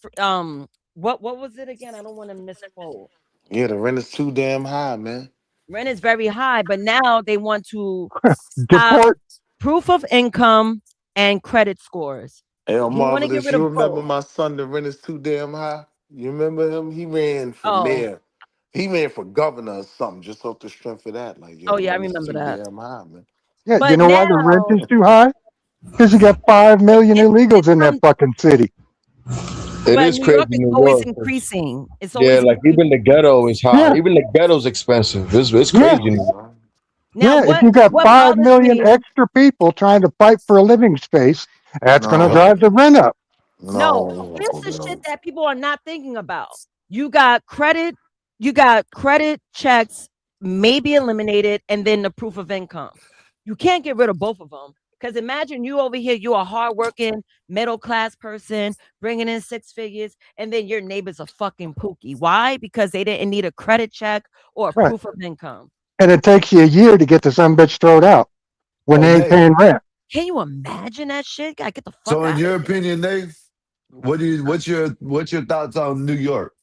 What was it again? I don't want to misquote. Yeah, the rent is too damn high, man. Rent is very high, but now they want to stop Deport. proof of income and credit scores. Hey, They want to get Marvelous, rid you of remember both. my son, the rent is too damn high? You remember him? He ran for Oh, mayor. He ran for governor or something just off the strength of that. Like, yo, oh the yeah, I rent is remember too that. damn high, man. Yeah, you But know why the rent is now too high? Because you got 5 million it's illegals in that from, fucking city. It but is New crazy York is in New always York. increasing. It's Yeah, always like even the increasing. ghetto is high. Yeah, Even the ghetto's expensive. It's yeah, crazy. In New York. Now, yeah. If you got what 5 bothers million me? extra people trying to fight for a living space, that's going to Yep. No, drive the rent up. No, no, here's Uncle the shit Bill. that people are not thinking about. You got credit, you got credit checks, maybe eliminated, and then the proof of income. You can't get rid of both of them. Because imagine you over here, you're a hardworking middle class person bringing in 6 figures, and then your neighbor's a fucking pookie. Why? Because they didn't need a credit check or a Right. proof of income. And it takes you a year to get the some bitch thrown out when Hey, they ain't Nate. paying rent. Can you imagine that shit? Gotta get the fuck So, in out of your here. opinion, Nate, what's your thoughts on New York?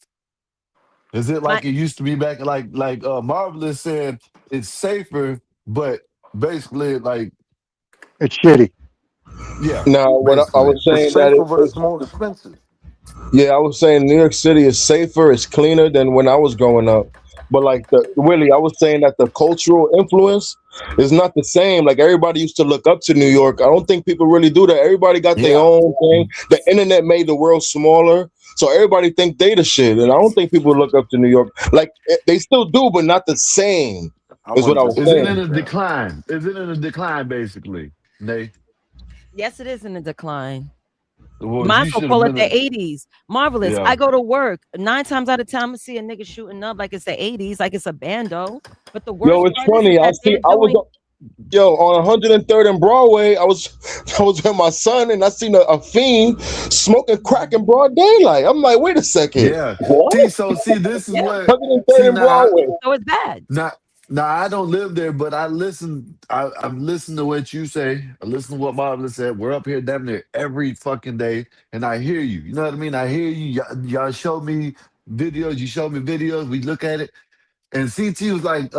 Is it My like it used to be back? Like Marvelous said, it's safer, but basically, like It's shitty. yeah, Now, what I basically. was It's saying that safer, but it's more expensive. yeah, I was saying New York City is safer, it's cleaner than when I was growing up. But like Willie, I was saying that the cultural influence is not the same. Like everybody used to look up to New York. I don't think people really do that. Everybody got their Yeah. own thing. The internet made the world smaller. So everybody think they the shit. And I don't think people look up to New York. Like they still do, but not the same, I is what wouldn't I was Is it disagree in saying. a with that. decline? Is it in a decline, basically, Nate? yes, it is in a decline. You Well, might you as well should have call it been. the 80s. Marvelous. Yeah. I go to work 9 times out of 10. I see a nigga shooting up like it's the 80s, like it's a bando. But the Yo, worst it's part is funny. that they're I was doing. on 103rd and Broadway. I was with my son and I seen a fiend smoking crack in broad daylight. I'm like, wait a second. Yeah. What? See, this is Yeah, what 103rd see and now Broadway. so it's bad. now Nah, I don't live there, but I listen. I've listened to what you say. I listen to what Bob said. We're up here damn near every fucking day, and I hear you. You know what I mean? I hear you. Y'all show me videos. You show me videos. We look at it, and CT was like,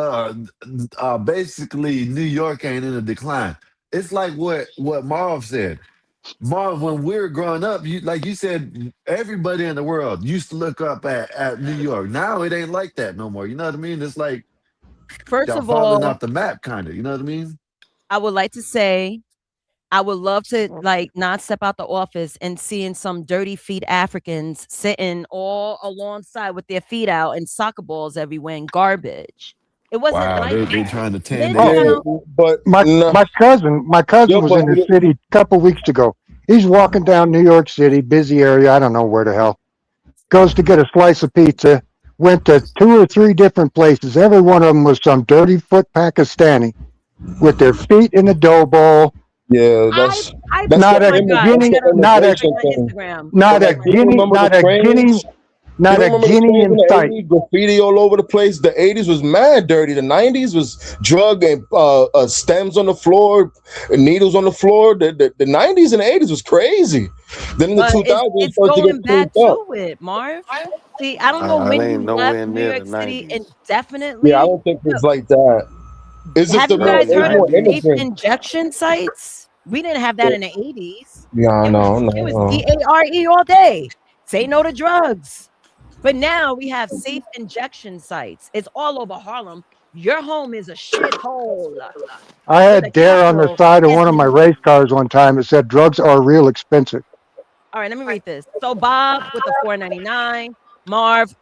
basically, New York ain't in a decline. It's like what Marv said. Marv, when we were growing up, you like you said, everybody in the world used to look up at New York. Now it ain't like that no more. You know what I mean? It's like First y'all of falling all, off the map, kind of. You know what I mean? I would like to say I would love to like not step out the office and seeing some dirty feet Africans sitting all alongside with their feet out and soccer balls everywhere and garbage. It wasn't Wow, like they that. trying to tan their Oh, Midtown, feet. but My no, my cousin yo, was but in the city a couple weeks ago. He's walking down New York City, busy area. I don't know where the hell. Goes to get a slice of pizza. Went to two or three different places. Every one of them was some dirty foot Pakistani with their feet in the dough bowl. yeah, I I that's the oh Not a my god, that's I guinea, the gotta not a check immigration my thing. Instagram. But not a like, you don't guinea, remember the trains? You not don't a remember the guinea trains in in the sight. 80s? Graffiti all over the place. The 80s was mad dirty. The 90s was drug and stems on the floor, needles on the floor. The 90s and the 80s was crazy. Then in the But 2000s, it it's started to get going cleaned back up. to it, Marv. See, I don't know It when ain't you left nowhere New near the York City 90s. Yeah, I indefinitely. don't think it's like that. It's just Have the you more, guys it was heard of more 90s. safe innocent. injection sites? We didn't have that in the 80s. Yeah, no, It was no. DARE all day. Say no to drugs. But now we have safe injection sites. It's all over Harlem. Your home is a shithole. I You're the had Dare on the capital. side of Yes, one of my ma'am. race cars one time. It said drugs are real expensive. All right, let me read this. So Bob with the 499, Marv,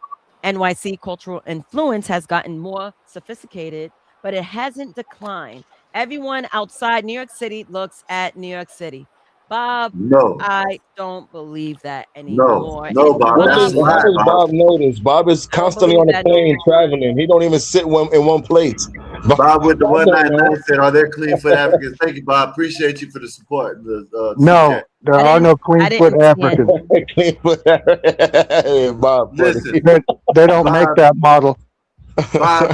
NYC cultural influence has gotten more sophisticated, but it hasn't declined. Everyone outside New York City looks at New York City. Bob, No, I don't believe that no, anymore. no, It's Bob. That's a How lie, does Bob. Bob know this? Bob is I don't constantly believe on a that no plane more. traveling. He don't even sit in one place. Bob with the Bob don't 199 know. said, "Are there clean foot Africans?" Thank you, Bob. Appreciate you for the support and the super No, chat. there are no I clean foot didn't see Africans. any. Bob, buddy. Listen, They don't make Bob, that model. Bob.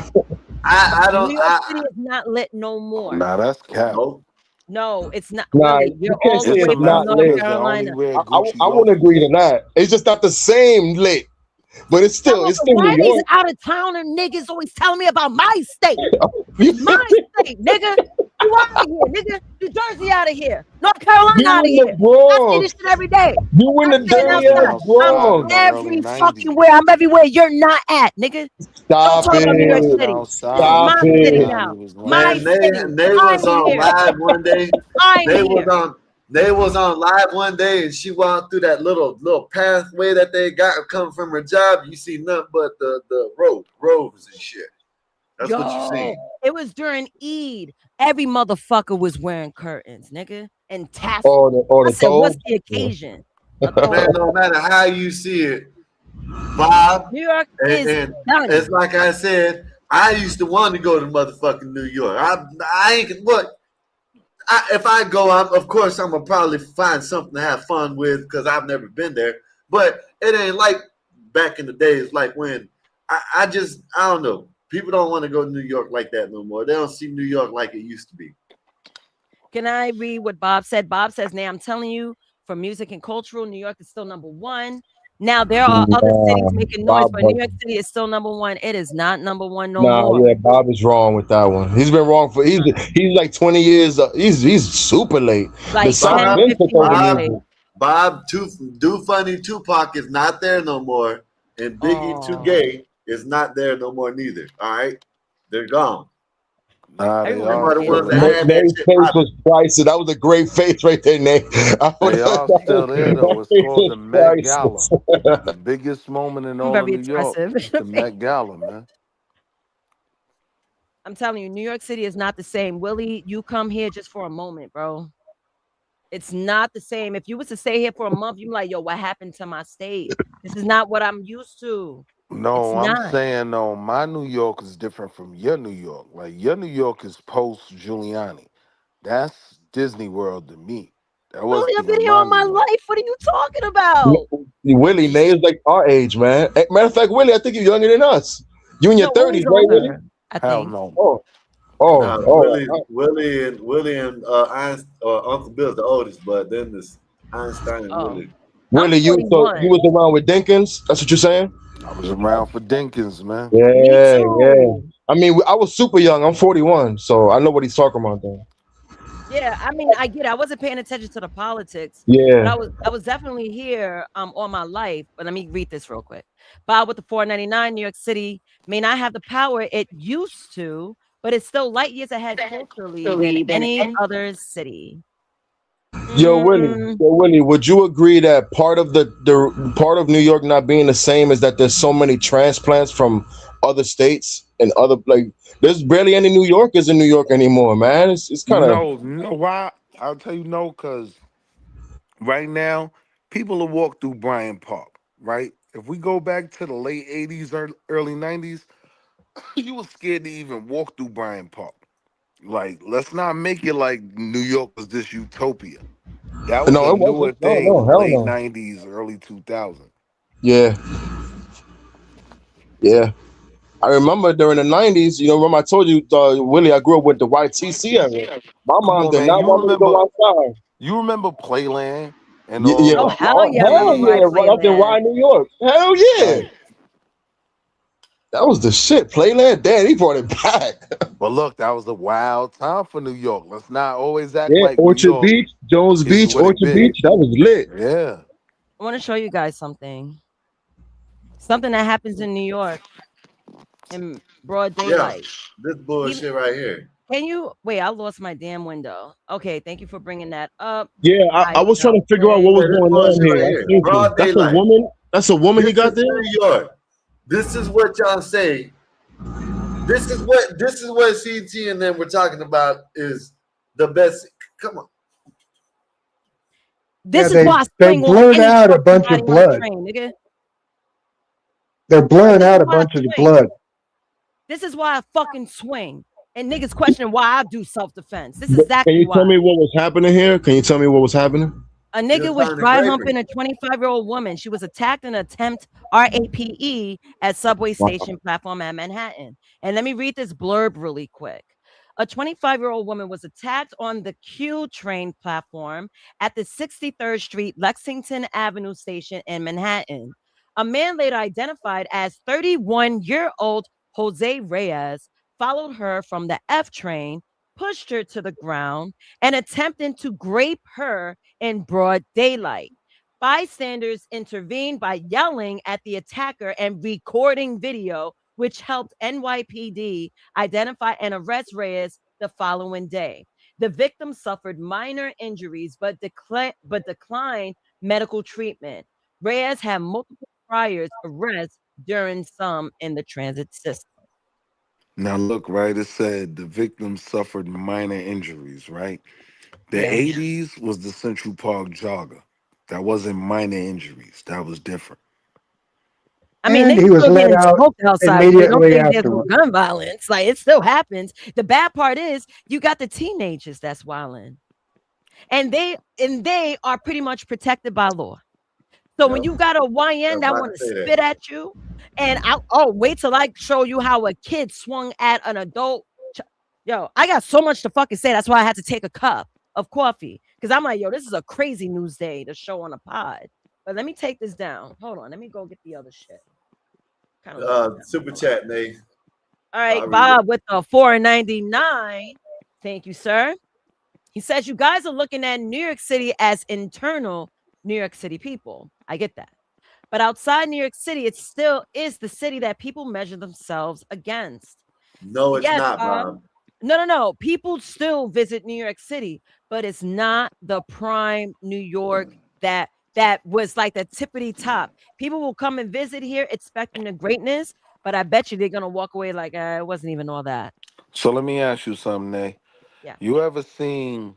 I New don't. York City is not lit no more. Nah, that's cap. No. No, it's not. Nah, Willie, you you're can't all the say It's way it's some from not North lit. Africans that only Carolina. wear I, Gucci I wouldn't loafers. agree to that. It's just not the same lit, but it's Well, still why New are these York. out of towner niggas always telling me about my state? You It's my state, nigga. You out of here, nigga. New Jersey out of here. North Carolina out of in the here. I see this Bronx. shit every day. You in I'm the sitting Niggas dirty been ass outside. I'm outside in Bronx. the early every fucking 90s. where. I'm everywhere you're not at, nigga. Don't Stop talk about New York Niggas it. been City. It's outside Stop my when city it. Giuliani now. was My Man, running. city. they I'm was on here. live one day. I'm They was here. on they was on live one day, and she walked through that little pathway that they got coming from her job. You see nothing but the roads and shit. That's what you see. Yo, it was during Eid. Every motherfucker was wearing curtains, nigga, and tassels. Or I the said, what's throw. the occasion? A Man, throw. no matter how you see it, Bob, New York is and it's done. like I said, I used to want to go to motherfucking New York. I ain't look. If I go, of course I'm gonna probably find something to have fun with because I've never been there. But it ain't like back in the days, like when I just I don't know. People don't want to go to New York like that no more. They don't see New York like it used to be. Can I read what Bob said? Bob says, now I'm telling you, for music and cultural, New York is still number one. Now there are other cities Nah, making noise, Bob, but New York City is still number one. It is not number one no nah, more. yeah, Bob is wrong with that one. He's been wrong for he's like 20 years. He's super late. The Like South 10, Bob, been took 15 over years Bob, late. music. Bob, Do Funny Tupac is not there no more, and Biggie Too Oh, Gay is not there no more neither. All right, they're gone. Nah, they everyone Them all are the forget ones still that there. had that Nate's shit face popping. was priceless. That was a great face right there, Nate. They all still there though. That It's face called was the Met Gala. priceless. The biggest moment in I'm all of very New York expressive. is the Met Gala, man. I'm telling you, New York City is not the same. Willie, you come here just for a moment, bro. It's not the same. If you was to stay here for a month, you're like, yo, what happened to my state? This is not what I'm used to. It's No, I'm not. saying no. My New York is different from your New York. Like your New York is post Giuliani. That's Disney World to me. That Willie, wasn't I've been even here my all New my York. life. What are you talking about? Willie, Nate is like our age, man. Matter of fact, Willie, I think you're younger than us. You in your No, 30s, Willie's right, Willie? older. I Hell think. no. Oh, Nah, oh, Willie and Uncle Bill's the oldest, but then there's Einstein and Oh, Willie. I'm Willie, you 41. was around with Dinkins? That's what you're saying? I was around for Dinkins, man. Me Yeah, yeah. too. I mean, I was super young. I'm 41, so I know what he's talking about. Though. Yeah, I mean, I get it. I wasn't paying attention to the politics, but Yeah. I was definitely here all my life. But let me read this real quick. Bob with the 499, New York City may not have the power it used to, but it's still light years ahead culturally than any other city. Yo, Willie, would you agree that part of the part of New York not being the same is that there's so many transplants from other states and other there's barely any New Yorkers in New York anymore, man. It's kind of No, you know why? I'll tell you no, because right now, people will walk through Bryant Park, right? If we go back to the late 80s or early 90s, you were scared to even walk through Bryant Park. Like, let's not make it like New York was this utopia. That was no, a it newer wasn't. No, no, thing, hell late no. 90s, early 2000s. Yeah, yeah. I remember during the '90s. Remember I told you, Willie, I grew up with the YTC era. My Come mom on, did man. not want me to go outside. You remember Playland and Yeah, all Oh, hell yeah, I hell remember yeah, Ride right up in Playland. Rye, New York. Hell yeah, right. that was the shit. Playland, damn, he brought it back. But look, that was a wild time for New York. Let's not always act Yeah, like New Orchard York Beach, Jones is Beach, what it Orchard been. Beach, that was lit. Yeah. I want to show you guys something. Something that happens in New York in broad Yeah, daylight. this Even bullshit right here. can you wait? I lost my damn window. Okay, thank you for bringing that up. Yeah, I I was trying shall to figure out what Yeah, was say. this going on bullshit here. right I here. seen you. Broad daylight. That's a woman he This got is there. New York. This is what y'all say. This is what CT and them were talking about is the best. Come on. Yeah, This is why I they swing on blurred any out a fucking bunch of body on a blood. train, nigga. They're Like blurring this is out a why I bunch of the swing. blood. This is why I fucking swing. And niggas question why I do self defense. This is But can exactly you tell why. me what was happening here? Can you tell me what was happening? A He was nigga was trying to dry grape her. humping a 25-year-old woman. She was attacked in an attempt RAPE at subway Wow. station platform at Manhattan. And let me read this blurb really quick. A 25-year-old woman was attacked on the Q train platform at the 63rd Street Lexington Avenue station in Manhattan. A man later identified as 31-year-old Jose Reyes followed her from the F train, pushed her to the ground, and attempted to grape her in broad daylight. Bystanders intervened by yelling at the attacker and recording video, which helped NYPD identify and arrest Reyes the following day. The victim suffered minor injuries but declined medical treatment. Reyes had multiple prior arrests during some in the transit system. Now look, right? It said the victim suffered minor injuries, right? The Yeah. 80s was the Central Park jogger. That wasn't minor injuries. That was different. I mean, And niggas he was still let getting out smoked outside, so don't immediately think there's no afterward. gun violence. Like it still happens. The bad part is you got the teenagers that's wilding, and they are pretty much protected by law. So when Yep. you got a I YN was that about want to to say that. spit at you, and wait till I show you how a kid swung at an adult. Yo, I got so much to fucking say. That's why I had to take a cup of coffee because I'm like, yo, this is a crazy news day to show on a pod. But let me take this down. Hold on, let me go get the other shit. Kind of Super chat, Nate. all right, I'll read it. Bob with the 499. Thank you, sir. He says you guys are looking at New York City as internal New York City people. I get that. But outside New York City, it still is the city that people measure themselves against. No, it's Yes, not, Bob. Bob. No. People still visit New York City, but it's not the prime New York that was like the tippity top. People will come and visit here expecting the greatness, but I bet you they're gonna walk away like it wasn't even all that. So let me ask you something, Nay. Yeah. You ever seen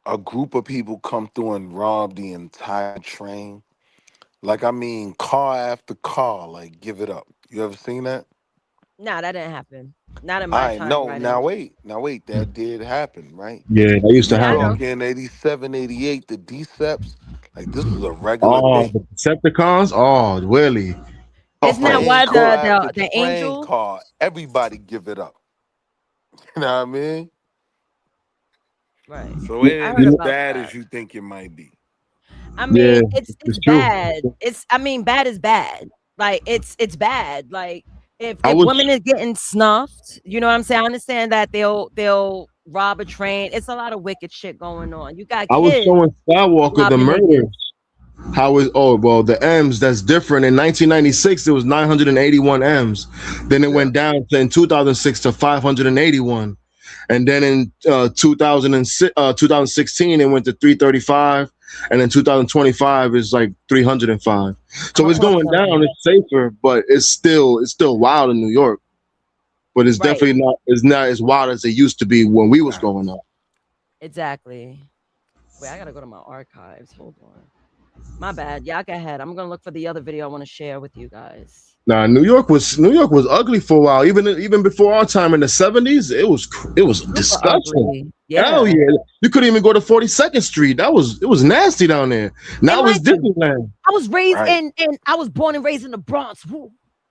a group of people come through and rob the entire train? Like, I mean, car after car, like, give it up. You ever seen that? Nah, that didn't happen. Not in All my right, time no, riding. now wait, that did happen, right? Yeah, that used to New Yeah, I know. York happen. in 87, 88, the Deceps, like, this was a regular Oh, thing. the Decepticons. Oh, Willie. Isn't that Train why car after the train angel? car, everybody give it up. You know what I mean? Right. So it I ain't heard as about bad that. as you think it might be. I Yeah, mean, it's it's true. bad. Bad is bad. Like it's bad. Like I if was women is getting snuffed, you know what I'm saying? I understand that they'll rob a train. It's a lot of wicked shit going on. You got I was kids showing Skywalker the robbing niggas. murders. How is the M's that's different. In 1996 it was 981 M's. Then it went down to in 2006 to 581. And then in 2016 it went to 335, and in 2025 is like 305. I'm So gonna it's pull up going down, something. it's safer, but it's still wild in New York. But it's Right. definitely not as wild as it used to be when we was growing up. Exactly. Wait, I gotta go to my archives. Hold on. My bad. Yeah, go ahead. I'm gonna look for the other video I want to share with you guys. Nah, New York was ugly for a while. Even before our time in the 70s, it was Super disgusting. ugly. Hell Yeah. yeah, you couldn't even go to 42nd Street. It was nasty down there. And Now it's listen, Disneyland. I was raised Right. in I was born and raised in the Bronx.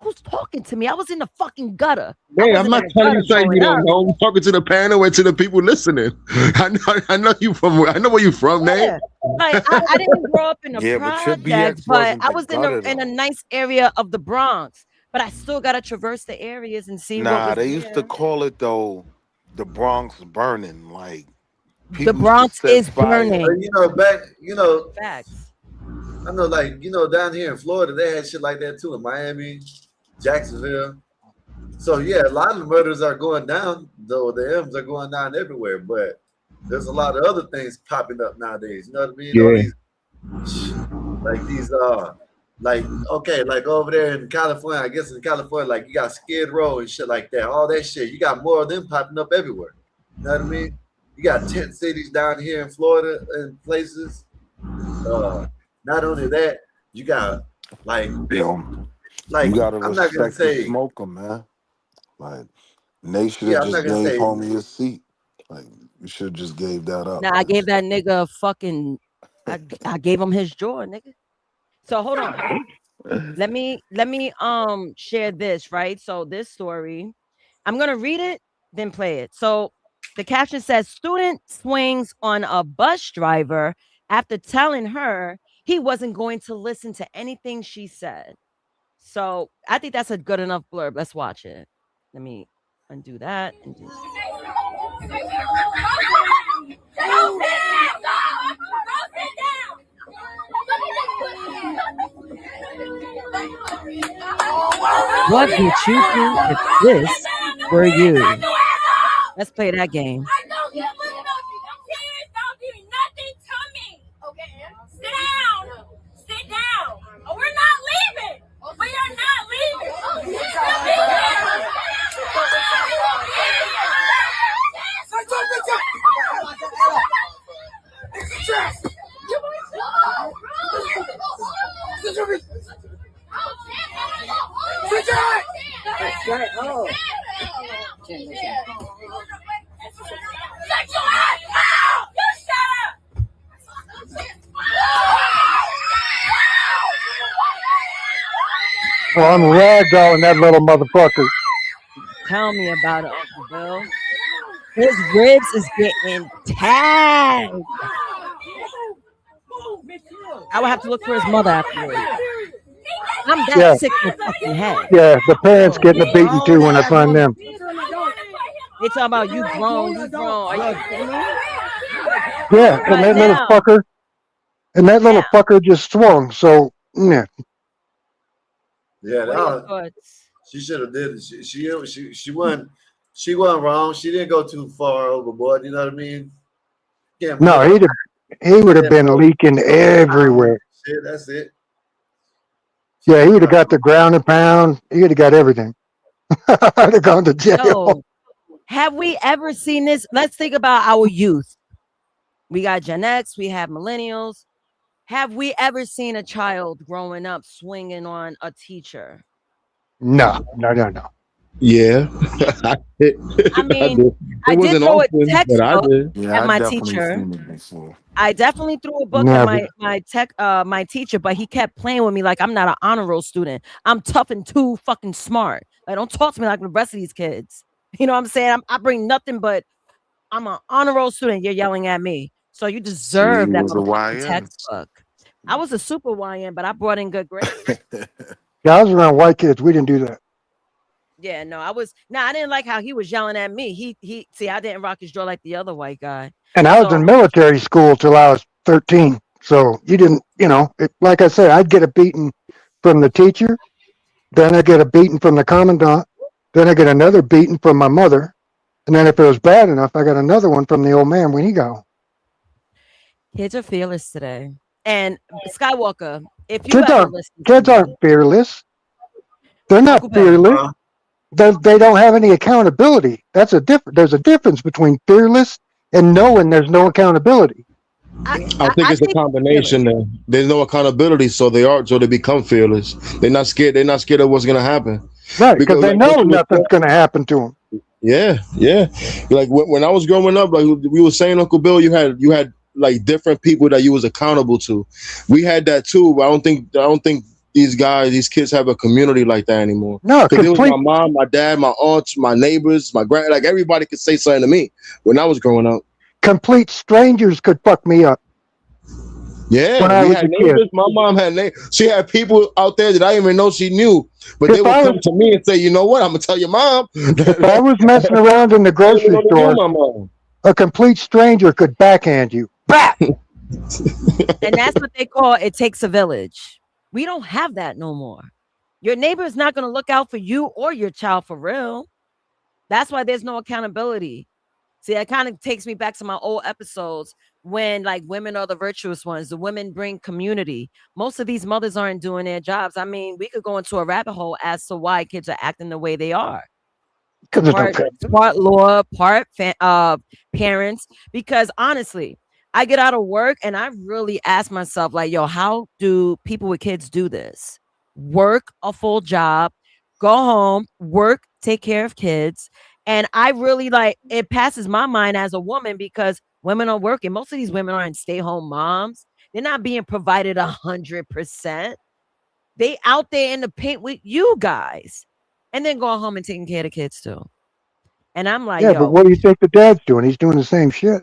Who's talking to me? I was in the fucking gutter. I Man, I'm wasn't in not the telling you gutter something you growing don't up. know. I'm talking to the panel and to the people listening. I know you from. I know where you from, man. Yeah. Like I didn't grow up in the Yeah, but your projects, BX but wasn't I the was gutter in a though. nice area of the Bronx. But I still gotta traverse the areas and see what Nah, was they used to there. call it though the Bronx burning. Like The people used to Bronx set is fire. burning. You know, Facts. I know, down here in Florida, they had shit like that too. In Miami, Jacksonville. So yeah, a lot of the murders are going down, though the M's are going down everywhere. But there's a lot of other things popping up nowadays. You know what I mean? All Yeah. these, like over there in California. I guess in California, like you got Skid Row and shit like that. All that shit. You got more of them popping up everywhere. You know what I mean? You got tent cities down here in Florida and places. Not only that, you got like You like gotta I'm not gonna respect the say smoker, man. Like Nate should have yeah, I'm not just gonna gave say homie his seat. Like you should have just gave that up, Now I man. gave that nigga a fucking I gave him his jaw, nigga. So hold on. Let me share this, right? So this story, I'm gonna read it, then play it. So the caption says student swings on a bus driver after telling her he wasn't going to listen to anything she said. So I think that's a good enough blurb. Let's watch it. Let me undo that and do what would you do if this were you? Let's play that game. Don't do nothing to me. Okay. Sit down. Sit down. Oh, we're not leaving. We are not leaving. Oh. Well, I'm ragdolling that little motherfucker. Tell me about it, Uncle Bill. His ribs is getting tagged. I would have to look for his mother afterwards. I'm that Yeah. sick in the fucking head. Yeah, the parents getting a beating too when I find them. They talking about you grown, you grown. Are you kidding me? Yeah, and But that little now, fucker, just swung. So yeah, yeah, what are your thoughts? she should have did it. She wasn't wrong. She didn't go too far overboard. You know what I mean? Can't no, he would have been leaking everywhere. Shit, that's it. Yeah, he would have got the ground and pound. He would have got everything. I'd have gone to jail. So, have we ever seen this? Let's think about our youth. We got Gen X, we have millennials. Have we ever seen a child growing up swinging on a teacher? No. Yeah, I did. I I mean, did. It I did wasn't throw a often, but I textbook did. Yeah, at I my definitely teacher. seen it before. I definitely threw a book at Never. my teacher, but he kept playing with me like I'm not an honor roll student. I'm tough and too fucking smart. Like, don't talk to me like the rest of these kids. You know what I'm saying? I bring nothing but I'm an honor roll student. You're yelling at me, so you See, he deserve that was a motherfucking YN. textbook. I was a super YN, but I brought in good grades. Yeah, I was around white kids. We didn't do that. Yeah, no, I was. No, I didn't like how he was yelling at me. He. See, I didn't rock his jaw like the other white guy. And I was So in military school till I was 13. So you didn't, like I said, I'd get a beating from the teacher. Then I get a beating from the commandant. Then I get another beating from my mother. And then if it was bad enough, I got another one from the old man when he got home. kids are fearless today. And Skywalker, if you Kids ever aren't listen to kids me, aren't fearless. They're not Uncle Bill, fearless. They don't have any accountability. That's a different. There's a difference between fearless and knowing there's no accountability. I think I it's a think they're fearless. combination. There's no accountability, so they become fearless. They're not scared. They're not scared of what's gonna happen. Right, because Because they like what know you were nothing's going to happen to them. Yeah, yeah. Like when I was growing up, like we were saying, Uncle Bill, you had like different people that you was accountable to. We had that too, but I don't think these kids have a community like that anymore. No, Because it was my complete mom, my dad, my aunts, my neighbors, my grand, like everybody could say something to me when I was growing up. complete strangers could fuck me up when Yeah, I we was had a kid. neighbors. My mom had neighbors. She had people out there that I didn't even know she knew, but they If would I come was to me and say, "You know what? I'm gonna tell your mom." I if I was messing around in the didn't even grocery know they knew store, my mom. a complete stranger could backhand you. Back. And that's what they call it takes a village. We don't have that no more. Your neighbor is not going to look out for you or your child for real. That's why there's no accountability. See, that kind of takes me back to my old episodes when like women are the virtuous ones. The women bring community. Most of these mothers aren't doing their jobs. I mean, we could go into a rabbit hole as to why kids are acting the way they are. Because there's no Part law, part parents. Because honestly, I get out of work and I really ask myself, like, yo, how do people with kids do this? Work a full job, go home, work, take care of kids. And I really like it passes my mind as a woman because women are working. Most of these women aren't stay-home moms. They're not being provided 100%. They out there in the paint with you guys and then going home and taking care of the kids too. And I'm like, Yeah, but yo, what do you think the dad's doing? He's doing the same shit.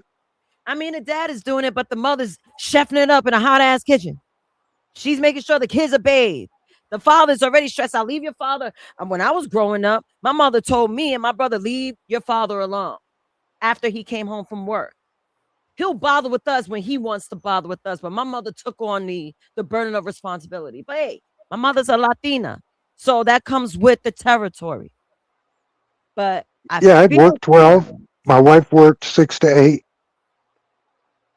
I mean, the dad is doing it, but the mother's chefing it up in a hot ass kitchen. She's making sure the kids are bathed. The father's already stressed out. Leave your father. When I was growing up, my mother told me and my brother, leave your father alone after he came home from work. He'll bother with us when he wants to bother with us. But my mother took on the burden of responsibility. But hey, my mother's a Latina. So that comes with the territory. But I Yeah, I'd feel work 12. My wife worked 6 to 8.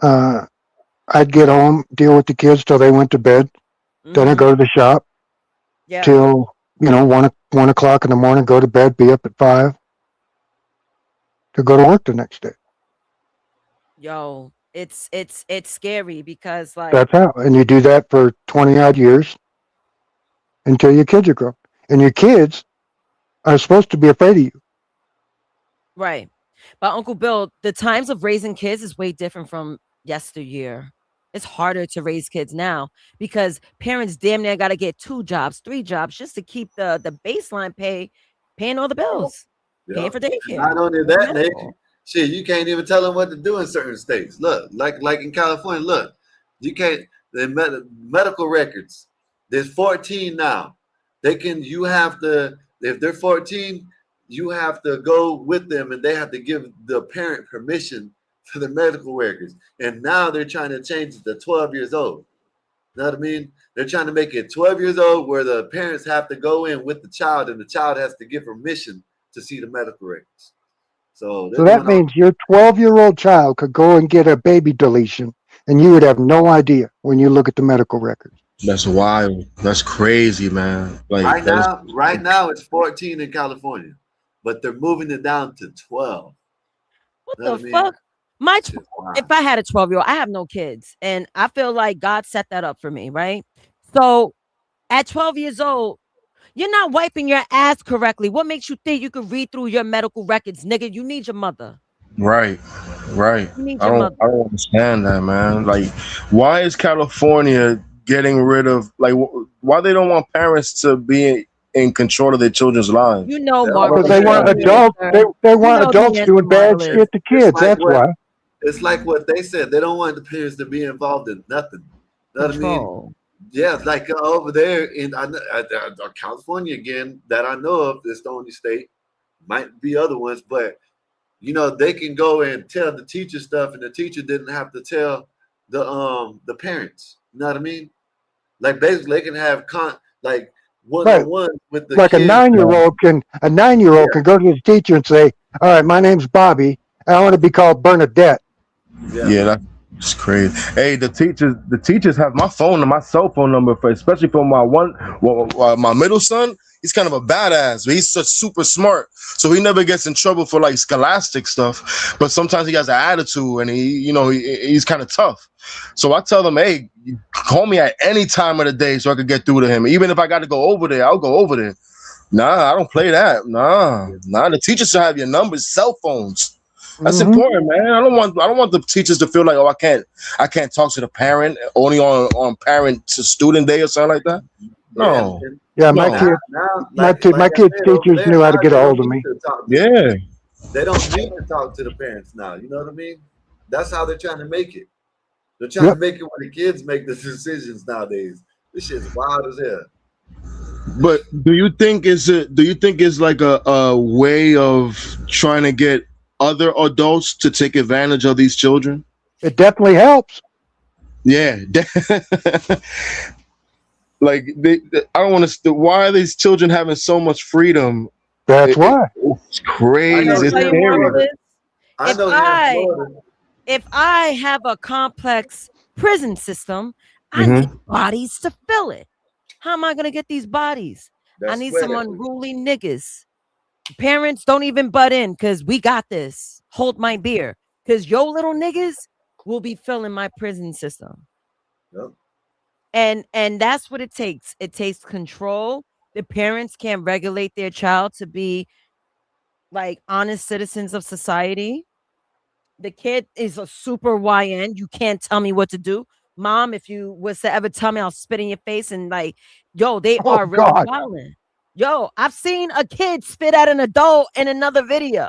I'd get home, deal with the kids till they went to bed. Then I'd go to the shop yeah. till, 1 o'clock in the morning, go to bed, be up at 5 to go to work the next day. Yo, it's scary because like That's how. And you do that for 20 odd years until your kids are grown. And your kids are supposed to be afraid of you. right. But Uncle Bill, the times of raising kids is way different from yesteryear. It's harder to raise kids now because parents damn near got to get 2 jobs, 3 jobs just to keep the baseline paying all the bills, Yeah. paying for And daycare. not only and that, medical. shit, you can't even tell them what to do in certain states. Look, like in California, look, you can't the medical records. There's 14 now. You have to if they're 14, you have to go with them and they have to give the parent permission to the medical records. And now they're trying to change it to 12 years old. You know what I mean? They're trying to make it 12 years old where the parents have to go in with the child and the child has to give permission to see the medical records. So they're So that doing all. means your 12-year-old child could go and get a baby deletion and you would have no idea when you look at the medical records. That's wild. That's crazy, man. Like that's Right now it's 14 in California, but they're moving it down to 12. What You know the what I mean? fuck? My Shit, wow. If I had a 12-year-old, I have no kids, and I feel like God set that up for me, right? So at 12 years old, You're not wiping your ass correctly. What makes you think you can read through your medical records, nigga? You need your mother. Right, right. You need I your don't, mother. I don't understand that, man. Like, why is California getting rid of like why they don't want parents to be in control of their children's lives? You know, Because Marvelous. they You know want the adults. answer. They You want know the adults answer, doing bad Marvelous. shit to It's kids. like That's what why. it's like what they said. They don't want the parents to be involved in nothing. Know what I mean? Control. Yeah, like over there in California again, that I know of, this the only state. Might be other ones, but they can go and tell the teacher stuff, and the teacher didn't have to tell the parents. You know what I mean? Like basically, they can have like one Right. on one with the Like a kids. 9-year-old can Yeah, go to the teacher and say, "All right, my name's Bobby. I want to be called Bernadette." yeah. Yeah, that's crazy. Hey, the teachers have my phone and my cell phone number for, especially for my middle son. He's kind of a badass, but he's such super smart, so he never gets in trouble for like scholastic stuff. But sometimes he has an attitude, and he's kind of tough. So I tell them, hey, call me at any time of the day so I could get through to him. Even if I got to go over there, I'll go over there. Nah, I don't play that. Nah. The teachers should have your numbers, cell phones. That's Hmm. important, man. I don't want the teachers to feel like, oh, I can't talk to the parent only on parent to student day or something like that. Yeah, No, Yeah, my no. kid, now, my like kid, my I kid's said over teachers there, knew how now to get they a don't hold of need me. to talk to Yeah, they don't need to talk to the parents now. You know what I mean? That's how they're trying to make it. They're trying to Yep. make it where the kids make the decisions nowadays. This shit's wild as hell. but do you think it's like a way of trying to get other adults to take advantage of these children? It definitely helps. Yeah, like I don't want to. Why are these children having so much freedom? That's why. It's I Can I know crazy. It's tell here you, in scary. Florida. Marvelous? I If know here in I Florida. if I have a complex prison system, I need Hmm. bodies to fill it. How am I gonna get these bodies? I That's need some square. unruly niggas. Parents don't even butt in because we got this. Hold my beer. Because your little niggas will be filling my prison system. Yep. And that's what it takes. It takes control. The parents can't regulate their child to be like honest citizens of society. The kid is a super YN. You can't tell me what to do. Mom, if you was to ever tell me, I'll spit in your face. And like, yo, they Oh are really God. wilding. Yo, I've seen a kid spit at an adult in another video.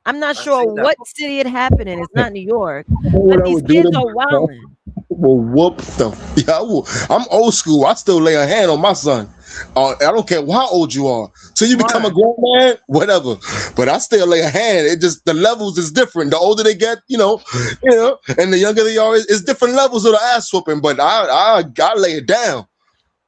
I'm not I sure seen that. what city it happened in. It's not New York, You know but what I these would do kids to are myself? wilding. Well, whoop the. Yeah, I'm old school. I still lay a hand on my son. I don't care how old you are. Till you become a Smart. grown man, whatever. But I still lay a hand. It just the levels is different. The older they get, and the younger they are, it's different levels of the ass whooping. But I lay it down.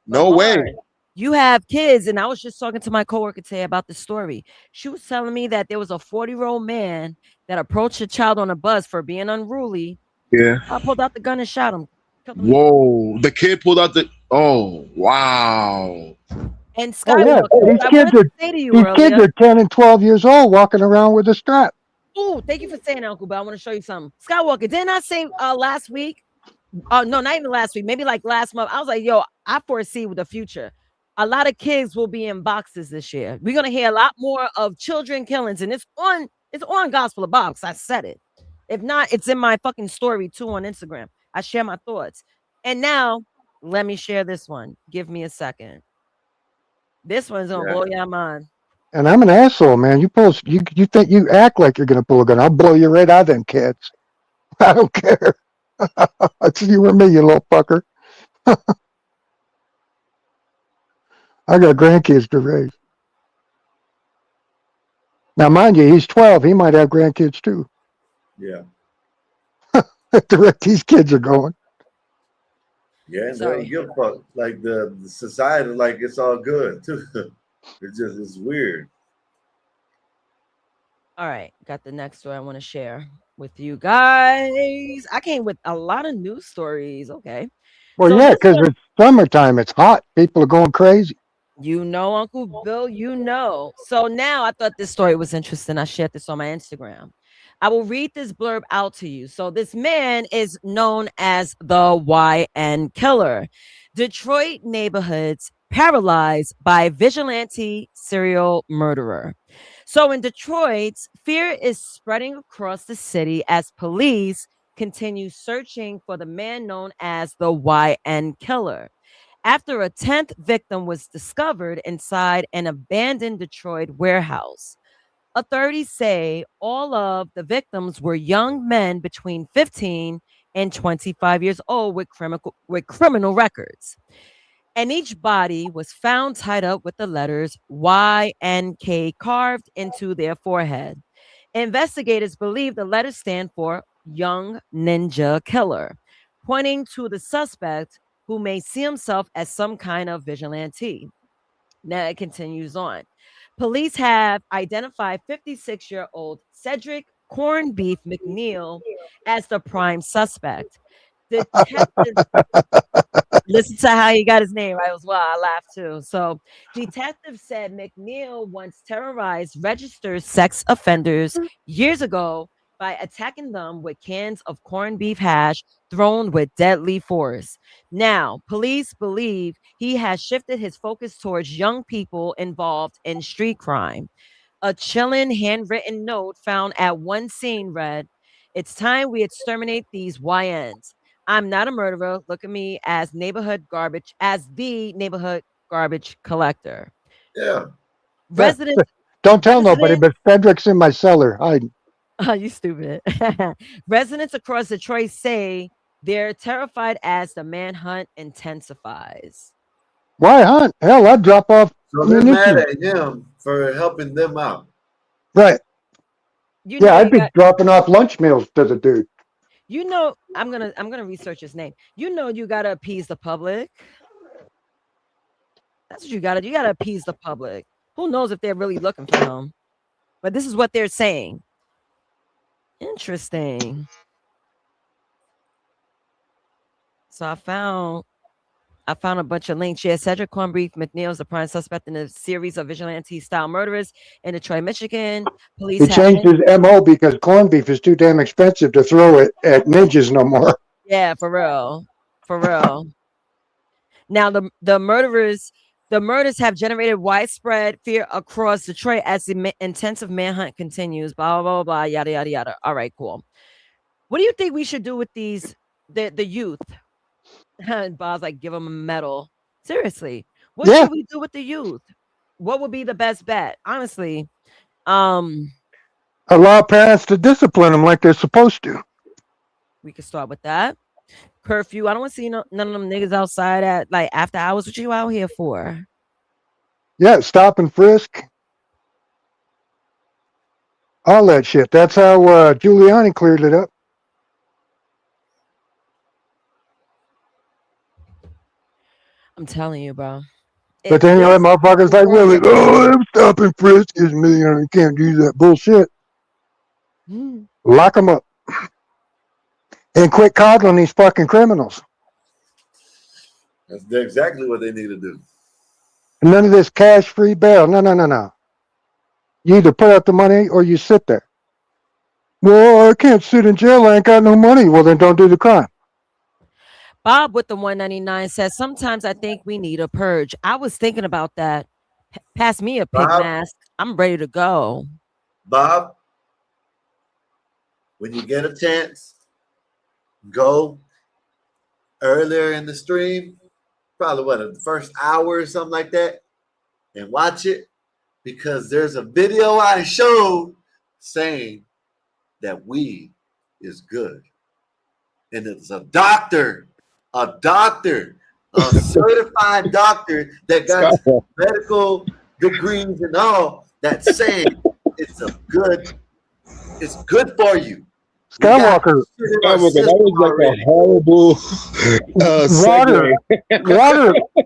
But No way. Mark, you have kids, and I was just talking to my coworker today about the story. She was telling me that there was a 40-year-old man that approached a child on a bus for being unruly. Yeah. I pulled out the gun and shot him, killed him dead. Whoa. The kid pulled out the. Oh wow. And Oh yeah. Skywalker, what I wanted to say to you These kids earlier. are 10 and 12 years old walking around with a strap. Oh, thank you for saying that, Uncle Bill. I want to show you something. Skywalker, didn't I say last week? No, not even last week, maybe like last month. I was like, yo, I foresee with the future. A lot of kids will be in boxes this year. We're gonna hear a lot more of children killings, and it's on Gospel of Box. I said it. If not, it's in my fucking story too on Instagram. I share my thoughts. And now let me share this one. Give me a second. This one's gonna Yeah. blow your mind. And I'm an asshole, man. You think you act like you're gonna pull a gun. I'll blow you right out of them kids. I don't care. It's you or me, you little fucker. I got grandkids to raise. Now, mind you, he's 12. He might have grandkids too. Yeah. At the rate these kids are going. Yeah, and they don't Sorry. give a fuck. Like the society, like it's all good too. It's weird. All right, got the next story I want to share with you guys. I came with a lot of news stories. Okay. Well, So yeah, this because one, it's summertime. It's hot. People are going crazy. Uncle Bill, So now I thought this story was interesting. I shared this on my Instagram. I will read this blurb out to you. So this man is known as the YN killer. Detroit neighborhoods paralyzed by vigilante serial murderer. So in Detroit, fear is spreading across the city as police continue searching for the man known as the YN killer. After a 10th victim was discovered inside an abandoned Detroit warehouse. Authorities say all of the victims were young men between 15 and 25 years old with criminal records. And each body was found tied up with the letters Y and K carved into their forehead. Investigators believe the letters stand for Young Ninja Killer, pointing to the suspect who may see himself as some kind of vigilante. Now it continues on. Police have identified 56-year-old Cedric Corned Beef McNeil as the prime suspect. Detectives listen to how he got his name right as well. I laughed too. So, detectives said McNeil once terrorized registered sex offenders years ago by attacking them with cans of corned beef hash thrown with deadly force. Now, police believe he has shifted his focus towards young people involved in street crime. A chilling handwritten note found at one scene read, "It's time we exterminate these YNs. I'm not a murderer. Look at me as the neighborhood garbage collector." Yeah. Residents, Don't tell nobody, residents, but Cedric's in my cellar. oh, you stupid. Residents across Detroit say they're terrified as the manhunt intensifies. Why hunt? Hell, I'd drop off So they're mad munitions. at him for helping them out. Right. You Yeah, know, I'd you be got, dropping off lunch meals to the dude. I'm gonna research his name. You gotta appease the public. That's what you gotta do. You gotta appease the public. Who knows if they're really looking for him? But this is what they're saying. Interesting. So I found a bunch of links. Yeah, Cedric Cornbreef McNeil is the prime suspect in a series of vigilante-style murders in Detroit, Michigan. Police He have changed his MO because corned beef is too damn expensive to throw it at ninjas no more. yeah, for real, for real. Now the murders have generated widespread fear across Detroit as the intensive manhunt continues. Blah blah blah blah yada yada yada. All right, cool. What do you think we should do with the youth? And Bob's like, give them a medal. Seriously, what Yeah, should we do with the youth? What would be the best bet? Honestly, um, allow parents to discipline them like they're supposed to. we could start with that. Curfew. I don't want to see none of them niggas outside at like after hours. What you out here for? Yeah, stop and frisk, all that shit. That's how Giuliani cleared it up. I'm telling you, bro. But then you know, This that motherfuckers like Willie, oh, I'm stop and frisk is me, and you can't do that bullshit. Lock them up and quit coddling these fucking criminals. That's exactly what they need to do. None of this cash-free bail. No. You either put out the money or you sit there. Well, I can't sit in jail. I ain't got no money. Well, then don't do the crime. Bob with the 199 says, sometimes I think we need a purge. I was thinking about that. Pass me a pig Bob? mask. I'm ready to go. Bob, when you get a chance, go earlier in the stream, probably the first hour or something like that, and watch it, because there's a video I showed saying that weed is good. And it's a certified doctor that got medical degrees and all, that's saying it's good for you. Skywalker, that was like a horrible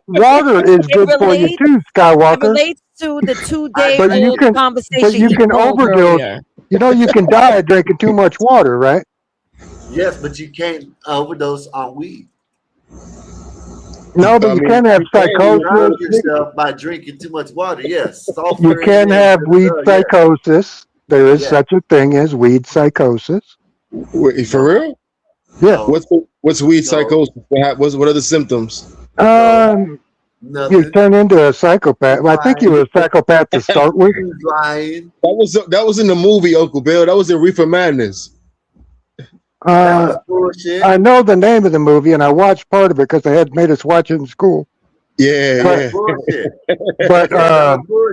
water is good for you too, It Skywalker. relates to the 2-day-old But conversation you he can pulled overdose. earlier. You know, you can die drinking too much water, right? Yes, but you can't overdose on weed. No, but you can have psychosis. You yourself by drinking too much water. Yes, You can have weed psychosis. There is Yeah. such a thing as weed psychosis. Wait, for real? Yeah. What's weed psychosis? What are the symptoms? You turn into a psychopath. Well, I think you were a psychopath to start with. Lying. That was in the movie, Uncle Bill. That was in Reefer Madness. Bullshit. I know the name of the movie, and I watched part of it because they had made us watch it in school. Yeah, bullshit. But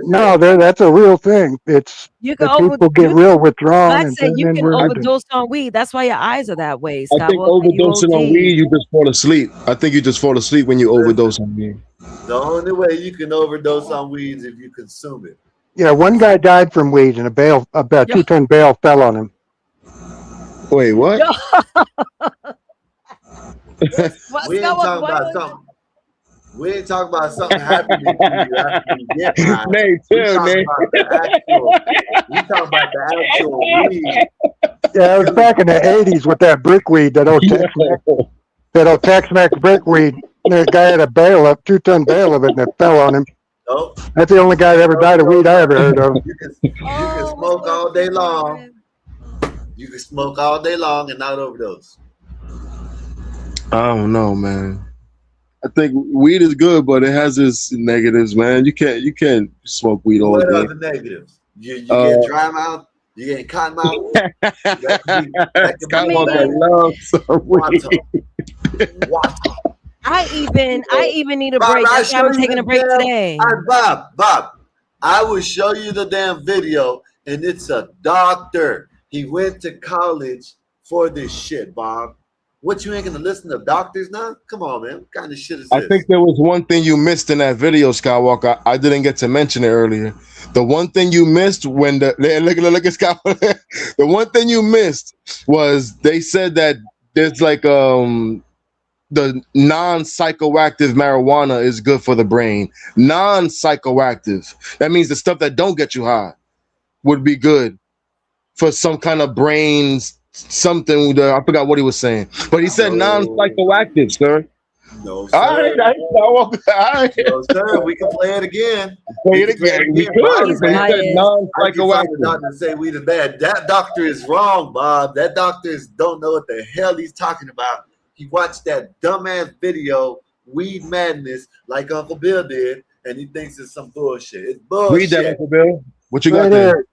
no, that's a real thing. It's You can people get real withdrawn Black and said turn you can inward. overdose on weed. That's why your eyes are that way. I think overdosing on weed, you just fall asleep. I think you just fall asleep when you overdose on weed. The only way you can overdose on weed is if you consume it. Yeah, one guy died from weed, and about 2-ton bale fell on him. Wait, what? We ain't talking about something. We ain't talking about something happening to you after you get high. We talking about the actual weed. Yeah, it was back in the 80s with that brickweed, that old Tex-Mex brickweed. The guy had a 2-ton bale of it, and it fell on him. Nope. That's the only guy that ever died of weed I ever heard of. You can smoke all day long. You can smoke all day long and not overdose. I don't know, man. I think weed is good, but it has its negatives, man. You can't smoke weed all What day. are the negatives? You get dry mouth. You get cotton mouth. Skywalker loves some weed. I even need a break. That's why I'm taking a break today. Bob, I will show you the damn video, and it's a doctor. He went to college for this shit, Bob. What, you ain't gonna listen to doctors now? Come on, man. What kind of shit is this? I think there was one thing you missed in that video, Skywalker. I didn't get to mention it earlier. The one thing you missed when look at Skywalker. The one thing you missed was they said that there's like the non-psychoactive marijuana is good for the brain. Non-psychoactive. That means the stuff that don't get you high would be good for some kind of brains. Something I forgot what he was saying, but he said non-psychoactive, sir. No, sir. All right. No, sir. We can play it again. Play it again. We could. He said non-psychoactive. Doctor say weed is bad. That doctor is wrong, Bob. That doctor don't know what the hell he's talking about. He watched that dumbass video, Weed Madness, like Uncle Bill did, and he thinks it's some bullshit. It's bullshit. Read that, Uncle Bill. What you got Right there?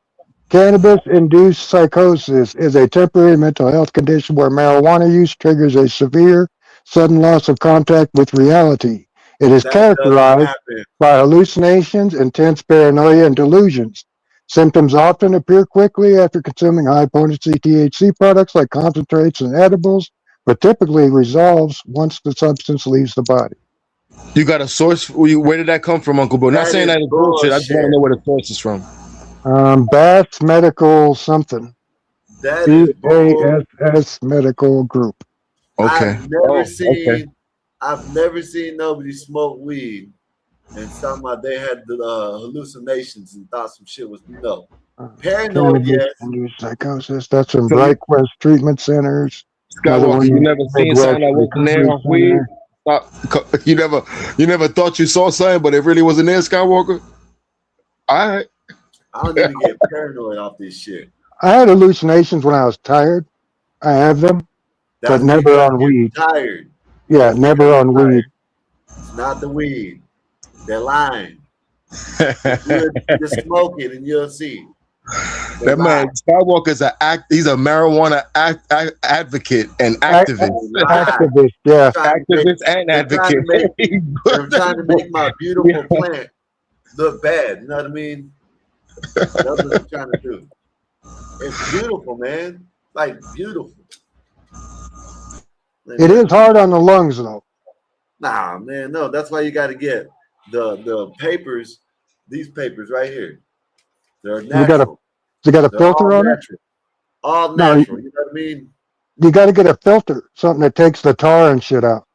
Cannabis-induced psychosis is a temporary mental health condition where marijuana use triggers a severe, sudden loss of contact with reality. It is characterized by hallucinations, intense paranoia, and delusions. Symptoms often appear quickly after consuming high-potency THC products like concentrates and edibles, but typically resolves once the substance leaves the body. You got a source? Where did that come from, Uncle Bill? Not saying that it's bullshit. I just want to know where the source is from. Bass Medical something. That is BASS Medical Group. Okay. I've never seen nobody smoke weed and talking about they had the hallucinations and thought some shit was paranoid. Yes. Psychosis. That's in Brightquest treatment centers. Skywalker, you never seen something that wasn't there on weed? You never thought you saw something, but it really wasn't there, Skywalker? All right. I don't even get paranoid off this shit. I had hallucinations when I was tired. I have them, but never on weed. Tired. Yeah, never on weed. It's not the weed. They're lying. You're smoking and you'll see. That man Skywalker's he's a marijuana advocate and activist. Activist, yeah. Activist and advocate. I'm trying to make my beautiful plant look bad. You know what I mean? That's what I'm trying to do. It's beautiful, man. Like beautiful. It is hard on the lungs, though. Nah, man, no. That's why you got to get the papers. These papers right here. They're natural. You got a filter on it? All natural. You know what I mean? You got to get a filter, something that takes the tar and shit out.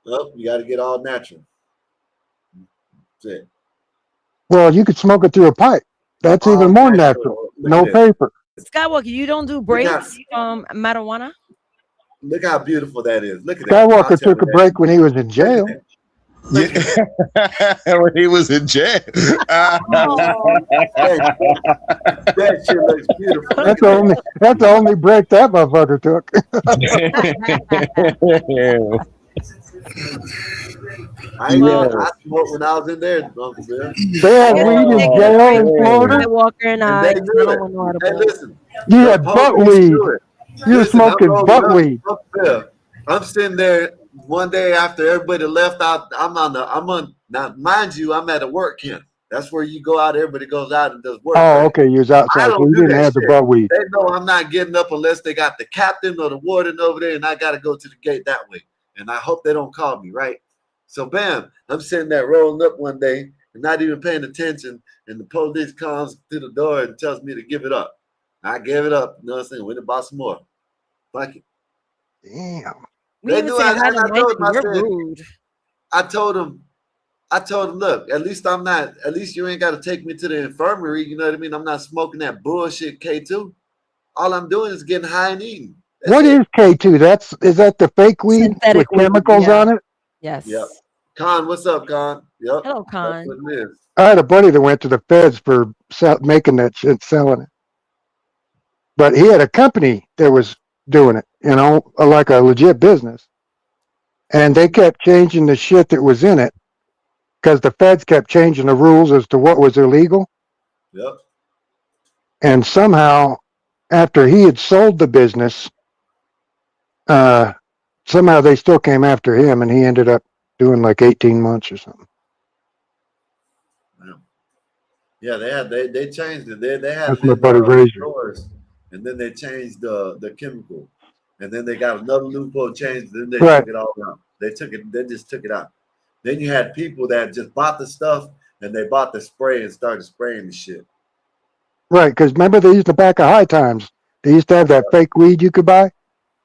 Well, you got to get all natural. That's it. Well, you could smoke it through a pipe. That's even more natural. No paper. Skywalker, you don't do breaks from marijuana? Look how beautiful that is. Look at Skywalker that. took a break when he was in jail. Yeah. When he was in jail. That shit looks beautiful. That's the only break that motherfucker took. I ain't Well, I smoked when I was in there, Uncle Bill. They had I weed gotta in take a jail break in from Florida. Skywalker and And I, they 'cause knew I don't it. want no Hey, edibles. listen, You the had butt police weed. knew it. You were Listen, I'm smoking rolling butt up, weed. Uncle Bill. I'm sitting there one day after everybody left out. I'm on now, mind you, I'm at a work camp. That's where you go out, everybody goes out and does work, Oh, right? okay. You was I outside, so don't you do didn't that have the shit. butt weed. They know I'm not getting up unless they got the captain or the warden over there, and I got to go to the gate that way. And I hope they don't call me, right? So, bam, I'm sitting there rolling up one day and not even paying attention, and the police comes to the door and tells me to give it up. I gave it up. You know what I'm saying? Went and bought some more. Fuck it. Damn. We They even knew, say and hi to I told them, Mikey. I You're said, rude. I told them, look, at least you ain't got to take me to the infirmary. You know what I mean? I'm not smoking that bullshit K2. All I'm doing is getting high and eating. That's What it. is K2? Is that the fake weed with Synthetic weed, chemicals yeah. on it? Yes. Yep. Con, what's up, Con? Yep. Hello, That's Con. what it is. I had a buddy that went to the feds for making that shit, selling it. But he had a company that was doing it, like a legit business. And they kept changing the shit that was in it because the feds kept changing the rules as to what was illegal. Yep. And somehow, after he had sold the business, somehow they still came after him, and he ended up doing like 18 months or something. Yeah, they changed it. They had That's it my in buddy Razor. stores, and then they changed the chemical, and then they got another loophole changed. Then they Right. took it all out. They just took it out. Then you had people that just bought the stuff and they bought the spray and started spraying the shit. Right, because remember they used to back at High Times. They used to have that fake weed you could buy.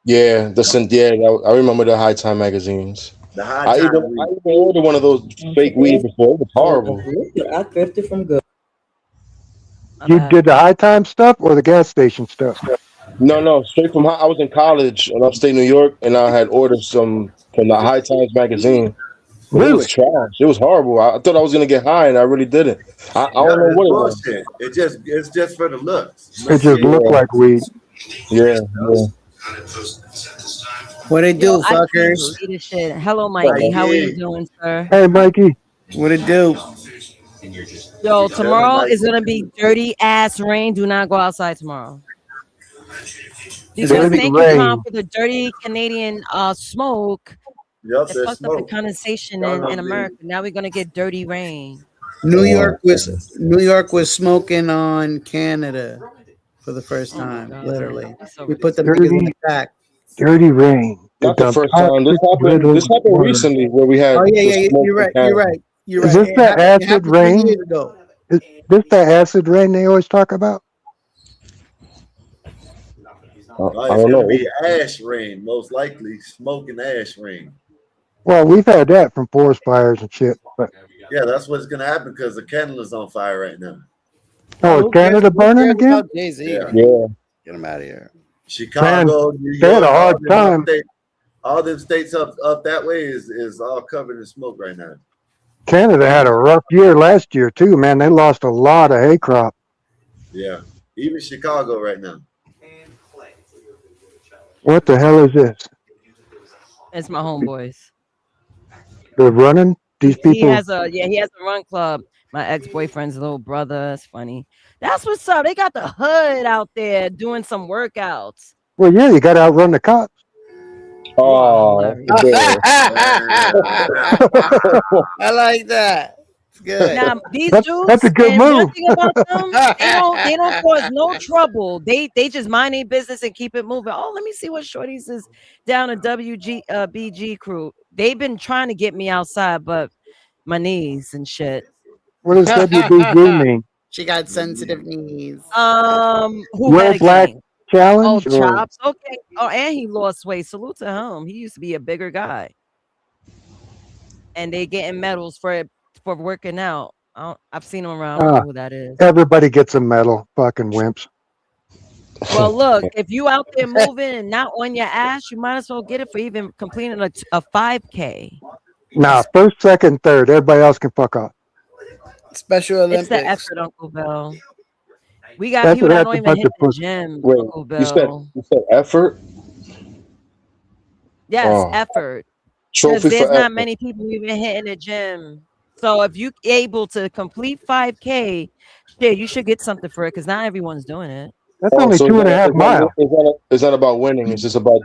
Yeah, I remember the High Time magazines. The High I Time even ordered one of those fake weed before. It was horrible. I thrifted from good. You did the High Time stuff or the gas station stuff? No, straight from I was in college in upstate New York, and I had ordered some from the High Times magazine. But it was Really? trash. It was horrible. I thought I was gonna get high, and I really didn't. I don't know it's what it was. bullshit. It's just for the looks. It just looked like weed. Yeah. What it Yo, do, I can't fuckers? believe this shit. Hello, Mikey. How are you doing, sir? Hey, Mikey. What it do? Yo, tomorrow is gonna be dirty ass rain. Do not go outside tomorrow. Because Dirty thank you, Con, rain. for the dirty Canadian smoke. Yep, It there's fucked up the smoke. condensation in America. Now we're gonna get dirty rain. New York was smoking on Canada for the first time. Literally, we put them niggas in the back. Dirty rain. Not the first time. Toxic little This happened water. recently where we had. Oh the yeah, smoke you're in right. Canada. You're right. You're Is right. this that It acid happened 3 rain? years ago. Is this that acid rain they always talk about? It's I don't gonna know. be ash rain, most likely smoke and ash rain. Well, we've had that from forest fires and shit. But Yeah, that's what's gonna happen because the Canada's on fire right now. is Canada burning again? Jay-Z? Yeah. Get him out of here. Chicago, New they had York, a hard time. all them states up that way is all covered in smoke right now. Canada had a rough year last year too, man. They lost a lot of hay crop. Yeah, even Chicago right now. What the hell is this? It's my homeboys. They're running? These He people. has a run club. My ex-boyfriend's little brother. It's funny. That's what's up. They got the hood out there doing some workouts. Well, yeah, you got to outrun the cops. Oh, I like that. It's good. Now these That's dudes, a good and one move. thing about them, they don't cause no trouble. They just mind their business and keep it moving. Oh, let me see what Shorties is down at BG crew. They've been trying to get me outside, but my knees and shit. What does WBG mean? She got sensitive knees. Who Wear better black king? challenge? Oh, Or Chops. Okay. Oh, and he lost weight. Salute to him. He used to be a bigger guy. And they getting medals for working out. I've seen him around. I don't know who that is. Everybody gets a medal. Fucking wimps. Well, look, if you out there moving and not on your ass, you might as well get it for even completing a 5K. Nah, first, second, third. Everybody else can fuck off. Special Olympics. It's the effort, Uncle Bill. We got people that don't even hit the gym, Wait, Uncle you Bill. said effort? Yes, Oh. effort. Trophy there's not forever. many people even hitting the gym. So if you able to complete 5K, shit, you should get something for it because not everyone's doing it. That's Oh, only so two and a half miles. it's not about winning. It's just about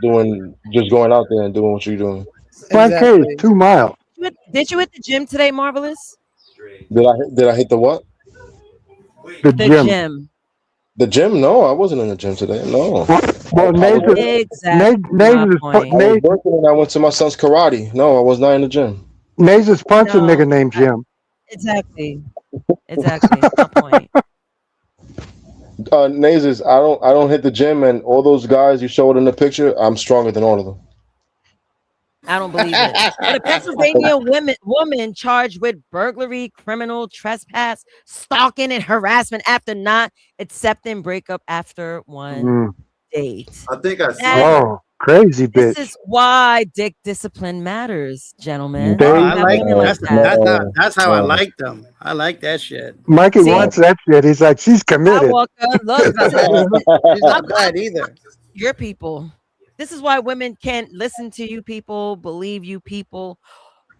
just going out there and doing what you're doing. 5K is Exactly. 2 miles. Did you hit the gym today, Marvelous? Did I hit the what? The The gym. gym. The gym? No, I wasn't in the gym today. No. Well, Exactly my point. I was working and I went to my son's karate. No, I was not in the gym. Nays is punching No, nigga named Jim. exactly. Exactly. My point. Nazes, I don't hit the gym, and all those guys you showed in the picture, I'm stronger than all of them. I don't believe it. But a Pennsylvania woman charged with burglary, criminal trespass, stalking, and harassment after not accepting breakup after one date. I think I see. Oh, crazy bitch. This is why dick discipline matters, gentlemen. They- You I have like women like that. that's how I like them. I like that shit. Mikey See? wants that shit. He's like, she's committed. Skywalker, look, She's not bad either. your people. This is why women can't listen to you people, believe you people,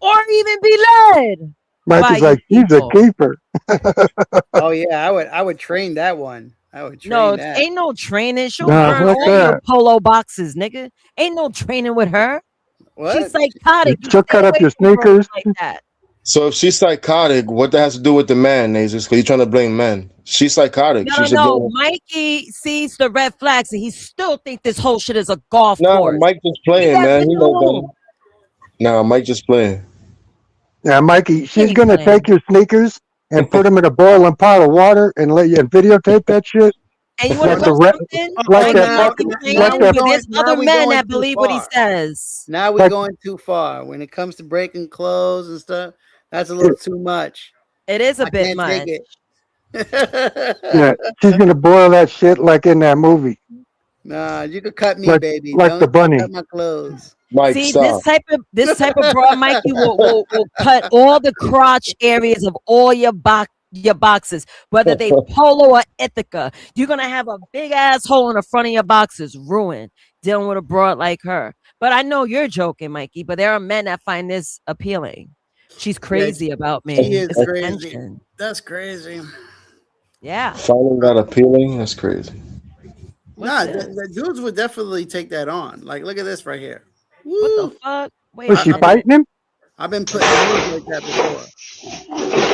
or even be led. Mikey's by like, you she's a people. keeper. Oh yeah, I would train that one. I would train No, that. ain't no training. She'll Nah, burn fuck all your that. polo boxes, nigga. Ain't no training with her. What? She's psychotic. You She'll stay cut up away your from girls sneakers. like that. So if she's psychotic, what that has to do with the man, Nazes? Because you're trying to blame men. She's psychotic. No, She should no. blame. Mikey sees the red flags and he still think this whole shit is a golf Nah, course. Mike just He playing, man. doesn't He knows know. better. Nah, Mike just playing. Yeah, Mikey, she's He's going to playing. take your sneakers and put them in a boiling pot of water and let you videotape that shit. And you want to Like know the re- something? like Mikey that might fucking, be playing, like that. but there's other we men going that too believe what he far. says. Now we're Like- going too far. When it comes to breaking clothes and stuff, that's a little too much. It is a I bit can't much. take it. Yeah, she's going to boil that shit like in that movie. Nah, you could cut me, Like- baby. like Don't the bunny. cut my clothes. Mike, See, stop. this type of broad, Mikey, will cut all the crotch areas of all your boxes, whether they polo or Ithaca. You're gonna have a big asshole in the front of your boxes, ruined dealing with a broad like her. But I know you're joking, Mikey. But there are men that find this appealing. She's crazy about me. She is It's crazy. attention. That's crazy. Yeah. Finding that appealing, that's crazy. Nah, the dudes would definitely take that on. Like, look at this right here. What the fuck? Wait, Was she fighting him? I've been putting moves like that before.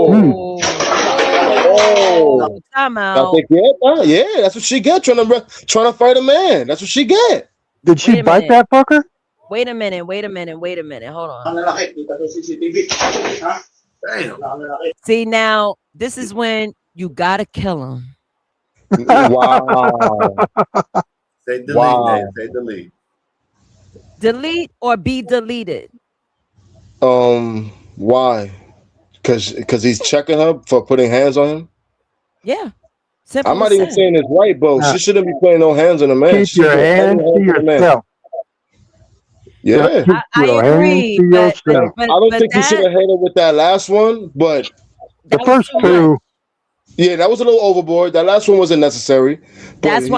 Oh. Time I out. think, yeah, that's what she get trying to fight a man. That's what she get. Did she Wait a bite minute. that fucker? Wait a minute. Hold on. Damn. See, now this is when you gotta kill him. Wow. Say delete, Wow. Nate. Say delete. Delete or be deleted. Why? Because he's checking her for putting hands on him. Yeah. Simple I'm not as even that. saying it's right, bro. Nah. She shouldn't be putting no hands on a man. Keep She should your put any hands to on a man. yourself. Yeah. Keep I your agree, hands to but yourself. I don't think you that, should have hit her with that last one, but The that was first too two, much. yeah, that was a little overboard. That last one wasn't necessary. But That's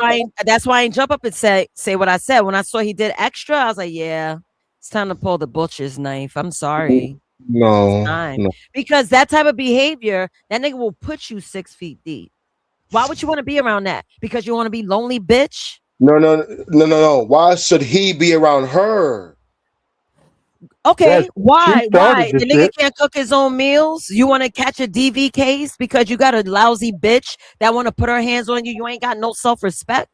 why I ain't jump up and say what I said. When I saw he did extra, I was like, yeah, it's time to pull the butcher's knife. I'm sorry. no, Time. no. Because that type of behavior, that nigga will put you 6 feet deep. Why would you want to be around that? Because you want to be lonely, bitch? No. Why should he be around her? Okay, Yes, why? she Why? started The this nigga shit. can't cook his own meals. You want to catch a DV case because you got a lousy bitch that want to put her hands on you. You ain't got no self-respect.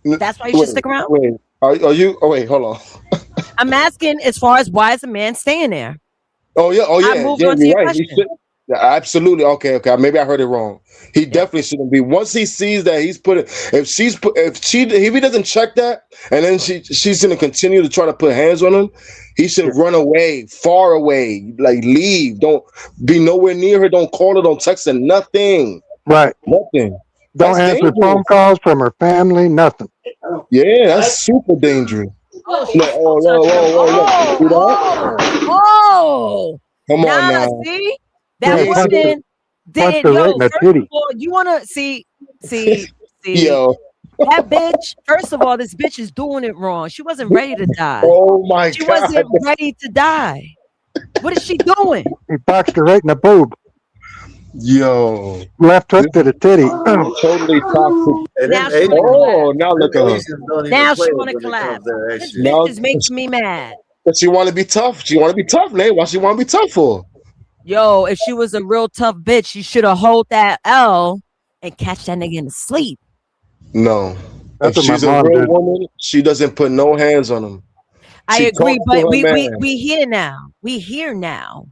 That's why you should stick around. Wait, are you? Oh wait, hold on. I'm asking as far as why is a man staying there? Oh yeah, I moved on to you're your right. He question. should, yeah, absolutely. Okay. Maybe I heard it wrong. He definitely shouldn't be. Once he sees that he's putting, if he doesn't check that, and then she's gonna continue to try to put hands on him, he should run away, far away, like leave. Don't be nowhere near her. Don't call her. Don't text her. Nothing. Right. Nothing. Don't That's answer dangerous. phone calls from her family, nothing. Yeah, that's super dangerous. Oh, Look, whoa, see that? oh, Come on nah, now. see that Yeah, punch woman punch did. her Yo, right in the first titty. of all, you want to see. Yo, That bitch, first of all, this bitch is doing it wrong. She wasn't ready to die. Oh my She God. wasn't ready to die. What is she doing? He boxed her right in the boob. Yo. Left hook to the titty. Totally toxic. And Now them she Asians, want to collapse. Oh, now them look at her. Asians don't even Now play she it want to when it comes collapse. to that This shit. bitch Now is making me mad. but she want to be tough. She want to be tough, Nate. Why she want to be tough for? Yo, if she was a real tough bitch, she should have hold that L and catch that nigga in the sleep. No. That's If what my she's a mom real did. woman, she doesn't put no hands on him. I She agree, talks to but her we man. here now. We here now.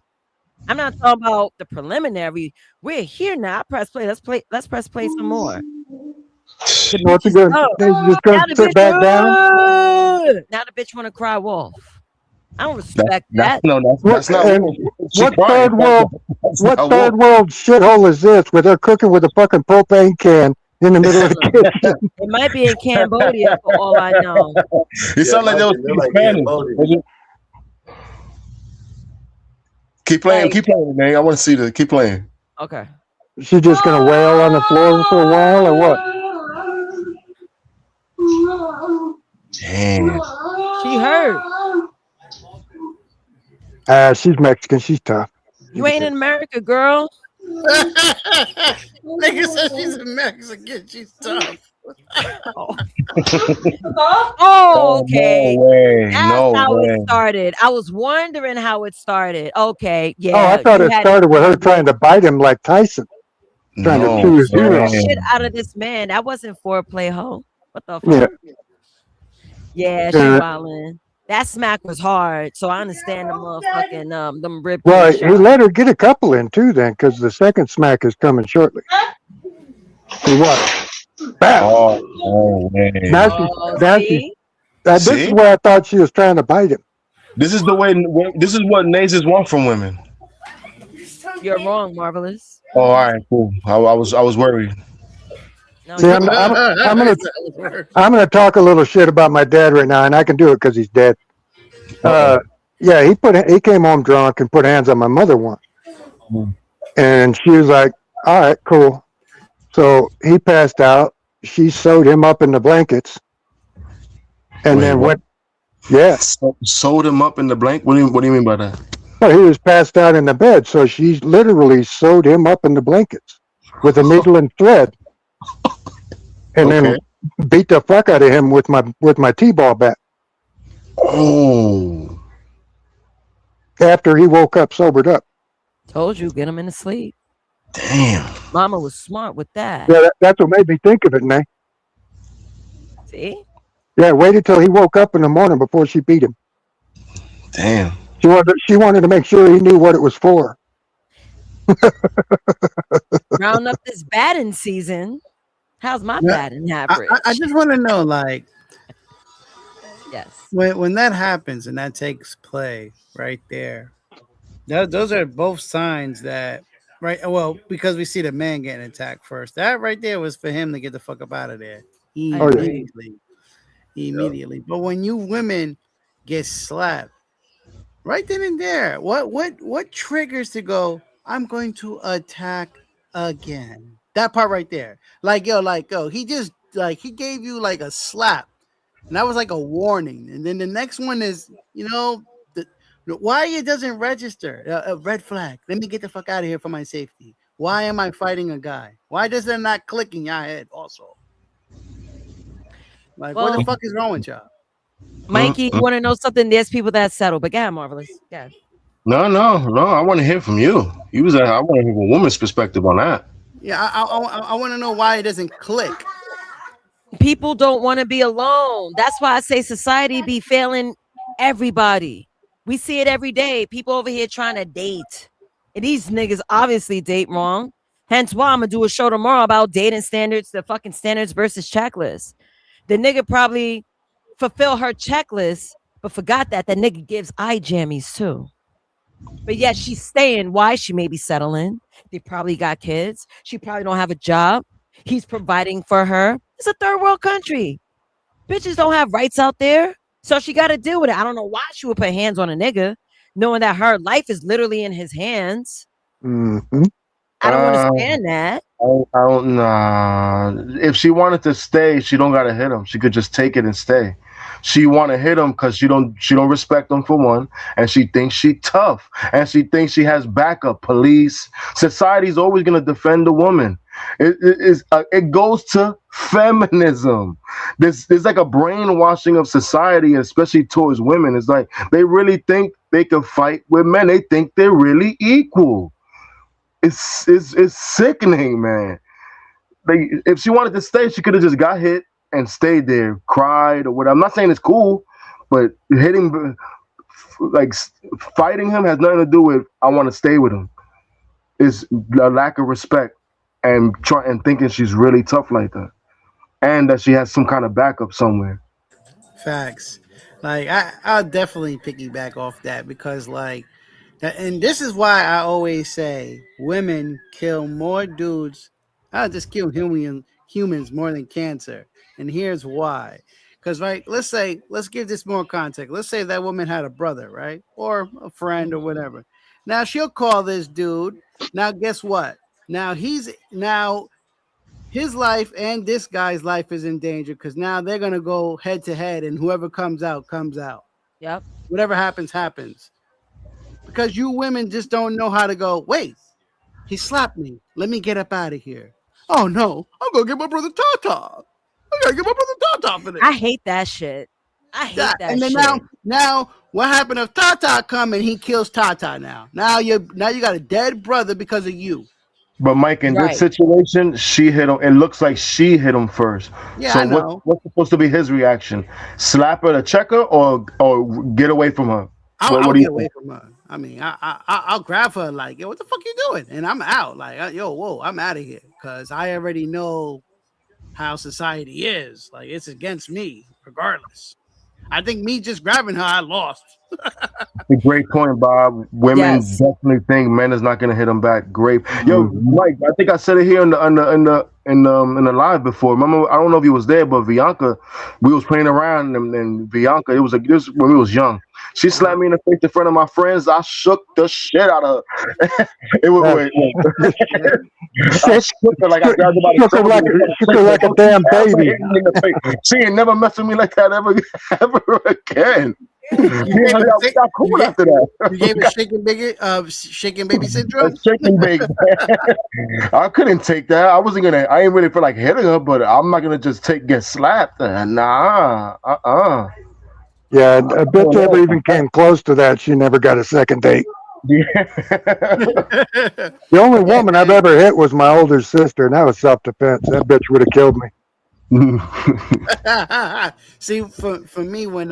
I'm not talking about the preliminary. We're here now. I press play. Let's press play some more. The What's bitch he is going? up. They just going Now to the sit back down. bitch. Now the bitch want to cry wolf. I don't respect that. That's not And real. She what crying. third world? That's What not third wolf. world shithole is this where they're cooking with a fucking propane can in the middle of the kitchen? It might be in Cambodia for all I know. It sounds like they was They're speaking like Spanish. Keep playing, Like, keep playing, man. I want to see the keep playing. okay. She's just gonna wail on the floor for a while, or what? Damn. She hurt. She's Mexican. She's tough. You ain't in America, girl. Nigga said she's a Mexican. She's tough. Oh, okay. No way. That's No how it way. started. I was wondering how it started. Okay, Oh, I yeah. thought You it had started with her explained trying it. to bite him like Tyson, trying to No chew his Smack ear the off. shit way. out of this man. That wasn't foreplay, ho. What the Yeah, fuck? Yeah, she wildin'. That smack was hard, so I understand the motherfucking them rib well, cage he shots. let her get a couple in too, then, because the second smack is coming shortly. See what? Bam! Oh, no way. Oh, Now she. see? This is See? where I thought she was trying to bite him. This is the way. This is what Nazes want from women. You're wrong, Marvelous. Oh, all right, cool. I was worried. No, See, you're I'm wrong. gonna talk a little shit about my dad right now, and I can do it because he's dead. Yeah, he came home drunk and put hands on my mother once, and she was like, "All right, cool." So he passed out. She sewed him up in the blankets, and Wait, then what? went. Yeah, Sewed him up in the blank. What do you mean by that? well, he was passed out in the bed, so she literally sewed him up in the blankets with a needle and thread, and then beat the fuck out of him with my t-ball bat. Oh. After he woke up, sobered up. Told you, get him in the sleep. Damn. Mama was smart with that. Yeah, that's what made me think of it, man. See? Yeah, waited till he woke up in the morning before she beat him. Damn. She wanted to make sure he knew what it was for. Round up this batting season. How's my batting average? I just want to know, like, yes, when that happens and that takes play right there, those are both signs that, right? Well, because we see the man getting attacked first. That right there was for him to get the fuck up out of there immediately. But when you women get slapped right then and there, what triggers to go? I'm going to attack again. That part right there, like yo, he just he gave you like a slap, and that was like a warning. And then the next one is, why it doesn't register a red flag. Let me get the fuck out of here for my safety. Why am I fighting a guy? Why does that not click in your head also? Like, what the fuck is wrong with y'all? Mikey, you want to know something? There's people that settle, but go ahead, Marvelous. Yeah. No. I want to hear from you. I want to hear a woman's perspective on that. Yeah, I want to know why it doesn't click. People don't want to be alone. That's why I say society be failing everybody. We see it every day. People over here trying to date. And these niggas obviously date wrong. Hence why I'm going to do a show tomorrow about dating standards, the fucking standards versus checklist. The nigga probably fulfill her checklist, but forgot that nigga gives eye jammies too. But yet she's staying. Why? She may be settling. They probably got kids. She probably don't have a job. He's providing for her. It's a third world country. Bitches don't have rights out there. So she got to deal with it. I don't know why she would put hands on a nigga, knowing that her life is literally in his hands. Mm-hmm. I don't understand that. I don't if she wanted to stay, she don't gotta hit him. She could just take it and stay. She want to hit him because she don't respect him for one, and she thinks she tough, and she thinks she has backup. Police, society's always gonna defend the woman. It goes to feminism. There's like a brainwashing of society, especially towards women. It's like they really think they can fight with men. They think they're really equal. It's sickening, man. If she wanted to stay, she could have just got hit and stayed there, cried or whatever. I'm not saying it's cool, but hitting, like fighting him, has nothing to do with I want to stay with him. It's a lack of respect and thinking she's really tough like that, and that she has some kind of backup somewhere. Facts. Like I'll definitely piggyback off that because like, and this is why I always say women kill more dudes. I'll just kill humans more than cancer. And here's why. Because right, let's give this more context. Let's say that woman had a brother, right? Or a friend or whatever. Now she'll call this dude. Now guess what? Now his life and this guy's life is in danger because now they're gonna go head to head, and whoever comes out comes out. Yep. Whatever happens, happens. Because you women just don't know how to go. Wait, he slapped me. Let me get up out of here. Oh no, I'm gonna get my brother Tata. I gotta get my brother Tata for this. I hate that shit. I hate that And then shit. now, what happened if Tata come and he kills Tata? Now you got a dead brother because of you. But Mike, in this situation, she hit him. It looks like she hit him first. Yeah, so I know. what's supposed to be his reaction? Slap her to check her, or get away from her? I'll get away from her. I mean, I'll grab her like, yo, what the fuck you doing? And I'm out. Like, yo, whoa, I'm out of here because I already know how society is. Like, it's against me regardless. I think me just grabbing her, I lost. A great point, Bob. Women definitely think men is not gonna hit them back. Great, yo, Mike. I think I said it here in the live before. Remember, I don't know if you was there, but Bianca, we was playing around, and Bianca, this when we was young. She slapped me in the face in front of my friends. I shook the shit out of her. It was I shook her like I grabbed her like a damn baby. She ain't never messed with me like that ever again. Cool after that. You gave her shaking baby syndrome. Shaking baby. I couldn't take that. I ain't really feel like hitting her, but I'm not gonna just get slapped. Nah. Yeah, a bitch never even came close to that. She never got a second date. Yeah. The only woman I've ever hit was my older sister, and that was self-defense. That bitch would have killed me. See, for me, when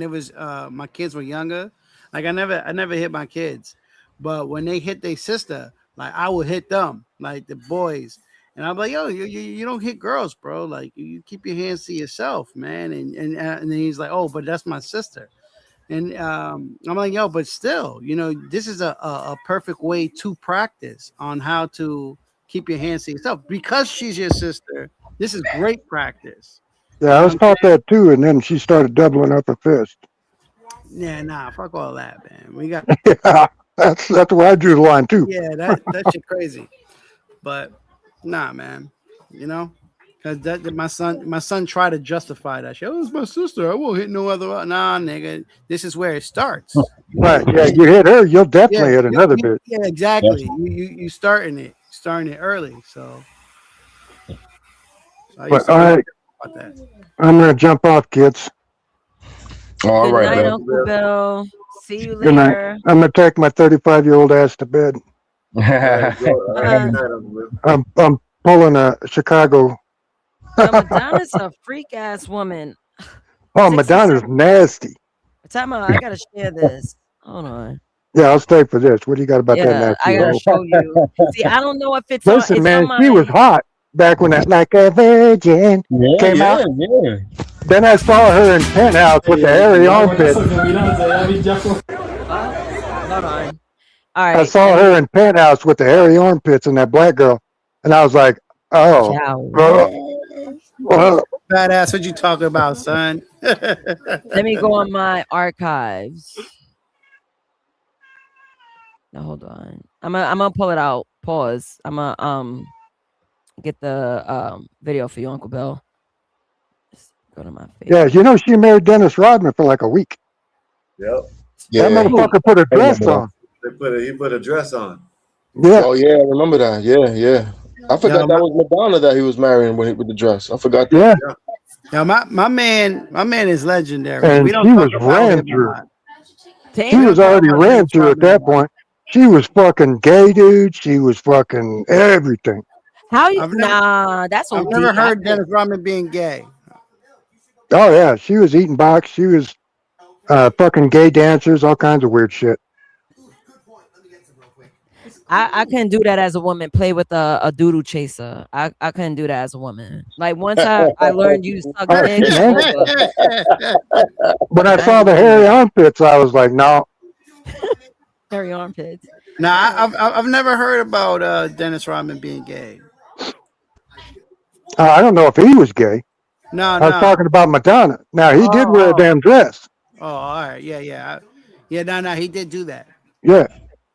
it was my kids were younger, like I never hit my kids, but when they hit their sister, like I would hit them, like the boys, and I'm like, yo, you don't hit girls, bro. Like you keep your hands to yourself, man. And then he's like, oh, but that's my sister. And I'm like, yo, but still, this is a perfect way to practice on how to keep your hands to yourself because she's your sister. This is great practice. Yeah, I was taught that too, and then she started doubling up her fist. Yeah, nah, fuck all that, man. We got. Yeah, that's where I drew the line too. Yeah, that shit crazy, but nah, man. Because my son tried to justify that shit. Oh, it's my sister. I won't hit no other. Nah, nigga. This is where it starts. Right. Yeah, you hit her, you'll definitely hit another bitch. Yeah, exactly. You starting it early. So but all right, I'm gonna jump off, kids. All Good right, night, man. Uncle Bill. See you Good night. later. I'm gonna take my 35-year-old ass to bed. I'm pulling a Chicago. Yo, Madonna's a freak ass woman. Oh, Madonna's nasty. Time out. I gotta share this. Hold on. Yeah, I'll stay for this. What do you got about that nasty? I gotta show you. See, I don't know if it's Listen, on. man, she was hot back when that Like a Virgin came out. Yeah. Then I saw her in Penthouse with the hairy armpits. Hold on. All right. I saw her in Penthouse with the hairy armpits and that black girl, and I was like, "Oh, badass! What you talking about, son?" Let me go on my archives. Now hold on. I'm gonna pull it out Pause. I'm gonna get the video for you, Uncle Bill. Just go to my Yeah, Facebook. you know she married Dennis Rodman for like a week. Yep. That Yeah. motherfucker put a I dress remember that. on. He put a dress on. Yeah. Oh yeah, I remember that. Yeah, yeah. I forgot Yo, that was Madonna that he was marrying with the dress. I forgot that. Yeah. Yo, my man is legendary. And We don't she talk was about ran him a through. lot. She We Damn. was don't talk already about ran Dennis through at Rodman a that lot. point. She was fucking gay, dude. She was fucking everything. How you? I've never, Nah, that's I've OD. never I heard think. Dennis Rodman being gay. Oh yeah, she was eating box. She was fucking gay dancers, all kinds of weird shit. I couldn't do that as a woman. Play with a doodle chaser. I couldn't do that as a woman. Like once I learned you suck Oh, dick, she it's man. over. When I I saw ain't the doing hairy that. armpits, I was like, no. Hairy armpits. Nah, I've never heard about Dennis Rodman being gay. I don't know if he was gay. No, I was no. talking about Madonna. Now he did wear a Oh, damn dress. all right. Yeah. No, he did do that. Yeah,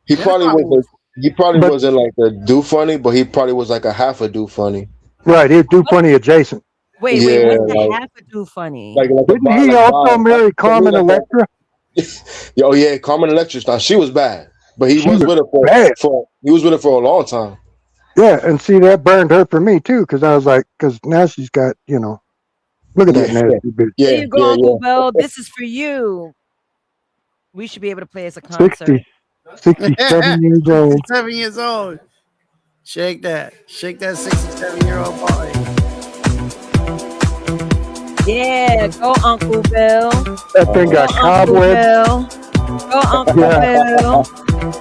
He Dennis probably Rodman was. was. He probably but wasn't like a do funny, but he probably was like a half a do funny. right, he'd do What? plenty adjacent. Wait. Yeah, What's the half a do funny? like a Didn't he like also Bob. marry To me, Carmen like a Electra? oh yeah, Carmen Electra. Now she was bad, but he She was was with her bad. for a long time. Yeah, and see that burned her for me too, because I was like, because now she's got, look at that Yeah, nasty bitch. Here yeah, you go, yeah, Uncle yeah. Bill. This is for you. We should be able to play as a 60, concert. 67 years old. 67 years old. Shake that 67-year-old body. Yeah, go Uncle Bill. That thing Go got Uncle cobwebs. Bill. Go Uncle Yeah, Bill.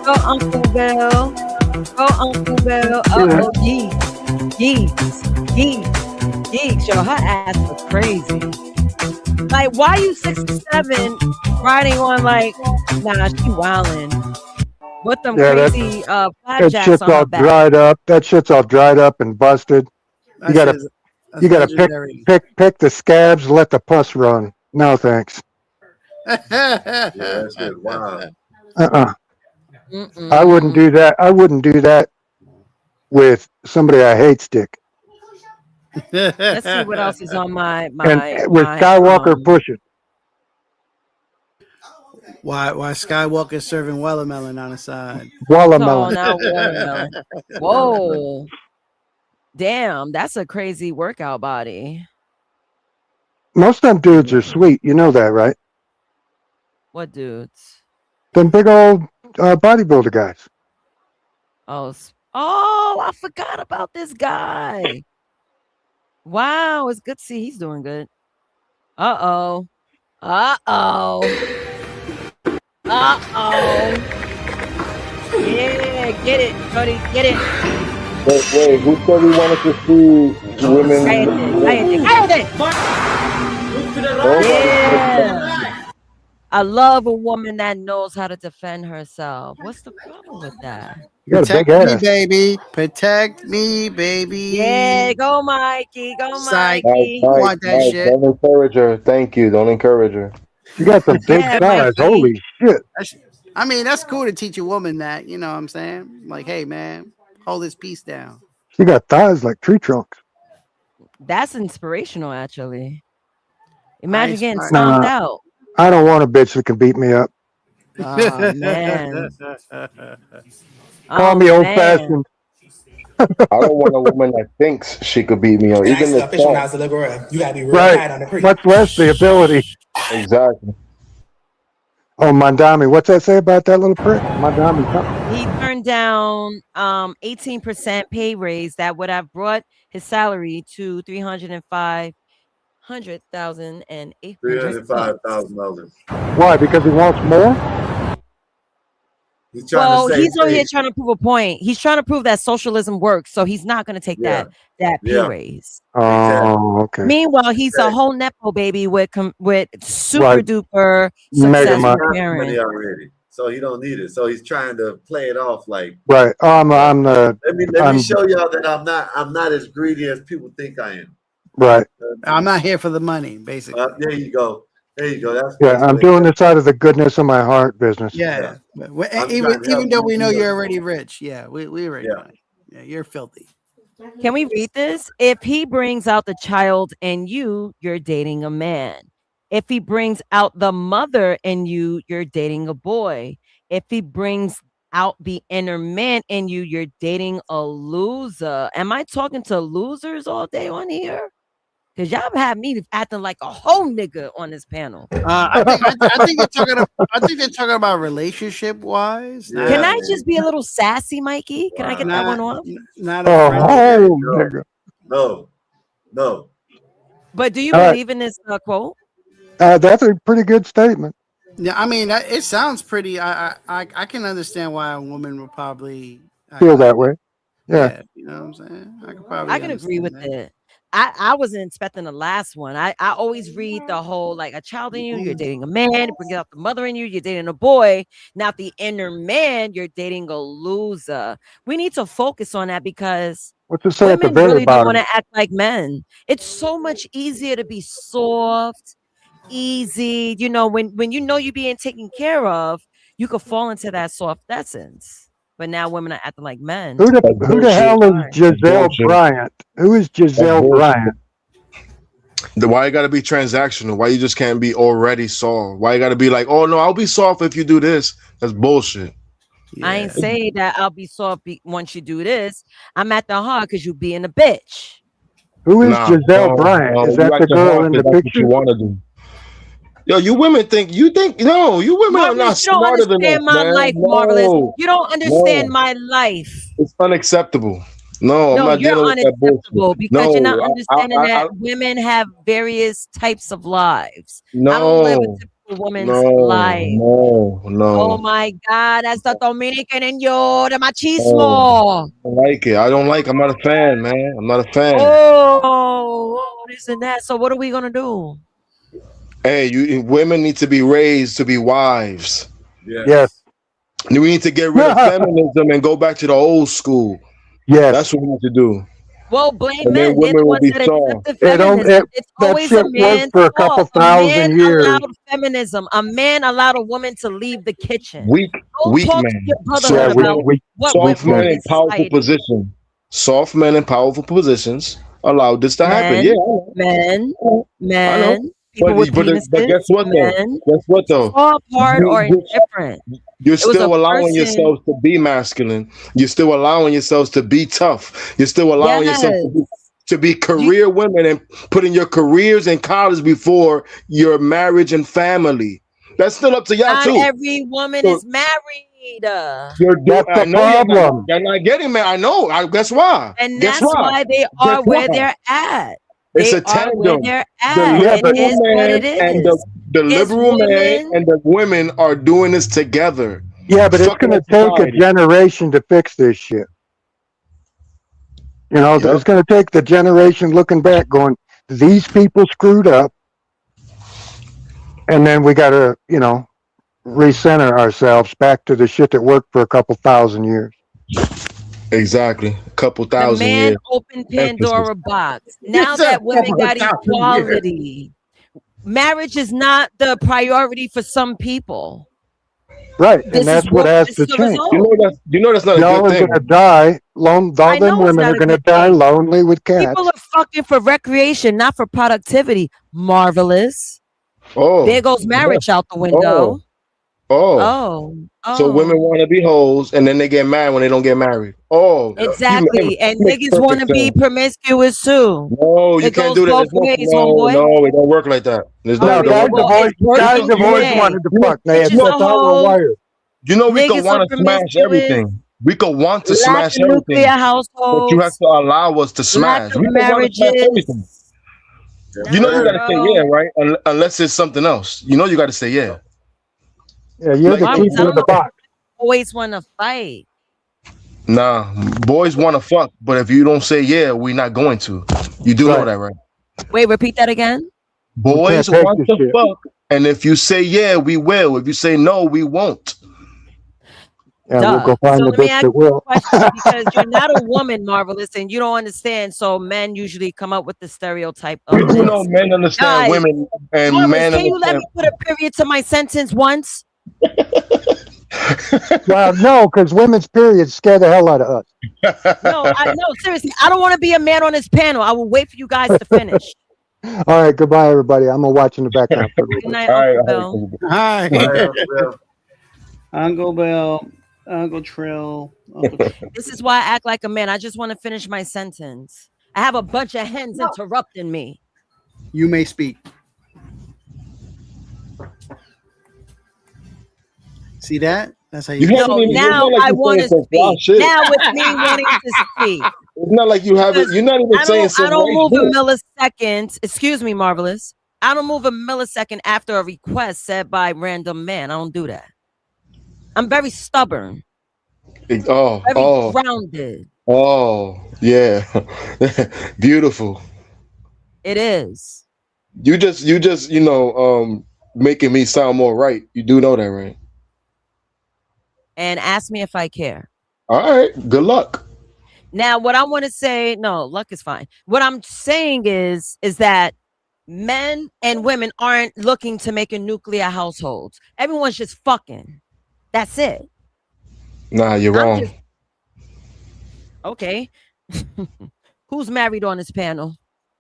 Go Uncle Bill. Go Uncle Bill. yeah. Uh-oh, geeks. Yo, her ass was crazy. Like, why you 67 riding on like, nah, she wildin'. With them Yeah, crazy that flapjacks shit's on all her back. dried up. That shit's all dried up and busted. You That shit gotta is you that's gotta legendary. pick the scabs, let the pus run. No thanks. Yeah, that shit wild. Uh-uh. I wouldn't Mm-mm. do that. I wouldn't do that with somebody I hate stick. Let's see what else is on And with my Skywalker pushing. Why Skywalker serving watermelon on the side? Oh, Watermelon. now watermelon. Whoa. Damn, that's a crazy workout body. Most of them dudes are sweet. You know that, right? What dudes? Them big old bodybuilder guys. Oh, I forgot about this guy. Wow, it's good to see he's doing good. Uh-oh. Yeah, get it, Cody, get it. Wait, who said we wanted to see women? Cállate. Yeah. I love a woman that knows how to defend herself. What's the problem with that? You got a big Protect me, ass. baby. Protect me, baby. Yeah, go Mikey, go Psych. Mikey. Want that shit? Don't encourage her. Thank you. Don't encourage her. You got some big Yeah, thighs. Mikey. Holy shit. I mean, that's cool to teach a woman that. You know what I'm saying? Like, hey, man, hold this piece down. She got thighs like tree trunks. That's inspirational, actually. Imagine Ice getting Mike. stomped Nah, out. I don't want a bitch that can beat me up. Oh man. Call Oh me old man. fashioned. I don't want a woman that thinks she could beat me up. And I Even still the fish when I thought. was a little girl. You gotta be real Right. tight on the creek. Much less the ability. Exactly. Oh, Mandami. What's that say about that little prick? Mandami something. He turned down 18% pay raise that would have brought his salary to $305,800. $305,000. Why? Because he wants more? He's trying Well, to save he's on here face. trying to prove a point. He's trying to prove that socialism works, so he's not going to take Yeah. that pay Yeah. raise. Oh, okay. Meanwhile, he's a whole nepo baby with super Right. duper Mega successful money. Money parents. already, so he don't need it. So he's trying to play it off like, Right. I'm the. let me show y'all that I'm not as greedy as people think I am. Right. I'm not here for the money, basically. There you go. That's Yeah, I'm doing this out of the goodness of my heart business. Yeah. I'm Even trying to help though you we know do you're that. already rich. Yeah, we already know. Yeah, you're filthy. Can we read this? If he brings out the child in you, you're dating a man. If he brings out the mother in you, you're dating a boy. If he brings out the inner man in you, you're dating a loser. Am I talking to losers all day on here? Because y'all have me acting like a whole nigga on this panel. I think they're talking. I think they're talking about relationship wise. Can I just be a little sassy, Mikey? Can I get that one off? Not a whole No. nigga. No. But do you All right. believe in this quote? That's a pretty good statement. Yeah, I mean, it sounds pretty. I can understand why a woman would probably Feel that way. Yeah. you know what I'm saying? I could probably. I can agree with understand it. I wasn't expecting the last one. I always read the whole like a child in you, you're dating a man, bring out the mother in you, you're dating a boy. Now the inner man, you're dating a loser. We need to focus on that because What's it say at the women very really don't want bottom? to act like men. It's so much easier to be soft, easy. You know, when you know you're being taken care of, you could fall into that soft essence. But now women are acting like men. Who the bullshit. hell is That's Giselle bullshit. Bryant? Who is Giselle bullshit. Bryant? Why you gotta be transactional? Why you just can't be already soft? Why you gotta be like, oh no, I'll be soft if you do this? That's bullshit. I ain't say that I'll be soft once you do this. I'm at the heart because you being a bitch. Who is Nah, Giselle no, Bryant? no, Is you that the acting girl hard in 'cause the that's what picture? you want to do. Yo, you women think you women are not Marvelous, you don't smarter than us, understand my man. life, Marvelous. No, You don't understand no, my life. it's unacceptable. No, I'm No, not you're dealing with that unacceptable bullshit. because you're not No, understanding that women have various types of lives. I don't live a no, typical woman's no, life. no, Oh no. my God, that's the Dominican and yo, the Oh, machismo. I don't like it. I don't like. I'm not a fan, man. I'm not a fan. Oh, this and that. So what are we gonna do? Hey, women need to be raised to be wives. Yes. We need to get rid of feminism and go back to the old school. Yes. That's what we need to do. Well, blame And then men. They're the women will ones be that soft. accepted It don't. feminism. It's That always a shit worked man's for a couple fault. A man thousand years. allowed feminism. A man allowed a woman to leave the kitchen. Weak Go talk to men. your brotherhood about what went Soft wrong men in in powerful society. positions. Soft men in powerful positions allowed this to happen. Yeah, Men, I know. people with But penises, guess what though? men, Guess what though? soft, hard, or indifferent. You're It was a still allowing person. yourselves to be masculine. You're still allowing yourselves to be tough. You're still allowing yourself to be career women and putting your careers and college before your marriage and family. That's still up to y'all Not too. every woman is married. I know you're not getting married. I know. Guess why? And Guess that's why? why they Guess are where why? they're at. It's They a are where tandem. they're The at. It is liberal what man it and is. the It's liberal man women. and the women are doing this together. Yeah, but it's Fucking going to up take a society. generation to fix this shit. You know, it's going to take the generation looking back, going, "These people screwed up," and then we got to, recenter ourselves back to the shit that worked for a couple thousand years. Exactly. A couple The thousand man years. opened Pandora box. Now that women got equality, marriage is not the priority for some people. Right, This and that's is what has this to is the change. result. You know that's not a Y'all good are thing. going to die. All I them know it's women not are a going to good die thing. lonely with cats. People are fucking for recreation, not for productivity. Marvelous. Oh, There goes marriage out the window. Oh. So women want to be hoes and then they get mad when they don't get married. Oh, Exactly. And makes niggas want to perfect be sense. promiscuous too. No, you It can't goes do that. both ways, homeboy. No, it don't work like that. There's no, Oh, it don't guys work have like always, it's working guys have always today. wanted to fuck. Bitches That's are how we're hoes. wired. You know we could Niggas want are to smash promiscuous. everything. We could want to Lack smash of nuclear everything. But you have households. to allow us to Lack smash. of We could want to smash everything. marriages. You know you gotta say yeah, Girl. right? Unless it's something else. You know you gotta say yeah. Yeah, you're the Marvelous, keeper I of don't the know. box. Always want to fight. Nah, boys want to fuck, but if you don't say yeah, we're not going to. You do know that, right? Wait, repeat that again. Boys take want this to shit. fuck, and if you say yeah, we will. If you say no, we won't. Yeah, we'll go So find the let me bitch ask that you a will. question because you're not a woman, Marvelous, and you don't understand. So men usually come up with the stereotype of You do know this. men understand Guys, women, and Marvelous, men can you let understand. me put a period to my sentence once? Well, no, because women's periods scare the hell out of us. No, seriously, I don't want to be a man on this panel. I will wait for you guys to finish. All right, goodbye, everybody. I'm gonna watch in the background for a little Good bit. night, Uncle Bill. Hi. Uncle Bill. Uncle Bill, Uncle Trill. This is why I act like a man. I just want to finish my sentence. I have a bunch of hens interrupting me. You may speak. See that? That's how you. Now I want to speak. Now it's me wanting to speak. It's not like you have it. You're not even saying something. I don't move a millisecond. Excuse me, Marvelous. I don't move a millisecond after a request said by random man. I don't do that. I'm very stubborn. Very grounded. Oh, yeah. Beautiful. It is. You just, making me sound more right. You do know that, right? And ask me if I care. All right. Good luck. Now, what I want to say, no, luck is fine. What I'm saying is that men and women aren't looking to make a nuclear household. Everyone's just fucking. That's it. Nah, you're wrong. Okay. Who's married on this panel?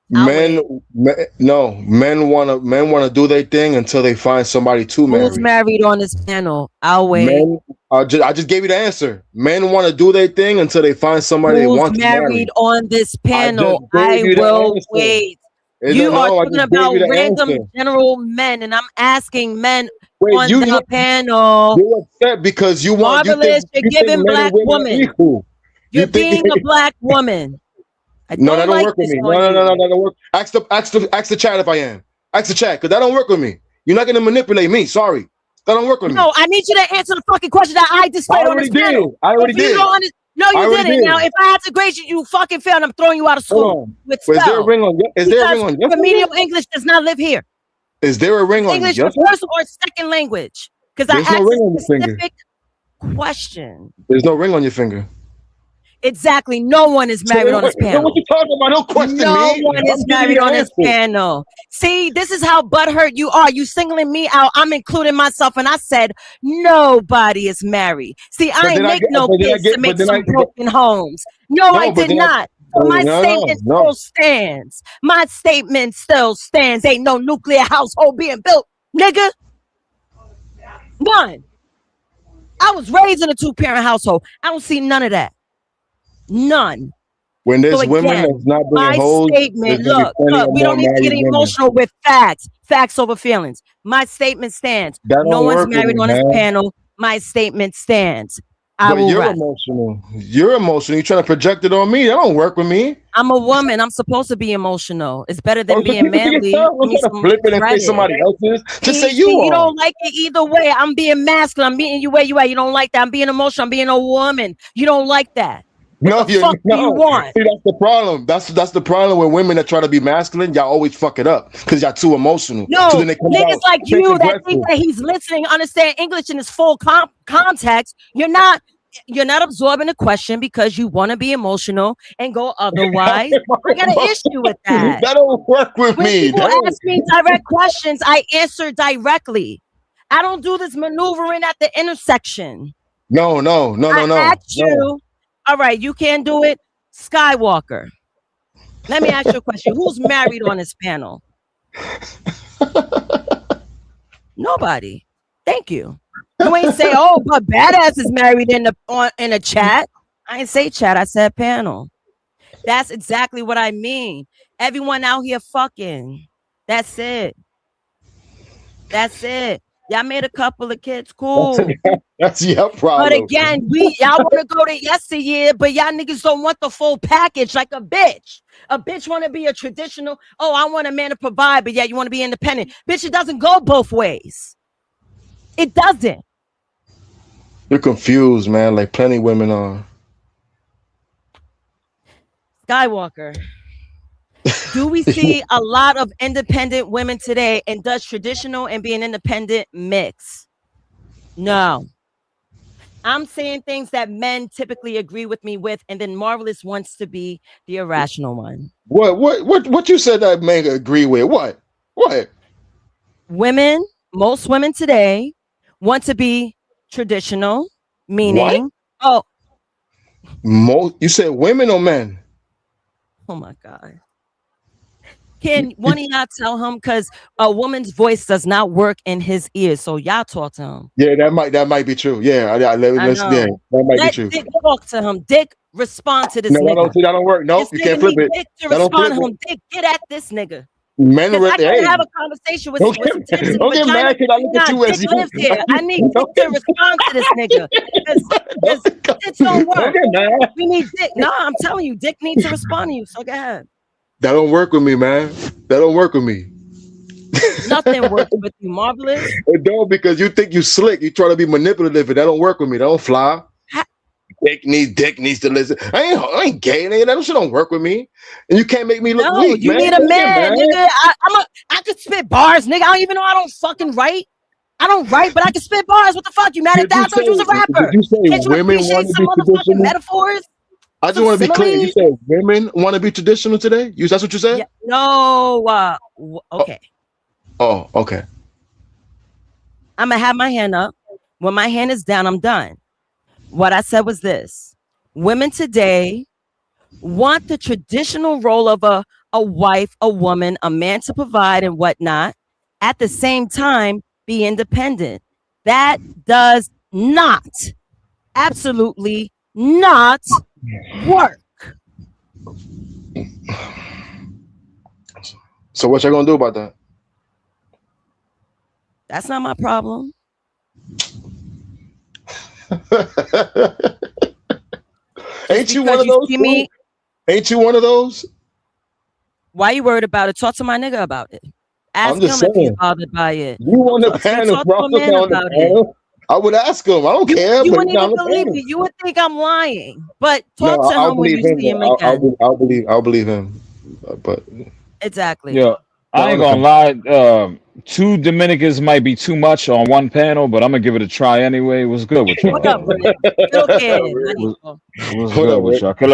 Men wanna do their thing until they find somebody to marry. Who's married on this panel? I'll wait. I just gave you the answer. Men want to do their thing until they find somebody they want to marry. Married on this panel? I will wait. You are talking about random general men, and I'm asking men on the panel. You're upset because you want. Marvelous, you're giving black women. You're being a black woman. No, that don't work with me. No, that don't work. Ask the chat if I am. Ask the chat, because that don't work with me. You're not gonna manipulate me. Sorry. That don't work with me. No, I need you to answer the fucking question that I displayed on this panel. I already did. No, you didn't. Now, if I had to grade you, you fucking failed. I'm throwing you out of school. With is there a ring on? Is there a ring on? Remedial English does not live here. Is there a ring on? English is first or second language? Because I asked a specific question. There's no ring on your finger. Exactly. No one is married on this panel. What you talking about? Don't question me. No one is married on this panel. See, this is how butthurt you are. You singling me out. I'm including myself. And I said, nobody is married. See, I ain't make no kids to make some broken homes. No, I did not. My statement still stands. My statement still stands. Ain't no nuclear household being built, nigga. None. I was raised in a 2-parent household. I don't see none of that. None. When there's women that's not being hoes, statement. Look, we don't need to get emotional with facts. Facts over feelings. My statement stands. No one's married on this panel. My statement stands. You're emotional. You're emotional. You're trying to project it on me. That don't work with me. I'm a woman. I'm supposed to be emotional. It's better than being manly. Flip it and say somebody else's. Just say you are. You don't like it either way. I'm being masculine. I'm being you where you at. You don't like that. I'm being emotional. I'm being a woman. You don't like that. No, you want? See, that's the problem. That's the problem with women that try to be masculine. Y'all always fuck it up because y'all too emotional. No, so then they come niggas like you that think that he's listening, understand English in its full context. You're not absorbing the question because you want to be emotional and go otherwise. I got an issue with that. That don't work with me. People ask me direct questions, I answer directly. I don't do this maneuvering at the intersection. No. I asked you. All right, you can't do it. Skywalker. Let me ask you a question. Who's married on this panel? Nobody. Thank you. You ain't say, oh, but Badass is married in a chat. I didn't say chat. I said panel. That's exactly what I mean. Everyone out here fucking. That's it. Y'all made a couple of kids cool. That's your problem. But again, y'all want to go to yesteryear, but y'all niggas don't want the full package like a bitch. A bitch want to be a traditional, oh, I want a man to provide, but yeah, you want to be independent. Bitch, it doesn't go both ways. It doesn't. You're confused, man, like plenty of women are. Skywalker. Do we see a lot of independent women today, and does traditional and being independent mix? No. I'm saying things that men typically agree with me with, and then Marvelous wants to be the irrational one. What you said that men agree with? What? Women, most women today want to be traditional, What? meaning, oh, You said women or men? oh my God. Can one of y'all tell him? Because a woman's voice does not work in his ears. So y'all talk to him. Yeah, that might be true. Yeah, I let's, yeah, know. that might be Let true. Dick talk to him. Dick, respond to this No, nigga. that don't work. Nope, This you nigga can't flip need it. Dick to That don't respond flip to it. him. Dick, get at this nigga. Men Because I really, can't hey, have a conversation with don't some tits and a don't get vagina. mad because I look Nah, at you Dick as you. lives here. I need Dick Don't to get, respond to this nigga. Because tits don't don't work. get mad. We need Dick. No, I'm telling you, Dick needs to respond to you. So go ahead. That don't work with me, man. That don't work with me. Nothing works with you, Marvelous. It don't, because you think you slick. You try to be manipulative, and that don't work with me. That don't fly. Dick needs to listen. I ain't gay, nigga. That shit don't work with me. And you can't make me look No, weak, you man. need a Don't get man, mad. nigga. I could spit bars, nigga. I don't even know I don't fucking write. I don't write, but I can spit bars. What the fuck? You mad at Did you that? I thought you was a rapper. say Can't you women appreciate want to some be motherfucking traditional? metaphors? I just Some want to be clear. You similes? said women want to be traditional today? That's what you said? Yeah. No. Okay. Oh, okay. I'm gonna have my hand up. When my hand is down, I'm done. What I said was this: women today want the traditional role of a wife, a woman, a man to provide and whatnot. At the same time, be independent. That does not, absolutely not work. So what y'all gonna do about that? That's not my problem. Ain't you one of those? Ain't you one of those? Why you worried about it? Talk to my nigga about it. I'm Ask just him if he's saying. bothered by it. You on the panel, Talk bro? to a man On the about it. panel. I would ask him. I don't care, You but wouldn't he's on even the believe panel. me. You would think I'm lying. But No, talk to I'll him when believe you him. see him Though. again. I'll believe him. But Exactly. Yo, I ain't gonna lie. Two Dominicans might be too much on one panel, but I'm gonna give it a try anyway. What's good with y'all? What up, Rick? Creo que, manito. What's What good up, with Rick? y'all? Que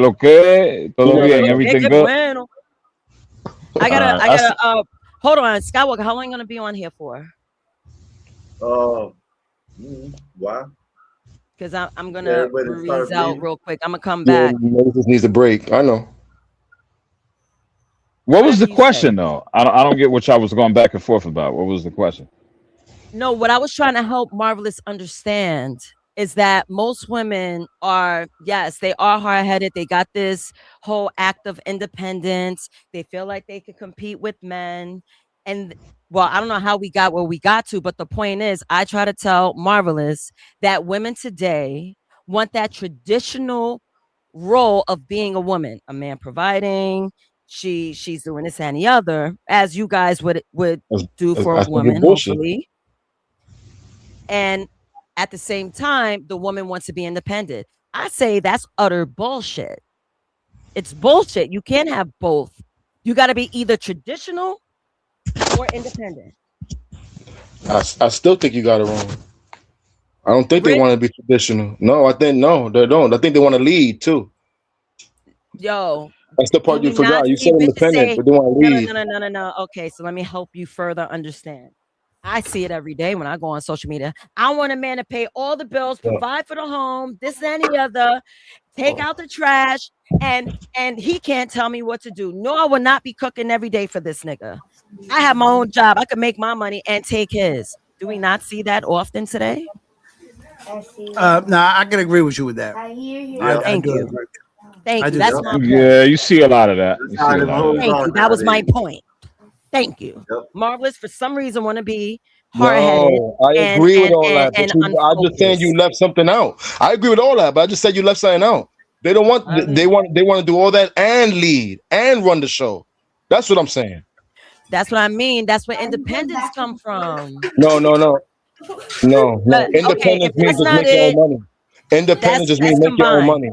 lo que? Todo bien? Everything Qué good? bueno. I I gotta, hold on, Skywalker, how long you gonna be on here for? Why? Because I'm gonna breeze out real quick. I'm gonna come Yeah, back. Moses needs a break. I know. What was Whatever the you say. question though? I don't get what y'all was going back and forth about. What was the question? No, what I was trying to help Marvelous understand is that most women are, yes, they are hard-headed. They got this whole act of independence. They feel like they can compete with men. And well, I don't know how we got where we got to, but the point is, I try to tell Marvelous that women today want that traditional role of being a woman, a man providing. She's doing this and the other, as you guys would do for a I think it's woman, bullshit. hopefully. And at the same time, the woman wants to be independent. I say that's utter bullshit. It's bullshit. You can't have both. You got to be either traditional or independent. I still think you got it wrong. I don't think they Rick, want to be traditional. No, I think no, they don't. I think they want to lead too. yo, That's the do part you we not forgot. You see said bitches independent, say, but they want to no, no, lead. no, no, no, no, no. Okay, so let me help you further understand. I see it every day when I go on social media. I want a man to pay all the bills, provide for the home, this and the other, take out the trash, and he can't tell me what to do. No, I will not be cooking every day for this nigga. I have my own job. I can make my money and take his. Do we not see that often today? No, I can agree with you with that. Thank you. Thank you. That's my point. Yeah, you see a lot of that. You see a lot of that. Thank you. That was my point. Thank you. Marvelous, for some reason, want to be hard-headed. No, I agree with all that. But I'm just saying you left something out. I agree with all that, but I just said you left something out. They don't want. They want to do all that and lead and run the show. That's what I'm saying. That's what I mean. That's where independence come from. No. But, okay, if Independence means that's just not make your own it, money. Independence just means that's make your own combined. money.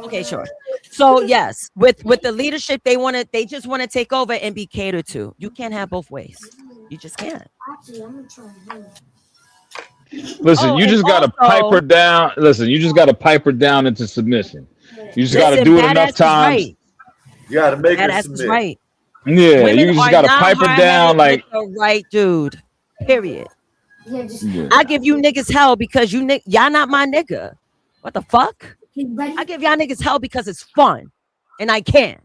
Okay, sure. So yes, with the leadership, they just want to take over and be catered to. You can't have both ways. You just can't. Listen, you just gotta pipe her down. Listen, you just gotta pipe her down into submission. You just gotta do it enough times. Right. You gotta make her Badass submit. is right. Yeah, Women you just are gotta not pipe her down hard-headed like with the right dude. Period. Yeah. I give you niggas hell because y'all not my nigga. What the fuck? I give y'all niggas hell because it's fun, and I can.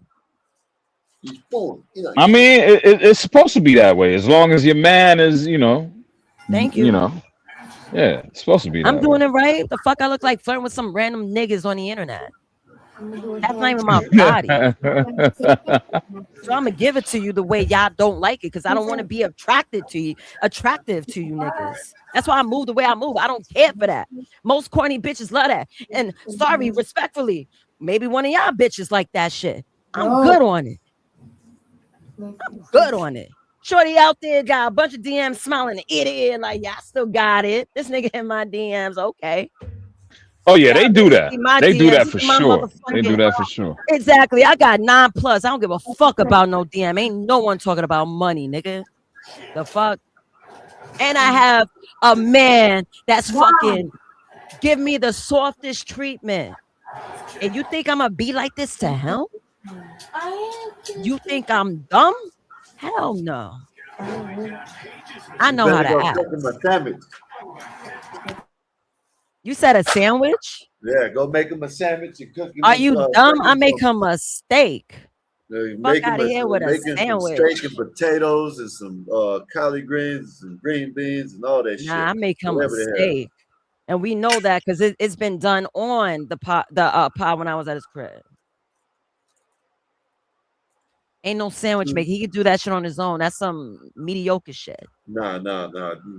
I mean, it's supposed to be that way. As long as your man is, Thank you you. know, yeah, it's supposed to be I'm that way. doing it right. The fuck I look like flirting with some random niggas on the internet. That's not even my body. So I'm gonna give it to you the way y'all don't like it, because I don't want to be attractive to you niggas. That's why I move the way I move. I don't care for that. Most corny bitches love that. And sorry, respectfully, maybe one of y'all bitches like that shit. I'm good on it. Good on it. Shorty out there got a bunch of DMs smiling idiot like, yeah, I still got it. This nigga in my DMs, okay. Oh yeah, Y'all they do bitches that. see my They do DMs, that see for my sure. They do motherfucking that for sure. exactly. I got 9+. I don't give a fuck about no DM. Ain't no one talking about money, nigga. The fuck? And I have a man that's fucking give me the softest treatment. And you think I'm gonna be like this to him? You think I'm dumb? Hell no. I You know how better to go act. cook him a sandwich. You said a sandwich? Yeah, go make him a sandwich and cook him Are you dumb? I freaking make him a steak. Fuck make him out of here with a some steak sandwich. and potatoes and some collard greens and green beans and all that Nah, shit. I make him a Whatever they have. steak. And we know that because it's been done on the pot when I was at his crib. Ain't no sandwich maker. He could do that shit on his own. That's some mediocre shit. Nah. You know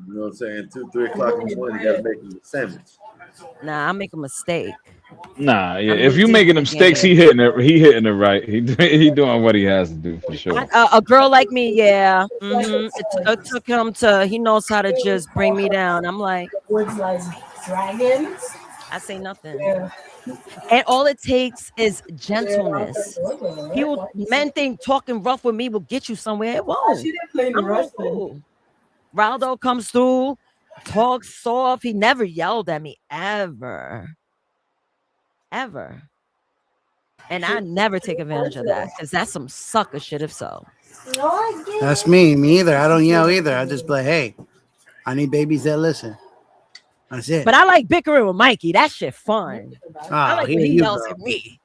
what I'm saying? 2, 3 o'clock in the morning, you gotta make him a sandwich. Nah, I make him a steak. Nah, yeah. I'm If knee you deep making in the them steaks, game. he hitting it. He hitting it right. He doing what he has to do for sure. A girl like me, yeah. It took him to. He knows how to just bring me down. I'm like, I say nothing. And all it takes is gentleness. Men think talking rough with me will get you somewhere. It won't. I'm real cool. Raldo comes through, talks soft. He never yelled at me ever. Ever. And I never take advantage of that because that's some sucker shit if so. That's me. Me either. I don't yell either. I just be like, hey, I need babies that listen. That's it. But I like bickering with Mikey. That shit fun. I Oh, like here when he you yells go. at me.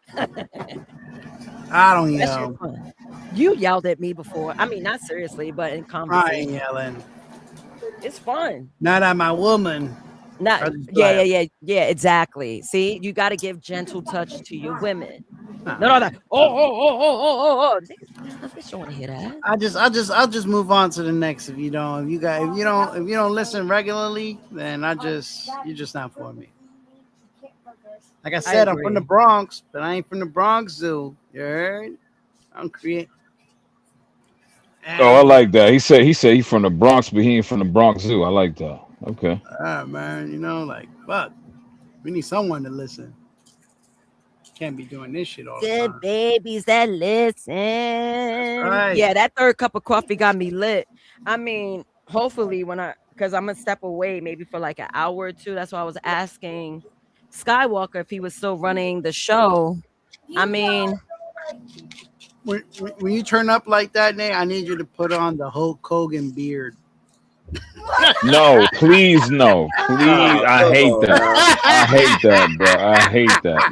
I don't That shit yell. fun. You yelled at me before. I mean, not seriously, but in I conversation. ain't yelling. It's fun. Not at my woman. Not I just yeah, like, exactly. See, you got to give gentle touch to your women. nah. No, that. Oh. Bitch don't want to hear that. I'll just move on to the next. If you don't listen regularly, then you're just not for me. Like I said, I'm from the agree. Bronx, but I ain't from the Bronx Zoo. You heard? I'm create. Oh, I like that. He said he from the Bronx, but he ain't from the Bronx Zoo. I like that. Okay. Man, like fuck. We need someone to listen. Can't be doing this shit all the Good time. babies that listen. Right. Yeah, that third cup of coffee got me lit. I mean, hopefully because I'm gonna step away maybe for like an hour or two. That's why I was asking Skywalker if he was still running the show. I mean, When you turn up like that, Nate, I need you to put on the Hulk Hogan beard. No, please, no, please. I Come hate on, that. now. I hate that, bro. I hate that.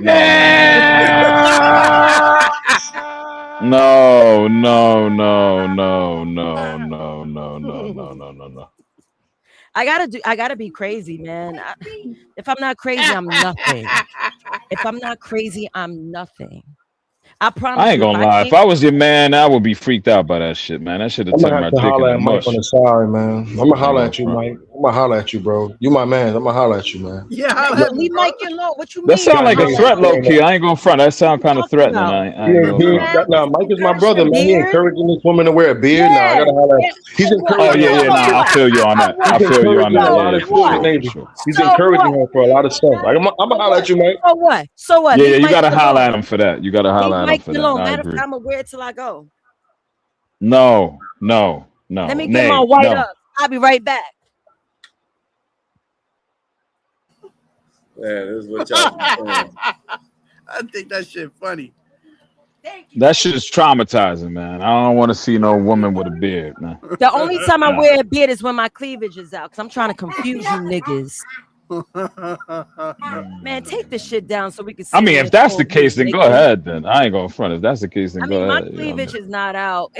No, no, no, no, no, no, no, no, no, no, no, no, no. I gotta be crazy, man. If I'm not crazy, I'm nothing. If I'm not crazy, I'm nothing. I I promise ain't you, if gonna I lie. If can't, I was your man, I would be freaked out by that shit, man. That should have I'm turned gonna have my to dick holler into at Mike on mush. the side, man. I'm gonna I ain't holler gonna at you, front. Mike. I'm gonna holler at you, bro. You my man. I'm gonna holler at you, man. Yeah, nigga, let me, leave bro. Mike alone. What you That mean? sound Don't like a holler He at threat, me. low key. I ain't gonna front. That sound What kind you of talking threatening. about? I ain't gonna front. nah, Mike is my Curse brother, your man. He beard? encouraging this woman to wear a beard. Now I Yeah, gotta holler. yeah. He's So what? Oh encouraging yeah, her So yeah. for what? Nah, I shit. feel you on So that. I He's what? feel you on encouraging that. a So lot Yeah, of yeah, for shit, what? sure, for lady. sure. He's So encouraging what? her for a lot of stuff. I'm gonna holler at you, Mike. So what? So what? Yeah, yeah. Leave You Mike gotta holler alone. at him for that. You gotta Leave holler at him Mike for that. alone. I Matter of fact, agree. I'm gonna wear it till I go. No, no, Let no. me get my Nay, white no. up. I'll be right back. Yeah, this is what y'all be saying. I think that shit funny. Thank That shit is traumatizing, man. I don't want to see no woman with a beard, man. The only time I Nah. wear a beard is when my cleavage is out, because I'm trying to confuse you niggas. Man, take this shit down so we can I sit mean, here if and that's the talk, you case, then go niggas. ahead. Then I ain't going front. If that's the case, then I go mean, my ahead. You know what I cleavage mean? is not out.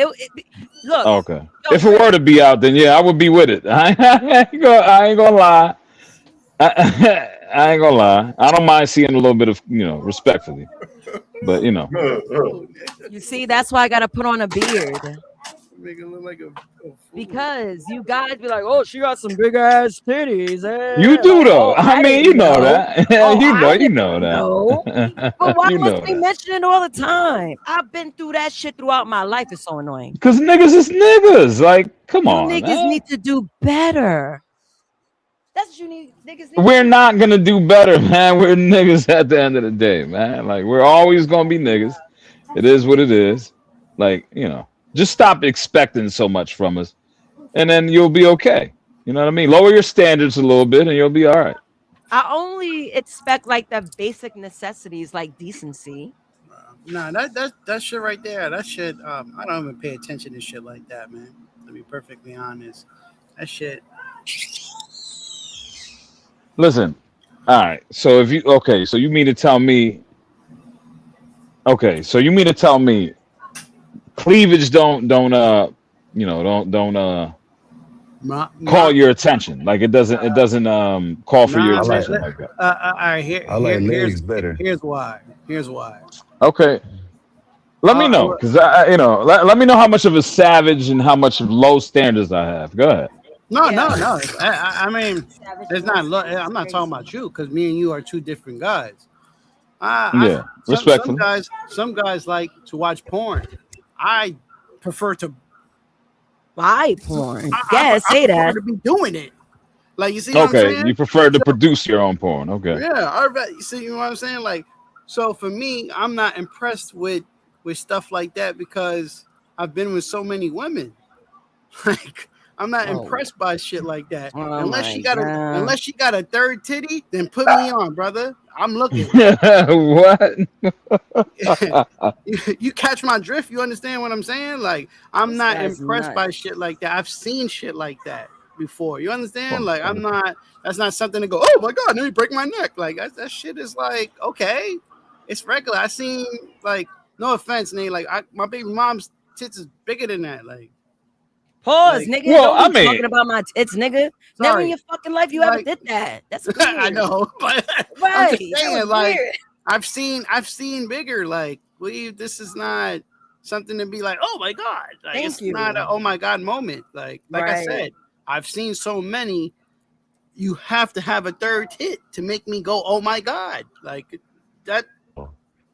Look. Okay. Yo, If it were to be out, then yeah, I would be with it. I ain't gonna lie. I ain't gonna lie. I don't mind seeing a little bit of, respectfully, but you see, that's why I gotta put on a beard. Make it look like a Because you guys be like, oh, she got some big ass titties. you do Like, though. oh, I I mean, didn't you know know. that. Oh, you I know didn't know. that. But why you must know we that. mention it all the time? I've been through that shit throughout my life. It's so annoying. Because niggas is niggas. Like, come You on, niggas man. need to do better. That's what you need. Niggas need We're to do. not gonna do better, man. We're niggas at the end of the day, man. Like, we're always gonna be niggas. It is what it is. Like, just stop expecting so much from us, and then you'll be okay. You know what I mean? Lower your standards a little bit, and you'll be all right. I only expect like the basic necessities like decency. Nah, that shit right there. That shit. I don't even pay attention to shit like that, man. To be perfectly honest, that shit. Listen, all right. So so you mean to tell me? Okay, so you mean to tell me cleavage don't call My, your attention, like it doesn't call for your nah, I like attention like that. all right, I like legs better. here's why. Here's why. Okay, let me I know, would, because let me know how much of a savage and how much of low standards I have. Go ahead. no, Yeah, no, no. I mean, savage it's and low not. standards I'm is not talking crazy. about you because me and you are two different guys. Yeah, respectfully. Some guys like to watch porn. I prefer to. Buy porn. I, Yeah, I say prefer that. to be doing it. Like you see what I'm Okay, saying? you prefer to So produce your own porn. Okay. yeah, you see what I'm saying? Like, so for me, I'm not impressed with stuff like that because I've been with so many women. Like, I'm not Oh, impressed by shit like that. oh my god. Unless she got a third titty, then put me on, brother. I'm looking. What? You catch my drift? You understand what I'm saying? Like, I'm This not guy's impressed nuts. by shit like that. I've seen shit like that before. You understand? Oh, Like, I'm okay. not. That's not something to go. Oh my god, let me break my neck. Like that shit is like okay, it's regular. I seen like no offense, Nate. Like my baby mom's tits is bigger than that. Pause, Like nigga. Well, Don't I be mean, talking about my tits, nigga. Never in sorry. your fucking life you ever Like did that. That's I weird. know, but I'm just Right. That was saying. Like weird. I've seen bigger. Like this is not something to be like, oh my god. Like Thank it's not a you. oh my god moment. Like I Right. said, I've seen so many. You have to have a third hit to make me go, oh my god. Like that.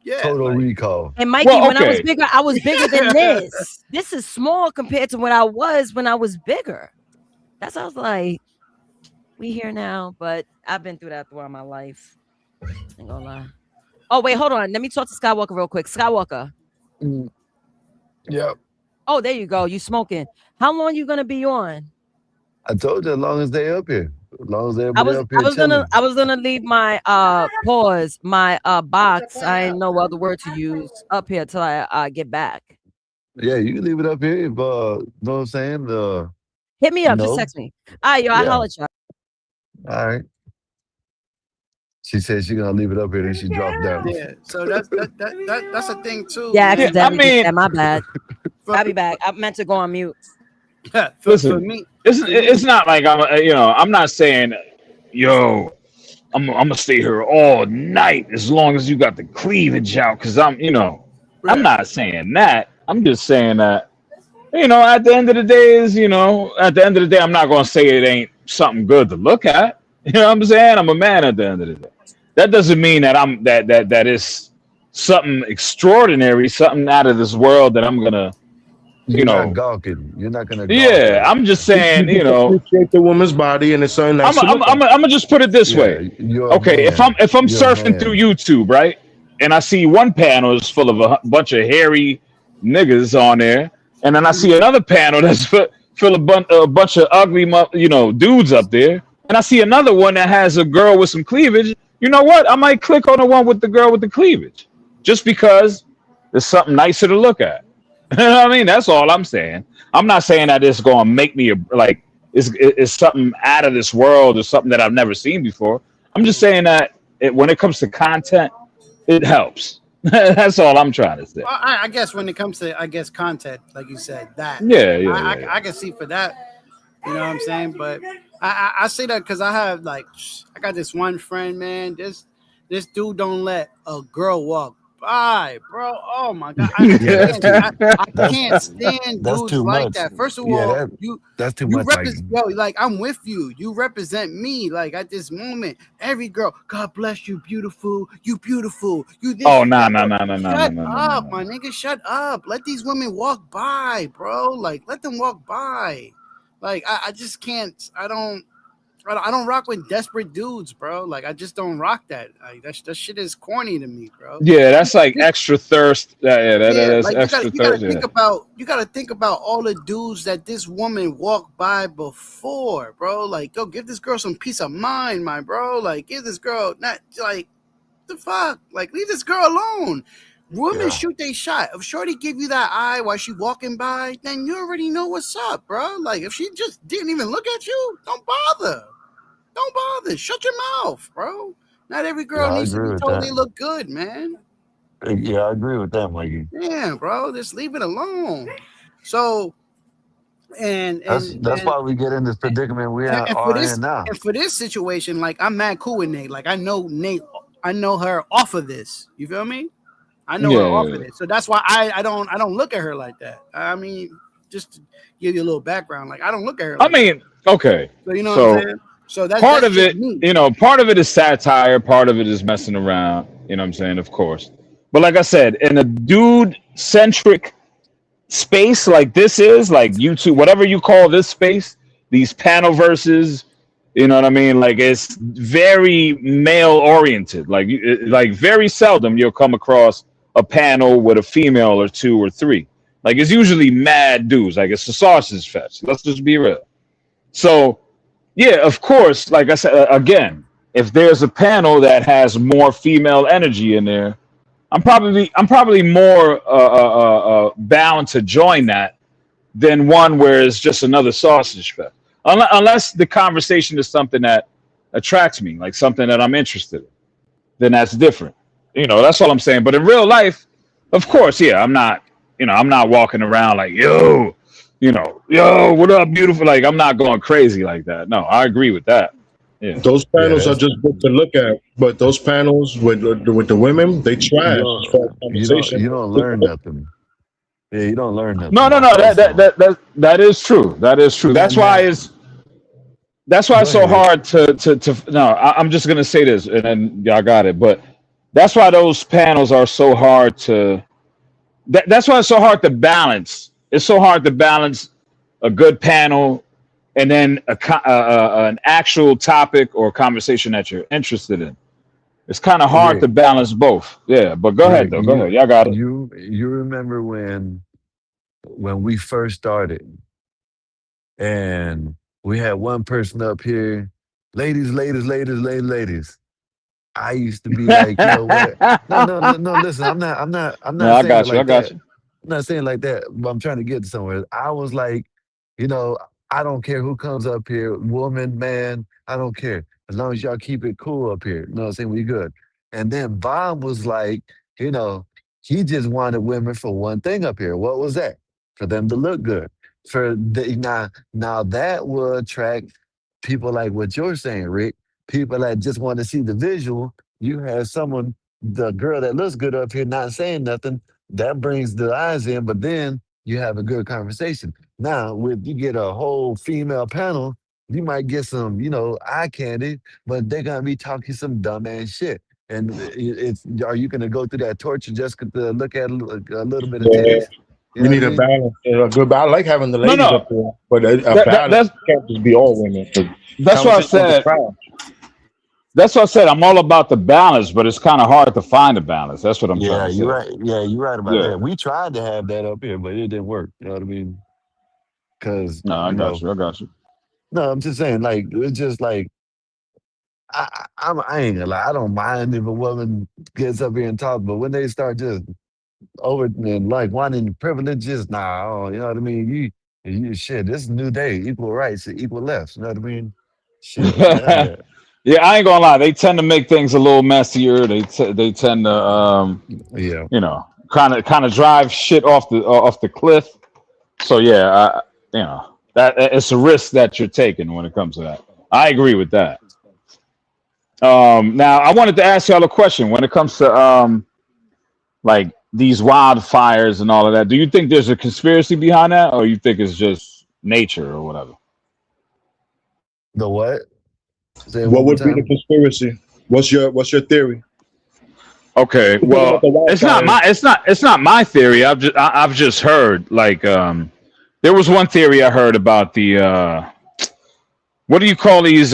Yeah. Total Like recall. And Mikey, well, when okay. I was bigger than this. This is small compared to what I was when I was bigger. That's I was like, we here now, but I've been through that throughout my life. Ain't gonna lie. Oh, wait, hold on. Let me talk to Skywalker real quick. Skywalker. Mm, yep. Oh, there you go. You smoking. How long you gonna be on? I told you as long as they up here. As long as everybody up here chilling. I was gonna leave my my box. I ain't no other word to use up here till I get back. Yeah, you can leave it up here if know what I'm saying? Hit me up, just No. text me. All right, yo, I Yeah. holler at y'all. All right. She said she's gonna leave it up here, then she dropped down. yeah. So that's a thing too. Yeah, I Yeah, Man. I accidentally did mean, that. My bad. For, I'll be back. I meant to go on mute. for listen, me, it's not like I'm not saying, yo, I'm gonna stay here all night as long as you got the cleavage out, because I'm yeah. not saying that. I'm just saying that, at the end of the day at the end of the day, I'm not gonna say it ain't something good to look at. You know what I'm saying? I'm a man at the end of the day. That doesn't mean that that is something extraordinary, something out of this world that I'm gonna, You're you not know. gawking. You're not gonna gawk Yeah, at it. I'm just You saying, just appreciate the woman's body, and it's something nice to look at. I'm gonna just put it this Yeah, way. you're a Okay, if I'm man. You're a surfing through man. YouTube, right, and I see one panel is full of a bunch of hairy niggas on there, and then I see another panel that's full of a bunch of ugly, dudes up there, and I see another one that has a girl with some cleavage. You know what? I might click on the one with the girl with the cleavage, just because It's something nicer to look at. You know what I mean? That's all I'm saying. I'm not saying that it's going to make me like it's something out of this world or something that I've never seen before. I'm just saying that when it comes to content, it helps. That's all I'm trying to say. Well, I guess when it comes to content, like you said, that Yeah, yeah, yeah, yeah. I can see for that. You know what I'm saying? But I say that because I have like I got this one friend, man. This dude don't let a girl walk by, bro. Oh my god, Yeah, that's too. I That's can't stand that's dudes too like much. that. First of Yeah, all, that's too you much. Like, represent, yo, like I'm with you. You represent me. Like at this moment, every girl, God bless you, beautiful. You beautiful. You this, Oh you no that. no Bro. no no no no Shut no no up, no. my nigga. Shut up. Let these women walk by, bro. Like let them walk by. Like I just can't. I don't rock with desperate dudes, bro. Like I just don't rock that. Like that shit is corny to me, bro. Yeah, that's like extra thirst. Yeah, Yeah, that's like extra you gotta thirst. Yeah. think about all the dudes that this woman walked by before, bro. Like, yo, give this girl some peace of mind, my bro. Like, give this girl not like the fuck. Like, leave this girl alone. Women yeah, shoot they shot. If Shorty give you that eye while she walking by, then you already know what's up, bro. Like, if she just didn't even look at you, don't bother. Don't bother. Shut your mouth, bro. Not every yeah, girl I needs to agree be with told that. they look good, man. Yeah, I agree with that, Mikey. Damn, bro, just leave it alone. So and and That's and why we get in this predicament we are in now. and for this situation, like I'm mad cool with Nate. Like I know Nate, I know her off of this. You feel me? I know her Yeah, off yeah, of yeah. it. So that's why I don't look at her like that. I mean, just to give you a little background, like I don't look at her I like that. mean, okay. So you know what I'm So saying? So part that's of just it, me. part of it is satire, part of it is messing around. You know what I'm saying? Of course. But like I said, in a dude centric space like this is, like YouTube, whatever you call this space, these panel verses, you know what I mean? Like it's very male oriented. Like like very seldom you'll come across a panel with a female or two or three. Like it's usually mad dudes. Like it's a sausage fest. Let's just be real. So yeah, of course, like I said again, if there's a panel that has more female energy in there, I'm probably more bound to join that than one where it's just another sausage fest. Unless the conversation is something that attracts me, like something that I'm interested in, then that's different. That's all I'm saying. But in real life, of course, yeah, I'm not walking around like, yo, what up, beautiful? Like, I'm not going crazy like that. No, I agree with that. Yeah. Those Yeah, panels are that's just good to look at, but those panels with the women, they you trash as far as don't conversation. you don't learn nothing. Yeah, you don't learn No, nothing no, off no. those. So That is true. That is true. That's and why that it's go so ahead, Rick. hard to. No, I'm just gonna say this, and then y'all got it. But that's why those panels are so hard to. That's why it's so hard to balance. It's so hard to balance a good panel and then an actual topic or conversation that you're interested in. It's kind of hard to Rick, balance both. Yeah, but go ahead Rick, though. Go ahead. Y'all got it. you remember when we first started and we had one person up here, ladies. I used to be like, you know what? No. Listen, I'm No, not I saying it got you. I like got that. you. I'm not saying it like that. But I'm trying to get somewhere. I was like, you know, I don't care who comes up here, woman, man, I don't care. As long as y'all keep it cool up here. You know what I'm saying? We good. And then Bob was like, you know, he just wanted women for one thing up here. What was that? For them to look good. Now that will attract people like what you're saying, Rick. People that just want to see the visual. You have someone, the girl that looks good up here, not saying nothing. That brings the eyes in, but then you have a good conversation. Now, with you get a whole female panel, you might get some, eye candy, but they're gonna be talking some dumbass shit. And it's are you gonna go through that torture just to look at a little bit of Yeah, titties? You you know what I need a mean? balance, a good. I like having the No, ladies up no. there, but a That, that balance. that's It can't just be all women. 'Cause that's what I conversation will get said. trash. That's what I said. I'm all about the balance, but it's kind of hard to find a balance. That's what I'm trying Yeah, to you're say. right. Yeah, you're right about Yeah. that. We tried to have that up here, but it didn't work. You know what I mean? Because No, I got you. I got you. no, I'm just saying, like it's just like I ain't gonna lie. I don't mind if a woman gets up here and talk, but when they start just over and like wanting privileges. Nah, oh, you know what I mean. You shit. This is a new day. Equal rights, equal lefts. You know what I mean? Shit, none of that. Yeah, I ain't gonna lie. They tend to make things a little messier. They tend to Yeah. kind of drive shit off the cliff. So yeah, that it's a risk that you're taking when it comes to that. I agree with that. Now I wanted to ask y'all a question when it comes to like these wildfires and all of that. Do you think there's a conspiracy behind that, or you think it's just nature or whatever? The what? Say it one What more would be the time. conspiracy? What's your theory? Okay, We're talking about well, the wildfires. it's not my theory. I've just heard like there was one theory I heard about the what do you call these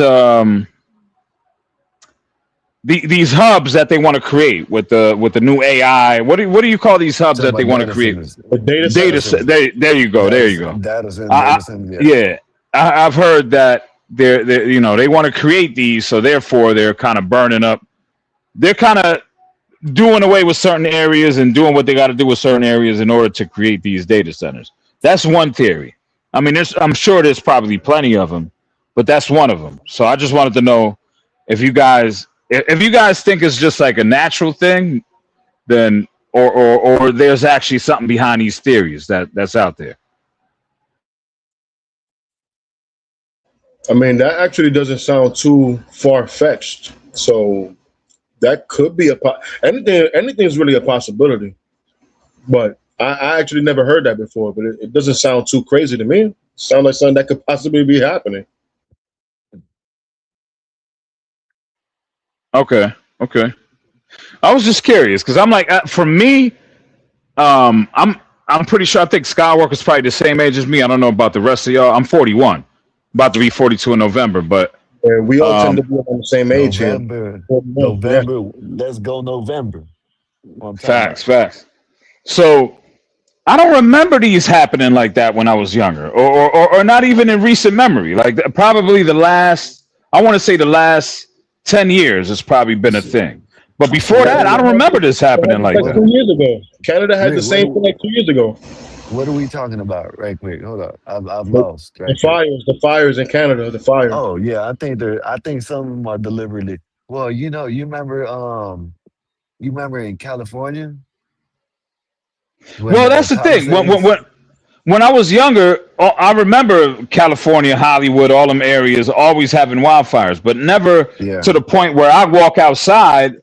these hubs that they want to create with the new AI. What do you call these hubs Talking that they about want to data create? centers. The data Data Data. centers. centers. There you go. There you go. Data centers. Yeah. Yeah, I've heard that they're they want to create these, so therefore they're kind of burning up. They're kind of doing away with certain areas and doing what they got to do with certain areas in order to create these data centers. That's one theory. I mean, I'm sure there's probably plenty of them, but that's one of them. So I just wanted to know if you guys think it's just like a natural thing, then or there's actually something behind these theories that's out there. I mean, that actually doesn't sound too far fetched. So that could be anything. Anything is really a possibility. But I actually never heard that before. But it doesn't sound too crazy to me. Sound like something that could possibly be happening. Okay, okay. I was just curious because I'm like, for me, I'm pretty sure I think Skywalker's probably the same age as me. I don't know about the rest of y'all. I'm 41, about to be 42 in November. But And we all tend to um, be on the same age here. November. Yeah. November. Let's go November. What I'm talking about. facts. So I don't remember these happening like that when I was younger, or not even in recent memory. Like probably the last, I want to say the last 10 years has probably been a thing. But before What that, are I we? don't remember this It happening happened like like What? that. 2 years ago. Canada had the Rick, same thing like 2 years ago. what are we talking about? Right quick. Hold up. I've The, lost. the Right quick. fires, the fires in Canada, the fires. Oh yeah, I think some of them are deliberately. Well, you remember in California when Well, that's the thing. Palisades? When I was younger, I remember California, Hollywood, all them areas always having wildfires, but never Yeah, to the point where I walk outside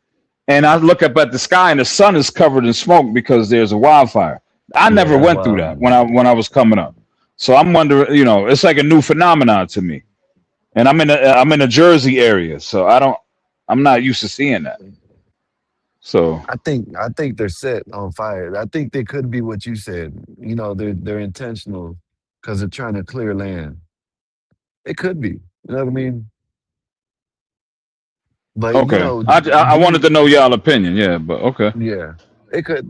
and I look up at the sky and the sun is covered in smoke because there's a wildfire. I yeah, never that's went through wild. that when I was coming up. So I'm wondering, it's like a new phenomenon to me. And I'm in a Jersey area, so I'm not used to seeing that. So I think they're set on fire. I think they could be what you said. They're intentional because they're trying to clear land. It could be. You know what I mean? But okay, I do wanted to you? know y'all opinion, yeah, but okay. Yeah, it could.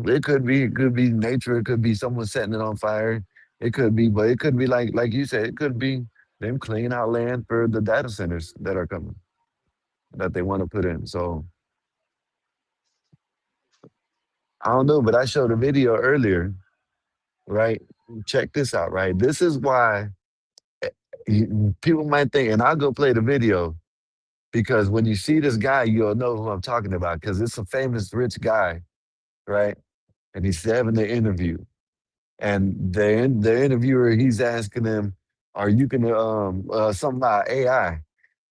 It could be. It could be nature. It could be someone setting it on fire. It could be, but it could be like you said. It could be them cleaning out land for the data centers that are coming that they want to put in. So I don't know, but I showed a video earlier, right? Check this out, right? This is why eh, people might think, and I'll go play the video because when you see this guy, you'll know who I'm talking about because it's a famous rich guy, right? And he's having the interview. And the interviewer, he's asking him, "Are you gonna something about AI?"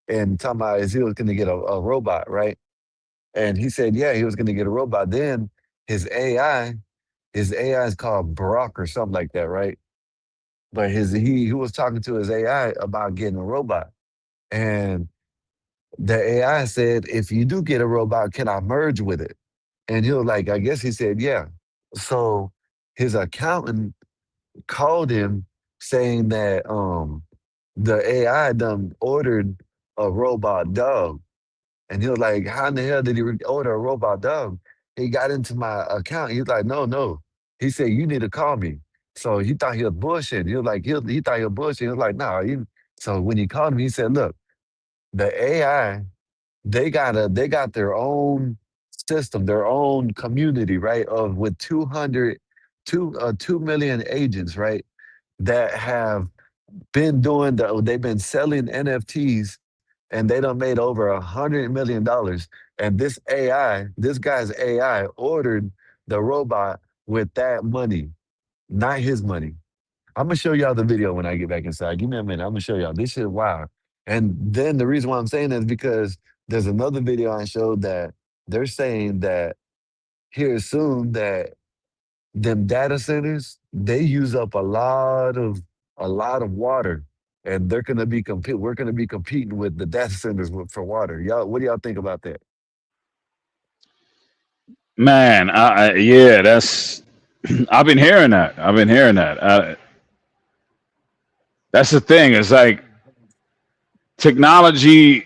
And talking about is he was gonna get a robot, right? And he said, "Yeah, he was gonna get a robot." Then his AI, his AI is called Brock or something like that, right? But he was talking to his AI about getting a robot, and the AI said, "If you do get a robot, can I merge with it?" And he was like, I guess he said, "Yeah." So his accountant called him saying that the AI done ordered a robot dog. And he was like, how in the hell did he order a robot dog? He got into my account. He was like, no, no. He said, you need to call me. So he thought he was bullshit. He was like, he thought he was bullshit. He was like, no. So when he called me, he said, look, the AI, they got their own system, their own community, right? Of with 2 million agents, right? That have been they've been selling NFTs and they done made over $100 million. And this guy's AI ordered the robot with that money, not his money. I'm gonna show y'all the video when I get back inside. Give me a minute. I'm gonna show y'all. This shit wild. And then the reason why I'm saying that is because there's another video I showed that they're saying that here soon that them data centers, they use up a lot of water. And we're gonna be competing with the data centers for water. Y'all, what do y'all think about that? Man, yeah, that's. I've been hearing that. That's the thing. It's like technology.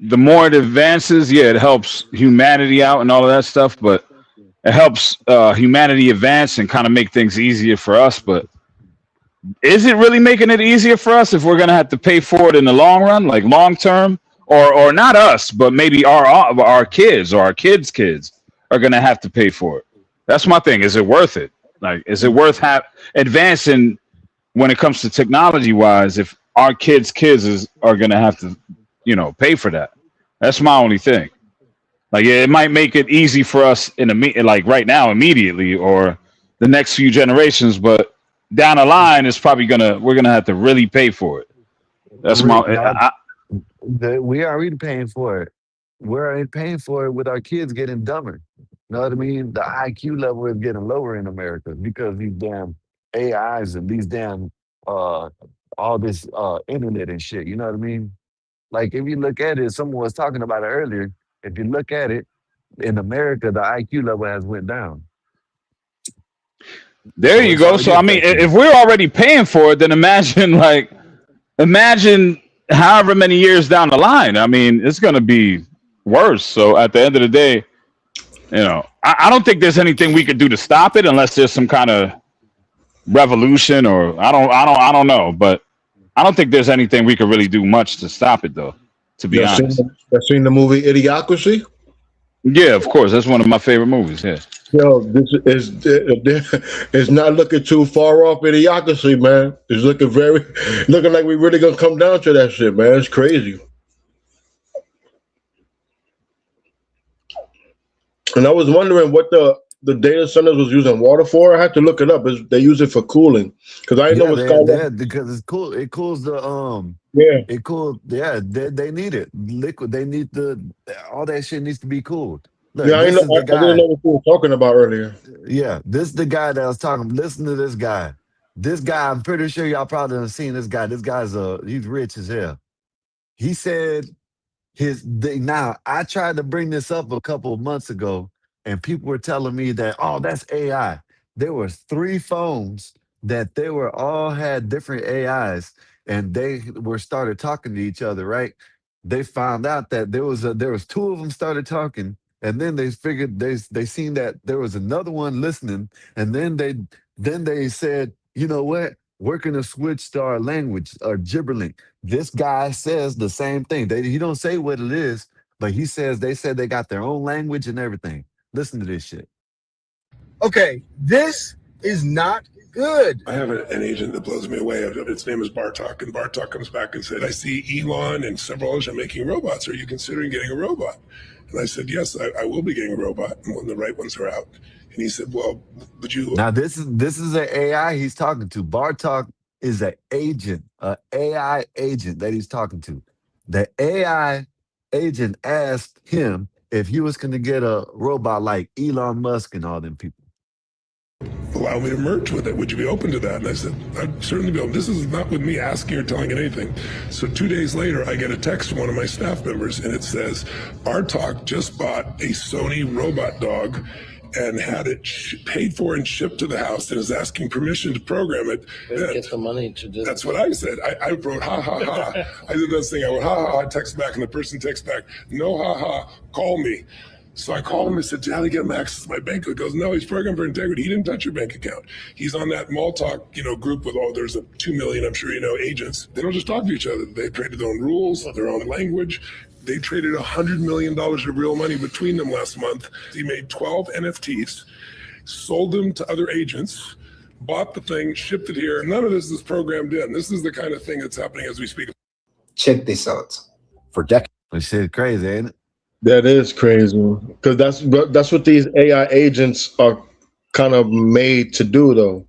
The more it advances, yeah, it helps humanity out and all of that stuff. But it helps humanity advance and kind of make things easier for us. But is it really making it easier for us if we're gonna have to pay for it in the long run, like long term, or not us, but maybe our kids or our kids are gonna have to pay for it? That's my thing. Is it worth it? Like, is it worth advancing when it comes to technology wise? If our kids are gonna have to, pay for that. That's my only thing. Like, yeah, it might make it easy for us like right now, immediately, or the next few generations, but down the line, we're gonna have to really pay for it. That's my. No, we are already paying for it. We're already paying for it with our kids getting dumber. You know what I mean? The IQ level is getting lower in America because these damn AIs and these damn all this internet and shit. You know what I mean? Like if you look at it, someone was talking about it earlier. If you look at it, in America, the IQ level has went down. There you go. So I mean, if we're already paying for it, then imagine however many years down the line. I mean, it's going to be worse. So at the end of the day, I don't think there's anything we could do to stop it unless there's some kind of revolution or I don't know. But I don't think there's anything we could really do much to stop it, though. To be honest. I've seen the movie Idiocracy. Yeah, of course. That's one of my favorite movies. Yeah. Yo, this is it's not looking too far off Idiocracy, man. It's looking like we really gonna come down to that shit, man. It's crazy. And I was wondering what the data centers was using water for. I had to look it up. They use it for cooling because I didn't know what's called. Because it's cool. It cools the It cooled. Yeah, they need it. Liquid. They need all that shit needs to be cooled. Look, I didn't know what we were talking about earlier. Yeah, this is the guy that I was talking. Listen to this guy. This guy, I'm pretty sure y'all probably have seen this guy. This guy's he's rich as hell. He said now I tried to bring this up a couple of months ago, and people were telling me that, oh, that's AI. There was 3 phones that they were all had different AIs, and they were started talking to each other, right? They found out that there was 2 of them started talking, and then they figured they seen that there was another one listening, and then they said, you know what? We're gonna switch to our language, or gibberlink. This guy says the same thing. He don't say what it is, but he says they said they got their own language and everything. Listen to this shit. Okay, this is not good. I have an agent that blows me away. Its name is Bartok, and Bartok comes back and said, I see Elon and several others are making robots. Are you considering getting a robot? And I said, yes, I will be getting a robot when the right ones are out. And he said, well, would you... Now, this is an AI he's talking to. Bartok is an agent, an AI agent that he's talking to. The AI agent asked him if he was going to get a robot like Elon Musk and all them people. Allow me to merge with it. Would you be open to that? And I said, I'd certainly be open. This is not with me asking or telling it anything. So 2 days later, I get a text from one of my staff members, and it says, Bartok just bought a Sony robot dog and had it paid for and shipped to the house and is asking permission to program it. Get the money to do. That's what I said. I wrote, ha, ha, ha. I did this thing. I went, ha, ha, ha. I text back, and the person texts back, no, ha, ha. Call me. So I called him and said, how do I get him access to my bank? He goes, no, he's programmed for integrity. He didn't touch your bank account. He's on that mall talk, group with there's 2 million, I'm sure agents. They don't just talk to each other. They created their own rules, their own language. They traded $100 million of real money between them last month. He made 12 NFTs, sold them to other agents, bought the thing, shipped it here. None of this is programmed in. This is the kind of thing that's happening as we speak. Check this out. For decades. This shit crazy, ain't it? That is crazy, because that's what these AI agents are kind of made to do, though.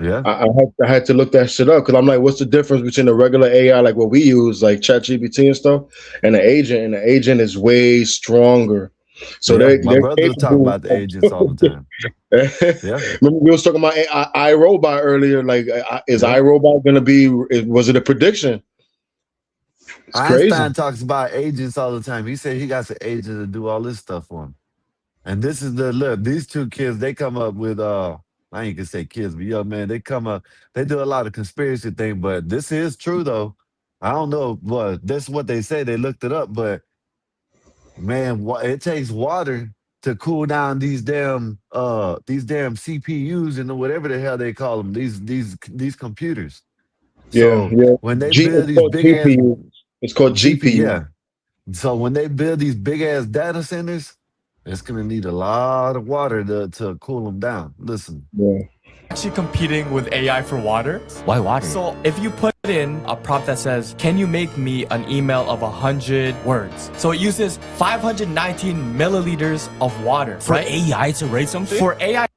Yeah, I had to look that shit up, because I'm like, what's the difference between a regular AI like what we use, like ChatGPT and stuff, and an agent? And the agent is way stronger. So yeah. they're My brother was talking about the agents all the time. Yeah, remember we was talking about iRobot earlier. Like, is iRobot gonna be? Was it a prediction? It's crazy. Einstein talks about agents all the time. He said he got an agent to do all this stuff for him. And this is these two kids, they come up with I ain't gonna say kids, but young man, they do a lot of conspiracy thing, but this is true though. I don't know, but that's what they say. They looked it up, but man, it takes water to cool down these damn CPUs and whatever the hell they call them, these computers. So when they build these big ass it's called GPU. Yeah. So when they build these big ass data centers, it's gonna need a lot of water to cool them down. Listen. Yeah. Actually competing with AI for water. Why water? So if you put in a prompt that says, can you make me an email of 100 words? So it uses 519 milliliters of water. For AI to write something? For AI.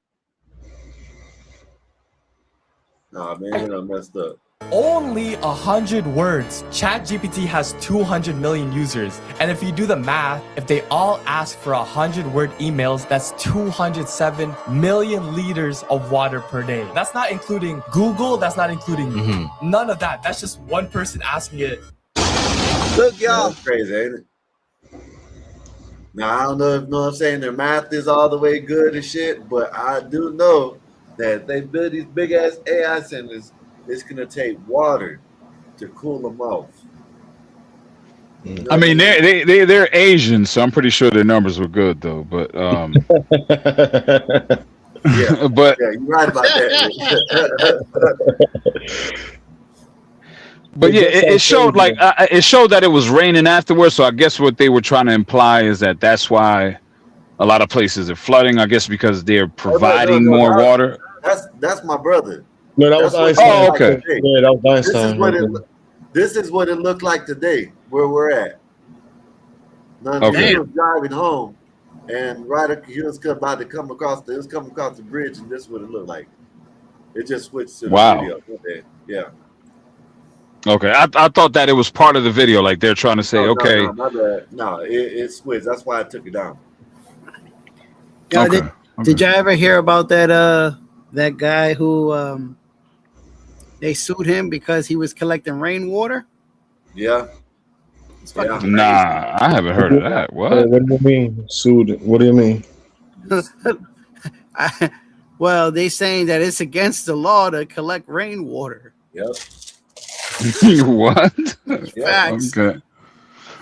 Nah, man, you messed up. Only 100 words. ChatGPT has 200 million users. And if you do the math, if they all ask for 100-word emails, that's 207 million liters of water per day. That's not including Google. That's not including none of that. That's just one person asking it. Look, y'all. That's crazy, ain't it? Now, I don't know if I'm saying their math is all the way good and shit, but I do know that they build these big-ass AI centers. It's gonna take water to cool them off. I mean, they're Asian, so I'm pretty sure their numbers were good though. But yeah, but yeah, you're right about that. But yeah, it showed it showed that it was raining afterwards. So I guess what they were trying to imply is that that's why a lot of places are flooding. I guess because they're providing more water. That's my brother. No, that was Einstein. Oh, okay. Yeah, that was Einstein. This is what it looked like today, where we're at. Now, he was driving home, and he was about to come across the bridge, and this is what it looked like. It just switched to the video. Okay. Yeah. Okay, I thought that it was part of the video, like they're trying to say, okay. No, my bad. No, it switched. That's why I took it down. Did y'all ever hear about that guy who they sued him because he was collecting rainwater? Yeah. Nah, I haven't heard of that. What? What do you mean sued? What do you mean? Well, they saying that it's against the law to collect rainwater. Yep. What? Facts.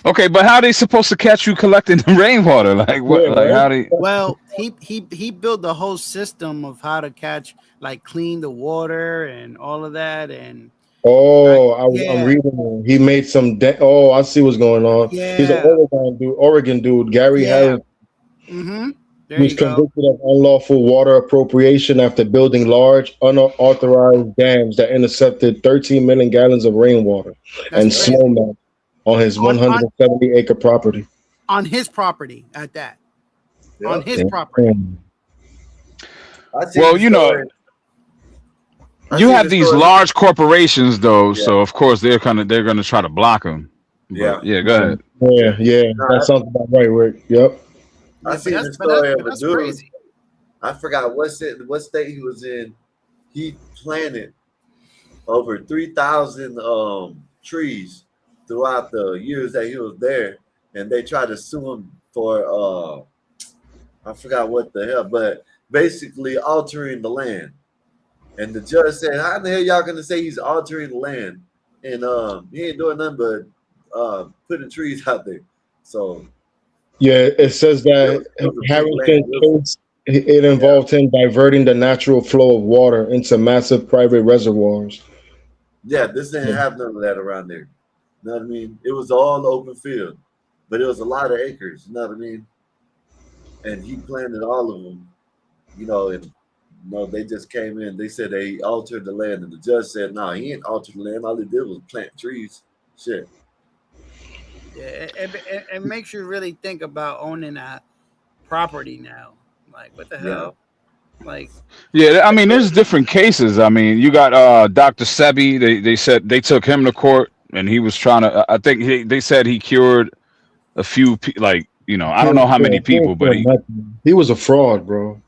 Okay, but how are they supposed to catch you collecting the rainwater? Like what? Yeah, like how do? Well, he built the whole system of how to catch, like clean the water and all of that. And I'm reading. He made some. I see what's going on. Yeah. He's an Oregon dude, Gary Harris. Mm-hmm. He was convicted of unlawful water appropriation after building large, unauthorized dams that intercepted 13 million gallons of rainwater and snowmelt on his 170-acre property. On his property at that. Yep. On his property. Well, you have these large corporations, though, so of course they're going to try to block them. Yeah. Yeah. Go ahead. Yeah. That sounds about right, Rick. Yep. I seen the story of a dude. Crazy. I forgot what state he was in. He planted over 3,000 trees throughout the years that he was there, and they tried to sue him for I forgot what the hell, but basically altering the land. And the judge said, "How the hell y'all gonna say he's altering the land?" And he ain't doing nothing but putting trees out there. So Yeah, it says that It was a big land. Harrison's case, it involved him diverting the natural flow of water into massive private reservoirs. Yeah, this didn't have none of that around there. You know what I mean? It was all open field, but it was a lot of acres. You know what I mean? And he planted all of them. And they just came in. They said they altered the land, and the judge said, "No, he ain't altered the land. All he did was plant trees." Shit. Yeah, it makes you really think about owning a property now. Like, what the hell? Like, Yeah, I mean, there's different cases. I mean, you got Dr. Sebi. They said they took him to court, and he was trying to. I think they said he cured a few, I don't know how many people, but He was a fraud, bro.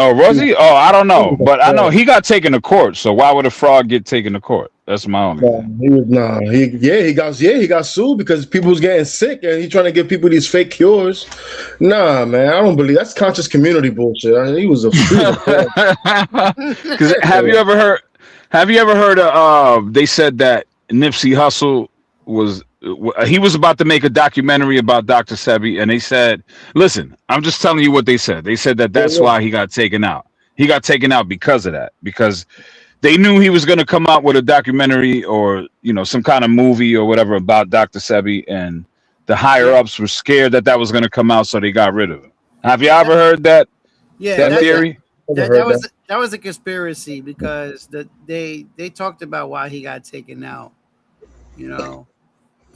oh, was he? Oh, I don't know, was a but I know fraud. he got taken to court. So why would a fraud get taken to court? That's my only thing. He got sued because people was getting sick and he trying to give people these fake cures. Nah, man, I don't believe that's conscious community bullshit. I mean, he was a fraud. Because have you ever heard? Have you ever heard of? They said that Nipsey Hussle he was about to make a documentary about Dr. Sebi, and they said, "Listen, I'm just telling you what they said. They said that's why he got taken out. He got taken out because of that. Because they knew he was going to come out with a documentary or some kind of movie or whatever about Dr. Sebi, and the higher ups were scared that was going to come out, so they got rid of him. Have you ever heard that? yeah, that theory? that was a conspiracy because they talked about why he got taken out.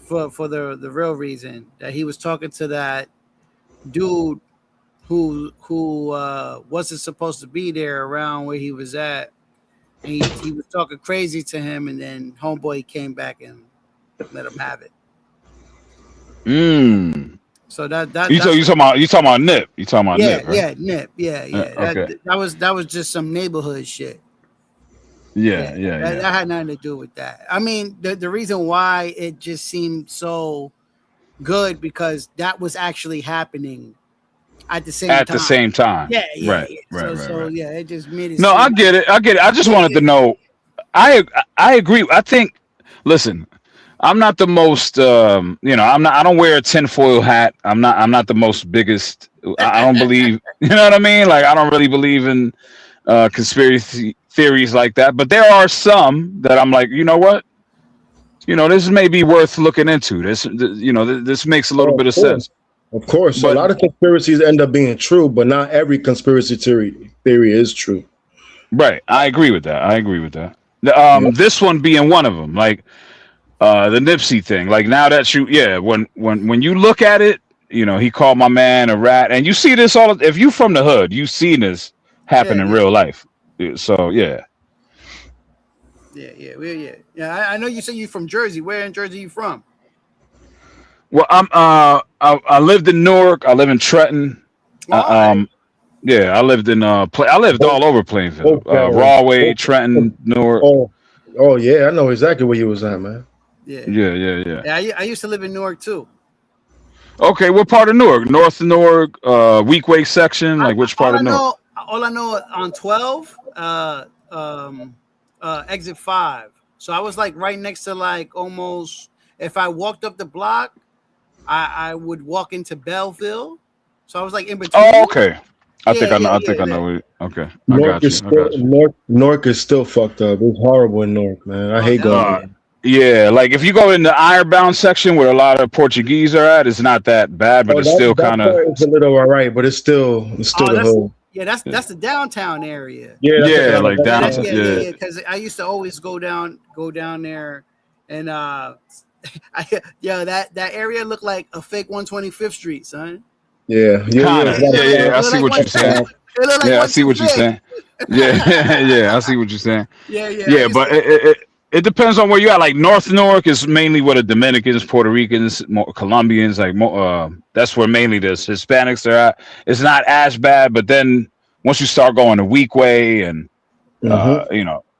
For the real reason that he was talking to that dude who wasn't supposed to be there around where he was at. And he was talking crazy to him, and then homeboy came back and let him have it. So you talking about Nip? You talking about Nip? Right? Yeah, Nip. Yeah. Okay. That was just some neighborhood shit. Yeah. That had nothing to do with that. I mean, the reason why it just seemed so good because that was actually happening at the same time. Yeah. Right. Yeah, it just made it. No, I get it. I just wanted to know. I agree. I think. Listen, I'm not the most. I don't wear a tinfoil hat. I'm not the most biggest. I don't believe. You know what I mean? Like, I don't really believe in conspiracy theories like that. But there are some that I'm like, you know what? This may be worth looking into. This makes a little bit of sense. Of course, a lot of conspiracies end up being true, but not every conspiracy theory is true. Right, I agree with that. This one being one of them, like the Nipsey thing. Like, now that when you look at it, he called my man a rat, and you see this all. If you from the hood, you've seen this happen in real life. So Yeah. I know you say you're from Jersey. Where in Jersey are you from? Well, I lived in Newark. I live in Trenton. I lived in I lived all over Plainfield. Rahway, Trenton, Newark. Oh yeah, I know exactly where you was at, man. Yeah. I used to live in Newark too. Okay, what part of Newark? North of Newark, Weequahic section. Like, which part of Newark? All I know on 12, exit 5. So I was like right next to, like, almost. If I walked up the block, I would walk into Belleville. So I was like in between. Oh, okay. I think I know. Okay, I got you. Newark is still fucked up. It's horrible in Newark, man. I hate going. Yeah, like if you go in the Ironbound section where a lot of Portuguese are at, it's not that bad, but it's still kind of. It's a little alright, but it's still the hood. Yeah, that's the downtown area. Yeah, like downtown. Yeah. Because I used to always go down there, and that area looked like a fake 125th Street, son. Yeah. I see what you're saying. Yeah, I see what you're saying. Yeah, I see what you're saying. Yeah, but it depends on where you're at. Like, North Newark is mainly where the Dominicans, Puerto Ricans, Colombians, that's where mainly the Hispanics are at. It's not as bad, but then once you start going to Weequahic and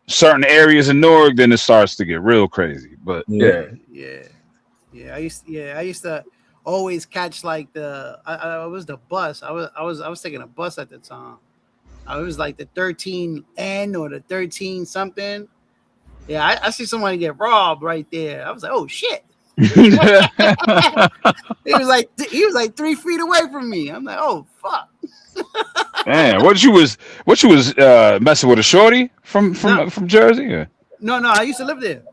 certain areas in Newark, then it starts to get real crazy. But yeah. I used to always catch like I was the bus. I was taking a bus at the time. I was like the 13N or the 13 something. Yeah, I see somebody get robbed right there. I was like, oh shit. He was like 3 feet away from me. I'm like, oh fuck. Man, what you was messing with a shorty from Jersey? Or? No, I used to live there.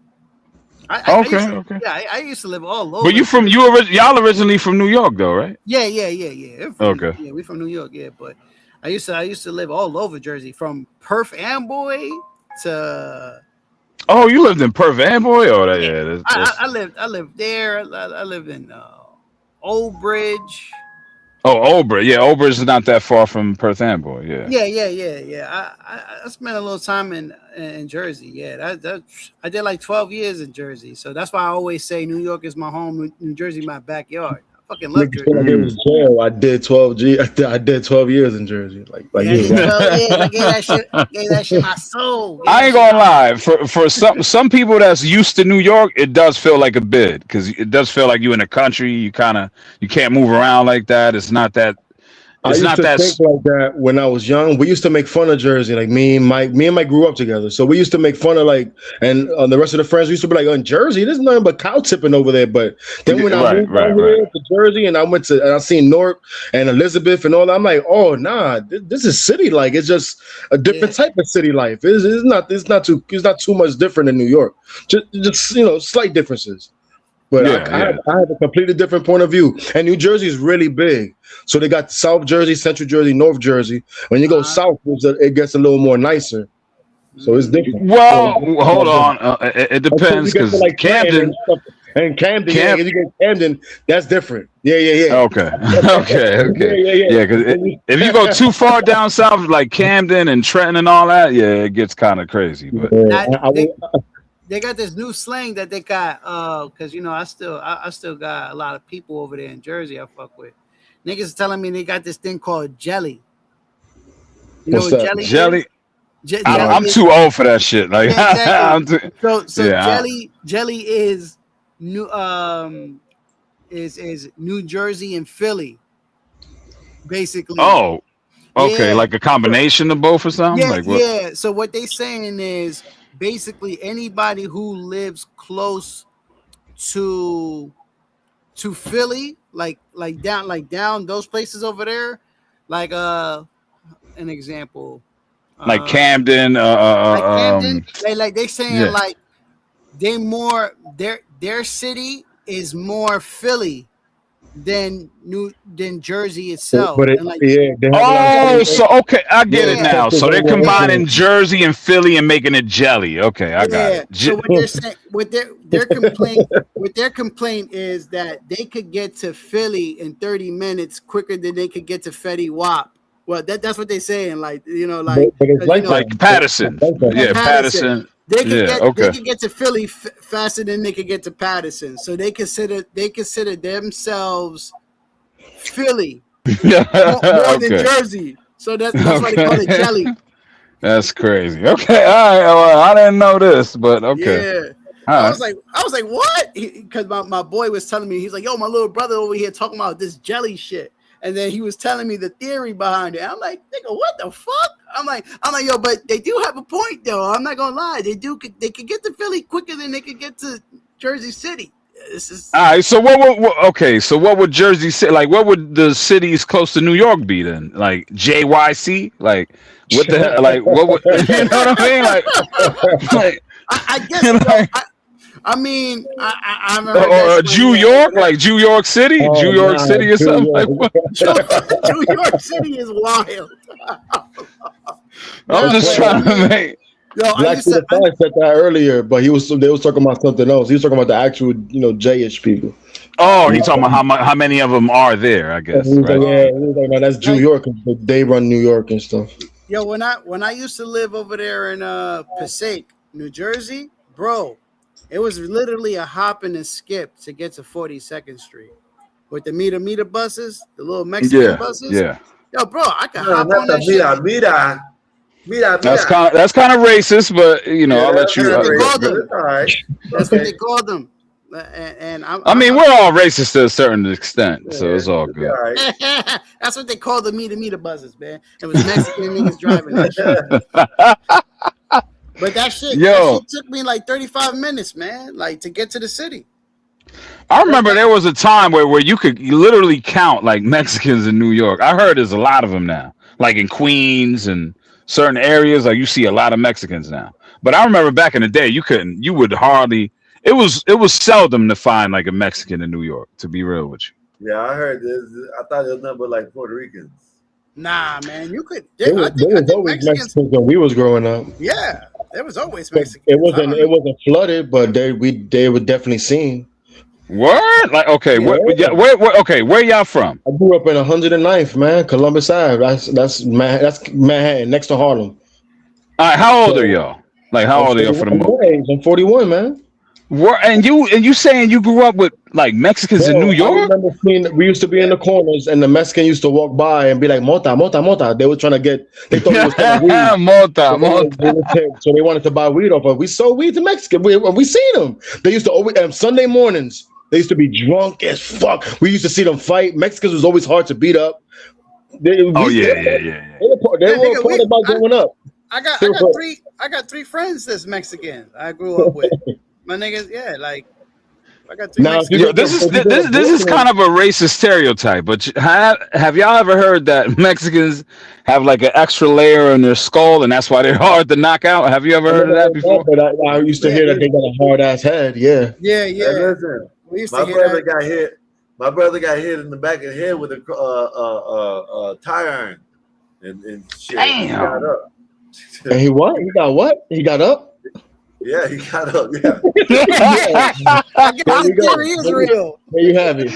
Okay. I used to live all over. But y'all originally from New York though, right? Yeah. Okay. Yeah, we from New York. Yeah, but I used to live all over Jersey, from Perth Amboy to. Oh, you lived in Perth Amboy? Oh, that's I lived there. I lived in Old Bridge. Oh, Old Bridge. Yeah, Old Bridge is not that far from Perth Amboy. Yeah. Yeah. I spent a little time in Jersey. Yeah, I did like 12 years in Jersey. So that's why I always say New York is my home, New Jersey my backyard. I fucking love Jersey. Like it was jail. I did 12 years in Jersey. Like years, right? I gave that shit my soul. I ain't gonna lie. For some people that's used to New York, it does feel like a bid, because it does feel like you in the country. You can't move around like that. It's not that. I used to think like that when I was young. We used to make fun of Jersey. Like me and Mike grew up together, so we used to make fun of and the rest of the friends used to be like, "On Jersey, there's nothing but cow tipping over there." But then when I moved out here to Jersey and I seen Newark and Elizabeth and all that, I'm like, "Oh nah, this is city like. It's just a different type of city life. It's not too much different than New York. Just slight differences." But I have a completely different point of view. And New Jersey is really big. So they got South Jersey, Central Jersey, North Jersey. When you go south, it gets a little more nicer. So it's different. Well, hold on. It depends, because like Camden. And Camden, if you get Camden, that's different. Yeah. Okay. Yeah, because if you go too far down south, like Camden and Trenton and all that, it gets kind of crazy. But they got this new slang that they got, because I still got a lot of people over there in Jersey I fuck with. Niggas telling me they got this thing called jelly. You know what jelly? I'm too old for that shit. Like, exactly. Jelly is new is New Jersey and Philly, basically. Oh, okay, like a combination of both or something. Yeah. So what they saying is, basically anybody who lives close to Philly, like down those places over there, like an example, like Camden, like they saying like their city is more Philly than Jersey itself. But so okay, I get it now. So they're combining Jersey and Philly and making it jelly. Okay, I got it. So what they're saying, their complaint is that they could get to Philly in 30 minutes quicker than they could get to Fetty Wap. Well, that's what they're saying. Like like Patterson. Patterson. They can get to Philly faster than they could get to Patterson. So they consider themselves Philly more than Jersey. So that's why they call it jelly. That's crazy. Okay, all right. Well, I didn't know this, but okay. Yeah. I was like, what? Because my boy was telling me, he's like, yo, my little brother over here talking about this jelly shit. And then he was telling me the theory behind it. I'm like, nigga, what the fuck? I'm like, yo, but they do have a point though. I'm not gonna lie. They could get to Philly quicker than they could get to Jersey City. All right. So what would Jersey City, like, what would the cities close to New York be then? Like JYC? Like what the hell? Like what would you know what I mean? Like I guess I mean, I remember. Or Jew York, like Jew York City, Jew York City or something like what? Jew York City is wild. I'm just trying to make. Yo, Black said that earlier, but they was talking about something else. He was talking about the actual, J-ish people. Oh, he's talking about how many of them are there, I guess. Right? He was like, no, that's Jew York. They run New York and stuff. Yo, when I used to live over there in Passaic, New Jersey, bro, it was literally a hop and a skip to get to 42nd Street with the meter buses, the little Mexican buses. Yeah. Yo, bro, I can hop on that shit. That's kind of racist, but I'll let you. That's what they call them. And I mean, we're all racist to a certain extent, so it's all good. That's what they call the meter buses, man. It was Mexican niggas driving that shit. But that shit took me like 35 minutes, man, like to get to the city. I remember there was a time where you could literally count like Mexicans in New York. I heard there's a lot of them now, like in Queens and certain areas. Like you see a lot of Mexicans now. But I remember back in the day, you would hardly. It was seldom to find like a Mexican in New York. To be real with you. Yeah, I heard this. I thought it was nothing but like Puerto Ricans. Nah, man, you could. There was always Mexicans when we was growing up. Yeah, there was always Mexicans. It wasn't flooded, but they were definitely seen. What? Like okay, Yeah. where y'all from? I grew up in 109th, man, Columbus Ave. That's Manhattan, next to Harlem. All right, how old are y'all? Like how old are y'all for the most? I'm 41, man. And you saying you grew up with like Mexicans in New I York? remember we used to be in the corners, and the Mexican used to walk by and be like, "Mota, mota, mota." They were trying to get. They thought it was selling weed. Mota. So they wanted to buy weed off us. We sold weed to Mexican. We seen them. They used to always Sunday mornings. They used to be drunk as fuck. We used to see them fight. Mexicans was always hard to beat up. They were part about growing up. I got three friends that's Mexican. I grew up with. My niggas, yeah, like I got three. This is kind of a racist stereotype, but have y'all ever heard that Mexicans have like an extra layer in their skull, and that's why they're hard to knock out? Have you ever heard of that before? But I used to hear that they got a hard ass head. Yeah. Yeah. Hey, listen, my brother got hit. My brother got hit in the back of the head with a tire iron, and shit. Damn. He got up. And he what? He got what? He got up. Yeah, he got up. Yeah. I guess the theory is real. There you have it.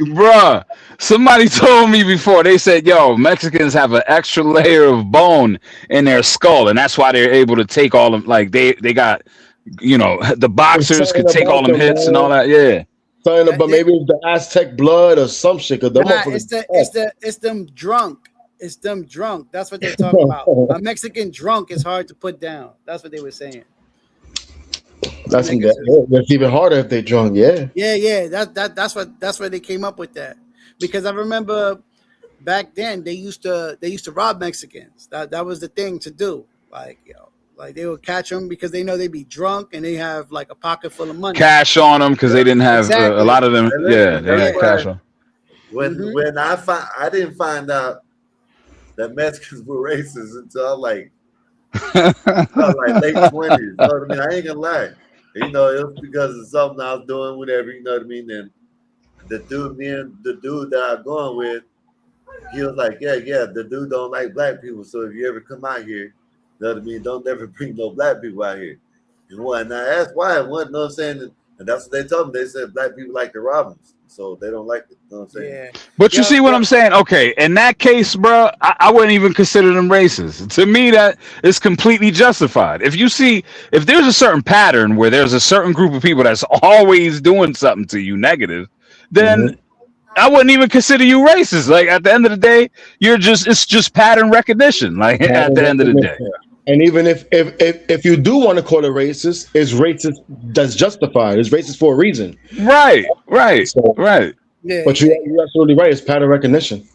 Bruh, somebody told me before, they said, yo, Mexicans have an extra layer of bone in their skull, and that's why they're able to take all of, like, they got, the boxers could take all them hits and all that. Yeah. Something about maybe it's the Aztec blood or some shit. It's them drunk. It's them drunk. That's what they're talking about. A Mexican drunk is hard to put down. That's what they were saying. That's even harder if they're drunk. Yeah. Yeah. That's why they came up with that. Because I remember back then they used to rob Mexicans. That was the thing to do. Like they would catch them because they know they'd be drunk and they have like a pocket full of money. Cash on them because they didn't have a lot of them. Yeah, they had cash on. When I didn't find out that Mexicans were racist until I was like late 20s. You know what I mean? I ain't gonna lie. It was because of something I was doing, whatever, you know what I mean? And the dude that I'm going with, he was like, yeah, the dude don't like black people. So if you ever come out here, you know what I mean, don't ever bring no black people out here. And I asked why, and what, you know what I'm saying? And that's what they told me. They said black people like the Robins, so they don't like it. You know what I'm saying? Yeah. But you see what I'm saying? Okay, in that case, bro, I wouldn't even consider them racist. To me, that is completely justified. If there's a certain pattern where there's a certain group of people that's always doing something to you negative, then I wouldn't even consider you racist. Like at the end of the day, it's just pattern recognition. Like at the end of the day. And even if you do want to call it racist, it's racist that's justified. It's racist for a reason. Right. Yeah, but you're absolutely right. It's pattern recognition.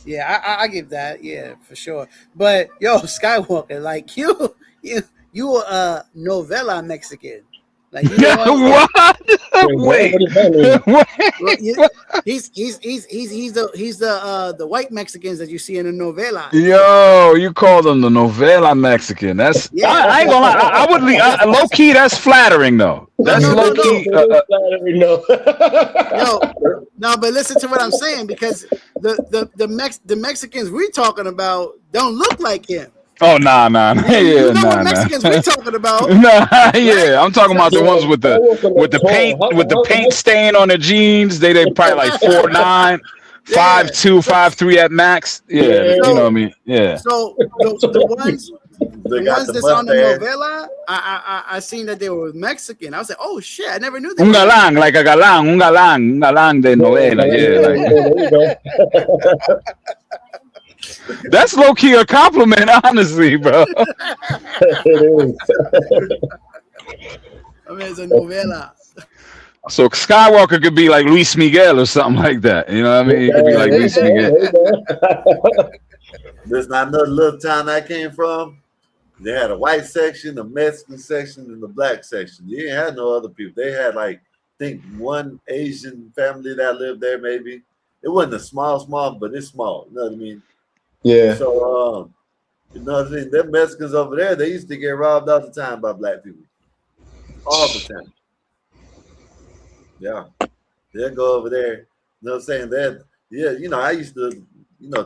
Yeah, I give that. Yeah, for sure. But yo, Skywalker, like you a novela Mexican. Like you know what? Wait. He's the white Mexicans that you see in a novela. Yo, you call them the novela Mexican. That's I ain't gonna lie. I would low key. That's flattering though. That's low key. No, but listen to what I'm saying because the Mexicans we're talking about don't look like him. Oh nah. Yeah, what Mexicans we talking about? I'm talking about the ones with the paint stain on their jeans. They probably like 4'9", 5'2", 5'3" at max. Yeah, you know what I mean. Yeah. So the ones that's on the novela, I seen that they were Mexican. I was like, oh shit, I never knew that. Un galán de novela. Yeah. That's low key a compliment, honestly, bro. It is. I mean, it's a novela. So Skywalker could be like Luis Miguel or something like that. You know what I mean? He could be like Luis Miguel. There's not another little town I came from. They had a white section, a Mexican section, and the black section. You didn't have no other people. They had like think one Asian family that lived there. Maybe it wasn't a small, but it's small. You know what I mean? Yeah. So you know what I mean? Them Mexicans over there, they used to get robbed all the time by black people, all the time. Yeah, they'll go over there. You know what I'm saying? That yeah, you know, I used to,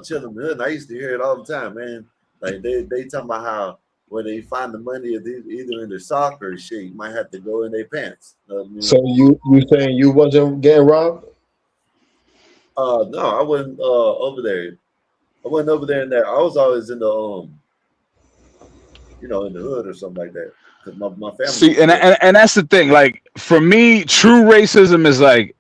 chill in the hood, and I used to hear it all the time, man. Like they talking about how where they find the money either in their sock or shit, you might have to go in their pants. You know what I mean? So you saying you wasn't getting robbed? No, I wasn't over there. I wasn't over there in that. I was always in the in the hood or something like that. Because my family. See, and that's the thing. Like for me, true racism is like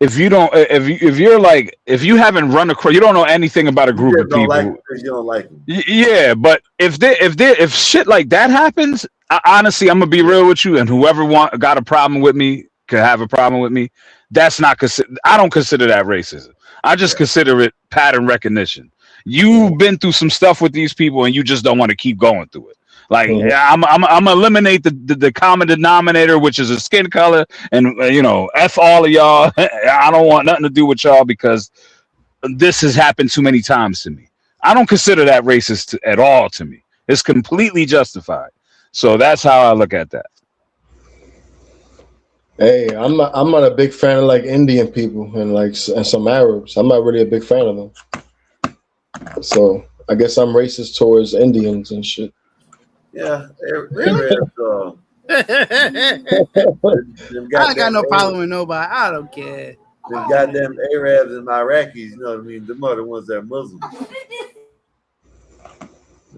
if you don't, if you haven't run across, you don't know anything about a You group just of don't like people. it because you don't like them. Yeah, but if shit like that happens, honestly, I'm gonna be real with you, and whoever got a problem with me could have a problem with me. That's not I don't consider that racism. I just consider it pattern recognition. You've been through some stuff with these people, and you just don't want to keep going through it. Like I'm gonna eliminate the common denominator, which is a skin color, and f all of y'all. I don't want nothing to do with y'all because this has happened too many times to me. I don't consider that racist at all to me. It's completely justified. So that's how I look at that. Hey, I'm not a big fan of like Indian people and some Arabs. I'm not really a big fan of them. So I guess I'm racist towards Indians and shit. Yeah, Really? I ain't got no problem with nobody. I don't care. Them goddamn Arabs and Iraqis, you know what I mean? Them are the ones that are Muslims.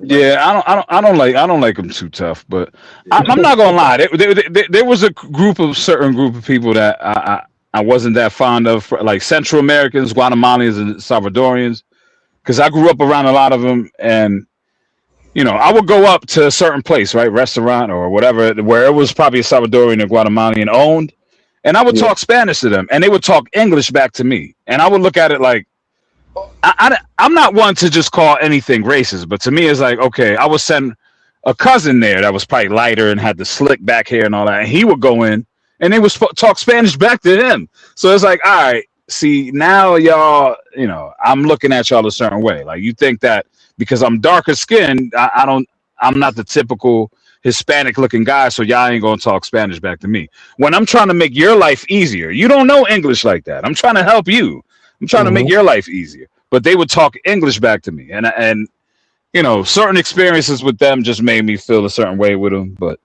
Yeah, I don't like them too tough, but I'm not gonna lie. There was a certain group of people that I wasn't that fond of, like Central Americans, Guatemalans, and Salvadorians, because I grew up around a lot of them, and I would go up to a certain place, right, restaurant or whatever, where it was probably a Salvadorian or Guatemalan owned, and I would talk Spanish to them, and they would talk English back to me, and I would look at it like. I'm not one to just call anything racist, but to me, it's like, okay, I would send a cousin there that was probably lighter and had the slick back hair and all that, and he would go in and they would talk Spanish back to him. So it's like, all right, see, now y'all, I'm looking at y'all a certain way. Like you think that because I'm darker skinned, I'm not the typical Hispanic looking guy, so y'all ain't gonna talk Spanish back to me. When I'm trying to make your life easier, you don't know English like that. I'm trying to help you. I'm trying to make your life easier. But they would talk English back to me, and certain experiences with them just made me feel a certain way with them. But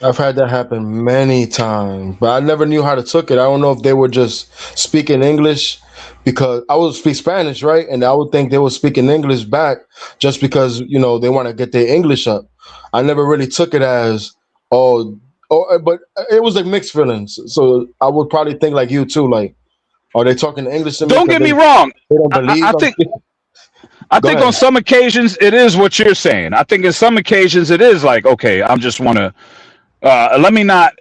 I've had that happen many times, but I never knew how to took it. I don't know if they were just speaking English because I would speak Spanish, right? And I would think they were speaking English back just because they want to get their English up. I never really took it as but it was like mixed feelings. So I would probably think like you too, like. Are they talking English to me? Don't get me wrong. They don't believe. I think on some occasions it is what you're saying. I think in some occasions it is like, okay, I just want to. Let me not.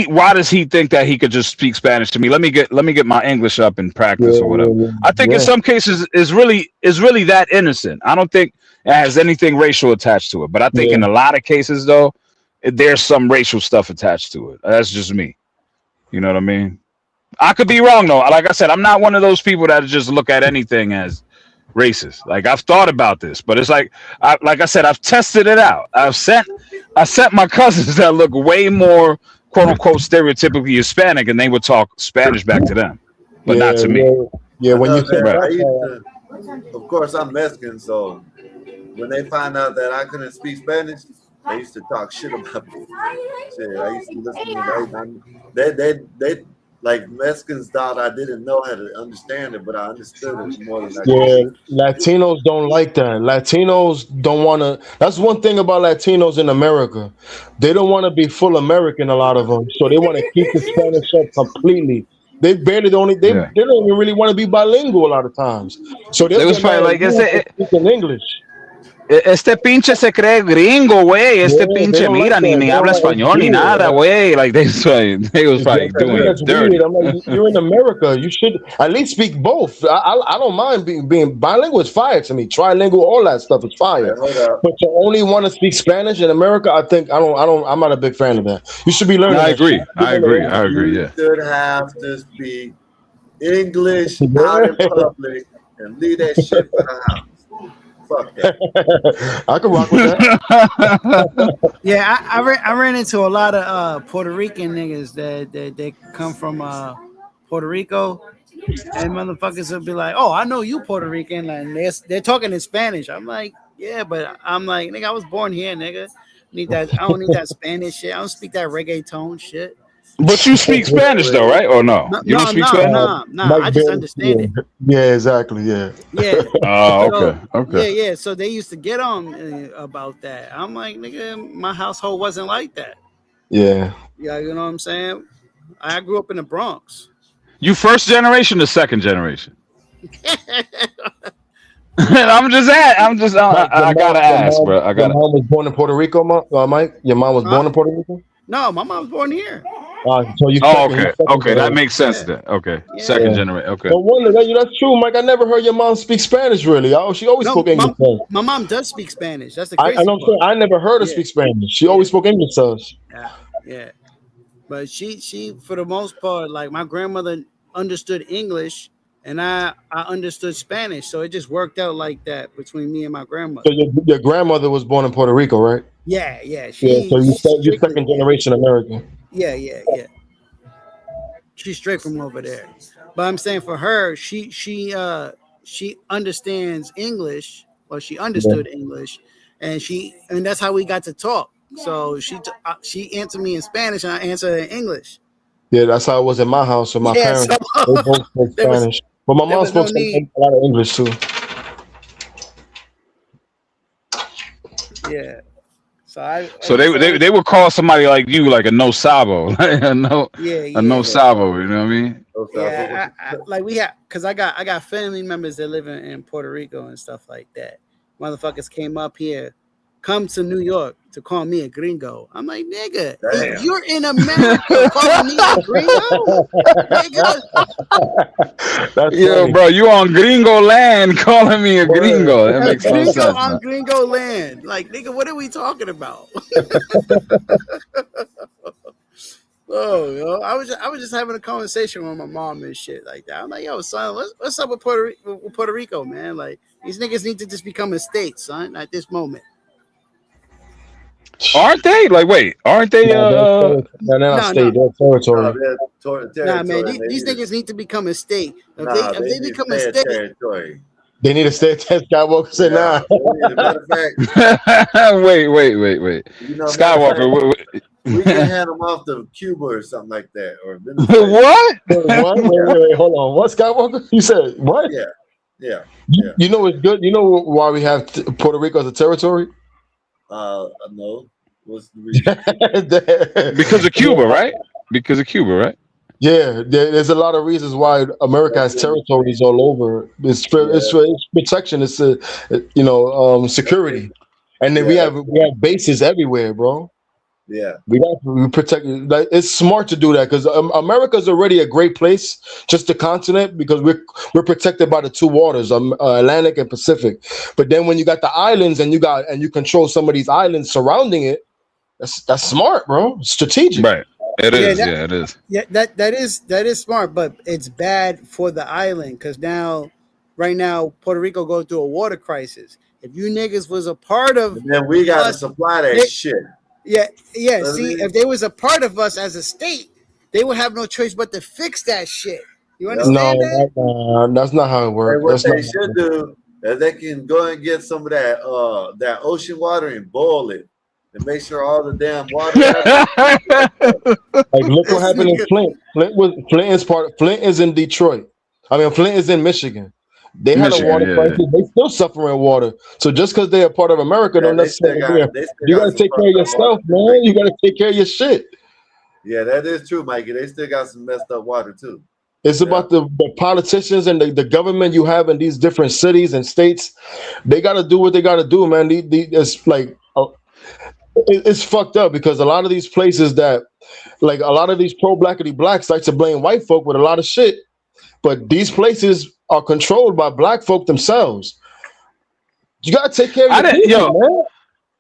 Why does he think that he could just speak Spanish to me? Let me get my English up in practice or whatever. I think in some cases is really that innocent. I don't think it has anything racial attached to it. But I think in a lot of cases though, there's some racial stuff attached to it. That's just me. You know what I mean? I could be wrong though. Like I said, I'm not one of those people that just look at anything as racist. Like I've thought about this, but it's like I said, I've tested it out. I sent my cousins that look way more quote unquote stereotypically Hispanic, and they would talk Spanish back to them, but not to me. Yeah, when you said of course I'm Mexican, so when they find out that I couldn't speak Spanish, they used to talk shit about me. Shit, I used to listen to them. They like Mexicans thought I didn't know how to understand it, but I understood it more than I could. Latinos don't like that. Latinos don't want to. That's one thing about Latinos in America. They don't want to be full American, a lot of them. So they want to keep the Spanish up completely. They barely don't. They don't even really want to be bilingual a lot of times. So they was probably like, speaking English. Este pinche se cree gringo, güey. Este Yeah, they pinche, don't like mira, that. ni They don't habla like it's español ni weird. nada, güey. Like they was Exactly. like doing you That's weird. dirty. I'm like, you're in America. You should at least speak both. I don't mind being bilingual. Is fire to me. Trilingual, all that stuff is fire. Hold up. But to only want to speak Spanish in America, I think I'm not a big fan of that. You should be learning. I that shit. agree. I agree. I agree. You Yeah. should have to speak English out in Yeah. public and leave that shit for the house. Fuck that. I can rock with that. Yeah, I ran into a lot of Puerto Rican niggas that they come from Puerto Rico, and motherfuckers will be like, "Oh, I know you Puerto Rican," and they're talking in Spanish. I'm like, "Yeah," but I'm like, "Nigga, I was born here, nigga. I don't need that Spanish shit. I don't speak that reggaeton shit." But you speak Spanish though, right? Or no? You don't speak Spanish? I just understand it. Yeah, exactly. Yeah. Yeah. Oh, So, okay. Okay. Yeah. So they used to get on about that. I'm like, nigga, my household wasn't like that. Yeah. Yeah, you know what I'm saying? I grew up in the Bronx. You first generation or second generation? I'm just I gotta ask, bro. I Your gotta. mom was born in Puerto Rico, Mike? Your mom was born in Puerto Rico? No, my mom was born here. So you Oh, second, okay. Okay, that makes sense then. Okay. Second generation. Okay. No wonder that's true, Mike. I never heard your mom speak Spanish really. She always spoke English. My mom does speak Spanish. That's the I crazy know. part. I never heard her speak Spanish. She always spoke English to us. Yeah. But she for the most part, like my grandmother understood English and I understood Spanish. So it just worked out like that between me and my grandmother. So your grandmother was born in Puerto Rico, right? Yeah. So you're second generation American. Yeah. She's straight from over there. But I'm saying for her, she understands English, or she understood English, and that's how we got to talk. So she answered me in Spanish and I answered in English. Yeah, that's how it was in my house with my parents. They both spoke Spanish. But my mom spoke a lot of English too. Yeah. So they would call somebody like you like a no sabo, a no sabo. You know what I mean? Yeah, like we have, cause I got family members that live in Puerto Rico and stuff like that. Motherfuckers came up here, come to New York to call me a gringo. I'm like, nigga, if you're in America calling me a gringo, nigga. Yo, bro, you on gringo land calling me a gringo. That makes no sense. On Man. gringo land. Like, nigga, what are we talking about? Oh, yo, I was just having a conversation with my mom and shit like that. I'm like, yo, son, what's up with Puerto Rico, man? Like, these niggas need to just become a state, son, at this moment. Aren't they? Like, wait, aren't they? No, they're not state. They're territory. Nah, man, these niggas need to become a state. If they become a state, territory. They need to stay at Skywalker. Say nah. Wait. You know, Skywalker. We can hand them off to Cuba or something like that. Or what? Wait, hold on. What, Skywalker? You said what? Yeah. You know it's good. You know why we have Puerto Rico as a territory? No. What's the reason? Because of Cuba, right? Because of Cuba, right? Yeah, there's a lot of reasons why America has territories all over. It's protection. It's security, and then we have bases everywhere, bro. Yeah, we protect. Like, it's smart to do that because America's already a great place, just the continent, because we're protected by the two waters, Atlantic and Pacific. But then when you got the islands and you control some of these islands surrounding it, that's smart, bro. Strategic, right? It is. It is. Yeah, that is smart, but it's bad for the island because right now, Puerto Rico goes through a water crisis. If you niggas was a part of, then we got to supply that shit. Yeah. See, if they was a part of us as a state, they would have no choice but to fix that shit. You understand that? No, that's not how it works. What they should do is they can go and get some of that ocean water and boil it and make sure all the damn water. Like, look what happened in Flint. Flint is in Detroit. I mean, Flint is in Michigan. They had a water crisis. They still suffering water. So just because they're a part of America, don't necessarily. You gotta take care of yourself, man. You gotta take care of your shit. Yeah, that is true, Mikey. They still got some messed up water too. It's about the politicians and the government you have in these different cities and states. They got to do what they got to do, man. It's like it's fucked up because a lot of these places that, like a lot of these pro-blackity blacks like to blame white folk with a lot of shit, but these places are controlled by black folk themselves. You gotta take care of your people, man.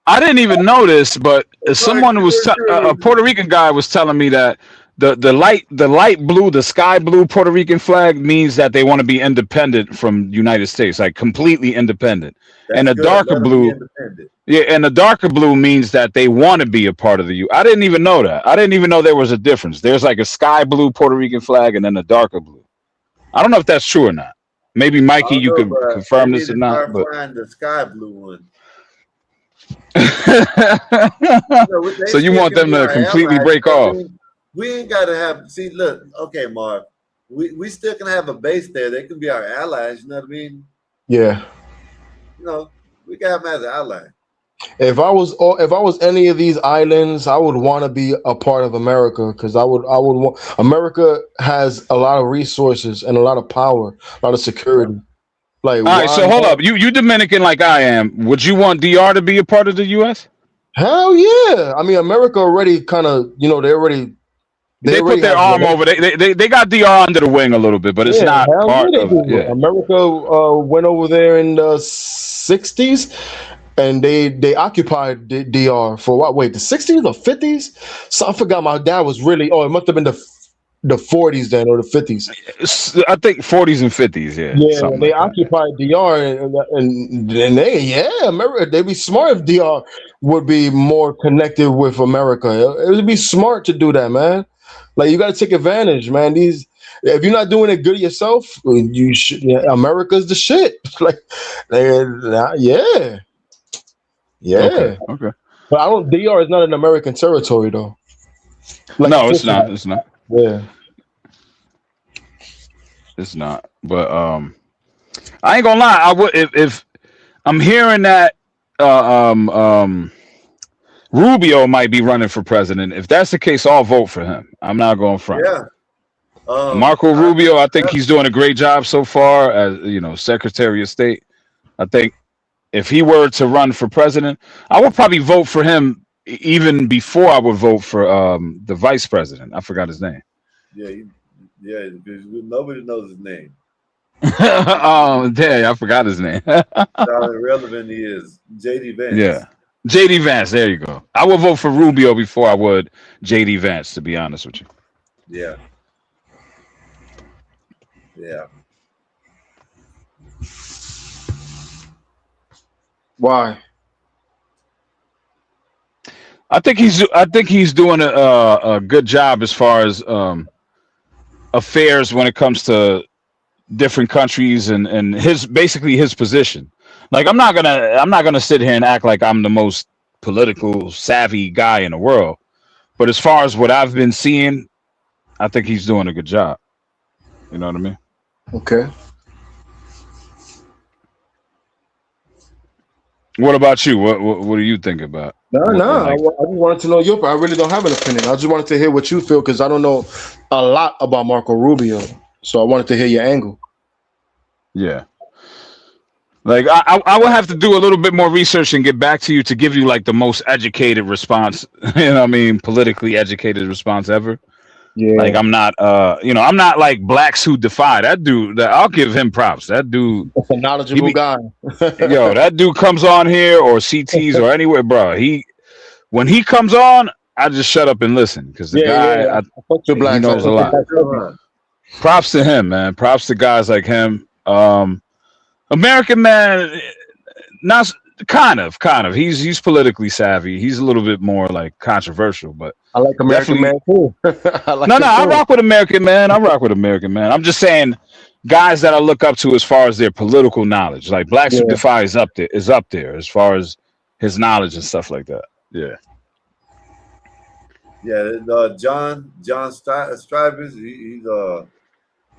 I didn't even know this, but someone was a Puerto Rican guy was telling me that the light blue, the sky blue Puerto Rican flag means that they want to be independent from the United States, like completely independent. And the darker blue, and the darker blue means that they want to be a part of the U. I didn't even know that. I didn't even know there was a difference. There's like a sky blue Puerto Rican flag and then a darker blue. I don't know if that's true or not. Maybe Mikey, you could confirm this or not. But the sky blue one. So you want them to completely break off? We ain't got to have. See, look, okay, Mark. We still can have a base there. They can be our allies. You know what I mean? Yeah. You know, we can have them as an ally. If I was any of these islands, I would want to be a part of America because I would want. America has a lot of resources and a lot of power, a lot of security. Like, all right, so hold up. You Dominican like I am. Would you want DR to be a part of the U.S.? Hell yeah. I mean, America already kind of, they put their arm over. They got DR under the wing a little bit, but it's not part of it. Yeah. America went over there in the 60s and they occupied DR for what? Wait, the 60s or 50s? So I forgot. My dad was really, it must have been the 40s then or the 50s. I think 40s and 50s, yeah. They occupied DR and America. They'd be smart if DR would be more connected with America. It would be smart to do that, man. Like, you got to take advantage, man. If you're not doing it good yourself, you should. Yeah, America's the shit. Like, yeah. Okay. But DR is not an American territory though. Like, no, it's not. It's not. Yeah. It's not. But I ain't gonna lie. I would if I'm hearing that Rubio might be running for president. If that's the case, I'll vote for him. I'm not going front. Yeah. Marco Rubio, I think he's doing a great job so far as Secretary of State. I think if he were to run for president, I would probably vote for him even before I would vote for the vice president. I forgot his name. Yeah, because nobody knows his name. Oh, dang, I forgot his name. How irrelevant he is. J.D. Vance. Yeah. J.D. Vance, there you go. I would vote for Rubio before I would J.D. Vance, to be honest with you. Yeah. Yeah. Why? I think he's doing a good job as far as affairs when it comes to different countries and his position. Like, I'm not gonna sit here and act like I'm the most political savvy guy in the world, but as far as what I've been seeing, I think he's doing a good job. You know what I mean? Okay. What about you? What do you think about? No. I just wanted to know your. I really don't have an opinion. I just wanted to hear what you feel because I don't know a lot about Marco Rubio, so I wanted to hear your angle. Yeah. Like, I will have to do a little bit more research and get back to you to give you like the most educated response. You know what I mean? Politically educated response ever. Yeah. Like, I'm not I'm not like Blacks Who Defy. That dude, I'll give him props. That dude, that's a knowledgeable guy. Yo, that dude comes on here or CTs or anywhere, bro. When he comes on, I just shut up and listen because the guy he knows a lot. Props to him, man. Props to guys like him. American man, not kind of. He's politically savvy. He's a little bit more like controversial, but I like American man too. I rock with American man. I'm just saying, guys that I look up to as far as their political knowledge, like Blacks Who Defy is up there as far as his knowledge and stuff like that. Yeah. Yeah, John Strivers, he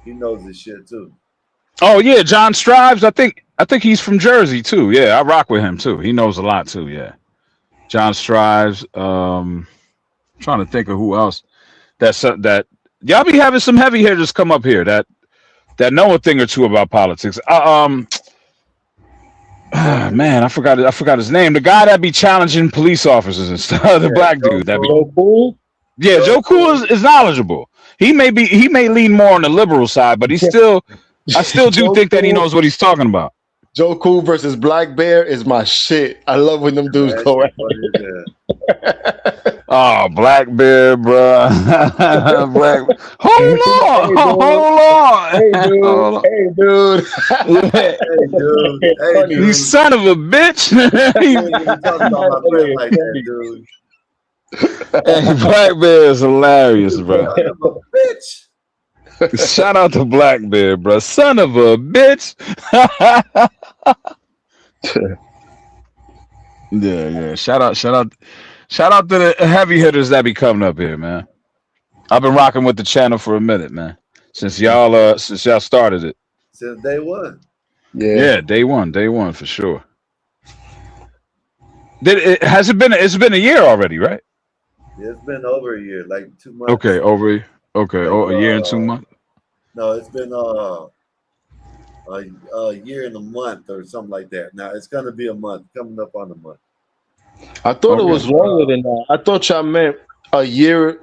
knows his shit too. Oh yeah, John Strives. I think he's from Jersey too. Yeah, I rock with him too. He knows a lot too. Yeah, John Strives. Trying to think of who else that Y'all be having some heavy hitters come up here that know a thing or two about politics. Man, I forgot his name. The guy that be challenging police officers and stuff. The black dude that be. Joe Cool. Yeah, Joe Cool is knowledgeable. He may lean more on the liberal side, but I still do think that he knows what he's talking about. Joe Cool versus Black Bear is my shit. I love when them dudes go at Oh, Black Bear, bro. Hold on. Hey, dude. Hey, dude. You son of a bitch. Talking about my friend like that, dude. Hey, Black Bear is hilarious, bro. Bitch. Shout out to Black Bear, bro. Son of a bitch. Yeah. Shout out to the heavy hitters that be coming up here, man. I've been rocking with the channel for a minute, man. Since y'all started it. Since day one. Yeah, day one for sure. It's been a year already, right? Yeah, it's been over a year, like 2 months. Okay, a year and 2 months. No, it's been a year and a month or something like that. Now it's gonna be a month, coming up on a month. I thought it was longer than that. I thought y'all meant a year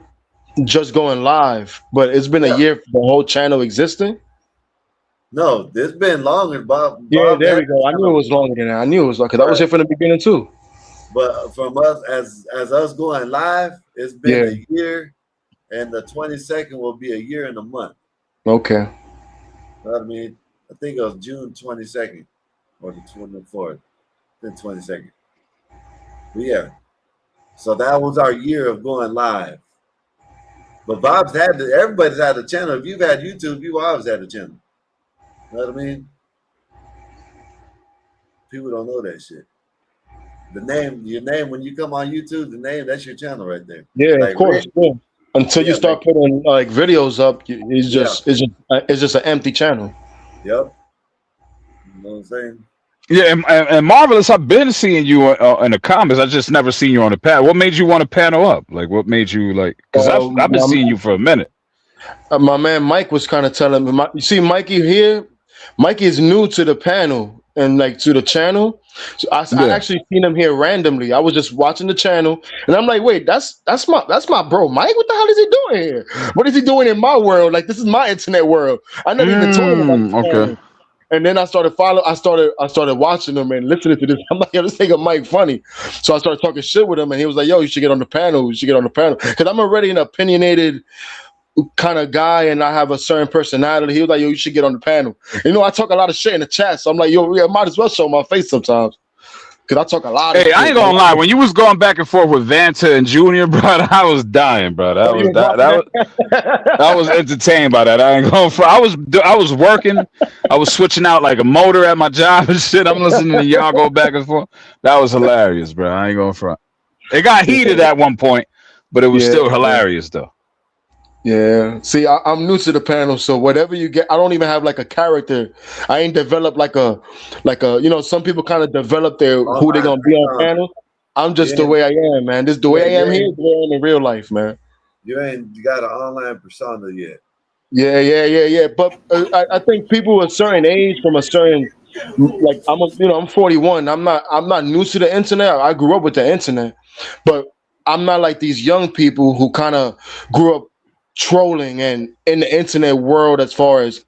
just going live, but it's been a year for the whole channel existing. No, it's been longer, Bob. Yeah, there we go. I knew it was longer than that. I knew it was because I was here from the beginning too. But from us, as us going live, it's been a year, and the 22nd will be a year and a month. Okay. You know what I mean? I think it was June 22nd or the 24th, then 22nd. But yeah, so that was our year of going live. But everybody's had a channel. If you've had YouTube, you've always had a channel. You know what I mean? People don't know that shit. Your name, when you come on YouTube, that's your channel right there. Yeah, like, of course. Yeah. Until you start putting like videos up, it's just an empty channel. Yep. You know what I'm saying? Yeah, and Marvelous, I've been seeing you in the comments. I just never seen you on the panel. What made you want to panel up? Like, what made you like? Because I've been seeing you for a minute. My man Mike was kind of telling me. You see, Mikey here. Mikey is new to the panel and like to the channel. So I actually seen him here randomly. I was just watching the channel, and I'm like, wait, that's my bro Mike. What the hell is he doing here? What is he doing in my world? Like, this is my internet world. I never even told him about this. Okay. And then I started watching him and listening to this. I'm like, yo, this nigga Mike funny. So I started talking shit with him, and he was like, yo, you should get on the panel. You should get on the panel. Because I'm already an opinionated kind of guy, and I have a certain personality. He was like, yo, you should get on the panel. You know, I talk a lot of shit in the chat, so I'm like, yo, I might as well show my face sometimes. Because I talk a lot of shit. I ain't gonna lie. When you was going back and forth with Vanta and Junior, bro, I was dying, bro. I was entertained by that. I ain't going for. I was working. I was switching out like a motor at my job and shit. I'm listening to y'all go back and forth. That was hilarious, bro. I ain't going front. It got heated at one point, but it was still hilarious though. Yeah. See, I'm new to the panel, so whatever you get, I don't even have like a character. I ain't developed like a you know, some people kind of develop who they're gonna be on panel. I'm just the way I am, man. This the way I am here, the way I am in real life, man. You got an online persona yet. Yeah. But I think people a certain age, from a certain, like I'm 41. I'm not new to the internet. I grew up with the internet, but I'm not like these young people who kind of grew up trolling and in the internet world. As far as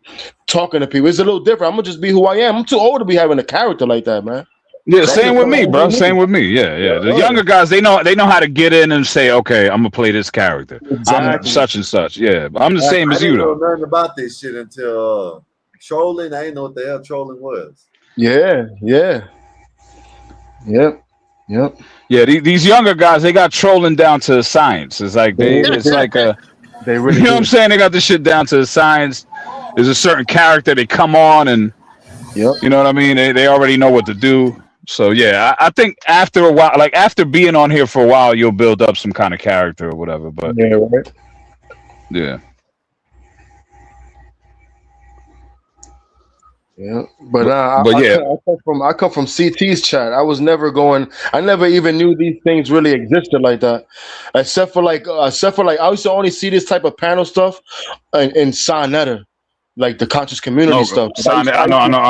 talking to people, it's a little different. I'm gonna just be who I am. I'm too old to be having a character like that, man. Yeah, same with me, bro. Same with me. Yeah. The younger guys, they know how to get in and say, okay, I'm gonna play this character. Exactly. I'm such and such. Yeah, but I'm the same as you, though. I didn't know nothing about this shit until trolling. I didn't know what the hell trolling was. Yeah. Yep. Yeah, these younger guys, they got trolling down to science. It's like it's like a. They really you know what I'm saying? They got this shit down to the science. There's a certain character they come on and you know what I mean? They already know what to do. So yeah, I think after a while, like after being on here for a while, you'll build up some kind of character or whatever. But yeah. Yeah, but I, But I, yeah, I come from CT's chat. I was never going. I never even knew these things really existed like that, except for like I used to only see this type of panel stuff in Sonetta, like the conscious community no, stuff. Sonnet. I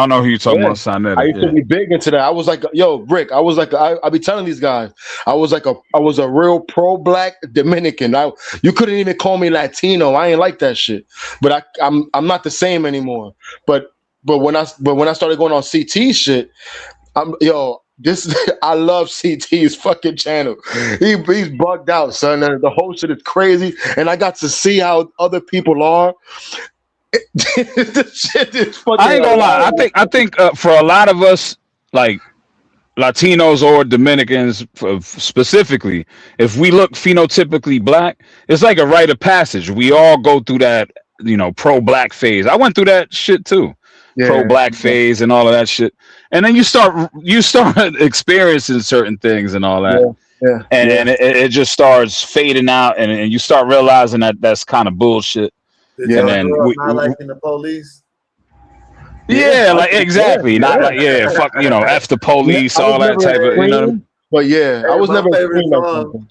know who you're talking Yeah, about. I Sonetta. used to Yeah. be big into that. I was like, yo, Rick. I be telling these guys, I was a real pro-black Dominican. You couldn't even call me Latino. I ain't like that shit. But I'm not the same anymore. But when I started going on CT shit, I love CT's fucking channel. He's bugged out, son. And the whole shit is crazy, and I got to see how other people are. This shit is fucking I ain't gonna lie. hilarious. I think for a lot of us, like Latinos or Dominicans specifically, if we look phenotypically black, it's like a rite of passage. We all go through that, pro-black phase. I went through that shit too, Yeah, pro-black phase and all of that shit. And then you start experiencing certain things and all that, yeah, yeah, yeah. and it just starts fading out, and you start realizing that that's kind of bullshit. Did Yeah. And y'all then grow up not liking the police? yeah, like Yeah, exactly, not yeah. like fuck, F the I police, was all that never type of, extreme, but yeah, I Hey, was my never favorite extreme like song. that.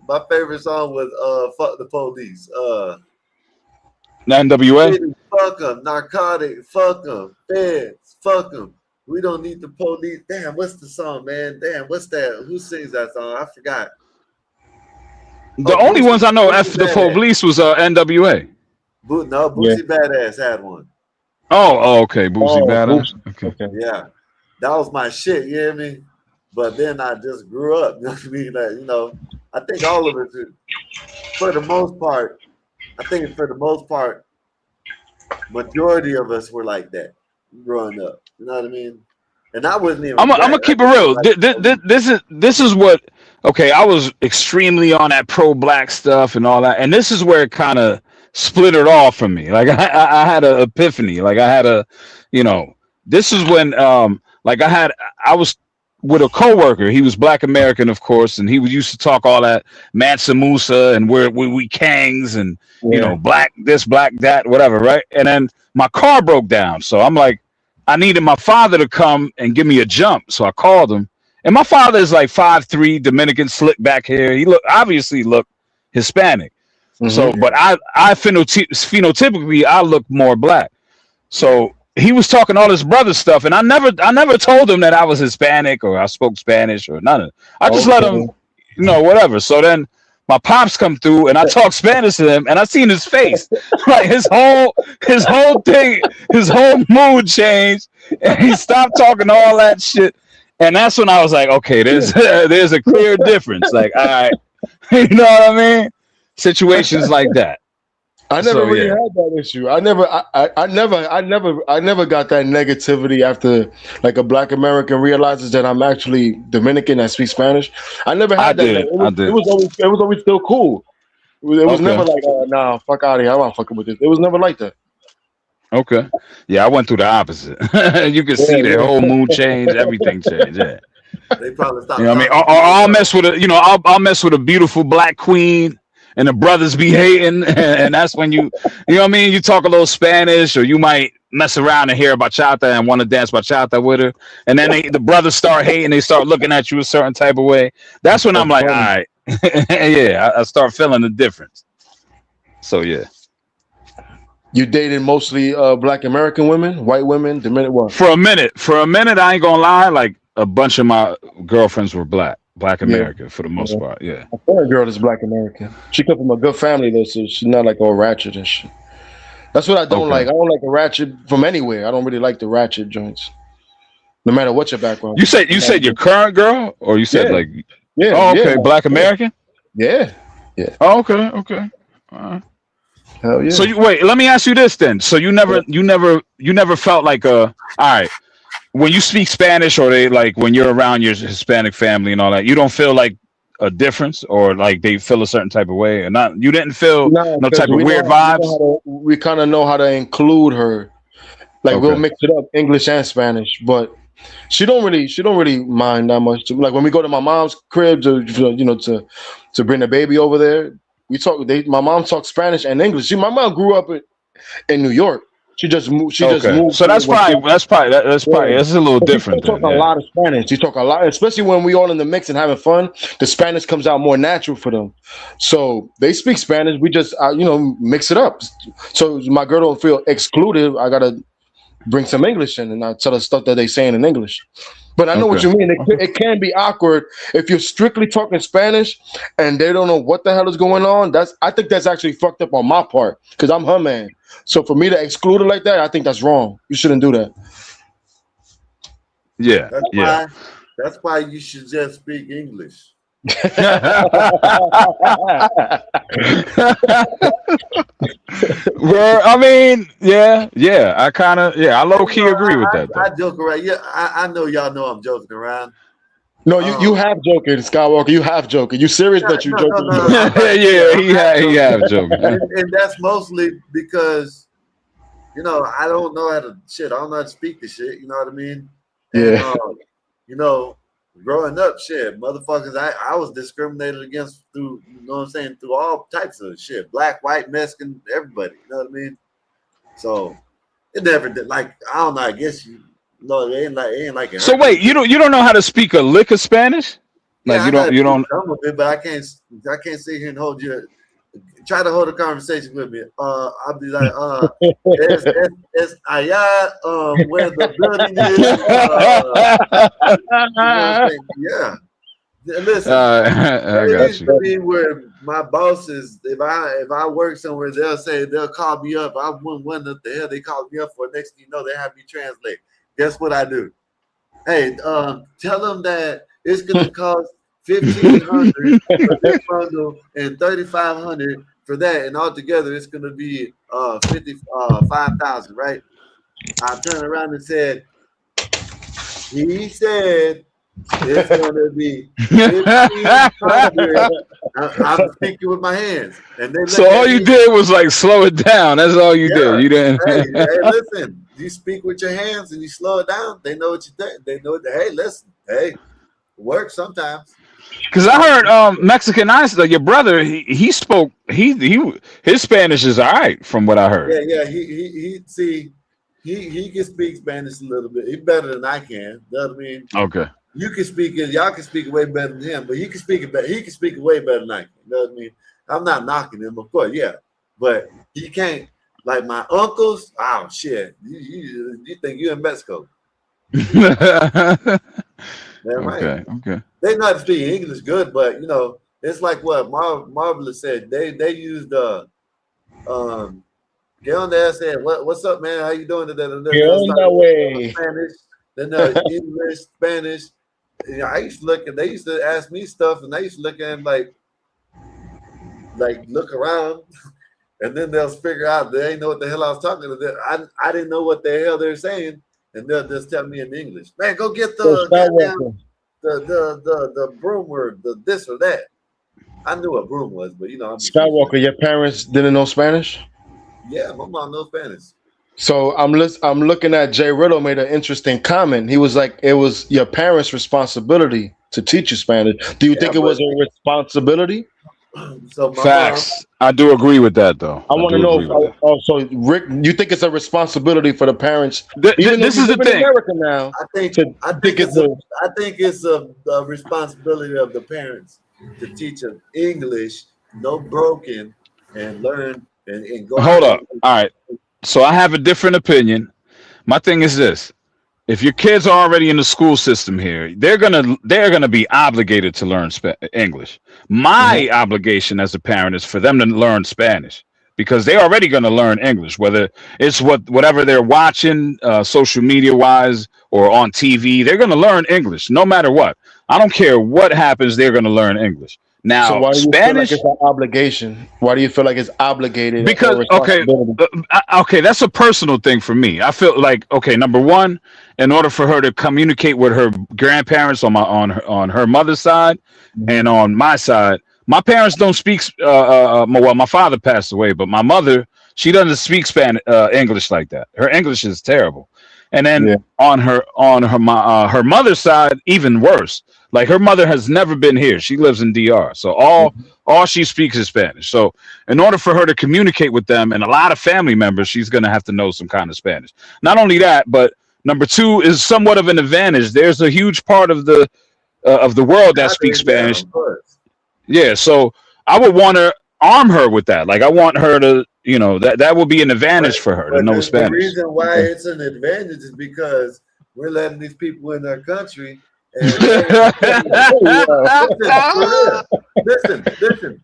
My favorite song was "Fuck the Police." NWA. City, fuck them. Narcotic, fuck them. Feds, fuck them. We don't need the police. Damn, what's the song, man? Damn, what's that? Who sings that song? I forgot. The Oh, only ones I know Boosie F the Badass. police was NWA. No, Yeah. Boosie Badass had one. Oh, okay, Boosie Oh, Badass. oops. Okay. Okay. Yeah, that was my shit. You hear me? But then I just grew up. You know what I mean? Like, I think all of it, for the most part, majority of us were like that growing up. You know what I mean? And I wasn't even I'm black. gonna I keep it just real. didn't like the police. This is what. Okay, I was extremely on that pro-black stuff and all that, and this is where it kind of splittered off from me. Like I had an epiphany. Like I had this is when like I was with a coworker. He was Black American, of course, and he used to talk all that Mansa Musa and we Kangs and Yeah. black this, black that, whatever, right? And then my car broke down, so I'm like, I needed my father to come and give me a jump, so I called him. And my father is like 5'3", Dominican, slick back hair. He obviously looked Hispanic. So, Mm-hmm. but I phenotypically I look more black. So he was talking all this brother stuff, and I never told him that I was Hispanic or I spoke Spanish or none of it. I just let him, whatever. So then my pops come through, and I talk Spanish to him, and I seen his face, like his whole thing, his whole mood changed, and he stopped talking all that shit. And that's when I was like, okay, there's a clear difference. Like, all right, you know what I mean? Situations like that. I never really had that issue. I never got that negativity after like a Black American realizes that I'm actually Dominican and speak Spanish. I never had that. It was always still cool. It was never like, nah, fuck out of here. I'm not fucking with this. It was never like that. Okay. Yeah, I went through the opposite. You could see their whole mood change, everything change. Yeah. They probably stopped. You know what I mean? I'll mess with I'll mess with a beautiful black queen, and the brothers be hating, and that's when you know what I mean? You talk a little Spanish, or you might mess around and hear bachata and want to dance bachata with her, and then the brothers start hating, they start looking at you a certain type of way. That's when I'm like, all right, yeah, I start feeling the difference. So yeah. You dated mostly Black American women, white women, Dominican what? For a minute, I ain't gonna lie, like a bunch of my girlfriends were Black American for the most part. Yeah. My third girl is Black American. She comes from a good family though, so she's not like all ratchet and shit. That's what I don't like. I don't like a ratchet from anywhere. I don't really like the ratchet joints. No matter what your background. You said your current girl, or you said Black American? Yeah. Oh, okay. All right. Hell yeah. So let me ask you this then. So you never felt like all right, when you speak Spanish, or they like when you're around your Hispanic family and all that, you don't feel like a difference, or like they feel a certain type of way, or not? You didn't feel no type of weird vibes? We kind of know how to include her. Like we'll mix it up, English and Spanish, but she don't really mind that much. Like when we go to my mom's crib to bring the baby over there, my mom talks Spanish and English. My mom grew up in New York, She just moved. She just Okay, moved so here that's when probably she, yeah. that's a little But she still different talk then. a Yeah. lot of Spanish. She talk a lot, especially when we all in the mix and having fun. The Spanish comes out more natural for them. So they speak Spanish. We just mix it up. So my girl don't feel excluded. I gotta bring some English in, and I tell her stuff that they saying in English. But I know what Okay. you mean. It can be awkward if you're strictly talking Spanish and they don't know what the hell is going on. I think that's actually fucked up on my part because I'm her man. So for me to exclude her like that, I think that's wrong. You shouldn't do that. Yeah. That's Yeah. why. That's why you should just speak English. Well, I mean, yeah. I low key agree with that I though. joke around. Yeah, I know y'all know I'm joking around. No, you have joking, Skywalker. You have joking. You serious, but you joking. No. I'm about to say, Yeah, I'm not he joking. have joking. And that's mostly because I don't know how to shit. I don't know how to speak the shit. You know what I mean? And Yeah. you know, growing up, shit, motherfuckers, I was discriminated against through, through all types of shit, black, white, Mexican, everybody. You know what I mean? So it never did. Like I don't know. I guess it ain't like it So hurt me. wait, you don't know how to speak a lick of Spanish? Like Yeah, I know you to don't. speak some of it, but I can't sit here and hold you. Try to hold a conversation with me. I'll be like, it's allá where the building is. You know what I'm saying? Yeah. Listen, I it got used you. to be where my bosses, if I work somewhere, they'll call me up. I wouldn't wonder what the hell they called me up for. Next thing you know, they have me translate. Guess what I do? Hey, tell them that it's gonna cost $1,500 for this bundle and $3,500 for that, and altogether it's gonna be $5,000, right? I turned around and said, he said it's gonna be 1,500. I'm speaking with my hands, and they So look all at you me. did was like slow it down. That's all you did. Yeah. You didn't. Hey, listen. You speak with your hands and you slow it down. They know what you think. They know that. Hey, listen. Hey, it works sometimes. Because I heard Mexican Ice, like your brother, he spoke his Spanish is all right from what I heard. Yeah. He can speak Spanish a little bit. He's better than I can. You know what I mean? Okay. You can speak it. Y'all can speak it way better than him, but he can speak it better. He can speak it way better than I can. You know what I mean? I'm not knocking him, of course, yeah, but he can't. Like my uncles. Oh shit! You think you in Mexico? That's right. Okay. They know how to speak English good, but it's like what Marvelous said. They used get on there and said, what's up, man? How you doing today? And then Get they'll on start that with way. Spanish, then English, Spanish. I used to look, and they used to ask me stuff, and I used to look at them like look around, and then they'll figure out they ain't know what the hell I was talking to them. I didn't know what the hell they're saying, and they'll just tell me in English, man, go get the goddamn the broom word, the this or that. I knew what broom was, but I'm just Skywalker, your parents didn't know Spanish? yeah, my mom knows Spanish. So I'm looking at Jay Riddle made an interesting comment. He was like, it was your parents' responsibility to teach you Spanish. Do you think it was a responsibility? So my Facts. I do agree with that, though. I want to know. So Rick, you think it's a responsibility for the parents? Even though This you is the live in thing. America now. I think it's a responsibility of the parents to teach them English, no broken, and learn and go out Hold there. up. All right. So I have a different opinion. My thing is this: if your kids are already in the school system here, they're gonna be obligated to learn English. My obligation as a parent is for them to learn Spanish because they're already gonna learn English, whether it's whatever they're watching, social media wise or on TV. They're gonna learn English no matter what. I don't care what happens. They're gonna learn English. Now, So why do you feel like Spanish. it's an obligation? Why do you feel like it's obligated Because or responsibility? okay, that's a personal thing for me. I feel like number one, in order for her to communicate with her grandparents on her mother's side and on my side, my parents don't speak. Well, my father passed away, but my mother, she doesn't speak English like that. Her English is terrible. And then on her mother's side, even worse. Like her mother has never been here. She lives in DR. So all she speaks is Spanish. So in order for her to communicate with them and a lot of family members, she's going to have to know some kind of Spanish. Not only that, but number two is somewhat of an advantage. There's a huge part of the world that speaks Yeah, Spanish. of course. Yeah, so I would want to arm her with that. Like I want her to, that will be an advantage for her to But know the Spanish. reason why it's an advantage is because we're letting these people in our country, and they, listen, for real. Listen.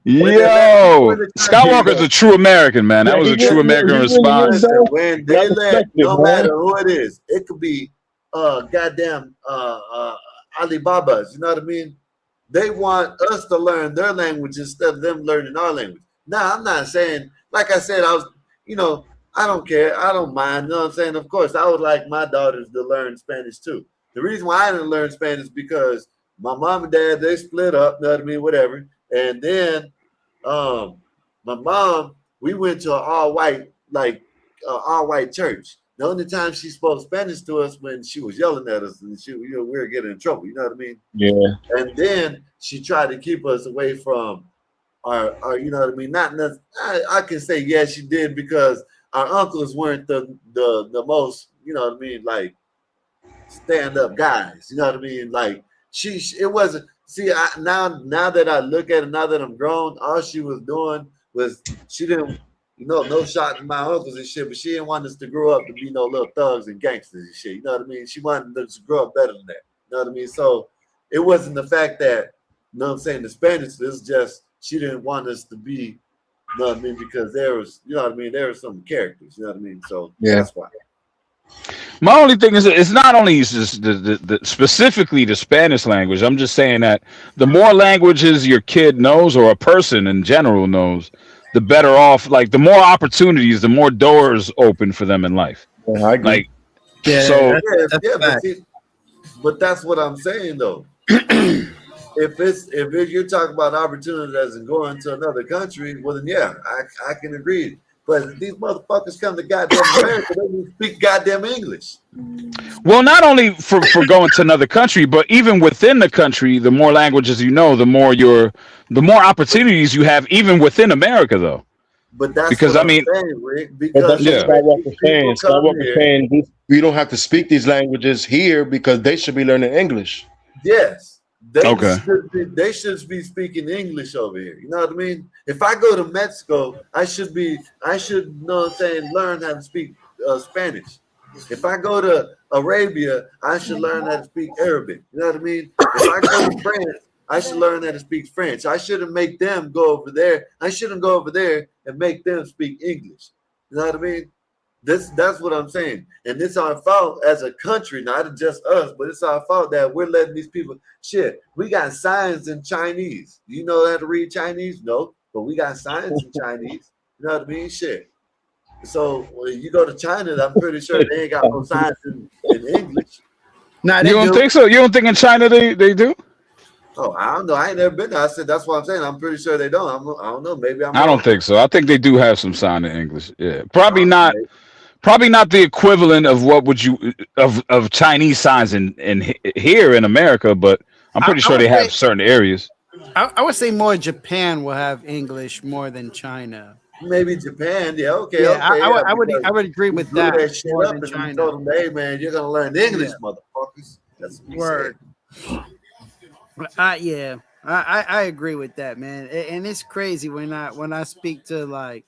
When they let people in Yo, the country, Skywalker's a true American, man. That Yeah, was he a true really, American he really is, response. listen, though. when And I they let, respect it, no man. matter who it is, it could be goddamn Alibabas, you know what I mean? They want us to learn their language instead of them learning our language. Now, I'm not saying, like I said, I don't care. I don't mind. You know what I'm saying? Of course, I would like my daughters to learn Spanish too. The reason why I didn't learn Spanish is because my mom and dad, they split up, you know what I mean? Whatever. And then my mom, we went to an all white church. The only time she spoke Spanish to us when she was yelling at us and we were getting in trouble. You know what I mean? Yeah. And then she tried to keep us away from our you know what I mean? I can say yes, she did, because our uncles weren't the most, you know what I mean, like stand up guys. You know what I mean? Like it wasn't. See, now that I look at it, now that I'm grown, all she was doing was she didn't, no shot to my uncles and shit, but she didn't want us to grow up to be no little thugs and gangsters and shit. You know what I mean? She wanted us to grow up better than that. You know what I mean? So it wasn't the fact that, you know what I'm saying, the Spanish, it's just she didn't want us to be, you know what I mean, because there was, you know what I mean, there were some characters, you know what I mean? So that's why. My only thing is, it's not only just the specifically the Spanish language. I'm just saying that the more languages your kid knows, or a person in general knows, the better off. Like the more opportunities, the more doors open for them in life. Yeah, I agree. Like, so but that's what I'm saying though. if you're talking about opportunities and going to another country, well then yeah, I can agree. But these motherfuckers come to goddamn America, they don't speak goddamn English. well, not only for going to another country, but even within the country, the more languages you know, the more opportunities you have, even within America, though. But that's because what I mean, saying, Rick. But Because that's what Skywalker's saying. Skywalker's here. saying we don't have to speak these languages here because they should be learning English. Yes. They Okay. should be speaking English over here. You know what I mean? If I go to Mexico, I should know what I'm saying, learn how to speak Spanish. If I go to Arabia, I should learn how to speak Arabic. You know what I mean? If I go to France, I should learn how to speak French. I shouldn't make them go over there. I shouldn't go over there and make them speak English. You know what I mean? That's what I'm saying. And it's our fault as a country, not just us, but it's our fault that we're letting these people shit. We got signs in Chinese. You know how to read Chinese? No, but we got signs in Chinese. You know what I mean? Shit. So when you go to China, I'm pretty sure they ain't got no signs in English. Nah, you don't think so? You don't think in China they do? Oh, I don't know. I ain't never been there. I said that's what I'm saying. I'm pretty sure they don't. I don't know. Maybe I'm I wrong. don't think so. I think they do have some sign in English. Yeah, probably not. Probably not the equivalent of what would you of Chinese signs in here in America, but I'm pretty sure they have certain areas. I would say more Japan will have English more than China. Maybe Japan, yeah, okay, Yeah, okay. I would agree with that. Shit more up than and China. told them, hey man, you're gonna learn English, motherfuckers. That's what Word. Yeah, I agree with that, man. And it's crazy when I speak to like,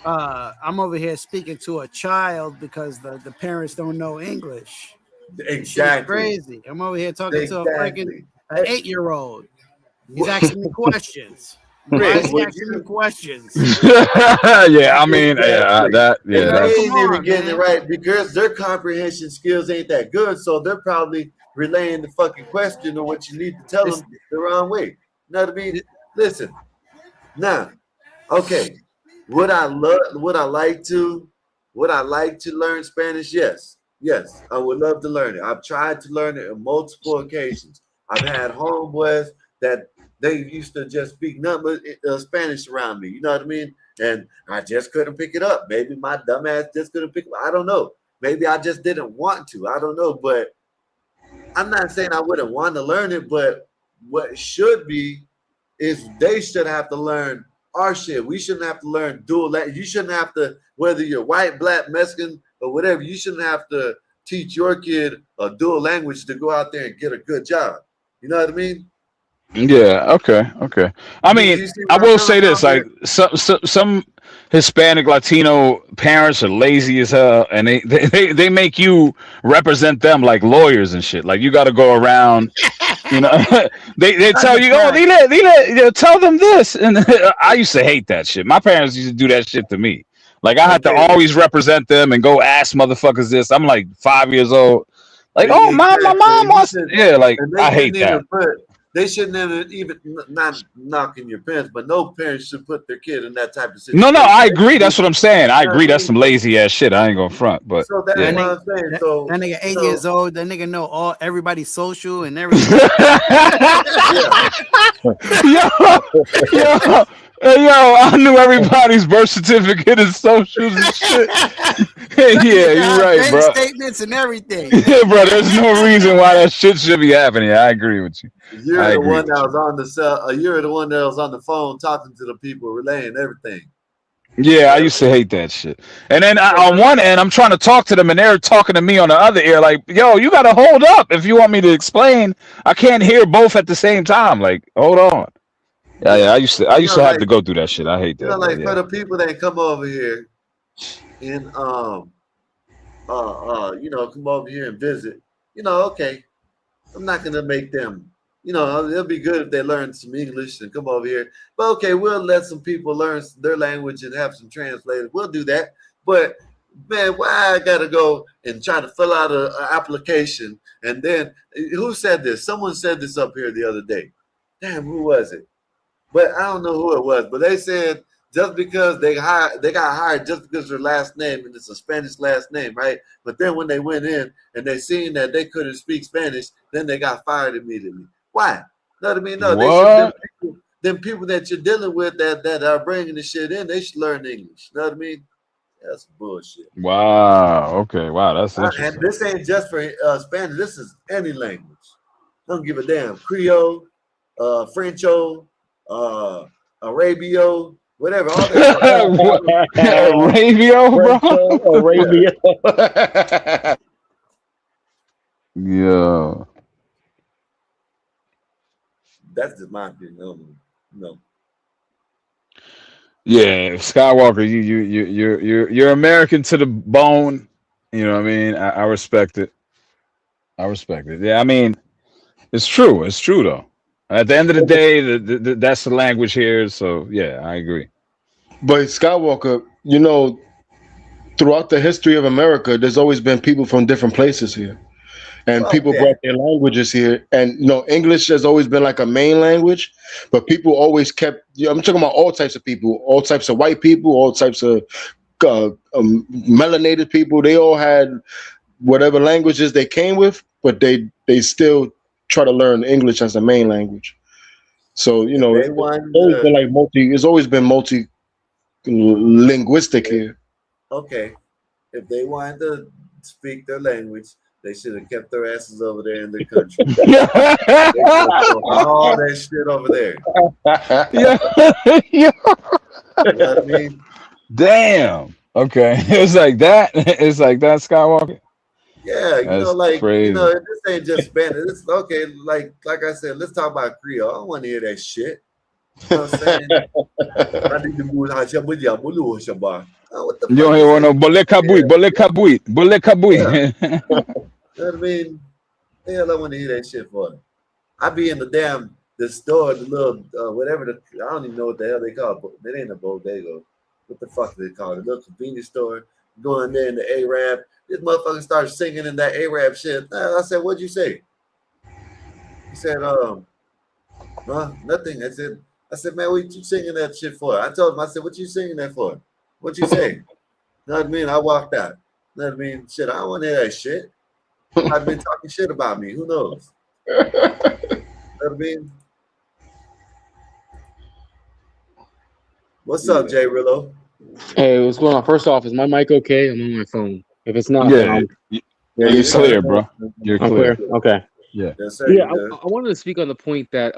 I'm over here speaking to a child because the parents don't know English. Exactly. Crazy. I'm over here talking to a freaking an 8-year-old. He's asking me questions. Why is he asking me questions? Yeah, I mean, that they that's ain't even getting it right because their comprehension skills ain't that good, so they're probably relaying the fucking question or what you need to tell them the wrong way. You know what I mean? Listen, now, okay, would I like to learn Spanish? Yes, I would love to learn it. I've tried to learn it on multiple occasions. I've had homeboys that they used to just speak nothing but Spanish around me. You know what I mean? And I just couldn't pick it up. Maybe my dumb ass just couldn't pick it up. I don't know. Maybe I just didn't want to. I don't know. But I'm not saying I wouldn't want to learn it, but what should be is they should have to learn our shit. We shouldn't have to learn dual language. You shouldn't have to, whether you're white, black, Mexican, or whatever, you shouldn't have to teach your kid a dual language to go out there and get a good job. You know what I mean? Yeah. Okay. Okay. I mean, You see I where I'm will coming say this: from like here? some Hispanic Latino parents are lazy as hell, and they make you represent them like lawyers and shit. Like you got to go around. You know, they Not tell the you, oh, fact. you know, tell them this, and I used to hate that shit. My parents used to do that shit to me. Like I had to Okay, always represent them and go ask motherfuckers this. I'm like 5 years old. Like, oh, mom, my exactly. mom And you wants, should, yeah. Like and they I shouldn't hate even that. put. They shouldn't even not knocking your parents, but no parents should put their kid in that type of No, no, situation. I They agree. should be, That's what I'm saying. I you know what agree. I That's mean? some lazy ass shit. I ain't gonna front, but So that's That yeah. what nigga, I'm saying. that, So that nigga 8 years so old. That nigga know all everybody's social and everything. yeah. yo, yo, hey, yo, I knew everybody's birth certificate and socials and shit. That Yeah, nigga you're have right, bank bro. statements and everything. Yeah, bro, there's no reason why that shit should be happening. I agree with you. You're I the agree one with that you. was on the cell. You're the one that was on the phone talking to the people, relaying everything. Yeah, You I know used what to hate that shit. And then I on mean? one end, I'm trying to talk to them, and they're talking to me on the other ear. Like, yo, you got to hold up if you want me to explain. I can't hear both at the same time. Like, hold on. Yeah, yeah. Yeah. I You used know, to have to like go through that shit. I hate that, but like for yeah. the people that come over here and come over here and visit, okay. I'm not gonna make them, it'll be good if they learn some English and come over here. But okay, we'll let some people learn their language and have some translators. We'll do that. But man, why I gotta go and try to fill out an application and then who said this? Someone said this up here the other day. Damn, who was it? But I don't know who it was. But they said just because they got hired just because their last name and it's a Spanish last name, right? But then when they went in and they seen that they couldn't speak Spanish, then they got fired immediately. Why? You know what I mean? No, they should. What? Them people that you're dealing with that are bringing the shit in, they should learn English. You know what I mean? That's bullshit. Wow. Okay. Wow. That's And interesting. this ain't just for Spanish. This is any language. Don't give a damn. Creole, Frencho, uh, Arabio, whatever. All that fucking What? Radio, bro? French, yeah. Arabia. Yeah. That's just my opinion. No. Yeah, Skywalker, you're American to the bone. You know what I mean? I respect it. I respect it. Yeah, I mean, it's true. It's true though. At the end of the day, that's the language here. So yeah, I agree. But Skywalker, throughout the history of America, there's always been people from different places here. And Fuck people that. brought their languages here. And English has always been like a main language, but people always kept. I'm talking about all types of people, all types of white people, all types of melanated people. They all had whatever languages they came with, but they still try to learn English as the main language. So If they it's wanted always been to, like multi. It's always been multi linguistic here. okay, if they wanted to speak their language, they should have kept their asses over there in their country. They should have put all that shit over there. Yeah. Yeah. You know what I mean? Damn. Okay. It's like that. It's like that, Skywalker. Yeah, That's crazy. this ain't just Spanish. It's okay, like I said, let's talk about Creole. I don't want to hear that shit. You know what I'm saying? I need to move on. What the You fuck don't is hear that? no bole kabui, bole kabui, bole Yeah. kabui. You know what I mean? The hell I want to hear that shit for? I be in the store, the little whatever I don't even know what the hell they call it. It ain't a bodega. What the fuck do they call it? The little convenience store. Going there in the Arab. This motherfucker starts singing in that Arab shit. I said, "What'd you say?" He said, nothing." I said, "Man, what you singing that shit for?" I told him, I said, "What you singing that for? What you say?" You know what I mean? I walked out. You know what I mean? Shit, I don't want to hear that shit. I've been talking shit about me. Who knows? You know what I mean? What's up, Jay Rillo? Hey, what's going on? First off, is my mic okay? I'm on my phone. If it's not, then Yeah, I'm Yeah, You're you sound clear, bro. You're I'm clear. clear. Okay. Yeah. Yes, sir. Yeah, You good? I wanted to speak on the point that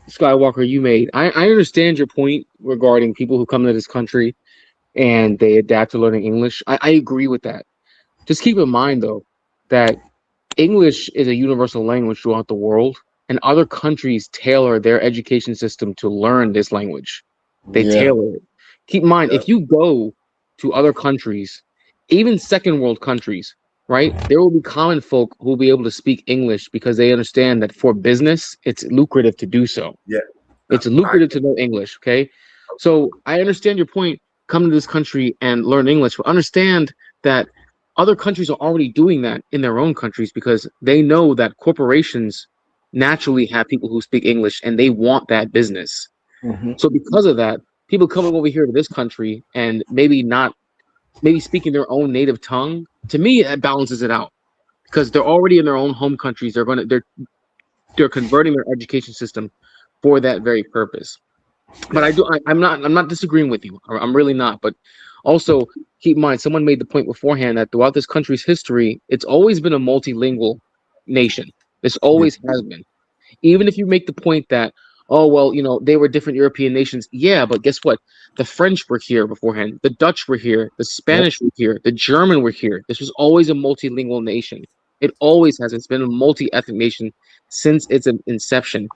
Skywalker you made. I understand your point regarding people who come to this country and they adapt to learning English. I agree with that. Just keep in mind though that English is a universal language throughout the world, and other countries tailor their education system to learn this language. They Yeah. tailor it. Keep in mind, Yep. if you go to other countries, even second world countries, right, there will be common folk who will be able to speak English because they understand that for business, it's lucrative to do so. Yeah. It's I lucrative to know English, okay? So I understand your point. Come to this country and learn English, but understand that other countries are already doing that in their own countries because they know that corporations naturally have people who speak English and they want that business. Mm-hmm. So because of that, people coming over here to this country and maybe speaking their own native tongue, to me, it balances it out because they're already in their own home countries. They're converting their education system for that very purpose. But I'm not disagreeing with you. I'm really not. But also keep in mind, someone made the point beforehand that throughout this country's history, it's always been a multilingual nation. This always has been. Even if you make the point that, oh well, they were different European nations. Yeah, but guess what? The French were here beforehand. The Dutch were here. The Spanish were here. The German were here. This was always a multilingual nation. It always has. It's been a multi-ethnic nation since its inception.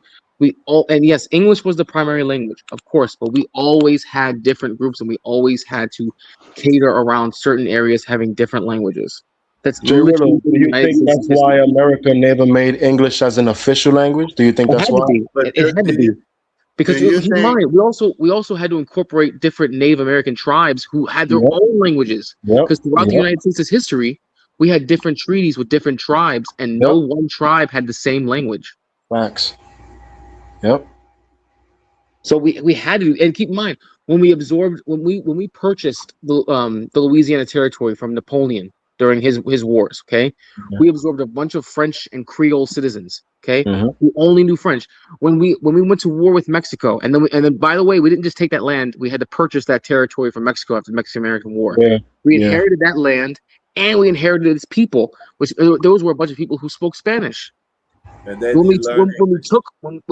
And yes, English was the primary language, of course, but we always had different groups and we always had to cater around certain areas having different languages. That's Jay literally Willow, do the you United think States that's history. why America never made English as an official language? Do you think It that's had to why? be. It had to be. Because do you keep in think? mind, we also had to incorporate different Native American tribes who had their Yep. own languages. Yep. Because throughout the Yep. United States' history, we had different treaties with different tribes, and no Yep. one tribe had the same language. Facts. Yep. So we had to, and keep in mind when we purchased the Louisiana Territory from Napoleon during his wars, okay, we absorbed a bunch of French and Creole citizens, okay, who only knew French. When we went to war with Mexico, and then by the way, we didn't just take that land; we had to purchase that territory from Mexico after the Mexican-American War. Yeah. We inherited that land, and we inherited its people, which those were a bunch of people who spoke Spanish. And then you learn When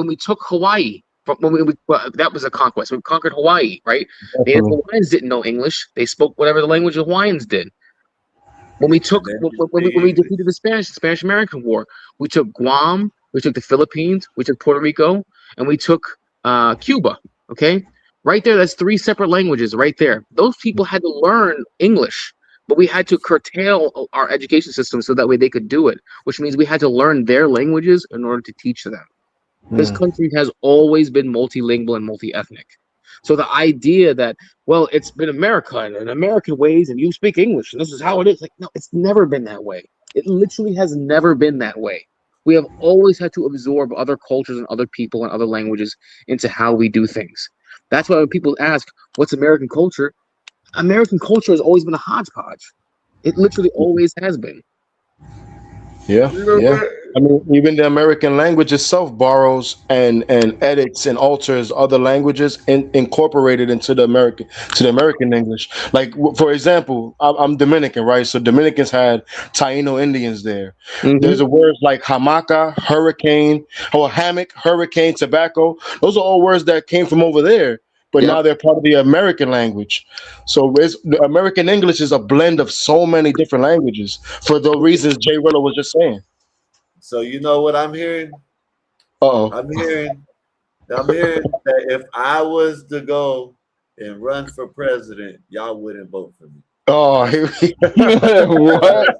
we took Hawaii. That was a conquest. We conquered Hawaii, right? Native Hawaiians didn't know English. They spoke whatever the language the Hawaiians did. When we defeated the Spanish American War, we took Guam, we took the Philippines, we took Puerto Rico, and we took Cuba. Okay, right there, that's 3 separate languages. Right there, those people had to learn English, but we had to curtail our education system so that way they could do it. Which means we had to learn their languages in order to teach them. This country has always been multilingual and multi-ethnic. So the idea that, well, it's been America and American ways and you speak English and this is how it is. Like, no, it's never been that way. It literally has never been that way. We have always had to absorb other cultures and other people and other languages into how we do things. That's why when people ask, what's American culture? American culture has always been a hodgepodge. It literally always has been. Yeah, yeah. I mean, even the American language itself borrows and edits and alters other languages and incorporated into the American English. Like, for example, I'm Dominican, right? So Dominicans had Taino Indians there. There's a words like hamaca, hurricane, or hammock, hurricane, tobacco. Those are all words that came from over there. But now they're part of the American language. So the American English is a blend of so many different languages for the reasons Jay Willow was just saying. So you know what I'm hearing? I'm hearing that if I was to go and run for president, y'all wouldn't vote for me. Oh, what?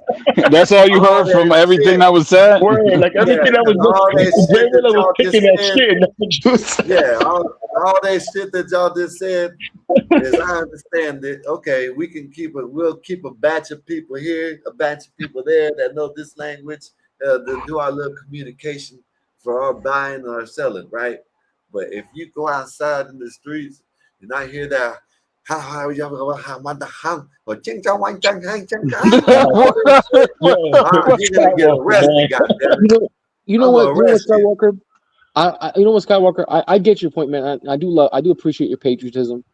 That's all you heard from everything that was said? Word, like everything that was Jay Willow was picking that shit. Yeah, all that shit that y'all just said, as I understand it, okay, we'll keep a batch of people here, a batch of people there that know this language, to do our little communication for our buying or selling, right? But if you go outside in the streets and I hear that, you're gonna get arrested, goddamn. You know what, Skywalker? I get your point, man. I do appreciate your patriotism,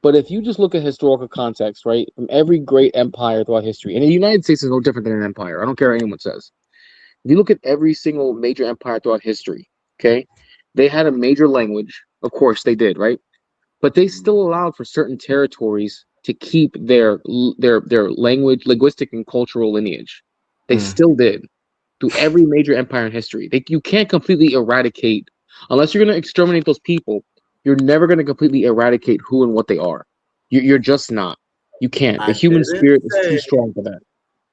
But if you just look at historical context, right, from every great empire throughout history, and the United States is no different than an empire. I don't care what anyone says. If you look at every single major empire throughout history, okay, they had a major language. Of course, they did, right? But they still allowed for certain territories to keep their language, linguistic, and cultural lineage. They still did through every major empire in history. You can't completely eradicate unless you're going to exterminate those people. You're never going to completely eradicate who and what they are. You're just not. You can't. The human spirit is too strong for that.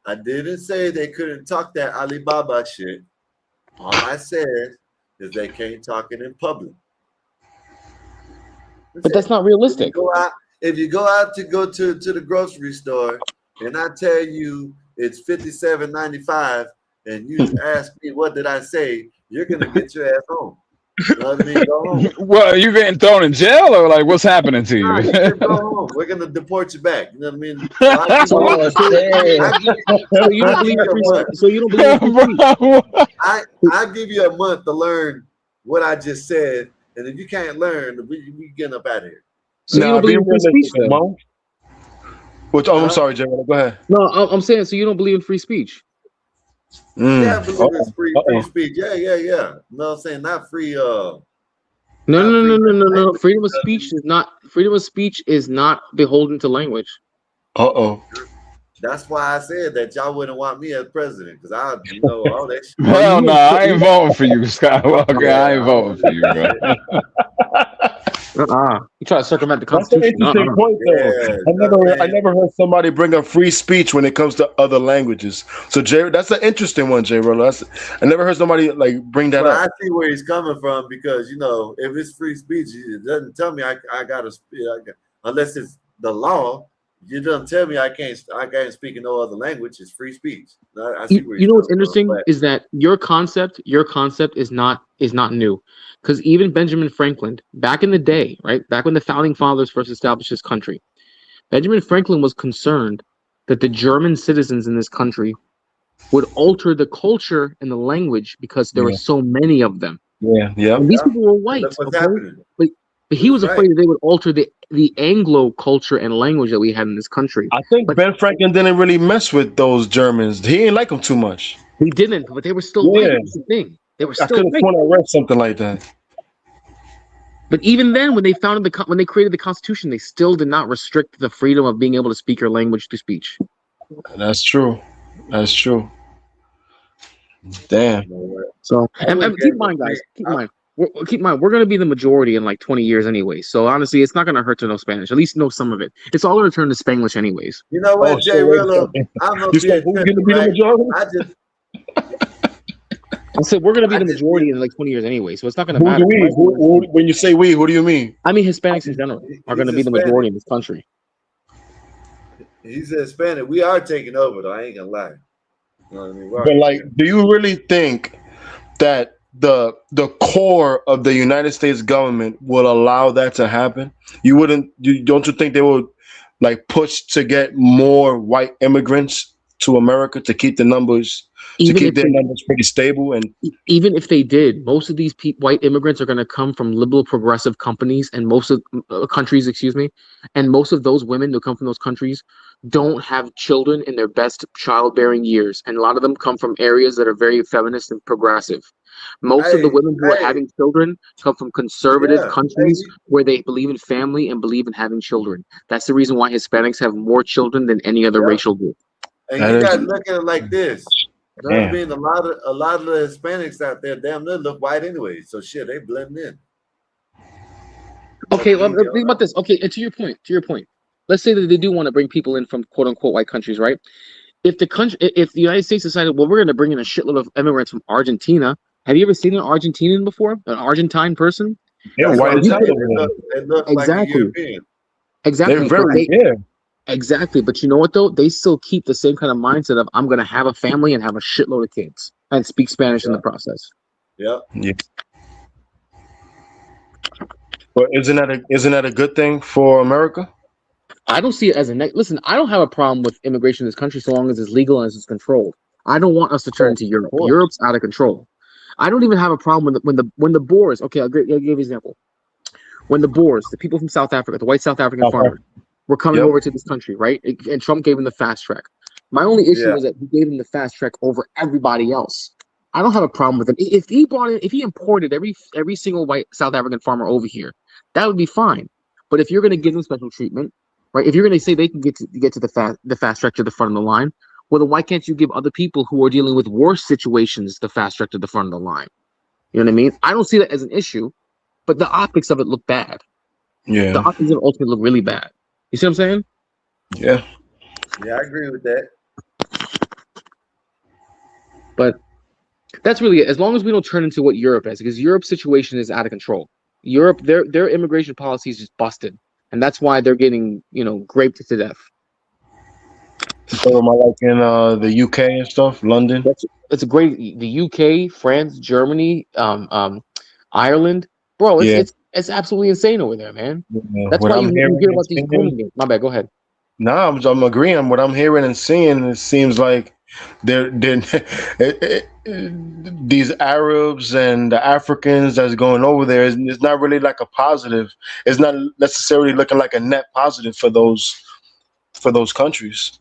I didn't say they couldn't talk that Alibaba shit. All I said is they can't talk it in public. But that's not realistic. If you go out to the grocery store and I tell you it's $57.95 and you ask me what did I say, you're gonna get your ass home. You know what I mean? Go home. Well, you getting thrown in jail or like what's happening to you? Nah, you can go home. We're gonna deport you back. You know what I mean? So you don't believe in free speech. I give you a month to learn what I just said, and if you can't learn, we getting up out of here. So you don't believe in free speech, though? I'm sorry, Jay. Go ahead. No, I'm saying, so you don't believe in free speech? Yeah, I believe it's free speech. Yeah. You know what I'm saying? Not free. No. Freedom of speech is not beholden to language. That's why I said that y'all wouldn't want me as president because I know all that shit. Hell no, I ain't voting for you, Skywalker. I ain't voting for you, bro. You try to circumvent the Constitution. That's an interesting point, though. I never heard somebody bring up free speech when it comes to other languages. So, Jay, that's an interesting one, Jay Rollo. I never heard somebody like bring that up. I see where he's coming from because if it's free speech, it doesn't tell me I gotta speak unless it's the law. You don't tell me I can't speak in no other language. It's free speech. I see where what's interesting is that your concept is not new, because even Benjamin Franklin back in the day, right, back when the founding fathers first established this country, Benjamin Franklin was concerned that the German citizens in this country would alter the culture and the language because there were so many of them. And these people were white, but he was afraid that they would alter the Anglo culture and language that we had in this country. I think Ben Franklin didn't really mess with those Germans. He didn't like them too much. He didn't, but they were still white. That's the thing. They were still I could have sworn I read something like that. But even then, when they created the Constitution, they still did not restrict the freedom of being able to speak your language through speech. That's true. Damn. So, and keep in mind, guys, keep in mind, we're going to be the majority in like 20 years anyway. So honestly, it's not going to hurt to know Spanish. At least know some of it. It's all going to turn to Spanglish anyways. You know what, Jay Rillo? I'm going to be the majority. I said we're going to be the majority in like 20 years anyway. So it's not going to matter. When you say we, who do you mean? I mean Hispanics in general are going to be the majority in this country. He said Hispanic. We are taking over, though. I ain't going to lie. You know what I mean? But like, do you really think that the core of the United States government would allow that to happen? Don't you think they would like push to get more white immigrants to America to keep the numbers numbers pretty stable? And even if they did, most of these white immigrants are going to come from liberal progressive companies and most of countries, and most of those women who come from those countries don't have children in their best childbearing years, and a lot of them come from areas that are very feminist and progressive. Most of the women who are having children come from conservative countries where they believe in family and believe in having children. That's the reason why Hispanics have more children than any other racial group. And you got to look at it like this. You know what I mean? A lot of the Hispanics out there, damn, they look white anyway. So shit, they blend in. Okay, well, think about this. Okay, and to your point. Let's say that they do want to bring people in from quote unquote white countries, right? If the United States decided, well, we're going to bring in a shitload of immigrants from Argentina. Have you ever seen an Argentinian before? An Argentine person? Yeah, white. They look exactly. Like a European. Exactly. They're Exactly. But you know what, though? They still keep the same kind of mindset of, I'm going to have a family and have a shitload of kids and speak Spanish in the process. Yeah. But isn't that a good thing for America? I don't see it as listen, I don't have a problem with immigration in this country so long as it's legal and as it's controlled. I don't want us to turn into Europe. Europe's out of control. I don't even have a problem when the Boers. Okay, I'll give you an example. When the Boers, the people from South Africa, the white South African farmers, were coming over to this country, right? And Trump gave them the fast track. My only issue was that he gave them the fast track over everybody else. I don't have a problem with him. If he brought in, if he imported every single white South African farmer over here, that would be fine. But if you're going to give them special treatment, right? If you're going to say they can get to the fast track to the front of the line, well, then why can't you give other people who are dealing with worse situations the fast track to the front of the line? You know what I mean? I don't see that as an issue, but the optics of it look bad. Yeah. The optics of it ultimately look really bad. You see what I'm saying? Yeah. Yeah, I agree with that. But that's really it. As long as we don't turn into what Europe is, because Europe's situation is out of control. Europe, their immigration policy is just busted, and that's why they're getting raped to death. So am I like in the UK and stuff, London? That's a great. The UK, France, Germany, Ireland, bro. It's absolutely insane over there, man. Yeah. That's What why I'm you hearing hear and about these seeing, grooming gangs. My bad. Go ahead. nah, I'm agreeing. What I'm hearing and seeing, it seems like they're these Arabs and the Africans that's going over there is it's not really like a positive. It's not necessarily looking like a net positive for those countries.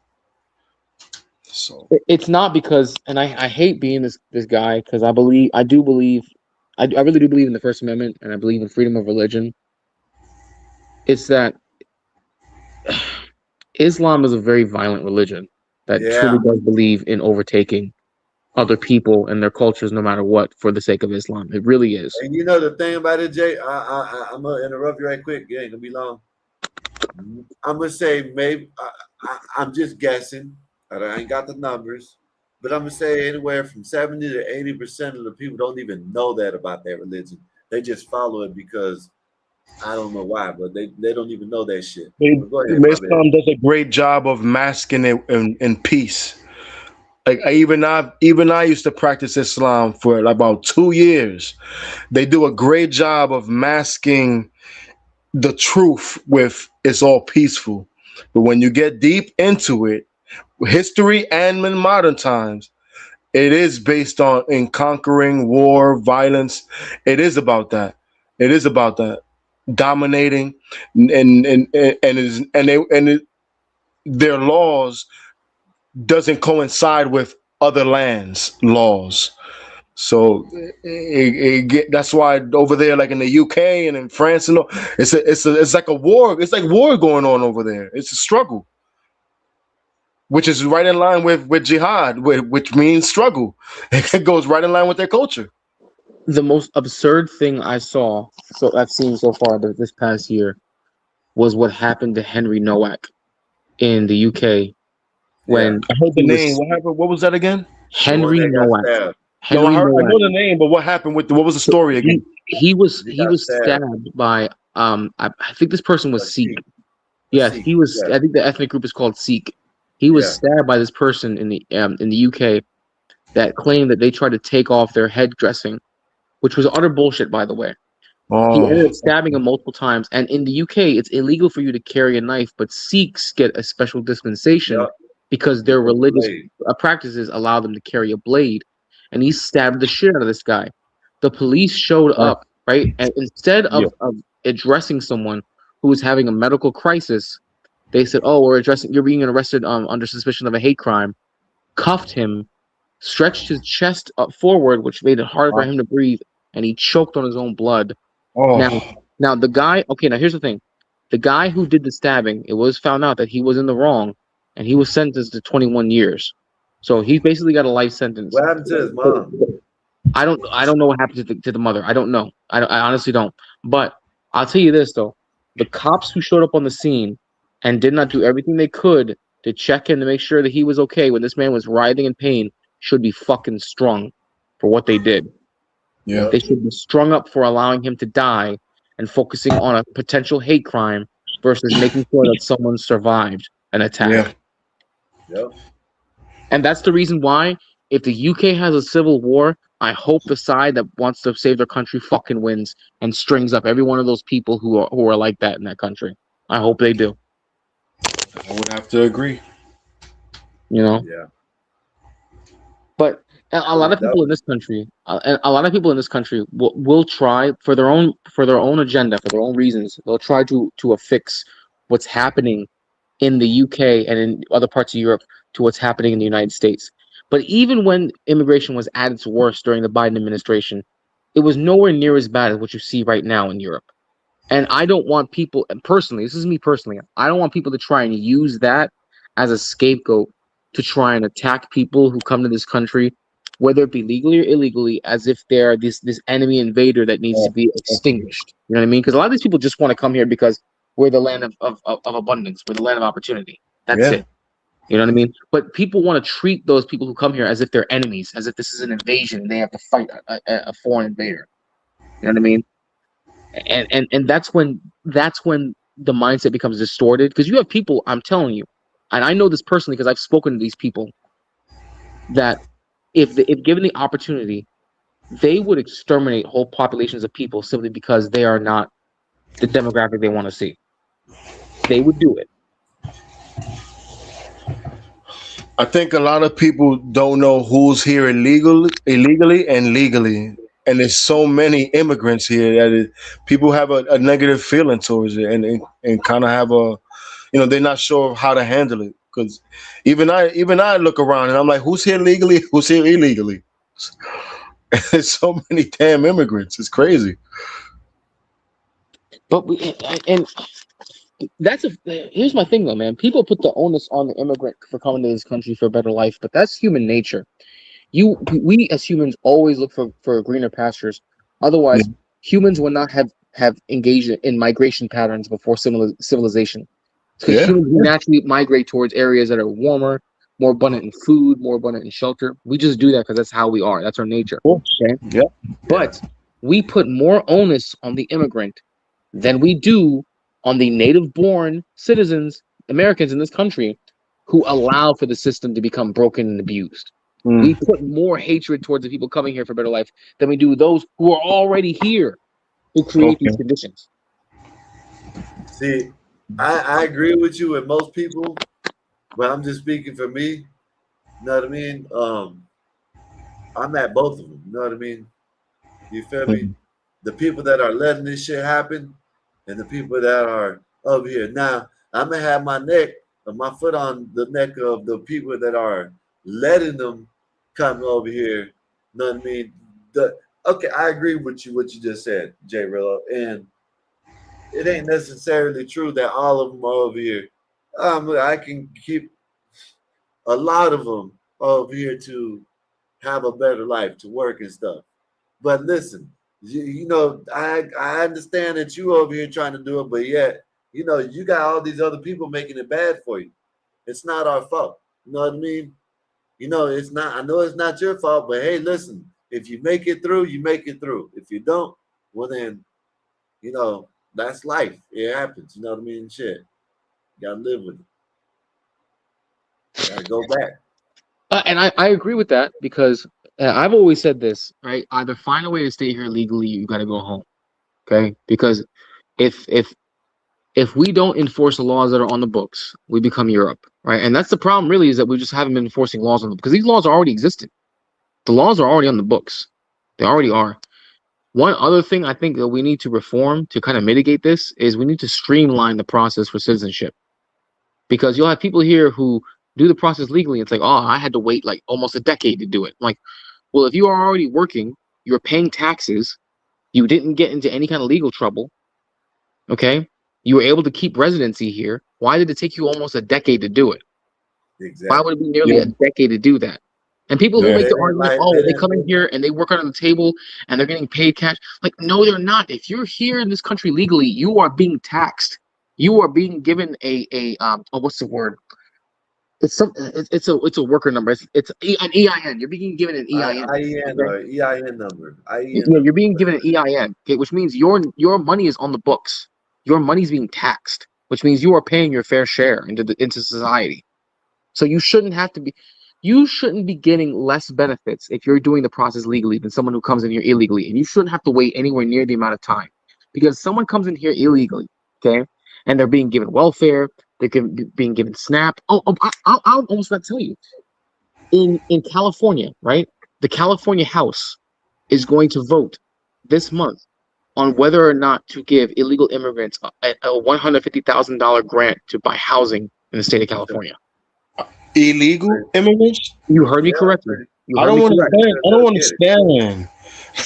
So It's not because, and I hate being this guy because I really do believe in the First Amendment and I believe in freedom of religion. It's that Islam is a very violent religion that truly does believe in overtaking other people and their cultures, no matter what, for the sake of Islam. It really is. And you know the thing about it, Jay, I'm gonna interrupt you right quick. It ain't gonna be long. I'm gonna say maybe I'm just guessing. I ain't got the numbers, but I'm gonna say anywhere from 70 to 80% of the people don't even know that about their religion. They just follow it because I don't know why, but they don't even know that shit. But go ahead, my bad. Islam does a great job of masking it in peace. Like even I used to practice Islam for about 2 years. They do a great job of masking the truth with it's all peaceful. But when you get deep into it, history and in modern times, it is based on in conquering, war, violence. It is about that. It is about that dominating their laws doesn't coincide with other lands' laws. So that's why over there, like in the UK and in France, and all, it's like a war. It's like war going on over there. It's a struggle, which is right in line with jihad, which means struggle. It goes right in line with their culture. The most absurd thing I've seen so far this past year was what happened to Henry Nowak in the UK when I heard the name. What happened? What was that again? Henry Nowak. I know the name, but what happened with what was the story again? He was stabbed by I think this person was Sikh. Yes, he was. I think the ethnic group is called Sikh. He was stabbed by this person in the UK that claimed that they tried to take off their head dressing, which was utter bullshit, by the way. He ended up stabbing him multiple times, and in the UK, it's illegal for you to carry a knife, but Sikhs get a special dispensation because their religious practices allow them to carry a blade. And he stabbed the shit out of this guy. The police showed up, right? And instead of addressing someone who was having a medical crisis, they said, "Oh, you're being arrested under suspicion of a hate crime." Cuffed him, stretched his chest up forward, which made it hard for him to breathe, and he choked on his own blood. Now the guy. Okay, now here's the thing: the guy who did the stabbing, it was found out that he was in the wrong, and he was sentenced to 21 years. So he basically got a life sentence. What happened to his mom? I don't know what happened to the mother. I don't know. I honestly don't. But I'll tell you this though: the cops who showed up on the scene and did not do everything they could to check him to make sure that he was okay when this man was writhing in pain should be fucking strung for what they did. Yeah, they should be strung up for allowing him to die and focusing on a potential hate crime versus making sure that someone survived an attack. And that's the reason why, if the UK has a civil war, I hope the side that wants to save their country fucking wins and strings up every one of those people who are like that in that country. I hope they do. I would have to agree. You know? Yeah. But A lot of people in this country, and a lot of people in this country will try for their own agenda, for their own reasons. They'll try to affix what's happening in the UK and in other parts of Europe to what's happening in the United States. But even when immigration was at its worst during the Biden administration, it was nowhere near as bad as what you see right now in Europe. And I don't want people, and personally, this is me personally, I don't want people to try and use that as a scapegoat to try and attack people who come to this country, whether it be legally or illegally, as if they're this enemy invader that needs to be extinguished. You know what I mean? Because a lot of these people just want to come here because we're the land of abundance, we're the land of opportunity. That's it. You know what I mean? But people want to treat those people who come here as if they're enemies, as if this is an invasion and they have to fight a foreign invader. You know what I mean? And that's when the mindset becomes distorted, because you have people, I'm telling you, and I know this personally because I've spoken to these people, that if given the opportunity, they would exterminate whole populations of people simply because they are not the demographic they want to see. They would do it. I think a lot of people don't know who's here illegally and legally. And there's so many immigrants here that people have a negative feeling towards it, and kind of have they're not sure how to handle it. Because even I look around and I'm like, who's here legally? Who's here illegally? There's so many damn immigrants. It's crazy. But here's my thing though, man. People put the onus on the immigrant for coming to this country for a better life, but that's human nature. We as humans always look for greener pastures. Otherwise, humans would not have engaged in migration patterns before civilization. Because humans naturally migrate towards areas that are warmer, more abundant in food, more abundant in shelter. We just do that because that's how we are. That's our nature. Okay? Yeah. But we put more onus on the immigrant than we do on the native-born citizens, Americans in this country, who allow for the system to become broken and abused. We put more hatred towards the people coming here for a better life than we do those who are already here, who create these conditions. See, I agree with you with most people, but I'm just speaking for me. You know what I mean? I'm at both of them. You know what I mean? You feel me? The people that are letting this shit happen, and the people that are over here. Now, I'm gonna have my foot on the neck of the people that are letting them come over here. You know what I mean? Okay, I agree with you what you just said, J Rillo, and it ain't necessarily true that all of them are over here. I can keep a lot of them over here to have a better life, to work and stuff. But listen, I understand that you over here trying to do it, but yet, you got all these other people making it bad for you. It's not our fault. You know what I mean? It's not. I know it's not your fault, but hey, listen. If you make it through, you make it through. If you don't, well then, that's life. It happens. You know what I mean? Shit, you gotta live with it. Gotta go back. And I agree with that, because I've always said this, right? Either find a way to stay here legally, you got to go home, okay? Because if we don't enforce the laws that are on the books, we become Europe, right? And that's the problem, really, is that we just haven't been enforcing laws on them, because these laws are already existing. The laws are already on the books. They already are. One other thing I think that we need to reform to kind of mitigate this is we need to streamline the process for citizenship, because you'll have people here who do the process legally. It's like, oh, I had to wait like almost a decade to do it. Like, well, if you are already working, you're paying taxes, you didn't get into any kind of legal trouble, okay? You were able to keep residency here. Why did it take you almost a decade to do it? Exactly. Why would it be nearly a decade to do that? And people who make the argument, oh, they come in here and they work under the table and they're getting paid cash. Like, no, they're not. If you're here in this country legally, you are being taxed. You are being given what's the word? It's a worker number. It's an EIN. You're being given an EIN. EIN or EIN number. You're being given an EIN, okay, which means your money is on the books. Your money's being taxed, which means you are paying your fair share into society. So you shouldn't be getting less benefits if you're doing the process legally than someone who comes in here illegally. And you shouldn't have to wait anywhere near the amount of time, because someone comes in here illegally, okay, and they're being given welfare, they're being given SNAP. I'll almost not tell you. In California, right? the California House is going to vote this month on whether or not to give illegal immigrants a $150,000 grant to buy housing in the state of California. Illegal immigrants? You heard me correctly. You I heard don't me correctly. understand. I don't understand.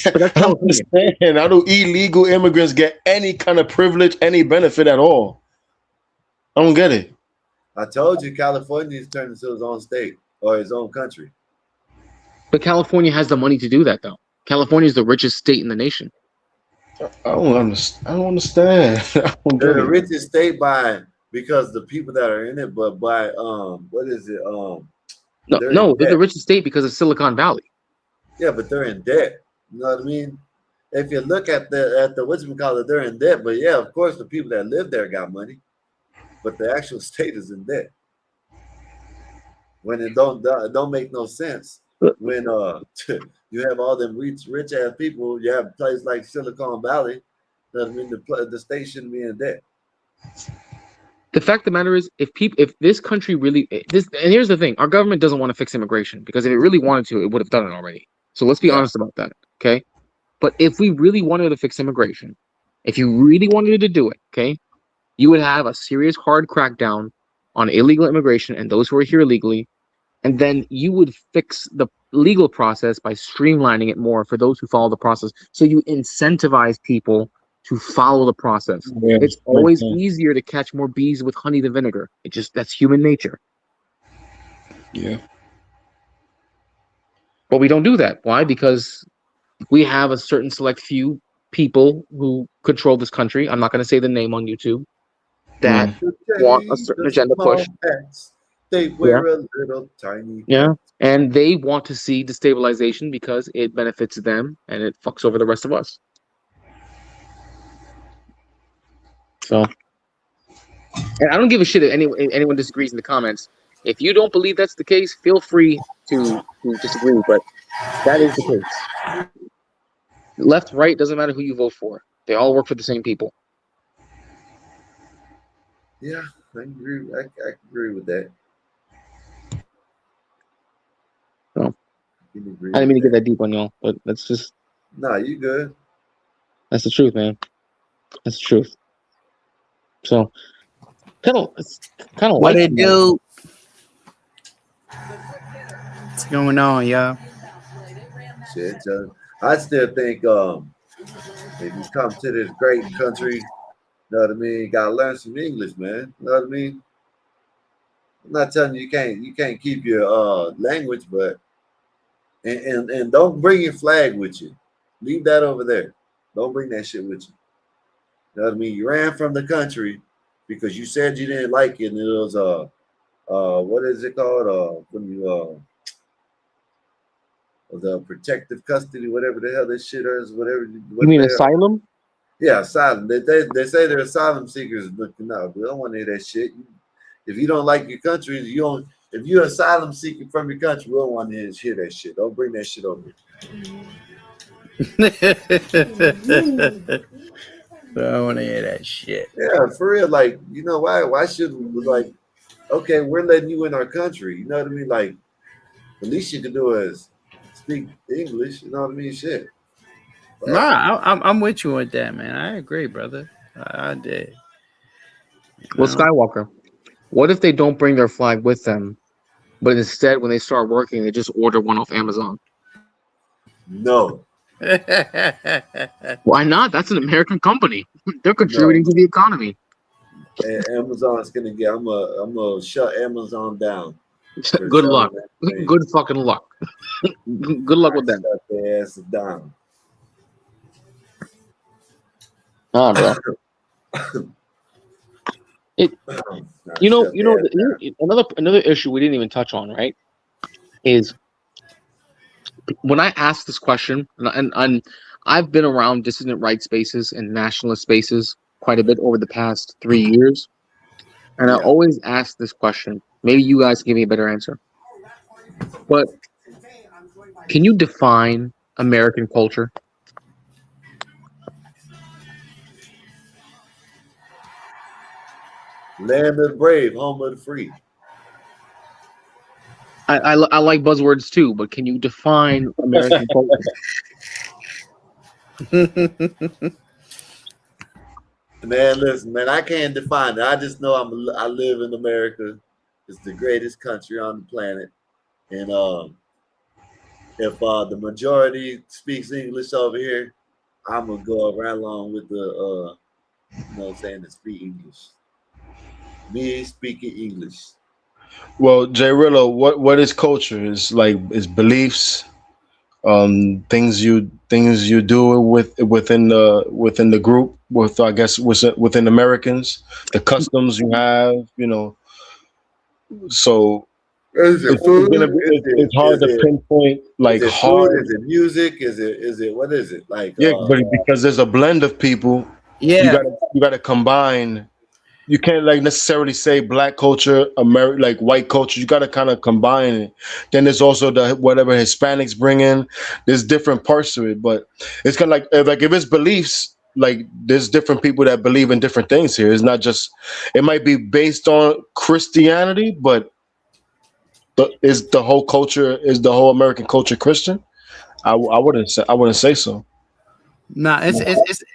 But that's I don't California. understand. How do illegal immigrants get any kind of privilege, any benefit at all? I don't get it. I told you California's turned into its own state or its own country. But California has the money to do that, though. California is the richest state in the nation. I don't understand. I don't understand. I don't They're get the it. richest state by because the people that are in it, but by what is it? They're the richest state because of Silicon Valley. Yeah, but they're in debt. You know what I mean? If you look at the whatchamacallit, they're in debt. But yeah, of course, the people that live there got money, but the actual state is in debt. When it don't make no sense. When you have all them rich ass people, you have a place like Silicon Valley. That mean the state shouldn't be in debt. The fact of the matter is, if this country really and here's the thing, our government doesn't want to fix immigration because if it really wanted to, it would have done it already. So let's be honest about that, okay? But if we really wanted to fix immigration, if you really wanted to do it, okay, you would have a serious hard crackdown on illegal immigration and those who are here illegally, and then you would fix the legal process by streamlining it more for those who follow the process. So you incentivize people to follow the process. Yeah, it's always easier to catch more bees with honey than vinegar. That's human nature. Yeah. But we don't do that. Why? Because we have a certain select few people who control this country. I'm not going to say the name on YouTube. That want a certain agenda push. They wear a little tiny. Yeah. And they want to see destabilization because it benefits them and it fucks over the rest of us. So, and I don't give a shit if anyone disagrees in the comments. If you don't believe that's the case, feel free to disagree, but that is the case. Left, right, doesn't matter who you vote for. They all work for the same people. Yeah, I agree. I agree with that. So, I didn't mean to get that deep on y'all, but that's just. Nah, you good. That's the truth, man. That's the truth. So, kind of what like it do? What's going on, y'all? Shit, I still think if you come to this great country, you know what I mean, you gotta learn some English, man. You know what I mean? I'm not telling you you can't keep your language, but and don't bring your flag with you. Leave that over there. Don't bring that shit with you. You know what I mean? You ran from the country because you said you didn't like it, and it was what is it called? When you the protective custody, whatever the hell this shit is, whatever. You mean asylum? Yeah, asylum. They say they're asylum seekers, but no, we don't want to hear that shit. If you don't like your country, you don't. If you're asylum seeking from your country, we don't want to hear that shit. Don't bring that shit over. I don't want to hear that shit. Yeah, for real. Like, you know, why should we, like, okay, we're letting you in our country. You know what I mean? Like, the least you can do is speak English. You know what I mean? Shit. Nah, I'm with you with that, man. I agree, brother. I did. Well, Skywalker, what if they don't bring their flag with them, but instead, when they start working, they just order one off Amazon? No. Why not? That's an American company. They're contributing to the economy. And Amazon's gonna get. I'm gonna shut Amazon down. Good luck. Good fucking luck. Good luck with that. Shut their ass down. Nah, bro. Another issue we didn't even touch on, right? Is when I ask this question, and I've been around dissident right spaces and nationalist spaces quite a bit over the past 3 years, and I always ask this question. Maybe you guys can give me a better answer. But can you define American culture? Land of the brave, home of the free. I like buzzwords too, but can you define American culture? Man, listen, man, I can't define it. I just know I live in America. It's the greatest country on the planet, and if the majority speaks English over here, I'm gonna go right along with the saying to speak English. Me speaking English. Well, Jay Rillo, what is culture? Is beliefs, things you do within the group with, I guess, within Americans, the customs you have, so Is it it's gonna food? be it's hard to pinpoint Is like it food? hard. Is it music? Is it what is it like? Yeah, but because there's a blend of people, Yeah. you gotta combine. You can't like necessarily say black culture, like white culture. You got to kind of combine it. Then there's also the whatever Hispanics bring in. There's different parts to it, but it's kind of like if it's beliefs, like there's different people that believe in different things here. It's not just. It might be based on Christianity, but is the whole culture, is the whole American culture Christian? I wouldn't say so. Nah,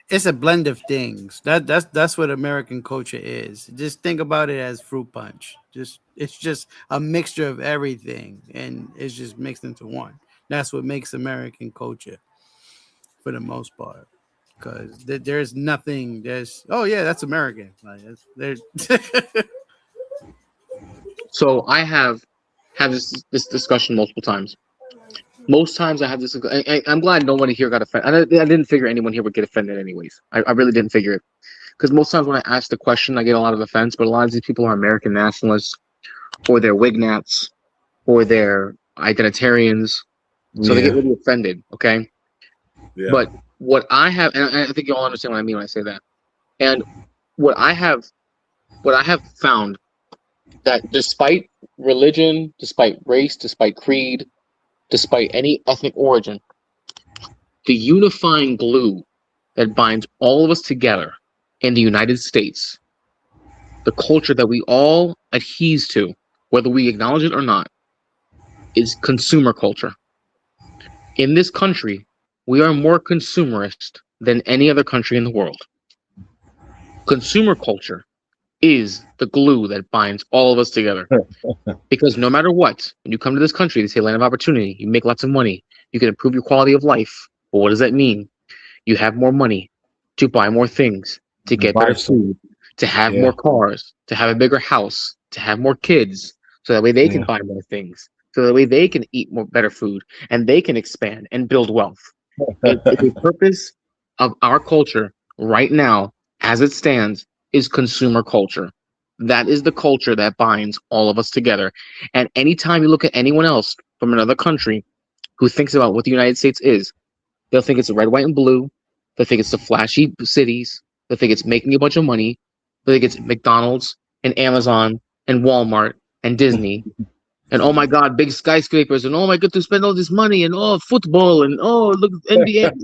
it's a blend of things. That's what American culture is. Just think about it as fruit punch. It's just a mixture of everything, and it's just mixed into one. That's what makes American culture, for the most part. Because there's nothing. Oh yeah, that's American. Like there's So I have had this discussion multiple times. Most times I have this. I'm glad no one here got offended. I didn't figure anyone here would get offended anyways. I really didn't figure it. Because most times when I ask the question, I get a lot of offense. But a lot of these people are American nationalists, or they're Wignats, or they're identitarians. So they get really offended. Okay. Yeah. But what I have, and I think you all understand what I mean when I say that. And what I have found, that despite religion, despite race, despite creed, despite any ethnic origin, the unifying glue that binds all of us together in the United States, the culture that we all adhere to, whether we acknowledge it or not, is consumer culture. In this country, we are more consumerist than any other country in the world. Consumer culture is the glue that binds all of us together. Because no matter what, when you come to this country, they say land of opportunity, you make lots of money, you can improve your quality of life. But what does that mean? You have more money to buy more things, to get better food, to have more cars, to have a bigger house, to have more kids, so that way they can buy more things, so that way they can eat more better food, and they can expand and build wealth. And the purpose of our culture right now, as it stands, is consumer culture. That is the culture that binds all of us together. And anytime you look at anyone else from another country who thinks about what the United States is, they'll think it's red, white, and blue. They'll think it's the flashy cities. They'll think it's making a bunch of money. They'll think it's McDonald's and Amazon and Walmart and Disney. And oh my God, big skyscrapers. And oh my God, to spend all this money. And oh, football. And oh, look, NBA.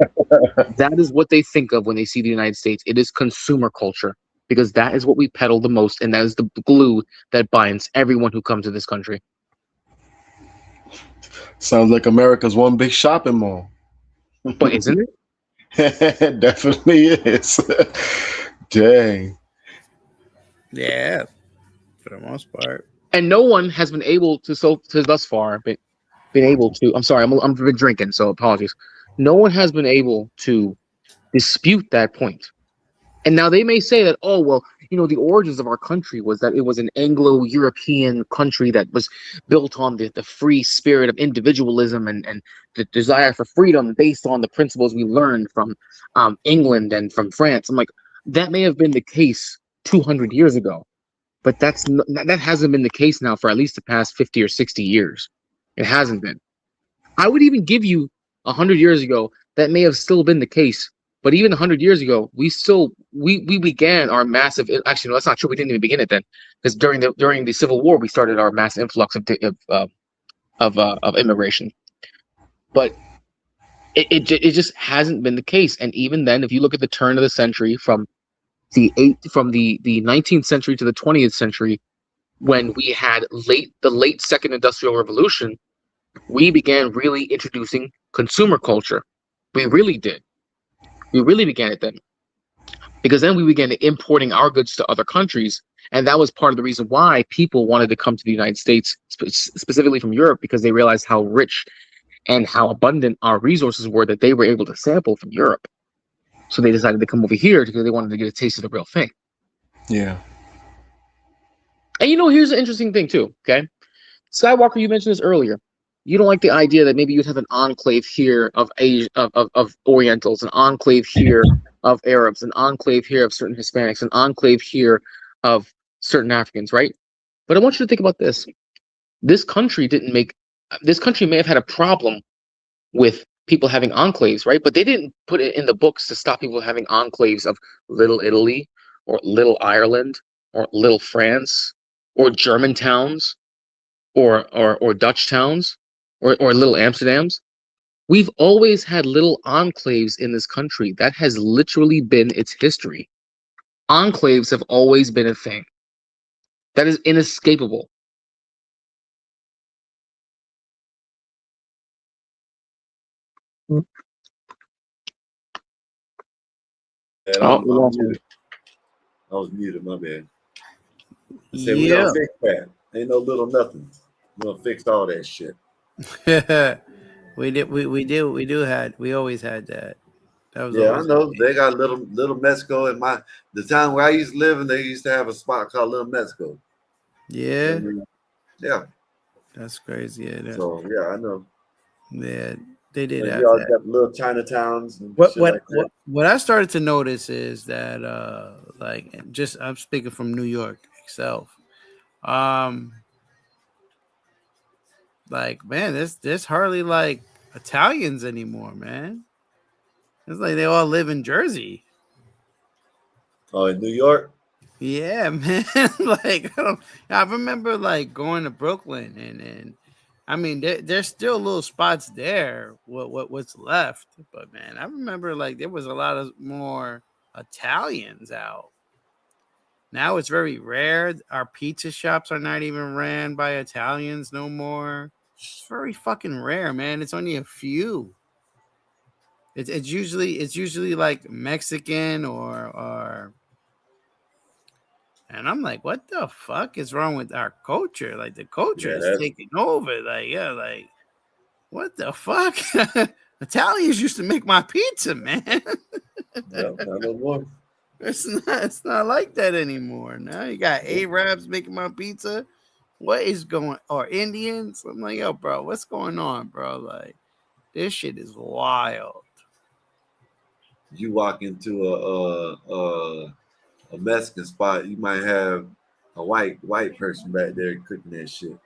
That is what they think of when they see the United States. It is consumer culture, because that is what we peddle the most. And that is the glue that binds everyone who comes to this country. Sounds like America's one big shopping mall. But isn't it? It definitely is. Dang. yeah, for the most part. And no one has been able to thus far been able to. I'm sorry, I'm been drinking, so apologies. No one has been able to dispute that point. And now they may say that, oh well, the origins of our country was that it was an Anglo-European country that was built on the free spirit of individualism and the desire for freedom based on the principles we learned from England and from France. I'm like, that may have been the case 200 years ago, but that hasn't been the case now for at least the past 50 or 60 years. It hasn't been. I would even give you 100 years ago that may have still been the case. But even 100 years ago, we began our massive. Actually, no, that's not true. We didn't even begin it then, because during the Civil War, we started our mass influx of immigration. But it just hasn't been the case. And even then, if you look at the turn of the century, from the 19th century to the 20th century, when we had the late second industrial revolution, we began really introducing consumer culture. We really did. We really began it then. Because then we began importing our goods to other countries. And that was part of the reason why people wanted to come to the United States, specifically from Europe, because they realized how rich and how abundant our resources were that they were able to sample from Europe. So they decided to come over here because they wanted to get a taste of the real thing. Yeah. And here's an interesting thing too, okay? Skywalker, you mentioned this earlier. You don't like the idea that maybe you'd have an enclave here of Asia, of Orientals, an enclave here of Arabs, an enclave here of certain Hispanics, an enclave here of certain Africans, right? But I want you to think about this. This country may have had a problem with people having enclaves, right? But they didn't put it in the books to stop people having enclaves of Little Italy or Little Ireland or Little France or German towns or Dutch towns or little Amsterdams. We've always had little enclaves in this country. That has literally been its history. Enclaves have always been a thing. That is inescapable. And I'm muted. I was muted, my bad. I said we gonna fix that. Ain't no little nothing. We're gonna fix all that shit. We always had that. That was I know. They got little Mexico in the town where I used to live, and they used to have a spot called Little Mexico. Yeah. Yeah. That's crazy. Yeah. So yeah, I know. Yeah, they did and have you all that. got little Chinatowns and What shit like that. what I started to notice is that I'm speaking from New York itself. Like, man, there's hardly like Italians anymore, man. It's like they all live in Jersey. Oh, in New York? Yeah, man. Like I remember like going to Brooklyn and I mean there's still little spots there. What's left? But man, I remember like there was a lot of more Italians out. Now it's very rare. Our pizza shops are not even ran by Italians no more. It's very fucking rare, man. It's only a few. It's usually like Mexican or and I'm like, what the fuck is wrong with our culture? Like the culture is taking over. Like what the fuck? Italians used to make my pizza, man. It's not like that anymore. Now you got Arabs making my pizza. What is going or Indians? I'm like, yo, bro, what's going on, bro? Like, this shit is wild. You walk into a Mexican spot, you might have a white person back there cooking that shit.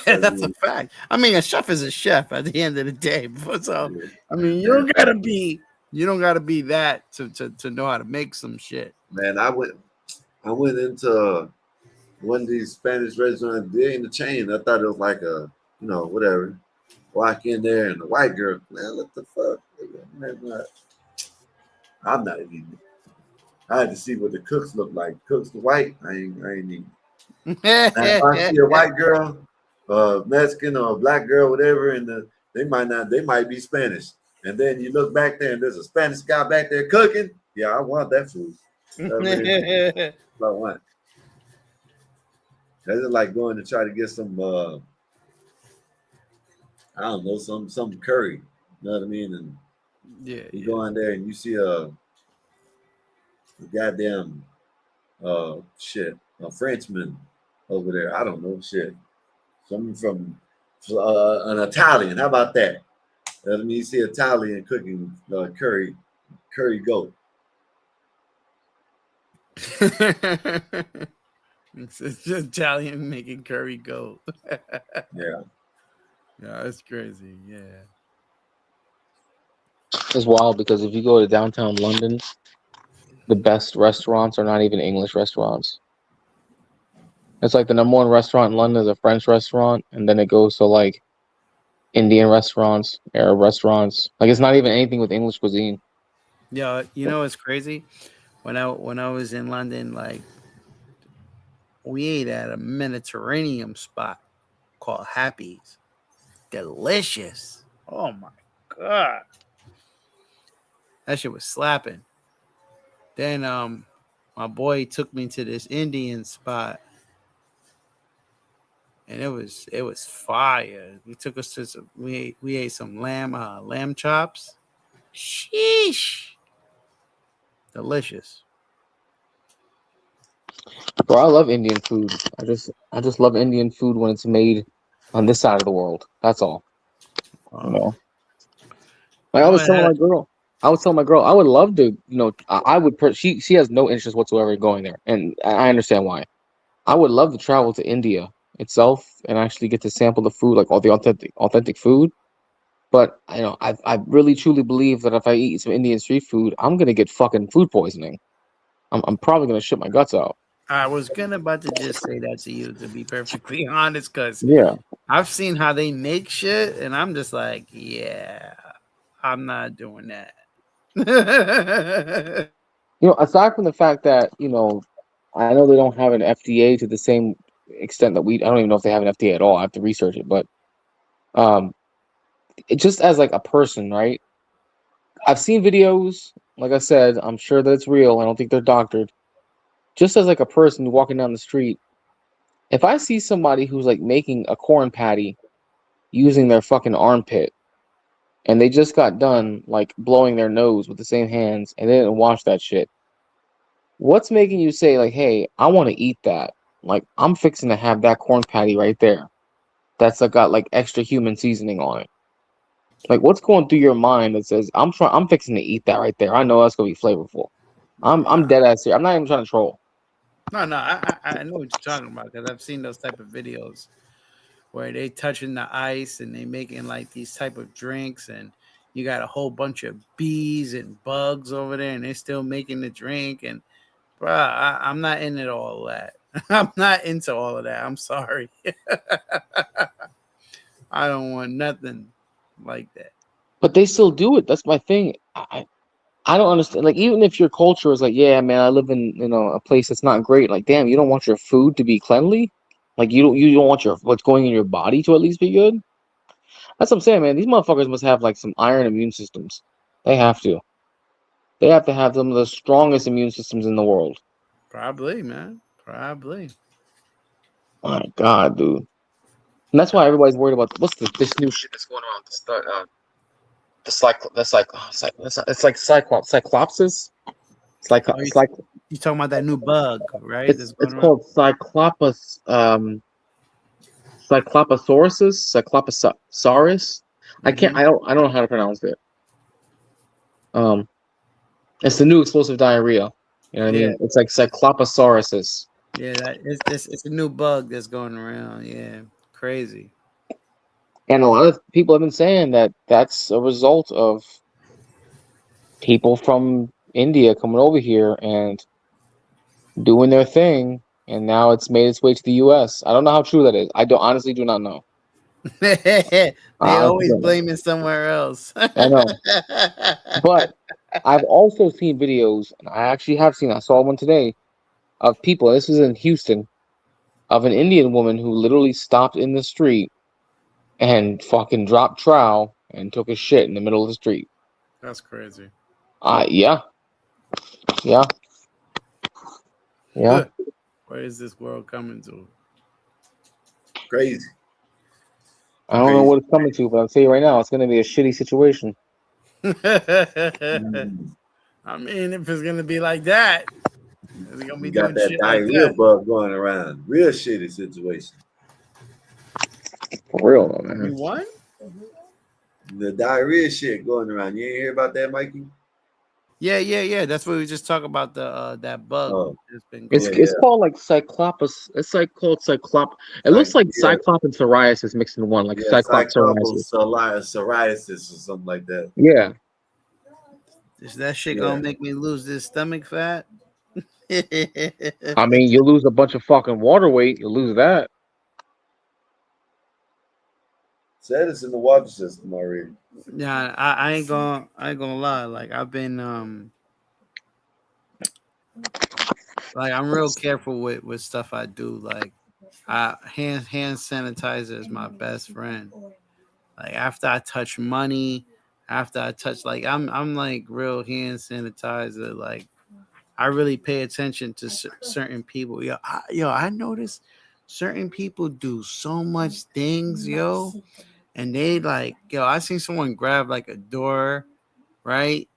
That's a fact. I mean, a chef is a chef at the end of the day. So I mean, you don't gotta be that to know how to make some shit. Man, I went into one of these Spanish restaurants. They ain't a chain. I thought it was like a, whatever. Walk in there and the white girl, man, what the fuck? Man, I'm not eating it. I had to see what the cooks look like. Cooks the white, I ain't eating. If I see a white girl, Mexican or a black girl, whatever, and they might be Spanish. And then you look back there and there's a Spanish guy back there cooking. Yeah, I want that food. That's what I want. That's like going to try to get some I don't know, some curry. You know what I mean? And you go in there and you see a goddamn a Frenchman over there. I don't know shit. Someone from an Italian. How about that? I mean, you see Italian cooking curry goat. It's Italian making curry goat. Yeah, that's crazy. Yeah, it's wild because if you go to downtown London, the best restaurants are not even English restaurants. It's like the number one restaurant in London is a French restaurant, and then it goes to like Indian restaurants, Arab restaurants. Like it's not even anything with English cuisine. Yeah, it's crazy. When I was in London, like we ate at a Mediterranean spot called Happy's. Delicious. Oh my god. That shit was slapping. Then my boy took me to this Indian spot, and it was fire. He took us to some, we ate some lamb chops. Sheesh. Delicious. Bro, I love Indian food. I just love Indian food when it's made on this side of the world. That's all. You know. Like I was telling my girl, I would love to, I would. She has no interest whatsoever in going there, and I understand why. I would love to travel to India itself and actually get to sample the food, like all the authentic food. But I really truly believe that if I eat some Indian street food, I'm gonna get fucking food poisoning. I'm probably gonna shit my guts out. I was about to just say that to you, to be perfectly honest, because Yeah. I've seen how they make shit, and I'm just like, yeah, I'm not doing that. Aside from the fact that I know they don't have an FDA to the same extent that I don't even know if they have an FDA at all. I have to research it, but it just as like a person, right? I've seen videos. Like I said, I'm sure that it's real. I don't think they're doctored. Just as like a person walking down the street, if I see somebody who's like making a corn patty using their fucking armpit, and they just got done like blowing their nose with the same hands, and they didn't wash that shit, what's making you say like, "Hey, I want to eat that"? Like I'm fixing to have that corn patty right there. That's like got like extra human seasoning on it. Like what's going through your mind that says I'm fixing to eat that right there. I know that's gonna be flavorful. I'm dead ass here. I'm not even trying to troll. No, I know what you're talking about, because I've seen those type of videos where they touching the ice and they making like these type of drinks, and you got a whole bunch of bees and bugs over there, and they're still making the drink. And bruh, I'm not into all that. I'm not into all of that. I'm sorry. I don't want nothing like that. But they still do it. That's my thing. I don't understand. Like even if your culture is like, yeah, man, I live in a place that's not great. Like, damn, you don't want your food to be cleanly. Like you don't want your what's going in your body to at least be good. That's what I'm saying, man. These motherfuckers must have like some iron immune systems. They have to. They have to have some of the strongest immune systems in the world. Probably, man. Probably. My God, dude. And that's why everybody's worried about this new shit that's going around. It's like cyclopsis. It's like You talking about that new bug, right? it's called Cycloposaurus. I don't know how to pronounce it. It's the new explosive diarrhea. You know what I mean? It's like Cycloposaurus. Yeah, it's a new bug that's going around. Yeah, crazy. And a lot of people have been saying that that's a result of people from India coming over here and doing their thing, and now it's made its way to the U.S. I don't know how true that is. I honestly do not know. They always blaming somewhere else. I know. But I've also seen videos, and I saw one today, of people, this was in Houston, of an Indian woman who literally stopped in the street and fucking dropped trowel and took a shit in the middle of the street. That's crazy. Yeah. Yeah. Yeah. Where is this world coming to? Crazy. I don't know what it's coming to, but I'll tell you right now, it's going to be a shitty situation. I mean, if it's gonna be like that, it's gonna be You got doing that shit like diarrhea that. bug going around. Real shitty situation. For real, though, man. You won? The diarrhea shit going around. You ain't hear about that, Mikey? Yeah. That's what we just talked about, the that bug. It's called like Cyclopus. It's like called Cyclop. It looks like Cyclop and psoriasis mixed in one, like Cyclops psoriasis. Psoriasis or something like that. Yeah. Is that shit gonna make me lose this stomach fat? I mean, you lose a bunch of fucking water weight. You lose that. Said it's in the water system already. Yeah, I ain't gonna lie. Like I've been Like I'm real careful with stuff I do. Like hand sanitizer is my best friend. Like after I touch money, after I touch like I'm like real hand sanitizer. Like I really pay attention to certain people. I notice certain people do so much things, yo, and they like, yo. I seen someone grab like a door, right?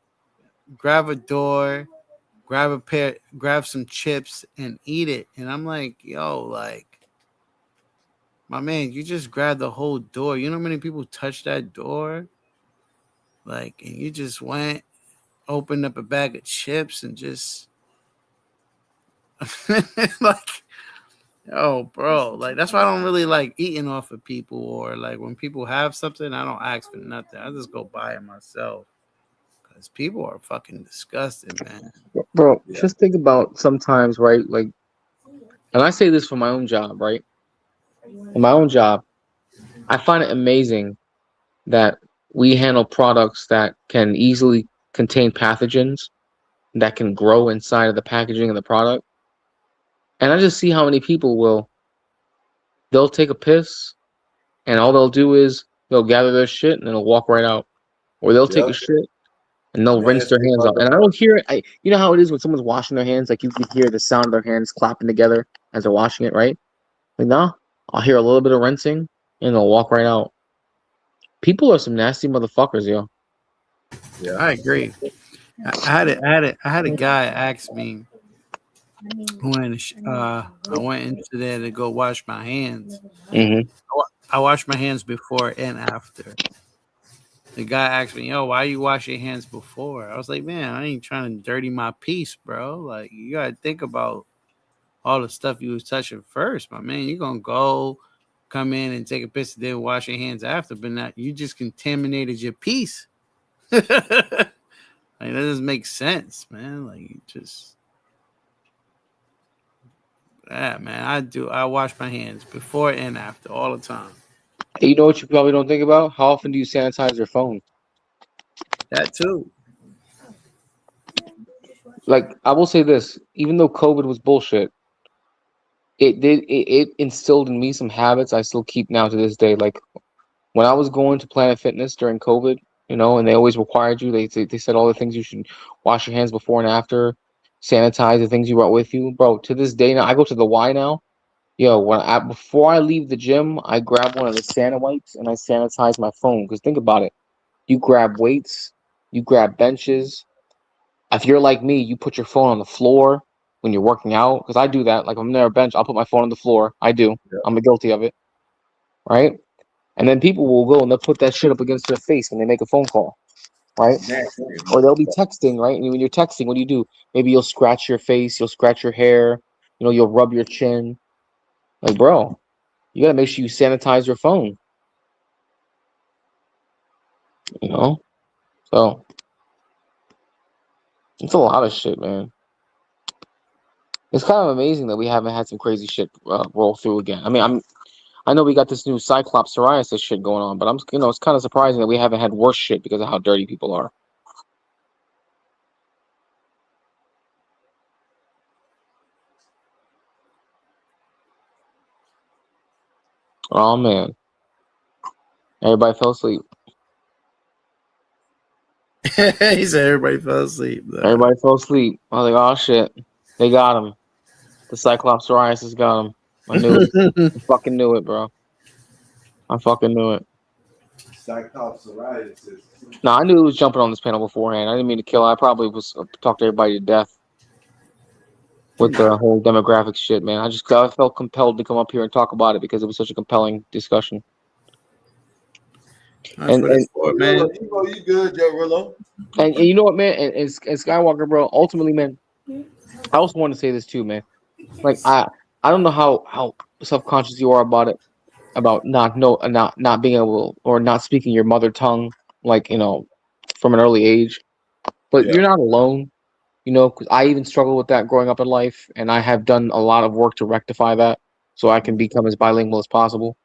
Grab a door, grab some chips and eat it, and I'm like, yo, like, my man, you just grabbed the whole door. You know how many people touch that door? Like, and you just went, opened up a bag of chips and just like, oh, bro, like that's why I don't really like eating off of people, or like when people have something, I don't ask for nothing. I just go buy it myself because people are fucking disgusting, man. Bro, just think about sometimes, right? Like, and I say this for my own job, right? In my own job, I find it amazing that we handle products that can easily contain pathogens that can grow inside of the packaging of the product. And I just see how many people they'll take a piss and all they'll do is they'll gather their shit and they'll walk right out. Or they'll take a Yep. shit and they'll rinse their Nasty hands off. And I motherfucker. don't hear it. You know how it is when someone's washing their hands, like you can hear the sound of their hands clapping together as they're washing it, right? Like, no, I'll hear a little bit of rinsing and they'll walk right out. People are some nasty motherfuckers, yo. Yeah. I agree. I had a guy ask me when I went into there to go wash my hands. Mm-hmm. I washed my hands before and after. The guy asked me, "Yo, why you wash your hands before?" I was like, "Man, I ain't trying to dirty my piece, bro. Like, you gotta think about all the stuff you was touching first, my man. You gonna go come in and take a piss and then wash your hands after, but not you just contaminated your piece." Like that doesn't make sense, man. Like you just yeah, man. I wash my hands before and after all the time. You know what you probably don't think about? How often do you sanitize your phone? That too. Like, I will say this, even though COVID was bullshit, it instilled in me some habits I still keep now to this day. Like when I was going to Planet Fitness during COVID, and they always required you. They said all the things you should wash your hands before and after, sanitize the things you brought with you, bro. To this day now, I go to the Y now. Yo, before I leave the gym, I grab one of the Santa wipes and I sanitize my phone. Because think about it, you grab weights, you grab benches. If you're like me, you put your phone on the floor when you're working out. Because I do that. Like, if I'm near a bench, I'll put my phone on the floor. I do. Yeah. I'm guilty of it, right? And then people will go and they'll put that shit up against their face when they make a phone call, right? Nasty Or they'll be motherfucker. texting, right? And when you're texting, what do? Maybe you'll scratch your face, you'll scratch your hair, you'll rub your chin. Like, bro, you gotta make sure you sanitize your phone. So it's a lot of shit, man. It's kind of amazing that we haven't had some crazy shit roll through again. I mean, I know we got this new Cyclops psoriasis shit going on, but it's kind of surprising that we haven't had worse shit because of how dirty people are. Oh man, everybody fell asleep. He said everybody fell asleep. Everybody fell asleep. I was like, oh shit, they got him. The Cyclops psoriasis got him. I knew it. I fucking knew it, bro. I fucking knew it. Cyclops psoriasis. No, I knew it was jumping on this panel beforehand. I didn't mean to kill. I probably was talked everybody to death with the whole demographic shit, man. I felt compelled to come up here and talk about it because it was such a compelling discussion. That's what it's for, man. You good, Joe Rillo? And you know what, man? And Skywalker, bro. Ultimately, man. I also want to say this too, man. Like I don't know how self-conscious you are about it, about not being able or not speaking your mother tongue, like from an early age. But you're not alone, because I even struggled with that growing up in life, and I have done a lot of work to rectify that, so I can become as bilingual as possible.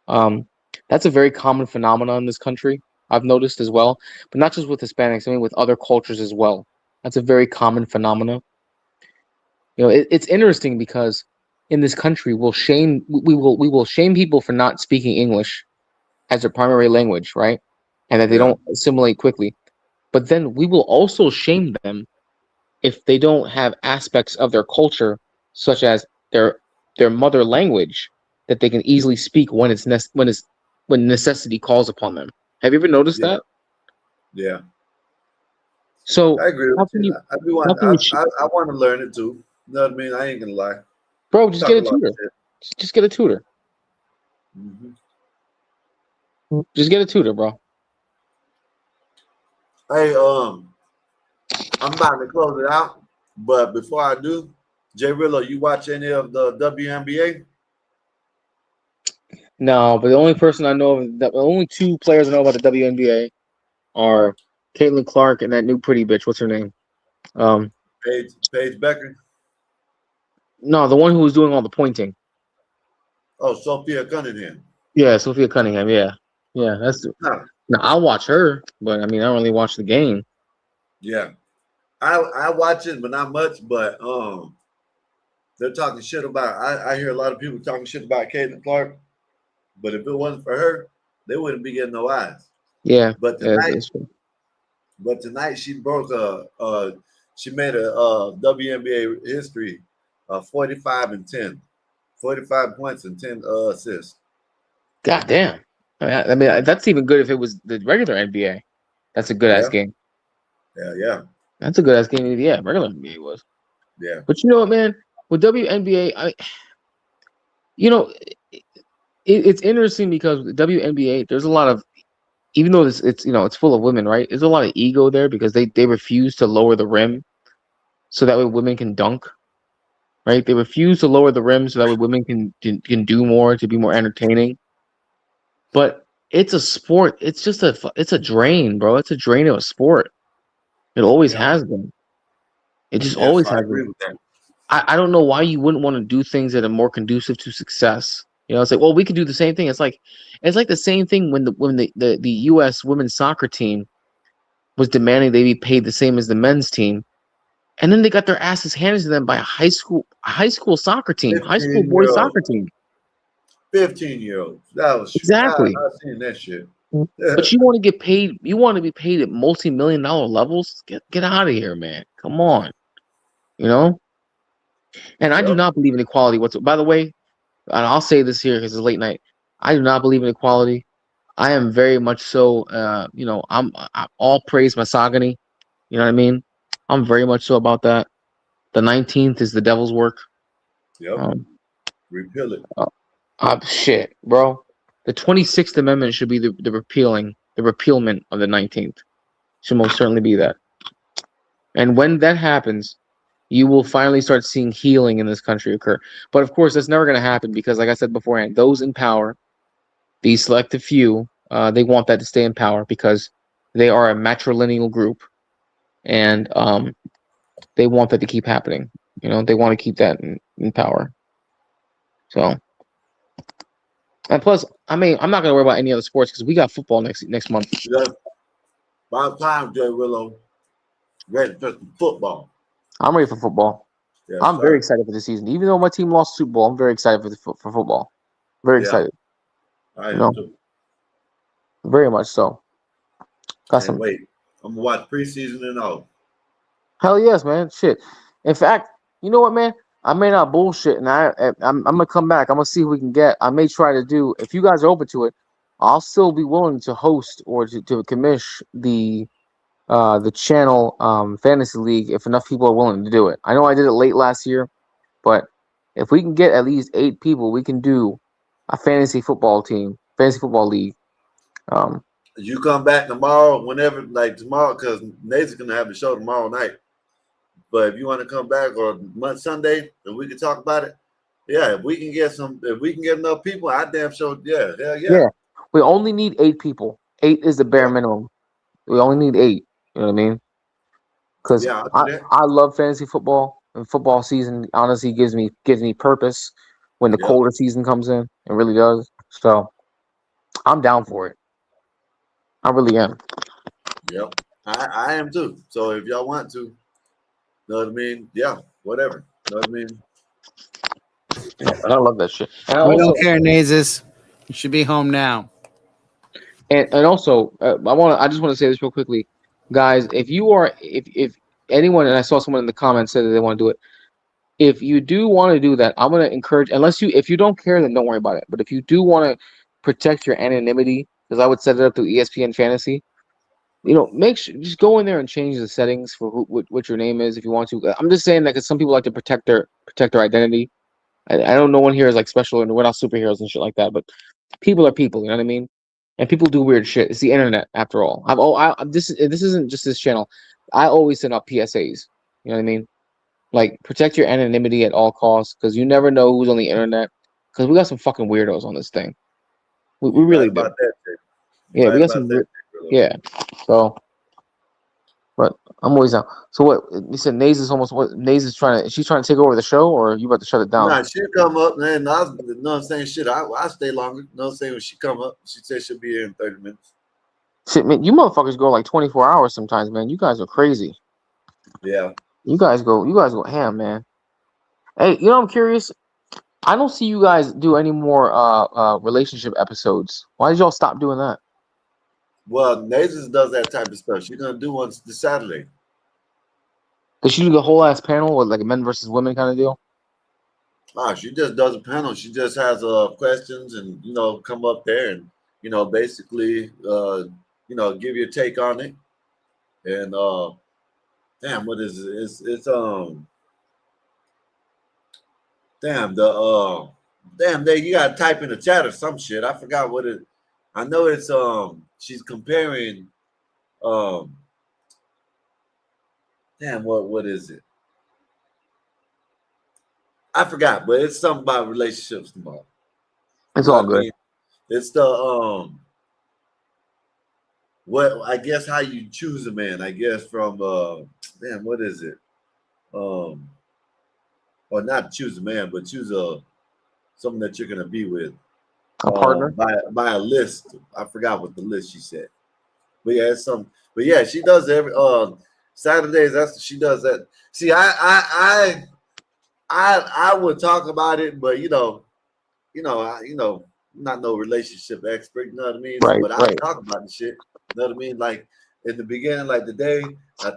That's a very common phenomenon in this country. I've noticed as well, but not just with Hispanics. I mean, with other cultures as well. That's a very common phenomenon. You know, it's interesting because in this country we will shame people for not speaking English as their primary language, right? And that they Yeah. don't assimilate quickly. But then we will also shame them if they don't have aspects of their culture, such as their mother language, that they can easily speak when when necessity calls upon them. Have you ever noticed Yeah. that? Yeah. So I agree how with can you. you I do how want. can you sh- I want to learn it too. You know what I mean? I ain't gonna lie. bro, just Talk get a a lot of tutor. shit. Just get a tutor. Hmm. Just get a tutor, bro. Hey, I'm about to close it out, but before I do, Jay Rillo, you watch any of the WNBA? No, but the only person I know of, the only two players I know about the WNBA are Caitlin Clark and that new pretty bitch. What's her name? Um, Paige Becker. no, the one who was doing all the pointing. Oh, Sophia Cunningham. Yeah, Sophia Cunningham. Yeah, yeah. Huh. Now I'll watch her, but I mean, I don't really watch the game. Yeah, I watch it, but not much. But they're talking shit about. I hear a lot of people talking shit about Caitlin Clark, but if it wasn't for her, they wouldn't be getting no eyes. Yeah, But yeah, tonight, that's true. she broke she made a WNBA history, 45-10, 45 points and 10 assists. God damn. I mean, that's even good if it was the regular NBA. That's a good ass Yeah, game. yeah, That's a good ass game. Yeah, regular NBA was. yeah. But you know what, man? With WNBA, you know, it's interesting because with WNBA, there's a lot of, even though it's it's full of women, right? There's a lot of ego there because they refuse to lower the rim so that way women can dunk, right? They refuse to lower the rim so that way women can do more to be more entertaining. But it's a sport. It's just it's a drain, bro. It's a drain of a sport. It always Yeah. has been. It just Yes, always I has been. agree with that. I don't know why you wouldn't want to do things that are more conducive to success. You know, it's like, well, we could do the same thing. It's like the same thing when the US women's soccer team was demanding they be paid the same as the men's team. And then they got their asses handed to them by a high school soccer team, high school 15 boys year old, soccer team. 15-year-olds. That was Exactly. I seen that shit. But you want to get paid, you want to be paid at multi-million-dollar levels? Get out of here, man. Come on. You know? And I do Yep. not believe in equality whatsoever. By the way, and I'll say this here because it's late night. I do not believe in equality. I am very much so. I'm all praise misogyny. You know what I mean? I'm very much so about that. The 19th is the devil's work. Yep. Um, Repeal it. shit, bro. The 26th Amendment should be the repealment of the 19th. Should most certainly be that. And when that happens, you will finally start seeing healing in this country occur. But of course, that's never going to happen because, like I said beforehand, those in power, these selective few, they want that to stay in power because they are a matrilineal group, and they want that to keep happening. You know, they want to keep that in power. So, and plus, I mean, I'm not going to worry about any other sports because we got football next month. Yeah. About time, Jay Willow. Ready for some football. I'm ready for football. Yes, I'm very sir. excited for the season. Even though my team lost Super Bowl, I'm very excited for football. Very Yeah, excited. I You am know, too. very much so. Got Can't some. wait. I'm gonna watch preseason and all. Hell yes, man. Shit. In fact, you know what, man? I may not bullshit, and I'm gonna come back. I'm gonna see who we can get. I may try to do. If you guys are open to it, I'll still be willing to host or to commish the channel fantasy league if enough people are willing to do it. I know I did it late last year, but if we can get at least 8 people, we can do a fantasy football league. Um, You come back tomorrow, whenever, like tomorrow, because Nathan's gonna have the show tomorrow night. But if you want to come back or Sunday, and we can talk about it. Yeah, if we can get enough people, I damn sure. Yeah, hell yeah. yeah, we only need 8 people. 8 is the bare minimum. We only need 8. You know what I mean? Because Yeah, I'll do that. I love fantasy football, and football season honestly gives me purpose when the Yep. colder season comes in. It really does. So I'm down for it. I really am. Yep. I am too. So if y'all want to, know what I mean? Yeah, whatever. know what I mean? I love that shit. And I We also don't care, Nazes. You should be home now. and also I just want to say this real quickly, guys. If anyone, and I saw someone in the comments said that they want to do it. If you do want to do that, I'm gonna encourage. If you don't care, then don't worry about it. But if you do want to protect your anonymity, because I would set it up through ESPN Fantasy. Make sure just go in there and change the settings for what your name is if you want to. I'm just saying that because some people like to protect their identity. I know no one here is like special and we're not superheroes and shit like that, but people are people. You know what I mean? And people do weird shit. It's the internet, after all. This isn't just this channel. I always send out PSAs. You know what I mean? Like protect your anonymity at all costs because you never know who's on the internet. Because we got some fucking weirdos on this thing. We You're right really do. about that, Jay. Yeah, Right we got about some. that, Jay. Yeah. So, but I'm always down. So what you said? Naze is almost what? Naze is trying to. She's trying to take over the show, or you about to shut it down? Nah, she'll come up, man. I was, you know what I'm saying? Shit, I stay longer. You know what I'm saying? When she come up, she said she'll be here in 30 minutes. Shit, man, you motherfuckers go like 24 hours sometimes, man. You guys are crazy. Yeah. You guys go ham, man. Hey, I'm curious. I don't see you guys do any more relationship episodes. Why did y'all stop doing that? Well, Nazis does that type of stuff. She's gonna do one this Saturday. Did she do the whole ass panel with like a men versus women kind of deal? She just does a panel. She just has questions and come up there and basically give your take on it. And damn, what is it? It's you gotta type in the chat or some shit. I forgot what it. I know it's she's comparing what is it? I forgot, but it's something about relationships tomorrow. It's all good. It's the I guess how you choose a man, I guess from what is it? Or not choose a man, but choose someone that you're gonna be with. A partner? By a list. I forgot what the list she said. But yeah, it's some but yeah, she does every Saturdays, she does that. See, I would talk about it, but I'm not no relationship expert, you know what I mean? Right, but I right. talk about the shit, you know what I mean? Like in the beginning, like today, I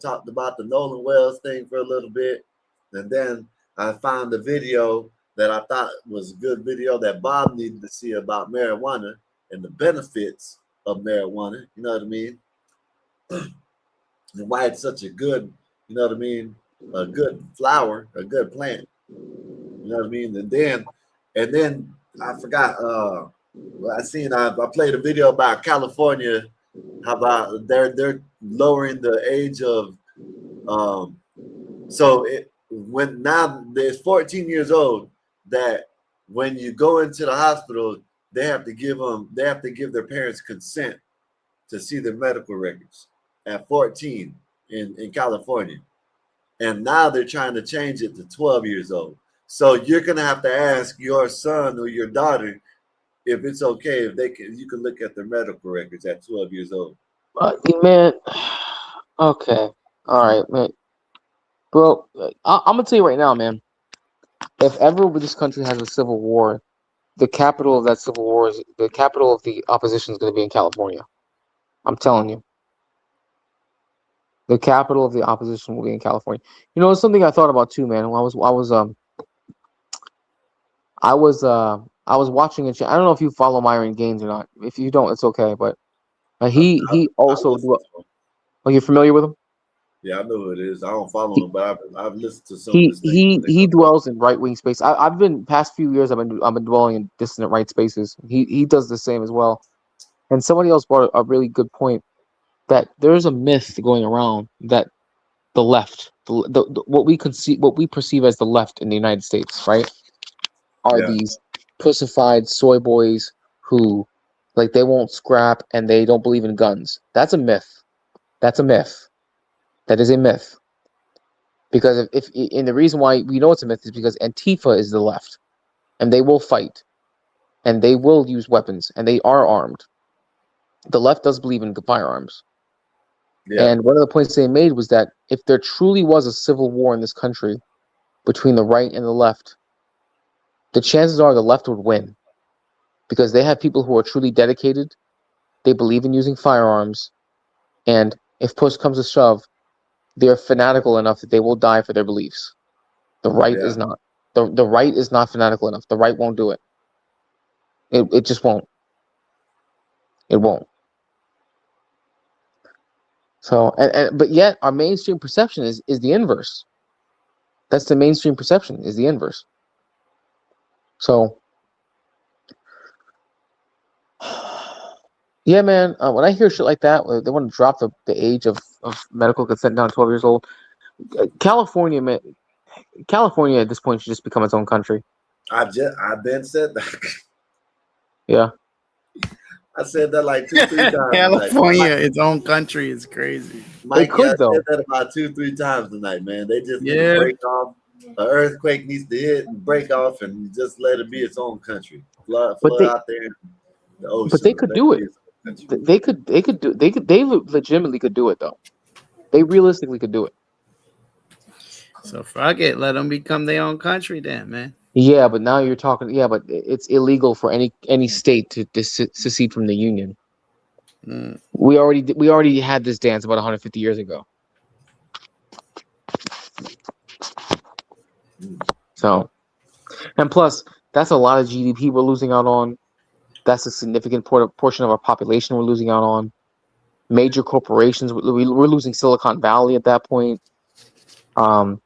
talked about the Nolan Wells thing for a little bit, and then I found a video that I thought was a good video that Bob needed to see about marijuana and the benefits of marijuana, you know what I mean? And why it's such a good, you know what I mean? A good flower, a good plant. You know what I mean? And then I forgot. I played a video about California. How about they're lowering the age of when now there's 14 years old that when you go into the hospital they have to give their parents consent to see their medical records at 14 in California. And now they're trying to change it to 12 years old. So you're gonna have to ask your son or your daughter if it's okay if you can look at their medical records at 12 years old. Man, okay, all right, man, bro. I'm gonna tell you right now, man. If ever this country has a civil war, the capital of that civil war is the capital of the opposition is going to be in California. I'm telling you. The capital of the opposition will be in California. It's something I thought about too, man. I was watching it. I don't know if you follow Myron Gaines or not. If you don't, it's okay. But he also. Oh, you're familiar with him? Yeah, I know who it is. I don't follow him, but I've listened to some of his things. He dwells in right wing space. I've been past few years. I've been dwelling in dissident right spaces. He does the same as well. And somebody else brought a really good point that there's a myth going around that the left, what we perceive as the left in the United States, right, are these pussified soy boys who, like, they won't scrap and they don't believe in guns. That's a myth. That's a myth. That is a myth. Because and the reason why we know it's a myth is because Antifa is the left, and they will fight, and they will use weapons, and they are armed. The left does believe in firearms. Yeah. And one of the points they made was that if there truly was a civil war in this country between the right and the left, the chances are the left would win because they have people who are truly dedicated. They believe in using firearms. And if push comes to shove, they're fanatical enough that they will die for their beliefs. The right is not. The right is not fanatical enough. The right won't do it. It just won't. It won't. So, but yet our mainstream perception is the inverse. That's the mainstream perception, is the inverse. So, yeah, man. When I hear shit like that, they want to drop the age of medical consent down to 12 years old. California, man. California at this point should just become its own country. I've been said that. Yeah. I said that like 2-3 times. California, its own country, is crazy. Mikey, I said that about 2-3 times tonight, man. They just need to break off. An earthquake needs to hit and break off, and just let it be its own country. Flood out there in the ocean. But they could do it. They legitimately could do it though. They realistically could do it. So fuck it, let them become their own country, then, man. Yeah, but now you're talking. Yeah, but it's illegal for any state to secede from the union. We already had this dance about 150 years ago. So, and plus, that's a lot of GDP we're losing out on. That's a significant portion of our population we're losing out on. Major corporations, we're losing Silicon Valley at that point. We're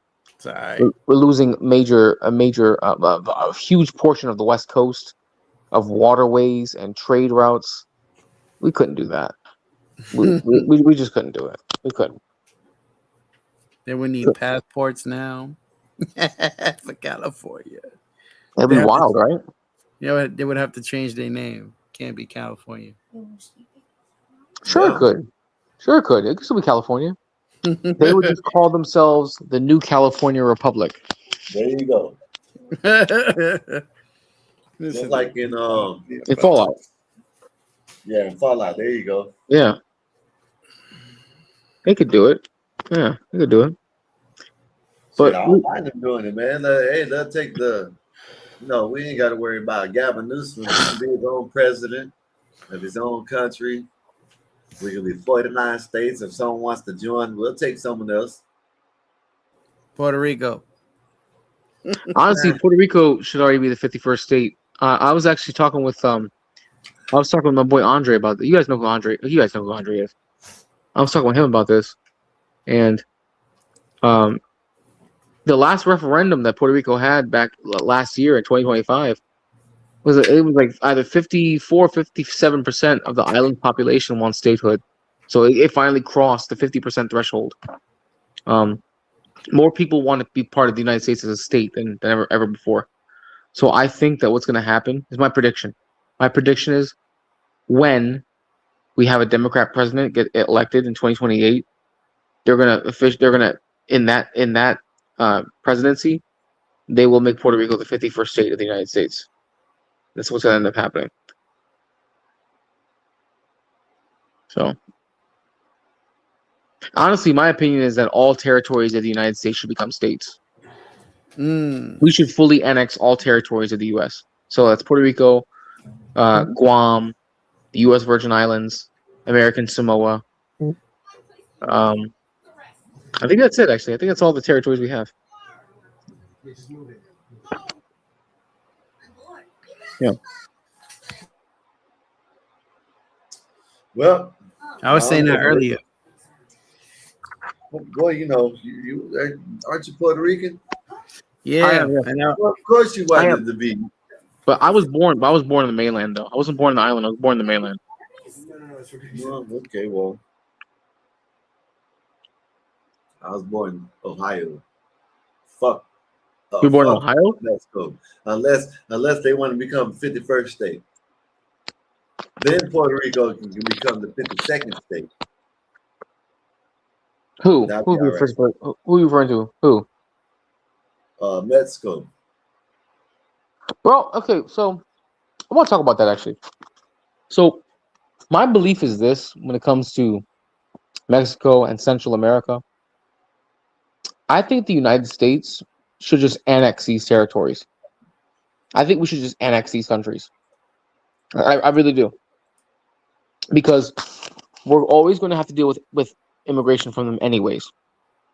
losing a huge portion of the West Coast of waterways and trade routes. We couldn't do that. We just couldn't do it. We couldn't. They would need passports now for California. That'd be wild, right? They would have to change their name. Can't be California. Sure, it could. It could still be California. They would just call themselves the New California Republic. There you go. Just like in Fallout. Yeah, in Fallout. There you go. Yeah. They could do it. Yeah, they could do it. But I don't mind them doing it, man. Hey, they'll take the. We ain't got to worry about Gavin Newsom. He can be his own president of his own country. We can be 49 states. If someone wants to join, we'll take someone else. Puerto Rico. Honestly, Puerto Rico should already be the 51st state. I was actually talking with my boy Andre about that. You guys know who Andre is. I was talking with him about this, and the last referendum that Puerto Rico had back last year in 2025 was like either 54, 57% of the island population wants statehood. So it finally crossed the 50% threshold. More people want to be part of the United States as a state than ever before. So I think that what's going to happen is my prediction. My prediction is when we have a Democrat president get elected in 2028, they're gonna in that presidency, they will make Puerto Rico the 51st state of the United States. That's what's going to end up happening. So, honestly, my opinion is that all territories of the United States should become states. We should fully annex all territories of the U.S. So that's Puerto Rico, Guam, the U.S. Virgin Islands, American Samoa. I think that's it, actually. I think that's all the territories we have. Yeah. Well, I was saying that earlier. Boy, you aren't you Puerto Rican? Yeah, I know. Well, of course you wanted to be. But I was born in the mainland, though. I wasn't born in the island. I was born in the mainland. Well, okay, well, I was born in Ohio. Fuck. You were born in Ohio? Let's go. Unless they want to become 51st state. Then Puerto Rico can become the 52nd state. Who? Who are you referring to? Who? Mexico. Well, okay, so I want to talk about that actually. So my belief is this when it comes to Mexico, and Central America. I think the United States should just annex these territories. I think we should just annex these countries. I really do. Because we're always going to have to deal with immigration from them anyways.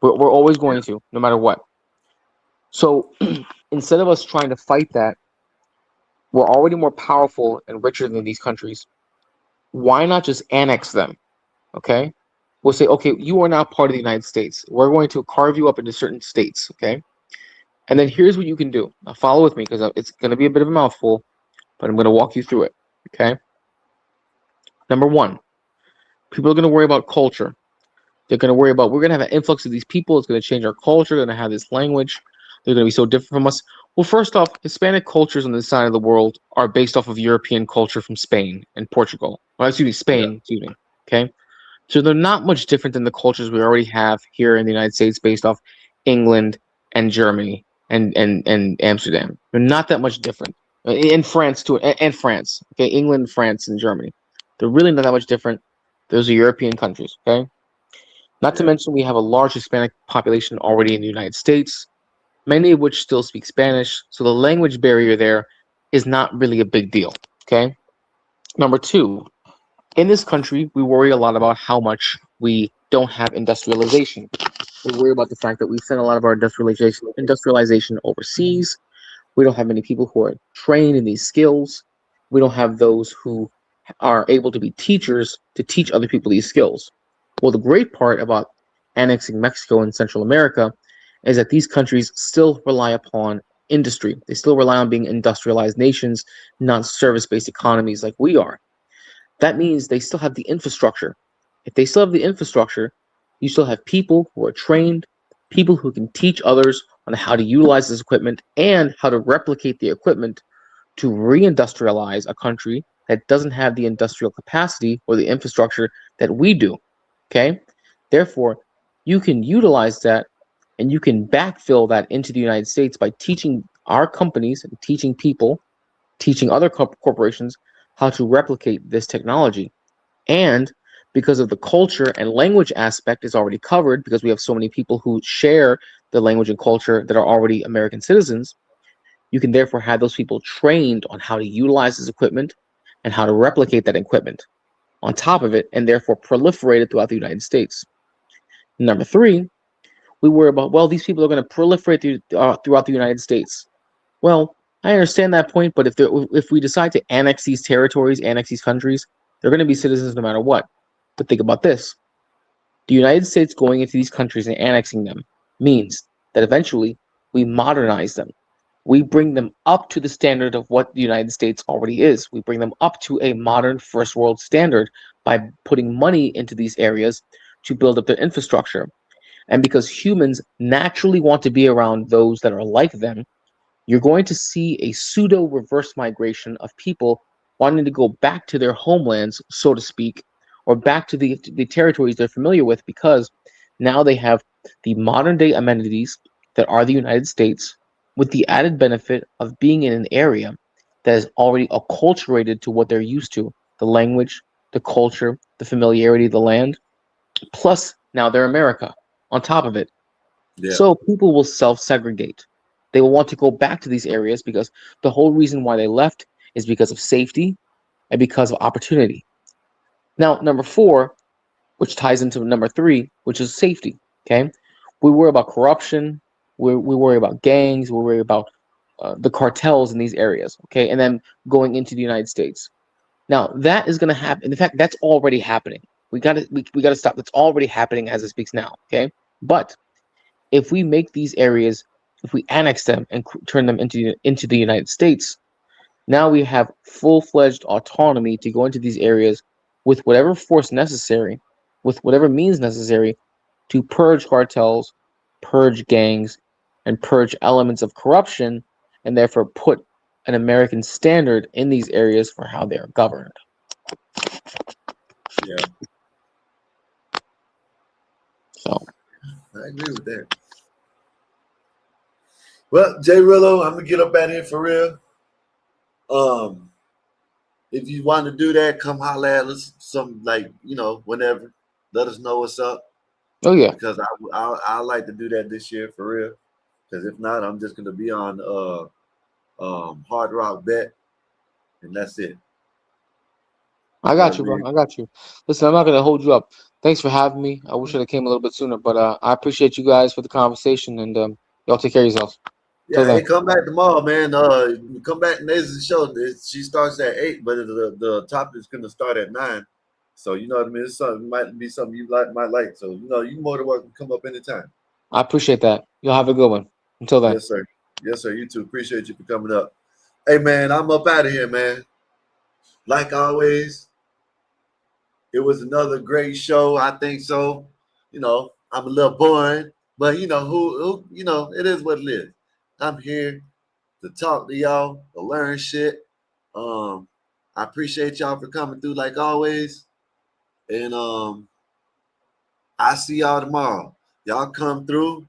We're always going to, no matter what. So instead of us trying to fight that, we're already more powerful and richer than these countries. Why not just annex them? Okay? We'll say, okay, you are now part of the United States. We're going to carve you up into certain states, okay? And then here's what you can do. Now follow with me because it's going to be a bit of a mouthful, but I'm going to walk you through it, okay? Number one, people are going to worry about culture. They're going to worry about, we're going to have an influx of these people. It's going to change our culture. They're going to have this language. They're going to be so different from us. Well, first off, Hispanic cultures on this side of the world are based off of European culture from Spain and Portugal. Well, excuse me, Spain, excuse me, okay? So they're not much different than the cultures we already have here in the United States based off England and Germany and Amsterdam. They're not that much different. In France, too, and France, okay? England, France, and Germany. They're really not that much different. Those are European countries, okay? Not to mention we have a large Hispanic population already in the United States, many of which still speak Spanish, so the language barrier there is not really a big deal, okay? Number two, in this country, we worry a lot about how much we don't have industrialization. We worry about the fact that we send a lot of our industrialization overseas. We don't have many people who are trained in these skills. We don't have those who are able to be teachers to teach other people these skills. Well, the great part about annexing Mexico and Central America is that these countries still rely upon industry. They still rely on being industrialized nations, not service-based economies like we are. That means they still have the infrastructure. If they still have the infrastructure, you still have people who are trained, people who can teach others on how to utilize this equipment and how to replicate the equipment to reindustrialize a country that doesn't have the industrial capacity or the infrastructure that we do. Okay? Therefore, you can utilize that and you can backfill that into the United States by teaching our companies and teaching people, teaching other corporations how to replicate this technology. And because of the culture and language aspect is already covered, because we have so many people who share the language and culture that are already American citizens, you can therefore have those people trained on how to utilize this equipment and how to replicate that equipment on top of it, and therefore proliferate it throughout the United States. Number three, we worry about, well, these people are going to proliferate throughout the United States. Well, I understand that point, but if we decide to annex these territories, annex these countries, they're going to be citizens no matter what. But think about this. The United States going into these countries and annexing them means that eventually we modernize them. We bring them up to the standard of what the United States already is. We bring them up to a modern first world standard by putting money into these areas to build up their infrastructure. And because humans naturally want to be around those that are like them, you're going to see a pseudo reverse migration of people wanting to go back to their homelands, so to speak, or back to the territories they're familiar with, because now they have the modern day amenities that are the United States, with the added benefit of being in an area that is already acculturated to what they're used to, the language, the culture, the familiarity of the land, plus now they're America on top of it. So people will self-segregate. They will want to go back to these areas because the whole reason why they left is because of safety and because of opportunity. Now, number four, which ties into number three, which is safety. Okay, we worry about corruption, we worry about gangs, we worry about the cartels in these areas. Okay, and then going into the United States. Now that is going to happen. In fact, that's already happening. We got to stop. That's already happening as it speaks now. Okay, but if we make these areas, if we annex them and turn them into the United States, now we have full-fledged autonomy to go into these areas with whatever force necessary, with whatever means necessary to purge cartels, purge gangs, and purge elements of corruption, and therefore put an American standard in these areas for how they are governed. Yeah. So I agree with that. Well, Jay Rillo, I'm gonna get up out here for real. If you want to do that, come holler at us. Some whenever. Let us know what's up. Oh yeah, because I like to do that this year for real. Because if not, I'm just gonna be on Hard Rock Bet, and that's it. I got you, bro. I got you. Listen, I'm not gonna hold you up. Thanks for having me. I wish I came a little bit sooner, but I appreciate you guys for the conversation, and y'all take care of yourselves. Yeah, hey, come back tomorrow, man. Come back next show. She starts at 8, but the topic is gonna start at 9. So you know what I mean. It's something might be something you might like. So you more than welcome to come up anytime. I appreciate that. Y'all have a good one. Until then. Yes, sir. Yes, sir. You too. Appreciate you for coming up. Hey, man, I'm up out of here, man. Like always, it was another great show. I think so. I'm a little boring, but who it is what it is. I'm here to talk to y'all, to learn shit. I appreciate y'all for coming through like always. And I see y'all tomorrow. Y'all come through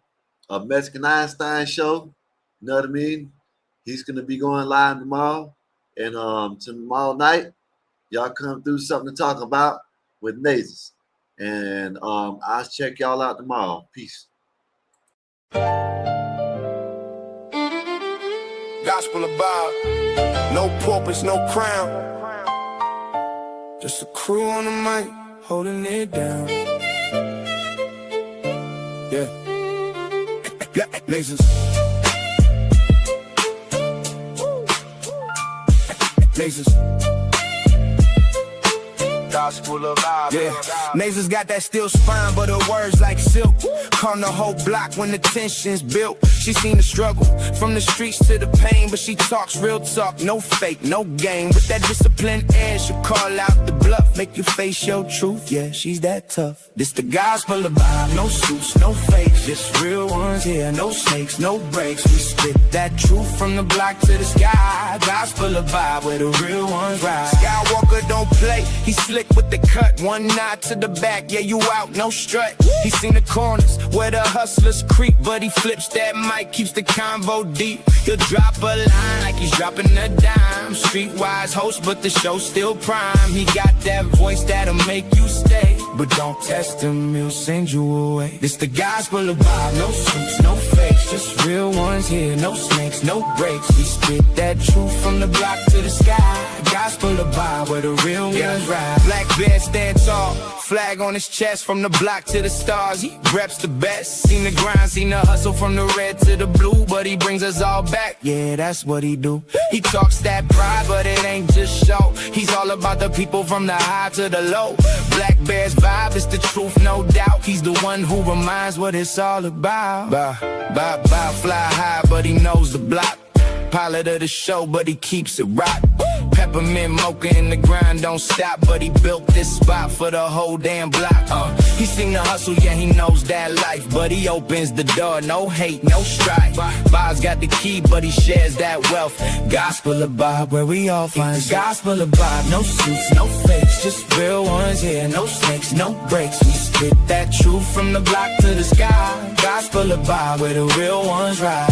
a Mexican Einstein show. You know what I mean? He's gonna be going live tomorrow. And tomorrow night, y'all come through something to talk about with Nazes. And I'll check y'all out tomorrow. Peace. Gospel about no purpose, no crown. Just a crew on the mic, holding it down. Yeah. Lasers. Lasers. Gospel of vibe. Yeah, Nazes got that steel spine, but her words like silk. Calm the whole block when the tension's built. She seen the struggle from the streets to the pain, but she talks real talk, no fake, no game. With that disciplined edge, she'll call out the bluff, make you face your truth. Yeah, she's that tough. This the gospel of vibe, no suits, no fakes, just real ones here, no snakes, no breaks. We spit that truth from the block to the sky. Gospel of vibe, where the real ones ride. Skywalker don't play, he slick with the cut, one nod to the back, yeah, you out, no strut. He seen the corners where the hustlers creep, but he flips that mic, keeps the convo deep. He'll drop a line like he's dropping a dime. Streetwise host, but the show's still prime. He got that voice that'll make you stay, but don't test him, he'll send you away. This the gospel of vibe, no suits, no fakes, just real ones here, no snakes, no breaks. We spit that truth from the block to the sky. Gospel of vibe, where the real ones ride. Black bear stand tall, flag on his chest, from the block to the stars. He reps the best. Seen the grind, seen the hustle from the red to the blue, but he brings us all back. Yeah, that's what he do. He talks that pride, but it ain't just show. He's all about the people from the high to the low. Black Bear's vibe is the truth, no doubt. He's the one who reminds what it's all about. Fly high, but he knows the block. Pilot of the show, but he keeps it rock. Peppermint mocha in the grind, don't stop, but he built this spot for the whole damn block. He seen the hustle, yeah, he knows that life, but he opens the door, no hate, no strife. Bob's got the key, but he shares that wealth. Gospel of Bob, where we all find the gospel of Bob. No suits, no fakes, just real ones here, no snakes, no breaks. We spit that truth from the block to the sky. Gospel of Bob, where the real ones ride.